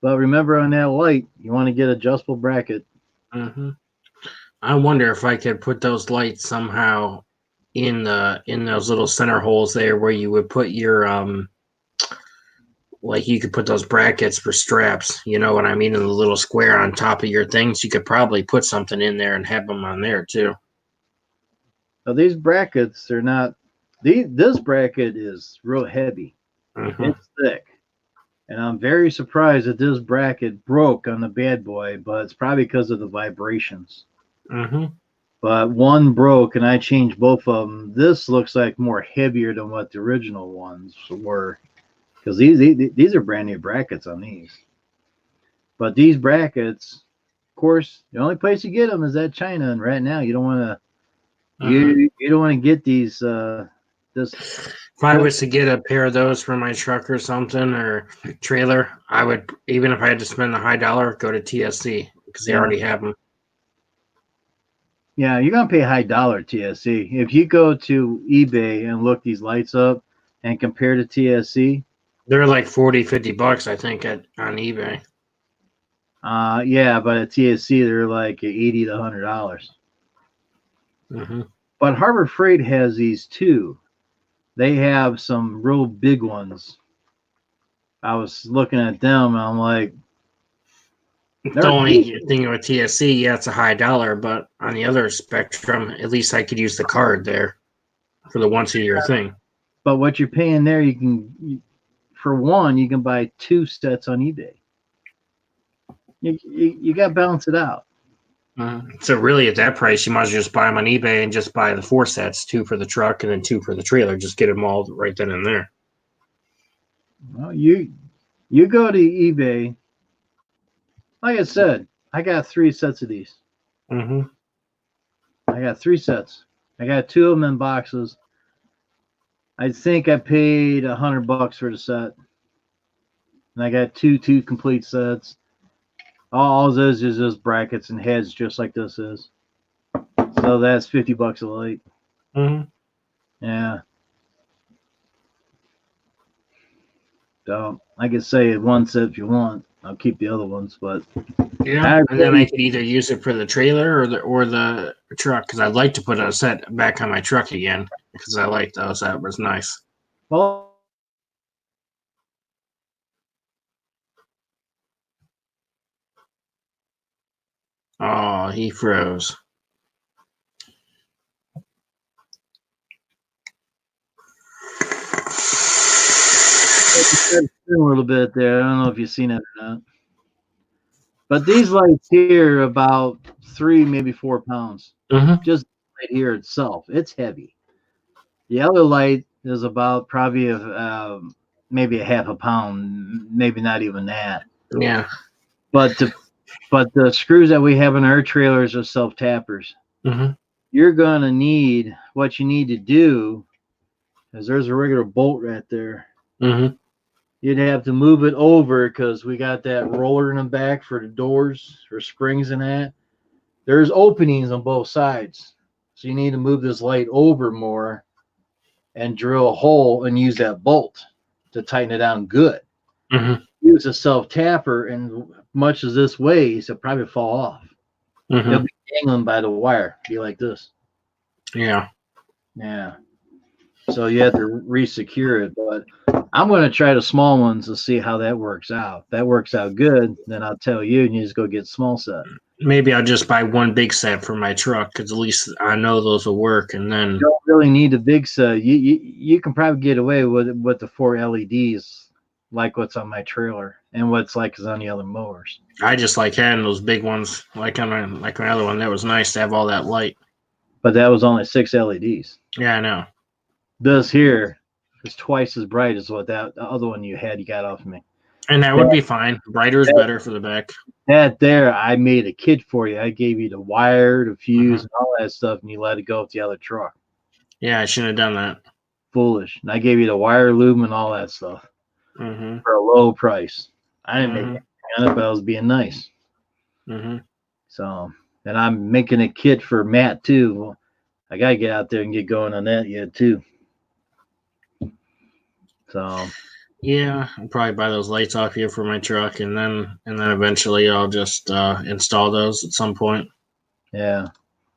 But remember on that light, you want to get adjustable bracket. I wonder if I could put those lights somehow in those little center holes there where you would put your like you could put those brackets for straps, you know what I mean, in the little square on top of your things. You could probably put something in there and have them on there too. Now, these brackets, they're not, this bracket is real heavy. It's thick. And I'm very surprised that this bracket broke on the bad boy, but it's probably because of the vibrations. But one broke, and I changed both of them. This looks like more heavier than what the original ones were, because these are brand new brackets on these. But these brackets, of course, the only place you get them is at China, and right now you don't want to. You don't want to get these This If I was to get a pair of those for my truck or something or trailer, I would, even if I had to spend the high dollar, go to TSC because they Yeah. already have them. Yeah, you're gonna pay high dollar TSC. If you go to eBay and look these lights up and compare to TSC, They're like $40-$50, I think, on eBay. yeah, but at TSC they're like $80 to $100. Mm-hmm. But Harbor Freight has these too. They have some real big ones. I was looking at them and I'm like, The only thing with TSC, yeah, it's a high dollar, but on the other spectrum, at least I could use the card there for the once a year thing. but what you're paying there, for one, you can buy 2 sets on eBay. You got to balance it out. So really, at that price, you might as well just buy them on eBay and just buy the 4 sets, 2 for the truck and then 2 for the trailer. Just get them all right then and there. Well, you go to eBay. Like I said, I got 3 sets of these. Mm-hmm. I got 3 sets. I got 2 of them in boxes. I think I paid $100 for the set. And I got two complete sets. All this is just brackets and heads, just like this is. So that's $50 a light. Mm-hmm. Yeah. So I could say 1 set if you want. I'll keep the other ones, but Yeah, and then I could either use it for the trailer or the truck because I'd like to put a set back on my truck again because I like those. That was nice. well. Oh, he froze. A little bit there. I don't know if you've seen it or not. But these lights here are about 3, maybe 4 pounds. Mm-hmm. Just right here itself. It's heavy. The other light is about probably maybe a half a pound, maybe not even that. Yeah. But the screws that we have in our trailers are self tappers. Mm-hmm. You're gonna need, what you need to do is there's a regular bolt right there. Mm-hmm. You'd have to move it over because we got that roller in the back for the doors or springs and that. There's openings on both sides. So you need to move this light over more and drill a hole and use that bolt to tighten it down good. Mm-hmm. Use a self-tapper, and much as this weighs, it'll probably fall off. Mm-hmm. It'll be dangling by the wire. Be like this. Yeah. Yeah. So you have to re-secure it, but I'm going to try the small ones to see how that works out. If that works out good, then I'll tell you, and you just go get small set. Maybe I'll just buy 1 big set for my truck because at least I know those will work. And then You don't really need a big set. You can probably get away with the 4 LEDs, like what's on my trailer and what's like is on the other mowers. I just like having those big ones, like on my other one. That was nice to have all that light. But that was only 6 LEDs. Yeah, I know. This here is twice as bright as what that other one you got off of me. And that would be fine. Brighter is better for the back. That there, I made a kit for you. I gave you the wire, the fuse, and all that stuff, and you let it go with the other truck. Yeah, I shouldn't have done that. Foolish. And I gave you the wire loom and all that stuff Mm-hmm. for a low price. I didn't make Mhm. anything on it, but I was being nice. Mm-hmm. So, and I'm making a kit for Matt too. Well, I gotta get out there and get going on that yet too. So, Yeah, I'll probably buy those lights off here for my truck, and then eventually I'll just install those at some point. yeah,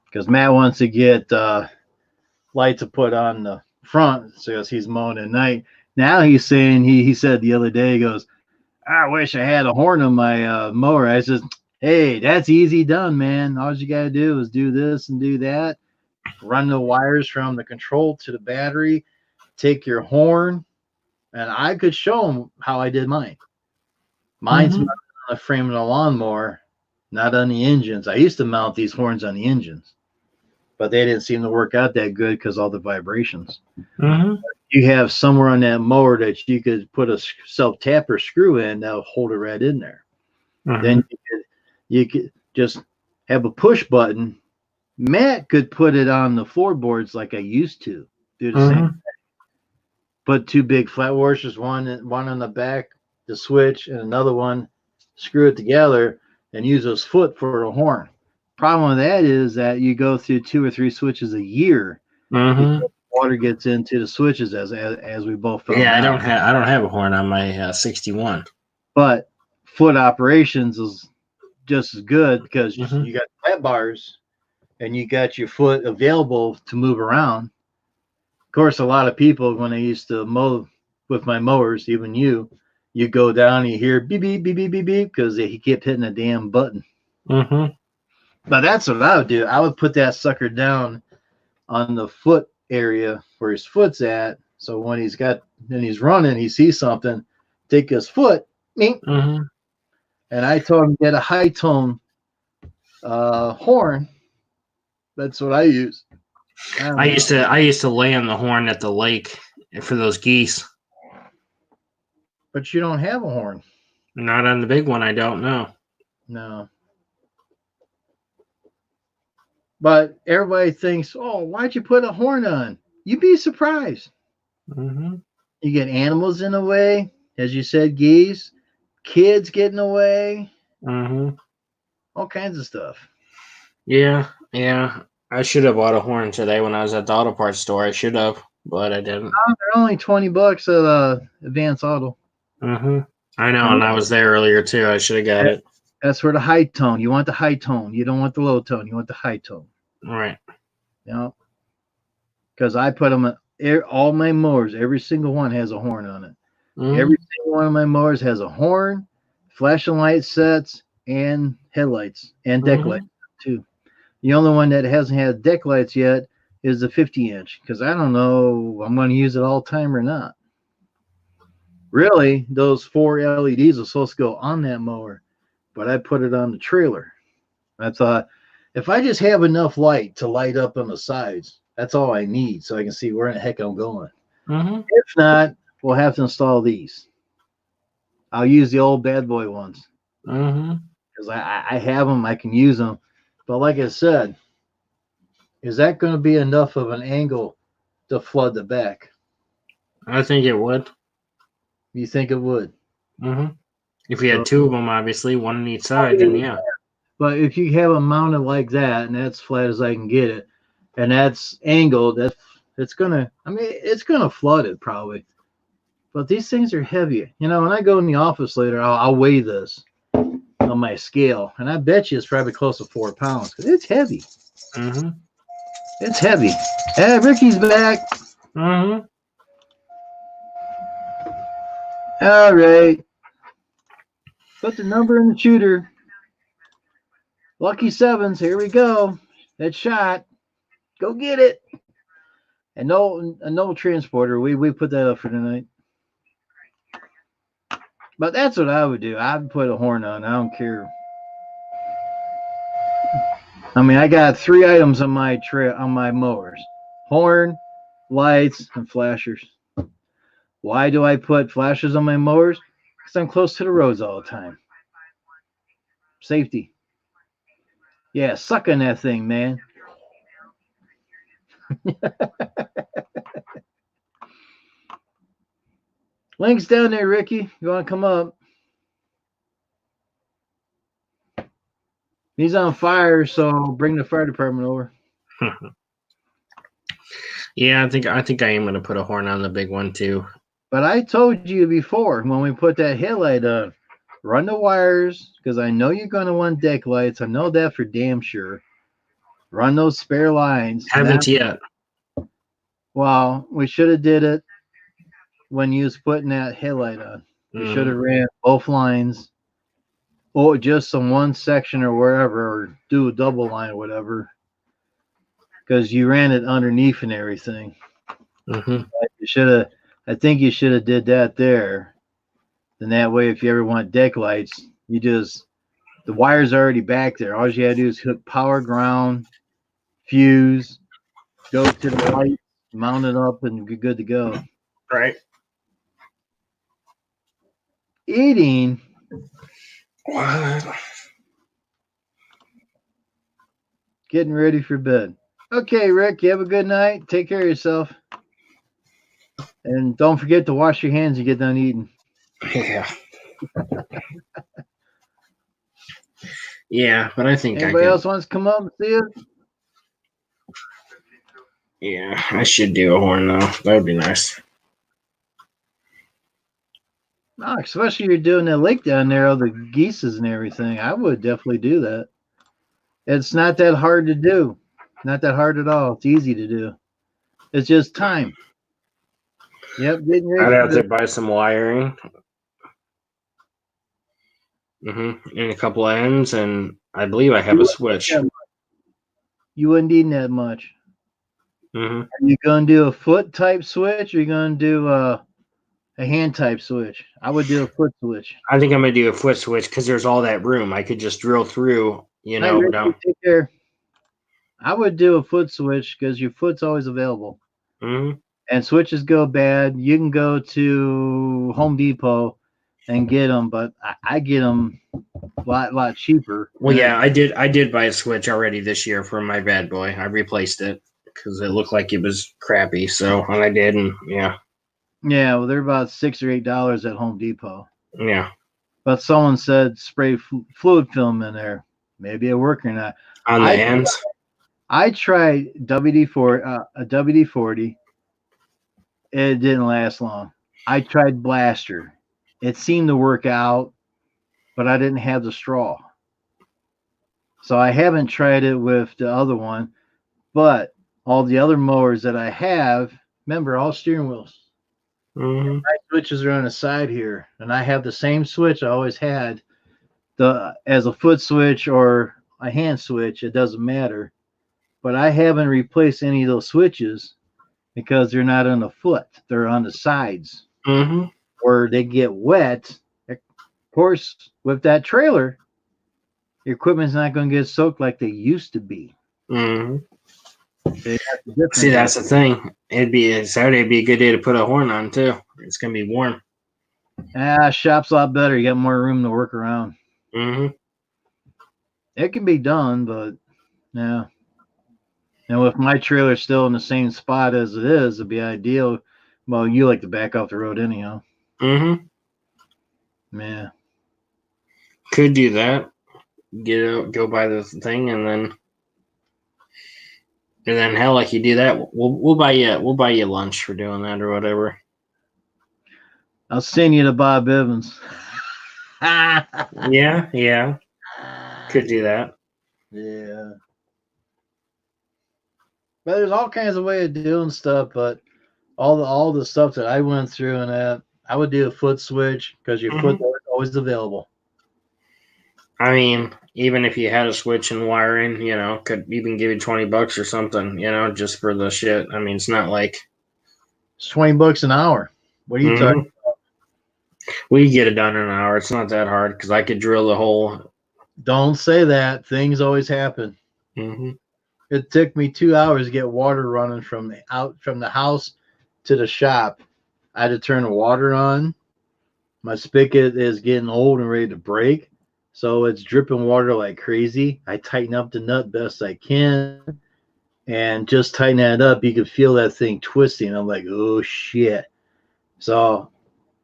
because Matt wants to get light to put on the front, so he's mowing at night. Now he's saying he said the other day, he goes, I wish I had a horn on my mower. I said, hey, that's easy done, man. All you got to do is do this and do that. Run the wires from the control to the battery. Take your horn. And I could show him how I did mine. Mine's mounted on the frame of the lawnmower, not on the engines. I used to mount these horns on the engines, but they didn't seem to work out that good because all the vibrations. Mm-hmm. You have somewhere on that mower that you could put a self-tapper screw in that'll hold it right in there. Mm-hmm. Then you could just have a push button. Matt could put it on the floorboards like I used to. Do the same thing. put two big flat washers, one on the back, the switch, and another one, screw it together, and use those foot for a horn. Problem with that is that you go through 2 or 3 switches a year. Mm-hmm. Water gets into the switches as we both found Yeah, out. I don't have a horn on my 61. But foot operations is just as good because Mhm. you got flat bars and you got your foot available to move around. Of course, a lot of people, when I used to mow with my mowers, even you go down and you hear beep, beep, beep, beep, beep, beep, because he kept hitting a damn button. Mm-hmm. But that's what I would do. I would put that sucker down on the foot area where his foot's at. So when he's running, he sees something, take his foot, mink, Mm-hmm. and I told him to get a high tone horn. That's what I use. I used to lay on the horn at the lake for those geese. But you don't have a horn. Not on the big one, I don't know. No. But everybody thinks, oh, why'd you put a horn on? You'd be surprised. Mm-hmm. You get animals in the way, as you said, geese, kids getting away, Mm-hmm. all kinds of stuff. Yeah. I should have bought a horn today when I was at the auto parts store. I should have, but I didn't. Oh, they're only $20 at Advance Auto. Mm-hmm. I know, and I was there earlier too. I should have got it. That's for the high tone. You want the high tone. You don't want the low tone. You want the high tone. Right. You know, because I put them all my mowers. Every single one has a horn on it. Mhm. Every single one of my mowers has a horn, flashing light sets, and headlights and deck Mhm. lights too. The only one that hasn't had deck lights yet is the 50-inch because I don't know I'm going to use it all the time or not. Really, those 4 LEDs are supposed to go on that mower, but I put it on the trailer. I thought if I just have enough light to light up on the sides, that's all I need so I can see where in the heck I'm going. Mhm. If not, we'll have to install these. I'll use the old bad boy ones Mhm. because I have them. I can use them. But like I said, is that going to be enough of an angle to flood the back? I think it would. You think it would? Mhm. If you had two of them, obviously, one on each side, then yeah. But if you have them mounted like that, and that's flat as I can get it, and that's angled, it's gonna flood it probably. But these things are heavy. You know, when I go in the office later, I'll weigh this on my scale, and I bet you it's probably close to 4 pounds because it's heavy. Mhm. It's heavy. Hey, Ricky's back. Mhm. All right. Put the number in the shooter. Lucky sevens. Here we go. That shot. Go get it. And no transporter. We put that up for tonight. But that's what I would do. I'd put a horn on. I don't care. I mean, I got 3 items on my mowers: horn, lights, and flashers. Why do I put flashers on my mowers? Because I'm close to the roads all the time. Safety. Yeah, suck on that thing, man. Link's down there, Ricky. You want to come up? He's on fire, so bring the fire department over. Yeah, I think I am gonna put a horn on the big one too. But I told you before when we put that headlight on, run the wires because I know you're going to want deck lights. I know that for damn sure. Run those spare lines. Haven't yet. Well, we should have did it when you was putting that headlight on. We should have ran both lines, or just on one section or wherever, or do a double line or whatever. Because you ran it underneath and everything. Mhm. You should have. I think you should have did that there. Then that way, if you ever want deck lights, the wire's already back there. All you had to do is hook power, ground, fuse, go to the light, mount it up, and be good to go. Right. Eating. What? Getting ready for bed. Okay, Rick, you have a good night. Take care of yourself. And don't forget to wash your hands. You get done eating. Yeah. Yeah, but I think Anybody I could. else wants to come up and see us? Yeah, I should do a horn though. That would be nice. No, especially you're doing that lake down there, all the geeses and everything. I would definitely do that. It's not that hard to do. Not that hard at all. It's easy to do. It's just time. Yep, getting ready I'd for have the to buy some wiring. And a couple of ends, and I believe I have a switch. You wouldn't need that much. hmm Are you gonna do a foot type switch or are you gonna do a hand type switch? I would do a foot switch. I think I'm gonna do a foot switch because there's all that room. I could just drill through, Hey, Ricky, down. take care. I would do a foot switch because your foot's always available. hmm And switches go bad. You can go to Home Depot and get them, but I get them a lot cheaper. Well, yeah, I did buy a switch already this year for my bad boy. I replaced it because it looked like it was crappy. So, and I did, and yeah. Yeah, well, they're about $6 or $8 at Home Depot. Yeah. But someone said spray fluid film in there. Maybe it worked or not. On the ends. I tried a WD-40. It didn't last long. I tried Blaster. It seemed to work out, but I didn't have the straw. So I haven't tried it with the other one. But all the other mowers that I have, remember, all steering wheels. hmm My switches are on the side here, and I have the same switch I always had. As a foot switch or a hand switch, it doesn't matter. But I haven't replaced any of those switches because they're not on the foot; they're on the sides, hmm where they get wet. Of course, with that trailer, your equipment's not going to get soaked like they used to be. hmm They have to different- See, that's the thing. Saturday. It'd be a good day to put a horn on too. It's gonna be warm. Shop's a lot better. You got more room to work around. hmm It can be done, but yeah. And with my trailer still in the same spot as it is, it'd be ideal. Well, you like to back off the road anyhow. hmm Yeah. Could do that. Get out, go buy the thing, and then hell, like you do that, we'll buy you lunch for doing that or whatever. I'll send you to Bob Evans. Yeah. Could do that. Yeah. But there's all kinds of ways of doing stuff, but all the stuff that I went through and that, I would do a foot switch because your foot is always available. I mean, even if you had a switch and wiring, could even give you $20 or something, just for the shit. I mean, it's not like It's $20 an hour. What are you talking? We get it done in an hour. It's not that hard because I could drill the hole. Don't say that. Things always happen. Mm-hmm. It took me 2 hours to get water running from the house to the shop. I had to turn the water on. My spigot is getting old and ready to break, so it's dripping water like crazy. I tighten up the nut best I can, and just tighten that up, you can feel that thing twisting. I'm like, oh shit. So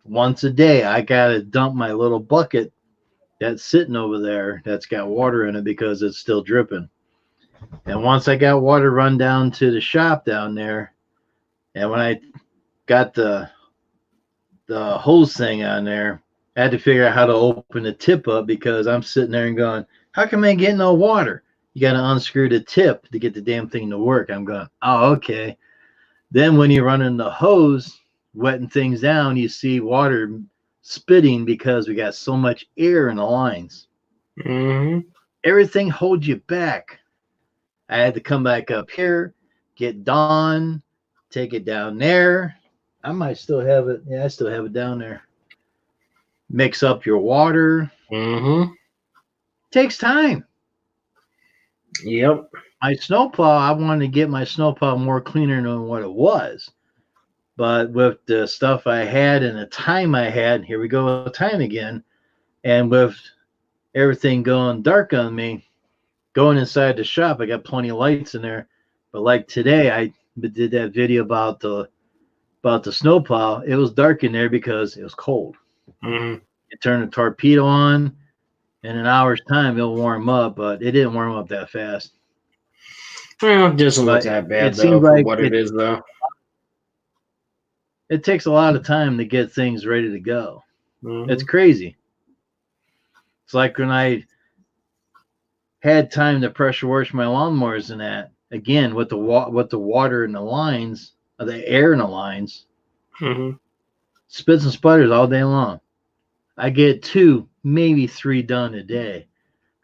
once a day, I gotta dump my little bucket that's sitting over there that's got water in it because it's still dripping. And once I got water run down to the shop down there, and when I got the hose thing on there, I had to figure out how to open the tip up because I'm sitting there and going, how come I ain't getting no water? You got to unscrew the tip to get the damn thing to work. I'm going, oh, okay. Then when you're running the hose, wetting things down, you see water spitting because we got so much air in the lines. Mm-hmm. Everything holds you back. I had to come back up here, get Dawn, take it down there. I might still have it. Yeah, I still have it down there. Mix up your water. Mm-hmm. Takes time. Yep. My snowplow, I wanted to get my snowplow more cleaner than what it was. But with the stuff I had and the time I had, here we go with time again. And with everything going dark on me, going inside the shop, I got plenty of lights in there. But like today, I did that video about the But the snowplow, it was dark in there because it was cold. Mm-hmm. You turn the torpedo on, in an hour's time it'll warm up, but it didn't warm up that fast. Well, it doesn't look But that bad it though seems for like what it is though. it takes a lot of time to get things ready to go. Mhm. It's crazy. It's like when I had time to pressure wash my lawnmowers and that, again, with the water in the lines, the air in the lines, Mhm. spits and sputters all day long. I get 2, maybe 3 done a day.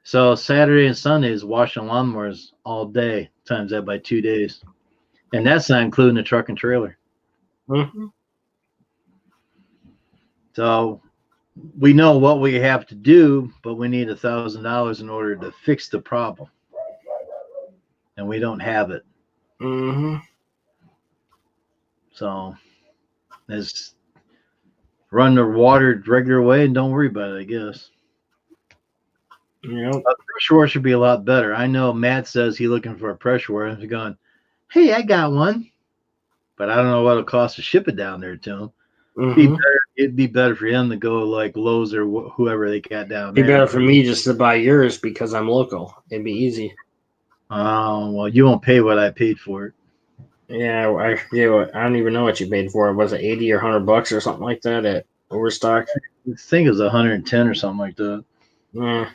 So Saturday and Sunday is washing lawnmowers all day, times that by 2 days. And that's not including the truck and trailer. Mhm. So we know what we have to do, but we need $1,000 in order to fix the problem. And we don't have it. Mhm. So let's run the water regular way and don't worry about it, I guess. Yep. A pressure washer should be a lot better. I know Matt says he's looking for a pressure washer. He's going, hey, I got one. But I don't know what it'll cost to ship it down there to him. Mhm. It'd be better for him to go like Lowe's or whoever they got down Be there. better for me just to buy yours because I'm local. It'd be easy. Oh, well, you won't pay what I paid for it. Yeah, I don't even know what you paid for it. Was it 80 or $100 or something like that at Overstock? I think it was 110 or something like that. Yeah.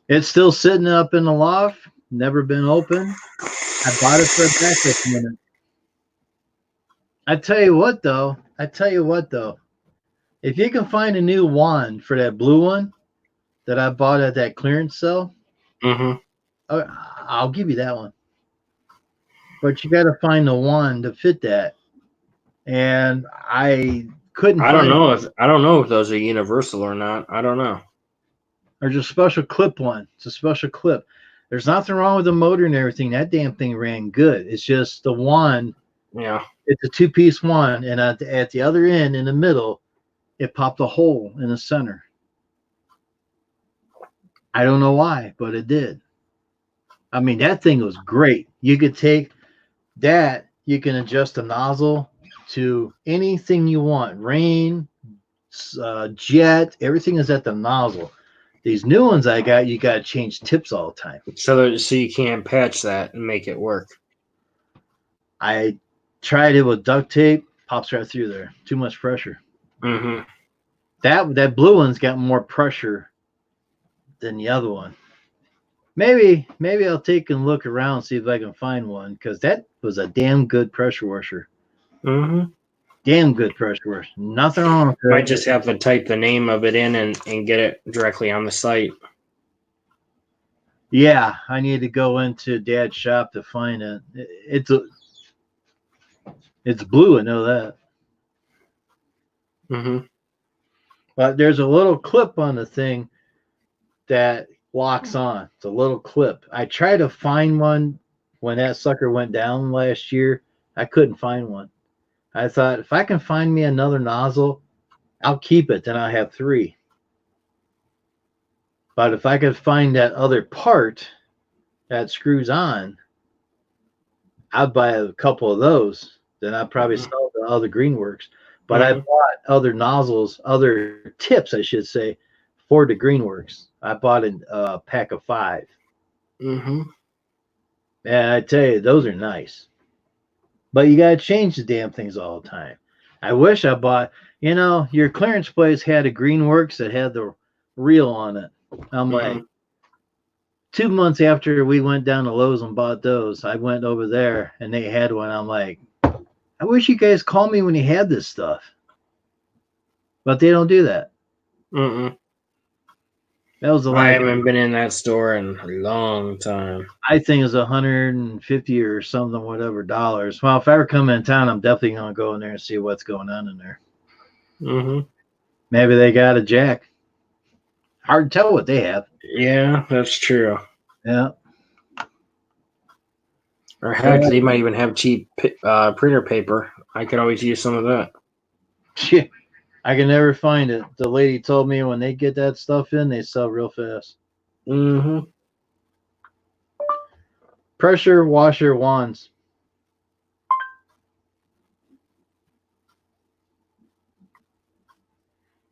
It's still sitting up in the loft, never been open. I bought it for a backup unit. I tell you what, though. If you can find a new wand for that blue one that I bought at that clearance sale, Mhm. I'll give you that one. But you got to find the wand to fit that. And I couldn't I find don't know if those are universal or not. I don't know. There's a special clip one. It's a special clip. There's nothing wrong with the motor and everything. That damn thing ran good. It's just the wand. Yeah. It's a 2-piece wand, and at the other end, in the middle, it popped a hole in the center. I don't know why, but it did. I mean, that thing was great. You could take that. You can adjust the nozzle to anything you want. Rain, jet, everything is at the nozzle. These new ones I got, you got to change tips all the time. So you can't patch that and make it work. I tried it with duct tape, pops right through there. Too much pressure. Mm-hmm. That blue one's got more pressure than the other one. Maybe I'll take a look around, see if I can find one, because that was a damn good pressure washer. Mm-hmm. Damn good pressure washer. Nothing wrong with it. Might just have to type the name of it in and get it directly on the site. Yeah, I need to go into Dad's shop to find it. It's blue, I know that. Mm-hmm. But there's a little clip on the thing that locks on. It's a little clip. I tried to find one when that sucker went down last year. I couldn't find one. I thought if I can find me another nozzle, I'll keep it. Then I'll have 3. But if I could find that other part that screws on, I'd buy a couple of those. Then I'd probably sell the other Greenworks. But I bought other nozzles, other tips, I should say, for the Greenworks. I bought a pack of 5. Mm-hmm. And I tell you, those are nice. But you got to change the damn things all the time. I wish I bought, your clearance place had a Greenworks that had the reel on it. I'm like, 2 months after we went down to Lowe's and bought those, I went over there and they had one. I'm like, I wish you guys called me when you had this stuff. But they don't do that. Mm-mm. That was the I last. haven't been in that store in a long time. I think it's $150 or something, whatever dollars. Well, if I ever come in town, I'm definitely gonna go in there and see what's going on in there. Mm-hmm. Maybe they got a jack. Hard to tell what they have. Yeah, that's true. Yeah. Or heck, they might even have cheap printer paper. I could always use some of that. Shit. I can never find it. The lady told me when they get that stuff in, they sell real fast. Mm-hmm. Pressure washer wands.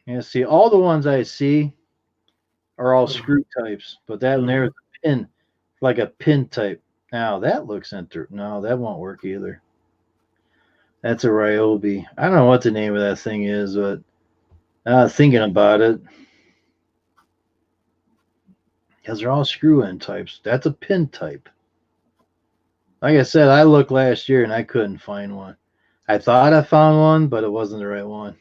Yeah, see, all the ones I see are all screw types, but that one there is a pin, like a pin type. Now that looks no, that won't work either. That's a Ryobi. I don't know what the name of that thing is, but thinking about it, because they're all screw-in types. That's a pin type. Like I said, I looked last year and I couldn't find one. I thought I found one, but it wasn't the right one.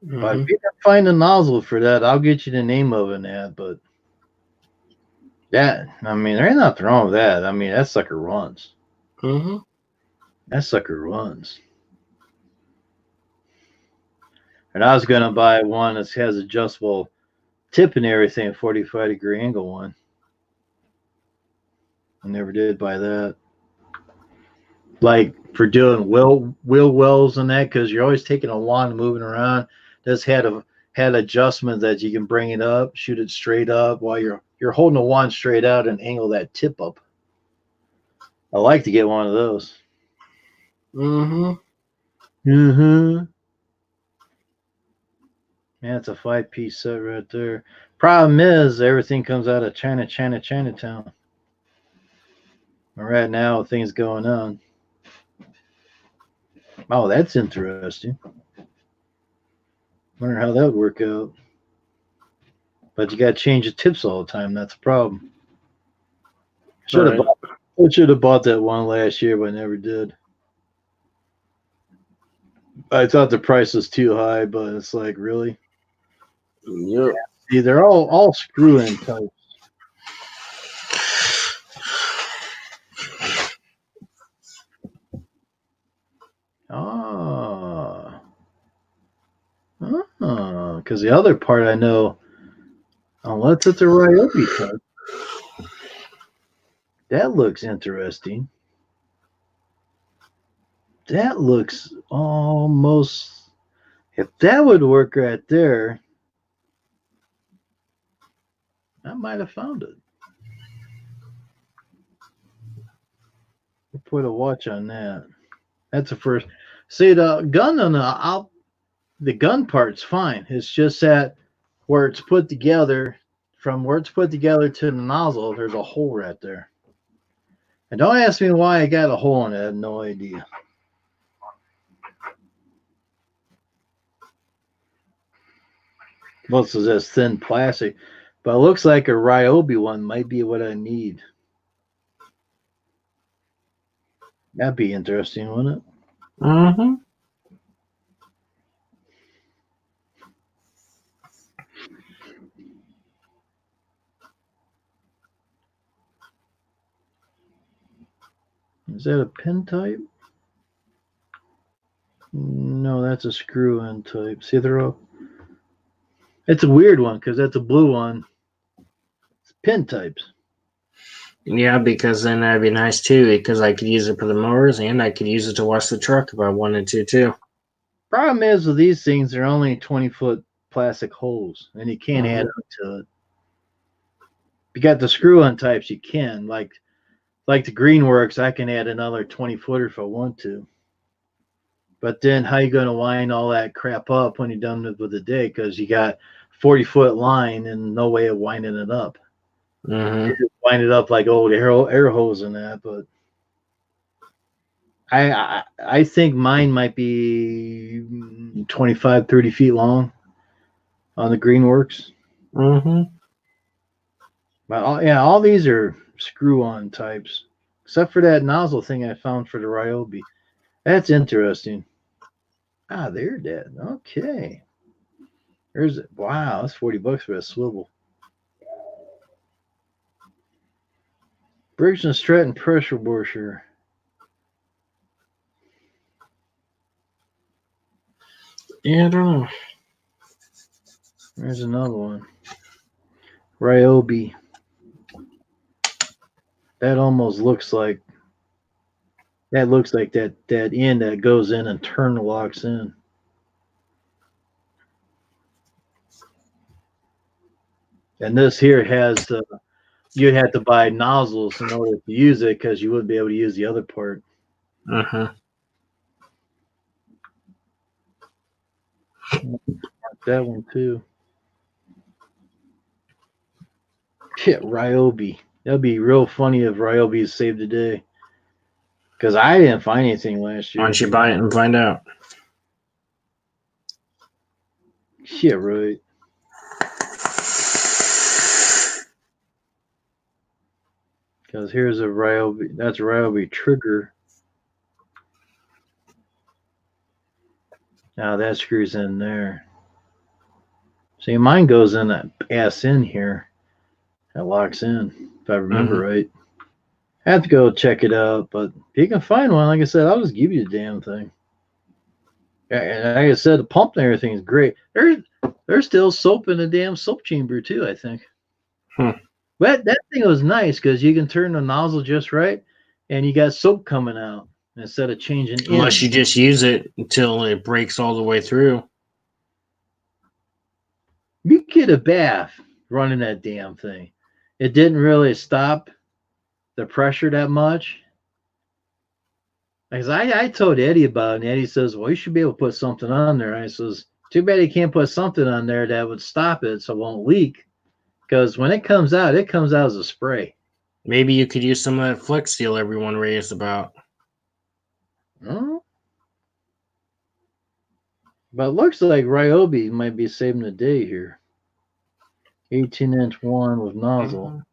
But if you can find a nozzle for that, I'll get you the name of it and that. But that, I mean, there ain't nothing wrong with that. I mean, that sucker runs. Mm-hmm. That sucker runs. And I was going to buy one that has adjustable tip and everything, a 45-degree angle one. I never did buy that. Like for doing wheel wells and that, because you're always taking a wand moving around. This had adjustments that you can bring it up, shoot it straight up while you're holding the wand straight out and angle that tip up. I like to get one of those. Mm-hmm. Mm-hmm. Yeah, it's a 5-piece set right there. Problem is, everything comes out of Chinatown. And right now, things going on. Oh, that's interesting. Wonder how that would work out. But you got to change the tips all the time. That's a problem. Should have bought that one last year, but I never did. I thought the price was too high, but it's like, really? Yeah. See, they're all screw-in types. Because the other part I know, unless it's a Ryobi type, that looks interesting. That looks almost, if that would work right there, I might have found it. We'll put a watch on that. That's the first. See, the gun on the gun part's fine. It's just that where it's put together, from where it's put together to the nozzle, there's a hole right there. And don't ask me why I got a hole in it. I have no idea. Most of this thin plastic, but it looks like a Ryobi one might be what I need. That'd be interesting, wouldn't it? Mm-hmm. Is that a pin type? No, that's a screw-in type. See, they're all. It's a weird one because that's a blue one. It's pin types. Yeah, because then that'd be nice too, because I could use it for the mowers and I could use it to wash the truck if I wanted to too. Problem is with these things, they're only 20-foot plastic holes, and you can't add up to it. If you got the screw-on types, you can. Like the Greenworks, I can add another 20-footer if I want to. But then how you going to wind all that crap up when you're done with the day? Because you got 40-foot line and no way of winding it up. Mm-hmm. You just wind it up like old air hose and that, but I think mine might be 25, 30 feet long on the Greenworks. Mm-hmm. But all these are screw-on types, except for that nozzle thing I found for the Ryobi. That's interesting. They're dead. Okay. There's it. Wow, that's $40 for a swivel. Briggs & Stratton pressure washer. Yeah, I don't know. There's another one. Ryobi. That almost looks like that end that goes in and turn locks in. And this here has you'd have to buy nozzles in order to use it because you wouldn't be able to use the other part. Uh-huh. That one too. Shit, Ryobi. That'd be real funny if Ryobi is saved today. Because I didn't find anything last Why year. don't you buy it and find out? Shit, right. Because here's a Ryobi. That's a Ryobi trigger. Now that screws in there. See, mine goes in that ass in here. That locks in, if I remember right. I have to go check it out, but if you can find one, like I said, I'll just give you the damn thing. And like I said, the pump and everything is great. There's still soap in the damn soap chamber too, I think. But that thing was nice because you can turn the nozzle just right, and you got soap coming out instead of changing in. Unless you just use it until it breaks all the way through. You get a bath running that damn thing. It didn't really stop the pressure that much. Because I told Eddie about it, and Eddie says, well, you should be able to put something on there. I says, too bad you can't put something on there that would stop it so it won't leak. Because when it comes out as a spray. Maybe you could use some of that Flex Seal everyone raves about. Oh. But it looks like Ryobi might be saving the day here. 18-inch one with nozzle.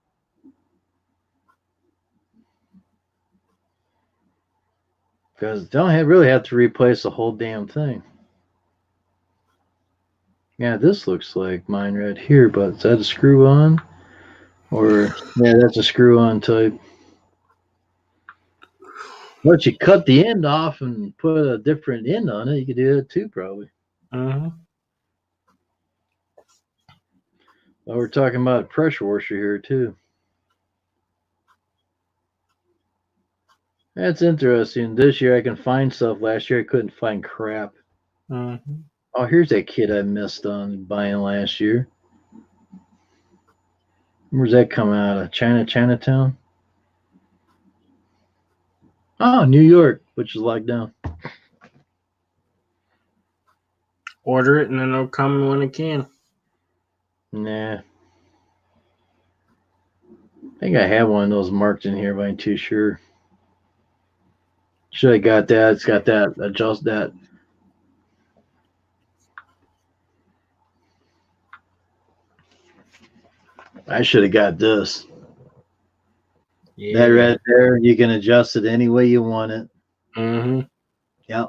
Because don't really have to replace the whole damn thing. Yeah, this looks like mine right here, but is that a screw on? Or, yeah, that's a screw on type. Once you cut the end off and put a different end on it, you could do that too, probably. Well, we're talking about a pressure washer here too. That's interesting. This year I can find stuff. Last year I couldn't find crap. Oh, here's that kit I missed on buying last year. Where's that coming out of? Chinatown? Oh, New York, which is locked down. Order it and then it'll come when it can. Nah. I think I have one of those marked in here, but I ain't too sure. Should have got that. It's got that. Adjust that. I should have got this. Yeah. That right there, you can adjust it any way you want it. Yep.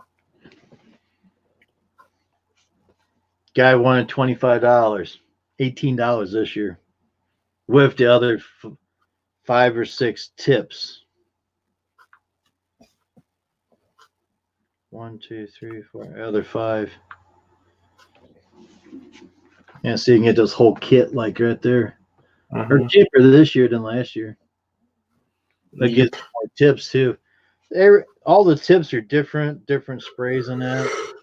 Guy wanted $25, $18 this year, with the other 5 or 6 tips. 1, 2, 3, 4, other 5. Yeah, so you can get this whole kit like right there. Or cheaper this year than last year. But get more tips too. All the tips are different sprays in that.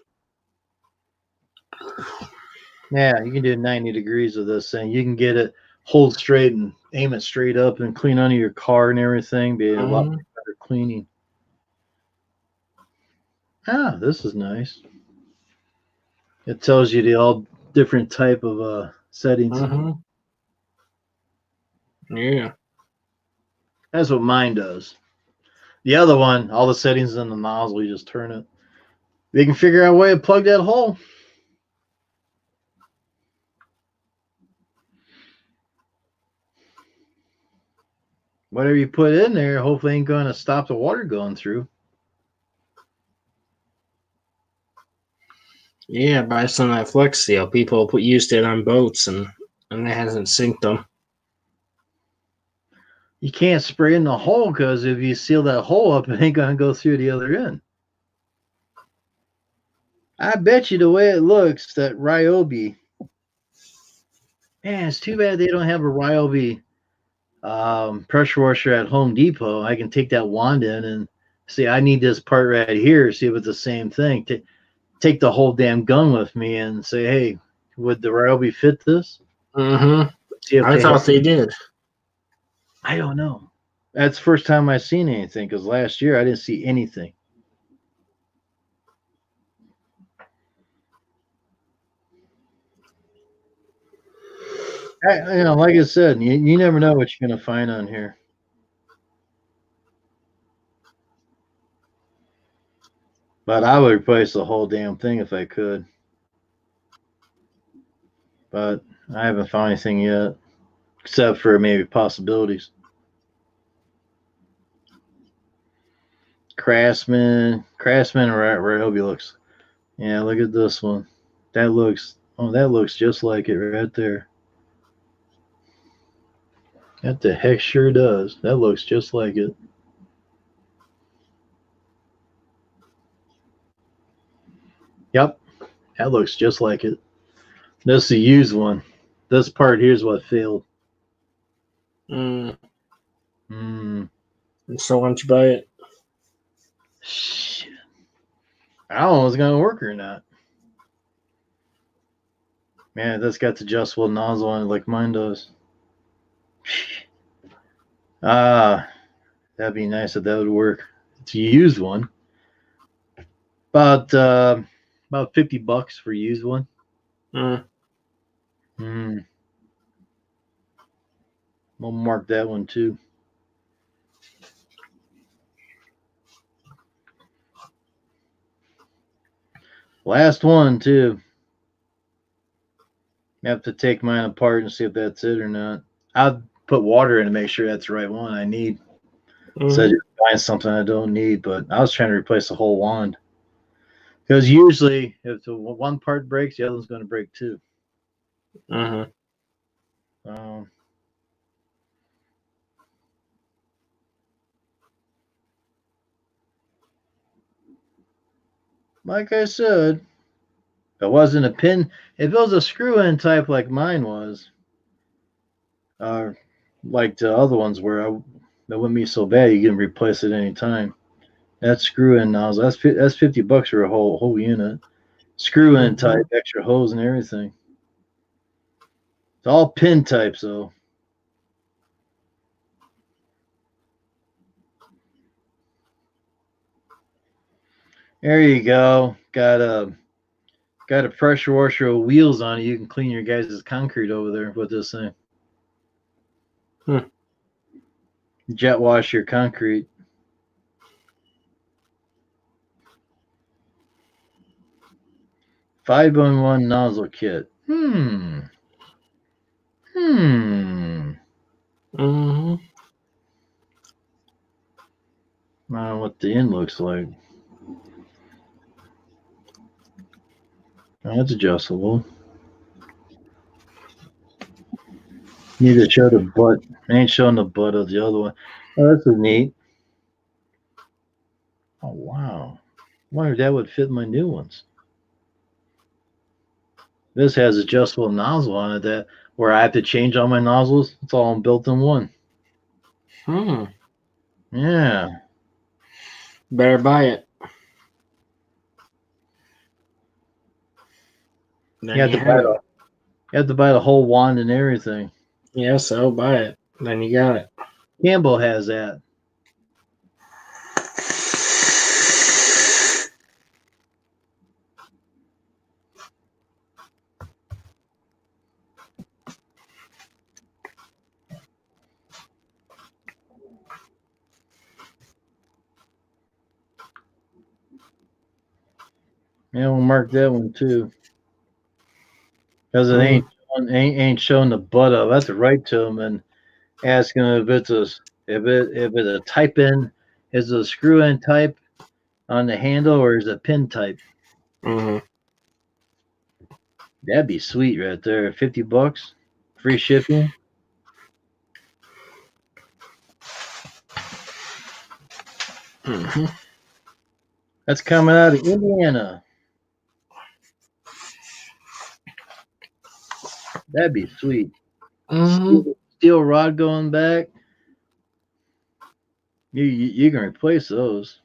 Yeah, you can do 90 degrees of this thing. You can get it, hold straight and aim it straight up and clean under your car and everything. Be a lot better cleaning. Ah, this is nice. It tells you the all different type of settings. Yeah. That's what mine does. The other one, all the settings in the nozzle, you just turn it. They can figure out a way to plug that hole. Whatever you put in there, hopefully ain't going to stop the water going through. Yeah, buy some of that Flex Seal. People used it on boats and it hasn't synced them. You can't spray in the hole because if you seal that hole up, it ain't going to go through the other end. I bet you the way it looks, that Ryobi. Man, it's too bad they don't have a Ryobi pressure washer at Home Depot. I can take that wand in and see, I need this part right here, see if it's the same thing. Take the whole damn gun with me and say, hey, would the Ryobi fit this? I thought they did. I don't know. That's the first time I've seen anything because last year I didn't see anything. Like I said, you never know what you're gonna find on here. But I would replace the whole damn thing if I could. But I haven't found anything yet, except for maybe possibilities. Craftsman, Ryobi looks. Yeah, look at this one. That looks just like it right there. That the heck sure does. That looks just like it. Yep, that looks just like it. This is the used one. This part here's what failed. Mm. Hmm. So why don't you buy it? Shit. I don't know if it's gonna work or not. Man, that's got the adjustable nozzle on it like mine does. That'd be nice if that would work. It's a used one. About $50 for a used one. Mm. I'll mark that one too. Last one too. I have to take mine apart and see if that's it or not. I'll put water in to make sure that's the right one I need. Mm. So I just find something I don't need, but I was trying to replace the whole wand. Because usually if the one part breaks, the other one's going to break too. Mm-hmm. Like I said, if it wasn't a pin, if it was a screw-in type like mine was, like the other ones where that wouldn't be so bad. You can replace it any time. That screw-in nozzle, that's $50 for a whole unit. Screw-in type, extra hose and everything. It's all pin types though. There you go. Got a pressure washer with wheels on it. You can clean your guys' concrete over there with this thing. Jet wash your concrete. Five-in-one nozzle kit. Mm-hmm. I don't know what the end looks like. Oh, that's adjustable. Need to show the butt. I ain't showing the butt of the other one. Oh, that's neat. Oh, wow. I wonder if that would fit my new ones. This has adjustable nozzle on it that where I have to change all my nozzles. It's all built in one. Yeah. Better buy it. Then You have to buy the whole wand and everything. Yeah, so buy it. Then you got it. Campbell has that. Yeah, we'll mark that one too. Because it ain't showing the butt of. I have to write to them and ask them if it's a type in, is it a screw in type on the handle or is it a pin type? Mm-hmm. That'd be sweet right there. $50, free shipping. Mm-hmm. That's coming out of Indiana. That'd be sweet. Mm-hmm. Steel rod going back. You can replace those.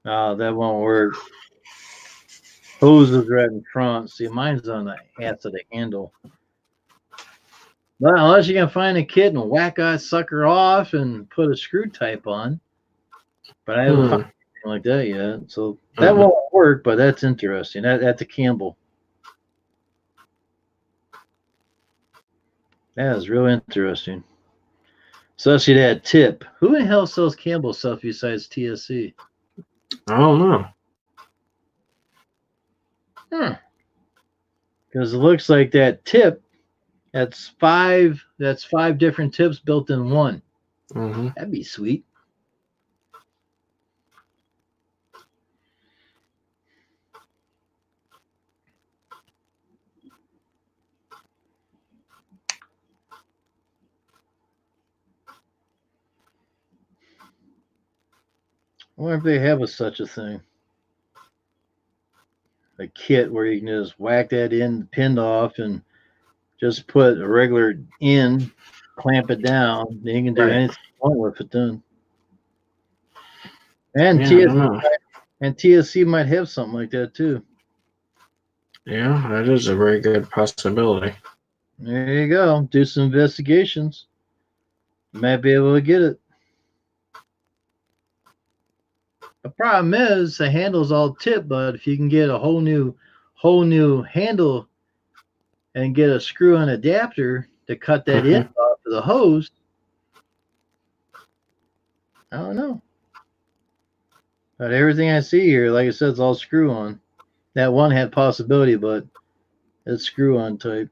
Oh, that won't work. Hose is right in front. See, mine's on the half of the handle. Well, unless you can find a kit and whack that sucker off and put a screw type on. But I haven't found like that yet. So that won't work, but that's interesting. That's a Campbell. That is real interesting. Especially that tip. Who in the hell sells Campbell stuff besides TSC? I don't know. Because it looks like that tip, that's five different tips built in one. Mm-hmm. That'd be sweet. I wonder if they have such a thing. A kit where you can just whack that in, pinned off, and just put a regular in, clamp it down. Then you can do Right. anything you want with it then. And Yeah, I don't know. TSC might have something like that too. Yeah, that is a very good possibility. There you go. Do some investigations. You might be able to get it. The problem is the handle's all tipped, but if you can get a whole new handle and get a screw-on adapter to cut that end off of the hose, I don't know. But everything I see here, like I said, it's all screw-on. That one had possibility, but it's screw-on type.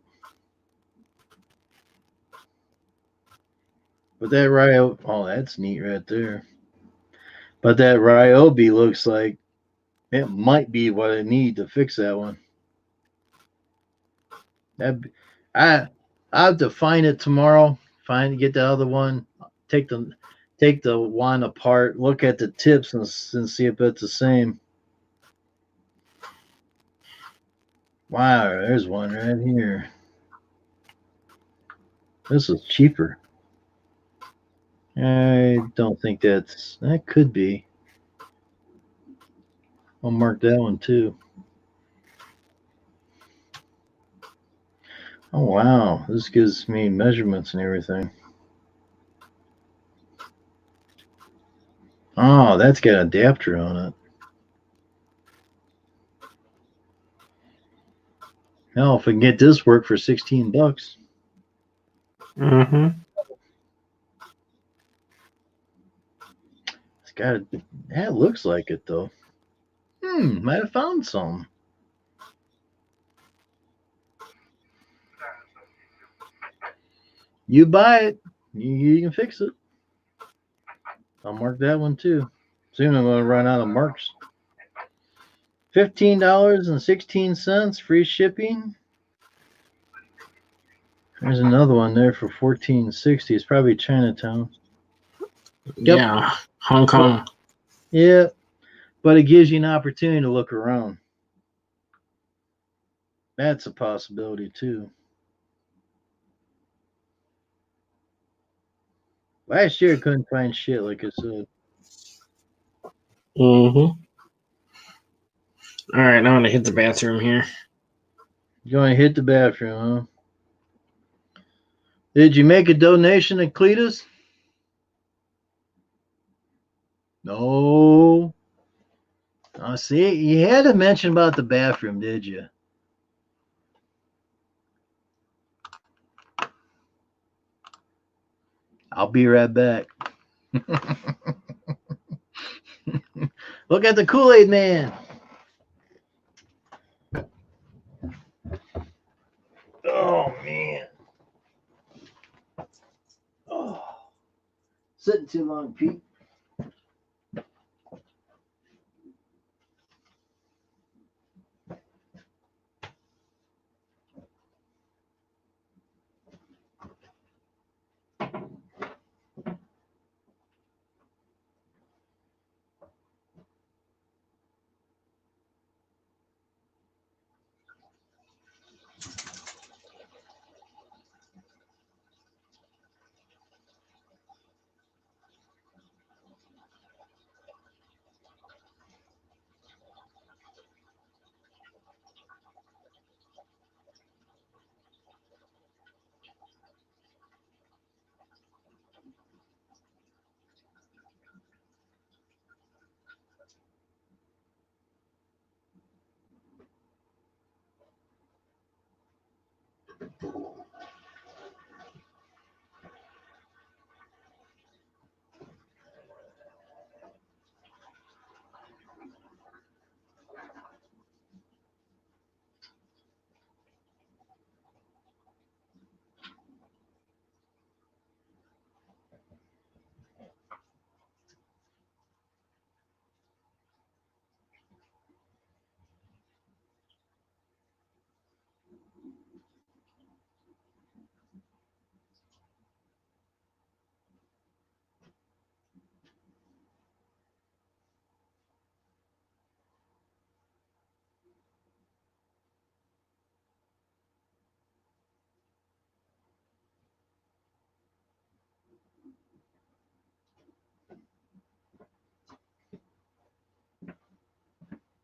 But that Ryobi, oh, that's neat right there. But that Ryobi looks like it might be what I need to fix that one. I'll have to find it tomorrow. Get the other one. Take the one apart. Look at the tips and see if it's the same. Wow, there's one right here. This is cheaper. I don't think that could be. I'll mark that one too. Oh wow, this gives me measurements and everything. Oh, that's got an adapter on it. Now, if we can get this work for $16. Mm-hmm. It's got that looks like it though. Might have found some. You buy it, you can fix it. I'll mark that one too. Soon I'm gonna run out of marks. $15.16, free shipping. There's another one there for $14.60. It's probably Chinatown. Yep. Yeah, Hong Kong. Yeah, but it gives you an opportunity to look around. That's a possibility too. Last year I couldn't find shit, like I said. Mm-hmm. All right, now I'm gonna hit the bathroom here. You want to hit the bathroom, huh? Did you make a donation to Cletus? No. Oh, see, you had to mention about the bathroom, did you? I'll be right back. Look at the Kool-Aid man. Oh, man. Oh. Sitting too long, Pete.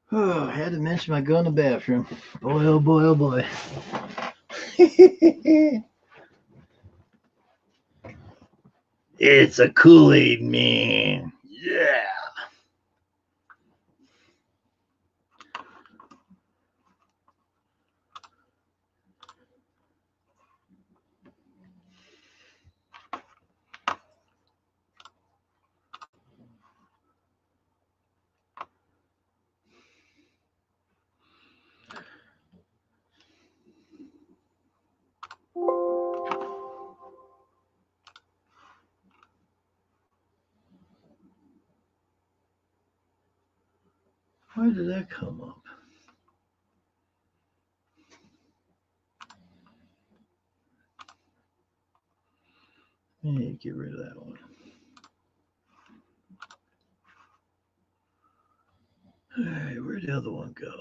Oh, I had to mention my go in the bathroom. Boy, oh boy, oh boy. It's a Kool-Aid man. Yeah. Where did that come up? Hey, get rid of that one. All right, where'd the other one go?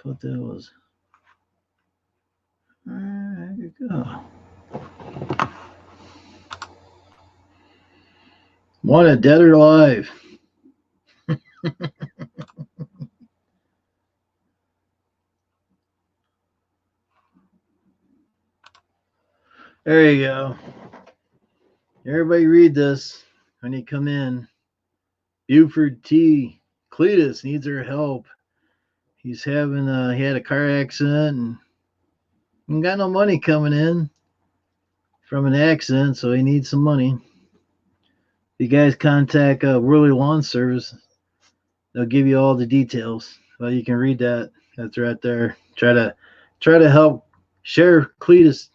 Thought that was. All right, there you go. Wanted dead or alive? There you go. Everybody read this when you come in. Buford T. Cletus needs our help. He's having he had a car accident and got no money coming in from an accident, so he needs some money. If you guys contact Whirly Lawn Service, they'll give you all the details. Well, you can read that. That's right there. Try to help Sheriff Cletus.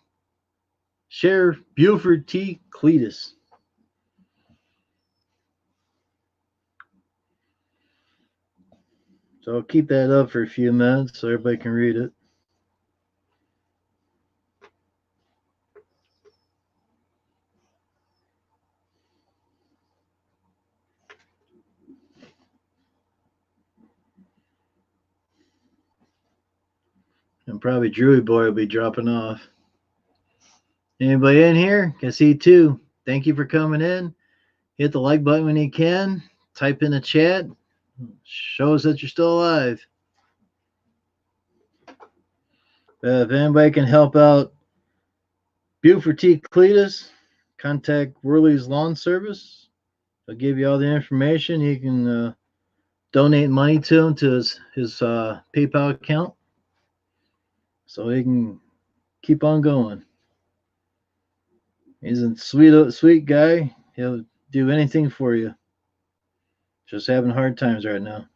Sheriff Buford T. Cletus. So I'll keep that up for a few minutes so everybody can read it. And probably Drewy Boy will be dropping off. Anybody in here? Can see too. Thank you for coming in. Hit the like button when you can. Type in the chat. Show us that you're still alive. If anybody can help out Buford T. Cletus, contact Whirly's Lawn Service. I'll give you all the information. You can donate money to him to his PayPal account so he can keep on going. He's a sweet guy. He'll do anything for you. Just having hard times right now.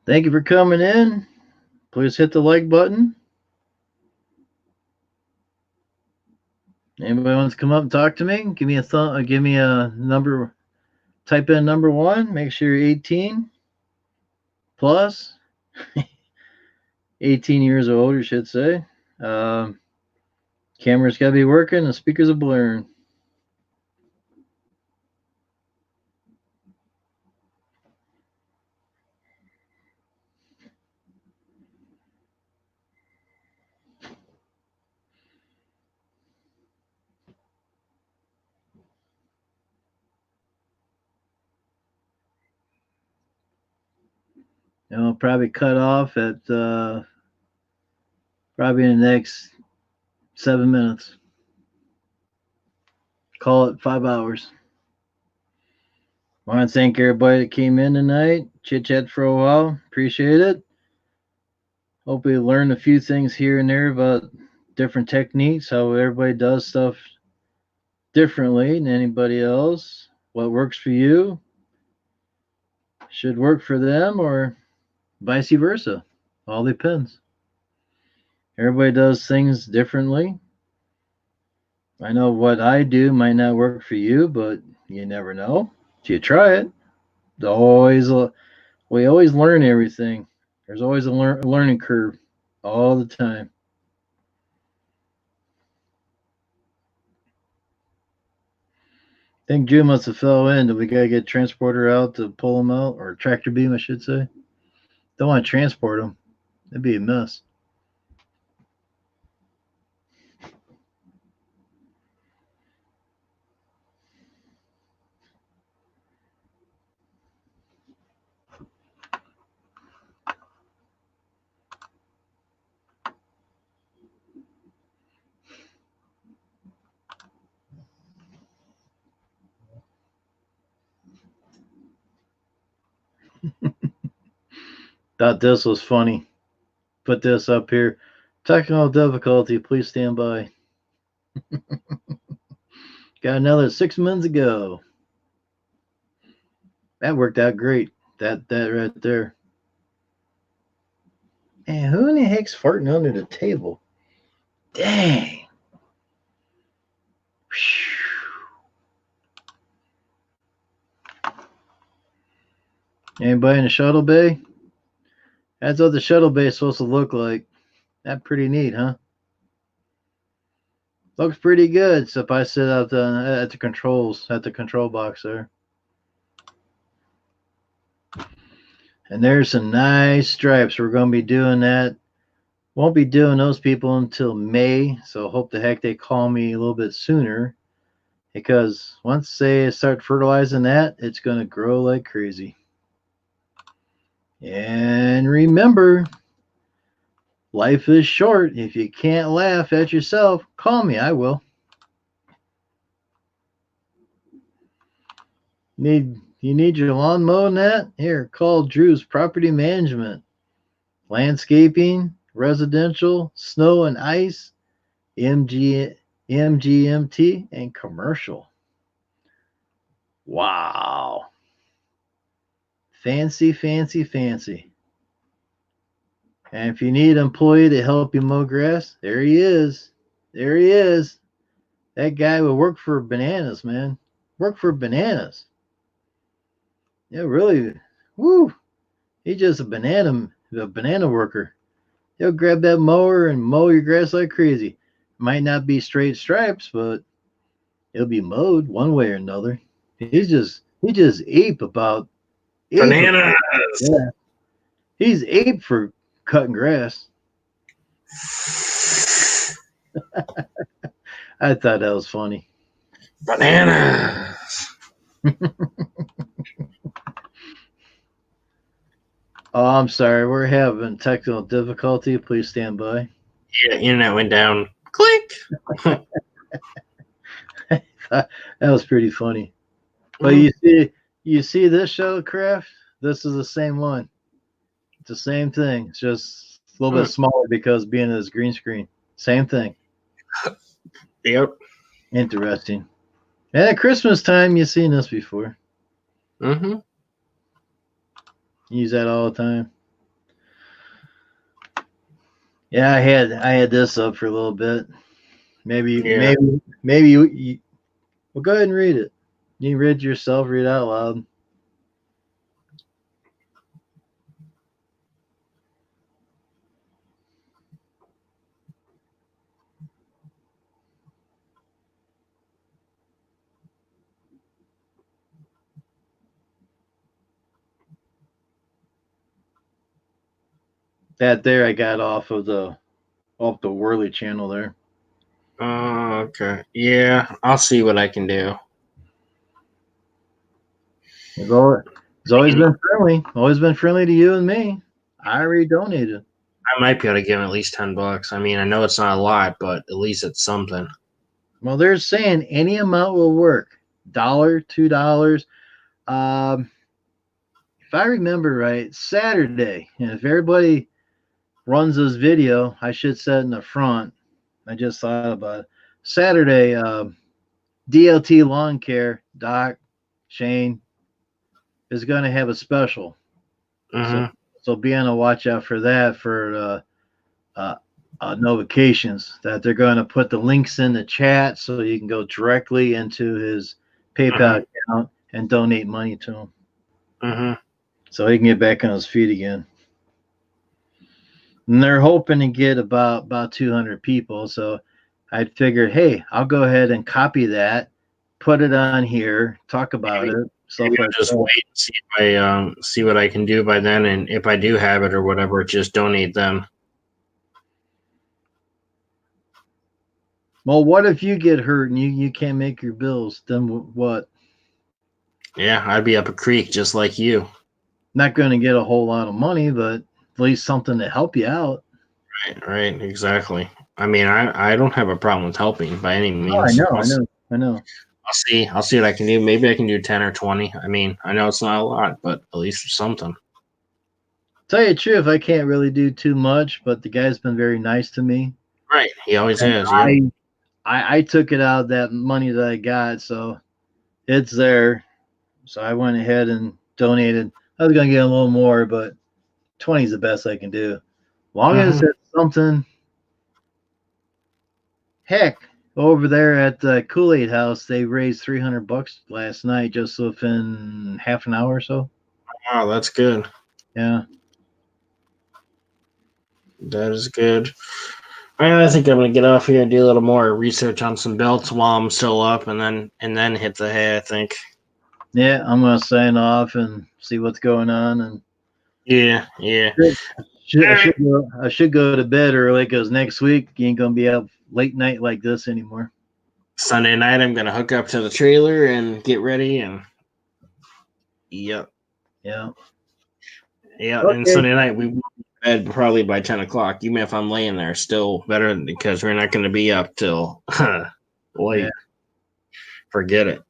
Thank you for coming in. Please hit the like button. Anybody wants to come up and talk to me? Give me a number. Type in number 1. Make sure you're 18 plus. 18 years old, you should say. Camera's got to be working. The speakers are blaring. And I'll probably cut off at probably in the next 7 minutes. Call it 5 hours. I want to thank everybody that came in tonight. Chit chat for a while. Appreciate it. Hope we learned a few things here and there about different techniques, how everybody does stuff differently than anybody else. What works for you should work for them, or vice versa. All depends. Everybody does things differently. I know what I do might not work for you, but you never know. If you try it, we always learn everything. There's always a learning curve all the time. I think June must have fell in. Do we gotta get transporter out to pull them out, or tractor beam, I should say? Don't want to transport them. That'd be a mess. Thought this was funny. Put this up here. Technical difficulty. Please stand by. Got another 6 months ago. That worked out great. That right there. Man, who in the heck's farting under the table? Dang. Anybody in the shuttle bay? That's what the shuttle bay is supposed to look like. That's pretty neat, huh? Looks pretty good. Except I sit out at the controls, at the control box there. And there's some nice stripes. We're going to be doing that. Won't be doing those people until May. So hope the heck they call me a little bit sooner. Because once they start fertilizing that, it's going to grow like crazy. And remember, life is short. If you can't laugh at yourself, call me. I will. You need your lawn mowed and that? Here, call Drew's Property Management. Landscaping, residential, snow and ice, MGMT, and commercial. Wow. Fancy, fancy, fancy. And if you need an employee to help you mow grass, there he is. There he is. That guy will work for bananas, man. Work for bananas. Yeah, really. Woo. He's just a banana worker. He'll grab that mower and mow your grass like crazy. Might not be straight stripes, but it'll be mowed one way or another. He just ape about Bananas. Yeah. He's ape for cutting grass. I thought that was funny. Bananas. Oh, I'm sorry. We're having technical difficulty. Please stand by. Yeah, internet went down. Click. That was pretty funny. But you see this shuttlecraft? This is the same one. It's the same thing. It's just a little bit smaller because being this green screen. Same thing. Yep. Interesting. And at Christmas time, you've seen this before. Mm-hmm. Use that all the time. Yeah, I had this up for a little bit. Maybe you well, go ahead and read it. You read yourself, read out loud. That there I got off the Whirly channel there. Okay. Yeah, I'll see what I can do. It's always been friendly. Always been friendly to you and me. I already donated. I might be able to give him at least $10. I mean, I know it's not a lot, but at least it's something. Well, they're saying any amount will work. $1, $2. If I remember right, Saturday, and if everybody runs this video, I should set in the front. I just thought about it. Saturday, DLT Lawn Care, Doc, Shane, is going to have a special. Mhm. So be on the watch out for that for notifications that they're going to put the links in the chat so you can go directly into his PayPal account and donate money to him Mhm. so he can get back on his feet again. And they're hoping to get about 200 people. So I figured, hey, I'll go ahead and copy that, put it on here, talk about it. Stuff Maybe I'll like just that. wait and see if I see what I can do by then, and if I do have it or whatever, just donate them. Well, what if you get hurt and you can't make your bills? Then what? Yeah, I'd be up a creek just like you. Not going to get a whole lot of money, but at least something to help you out. Right, exactly. I mean, I don't have a problem with helping by any means. Oh, I know. I'll see what I can do. Maybe I can do 10 or 20. I mean, I know it's not a lot, but at least something. Tell you the truth, I can't really do too much, but the guy's been very nice to me. Right, he always And has. Yeah. I took it out of that money that I got, so it's there. So I went ahead and donated. I was gonna get a little more, but 20 is the best I can do. Long as it's something. Heck, over there at the Kool-Aid House, they raised $300 last night just within half an hour or so. Wow, that's good. Yeah. That is good. I think I'm gonna get off here and do a little more research on some belts while I'm still up, and then hit the hay. I think. Yeah, I'm gonna sign off and see what's going on, and Yeah. I should go to bed early because next week you ain't gonna be up late night like this anymore. Sunday night, I'm gonna hook up to the trailer and get ready, and yep. Yeah. And Okay. Sunday night we will be in bed probably by 10 o'clock. Even if I'm laying there, still better because we're not gonna be up till late. Yeah. Forget it.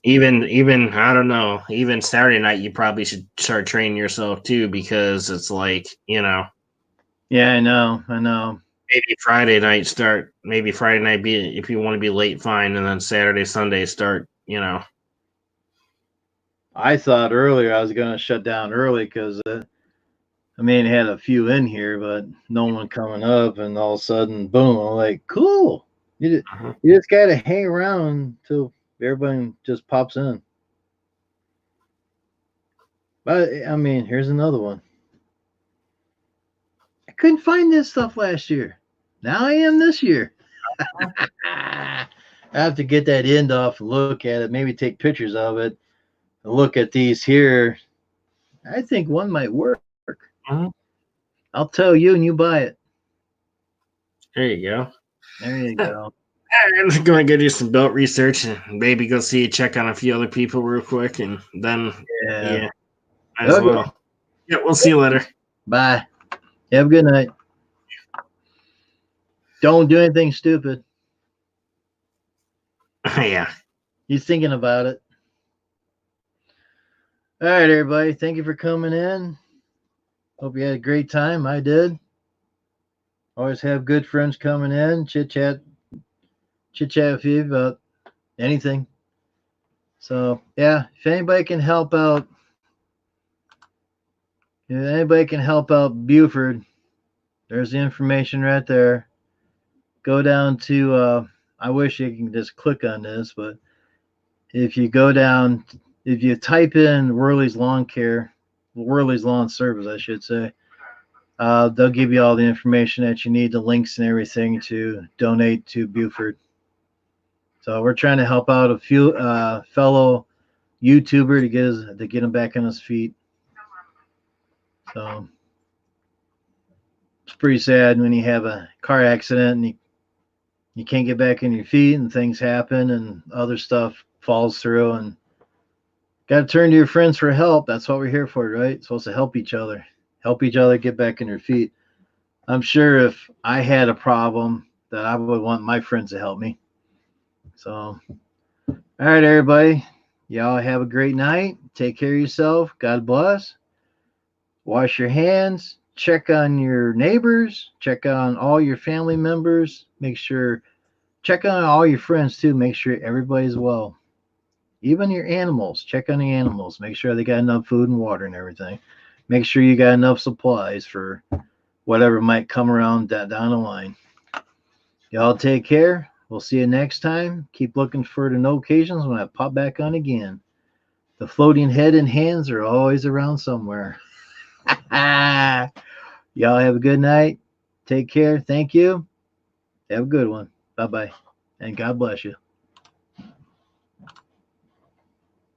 Even I don't know. Even Saturday night, you probably should start training yourself too, because it's like, Yeah, I know. maybe Friday night start. Maybe Friday night be if you want to be late, fine, and then Saturday, Sunday start. I thought earlier I was gonna shut down early because had a few in here, but no one coming up, and all of a sudden, boom! I'm like, cool. You just gotta hang around until everybody just pops in. But here's another one. I couldn't find this stuff last year. Now I am this year. I have to get that end off and look at it, maybe take pictures of it, and look at these here. I think one might work. I'll tell you and you buy it. There you go. There you go. I'm just going to go do some belt research and maybe go check on a few other people real quick, and then might as well. Yeah, we'll see you later. Bye. Have a good night. Don't do anything stupid. Yeah. He's thinking about it. All right, everybody. Thank you for coming in. Hope you had a great time. I did. Always have good friends coming in, chit chat with you about anything. So yeah, if anybody can help out, Buford, there's the information right there. Go down to I wish you can just click on this, but if you go down, if you type in Worley's Lawn Service, I should say, they'll give you all the information that you need, the links and everything to donate to Buford. So we're trying to help out a few fellow YouTuber to get him back on his feet. So it's pretty sad when you have a car accident and you can't get back on your feet and things happen and other stuff falls through, and got to turn to your friends for help. That's what we're here for, right? Supposed to help each other get back on their feet. I'm sure if I had a problem that I would want my friends to help me. So, all right, everybody. Y'all have a great night. Take care of yourself. God bless. Wash your hands. Check on your neighbors. Check on all your family members. Check on all your friends too. Make sure everybody's well. Even your animals. Check on the animals. Make sure they got enough food and water and everything. Make sure you got enough supplies for whatever might come around down the line. Y'all take care. We'll see you next time. Keep looking for the no occasions when I pop back on again. The floating head and hands are always around somewhere. Y'all have a good night. Take care. Thank you. Have a good one. Bye-bye. And God bless you.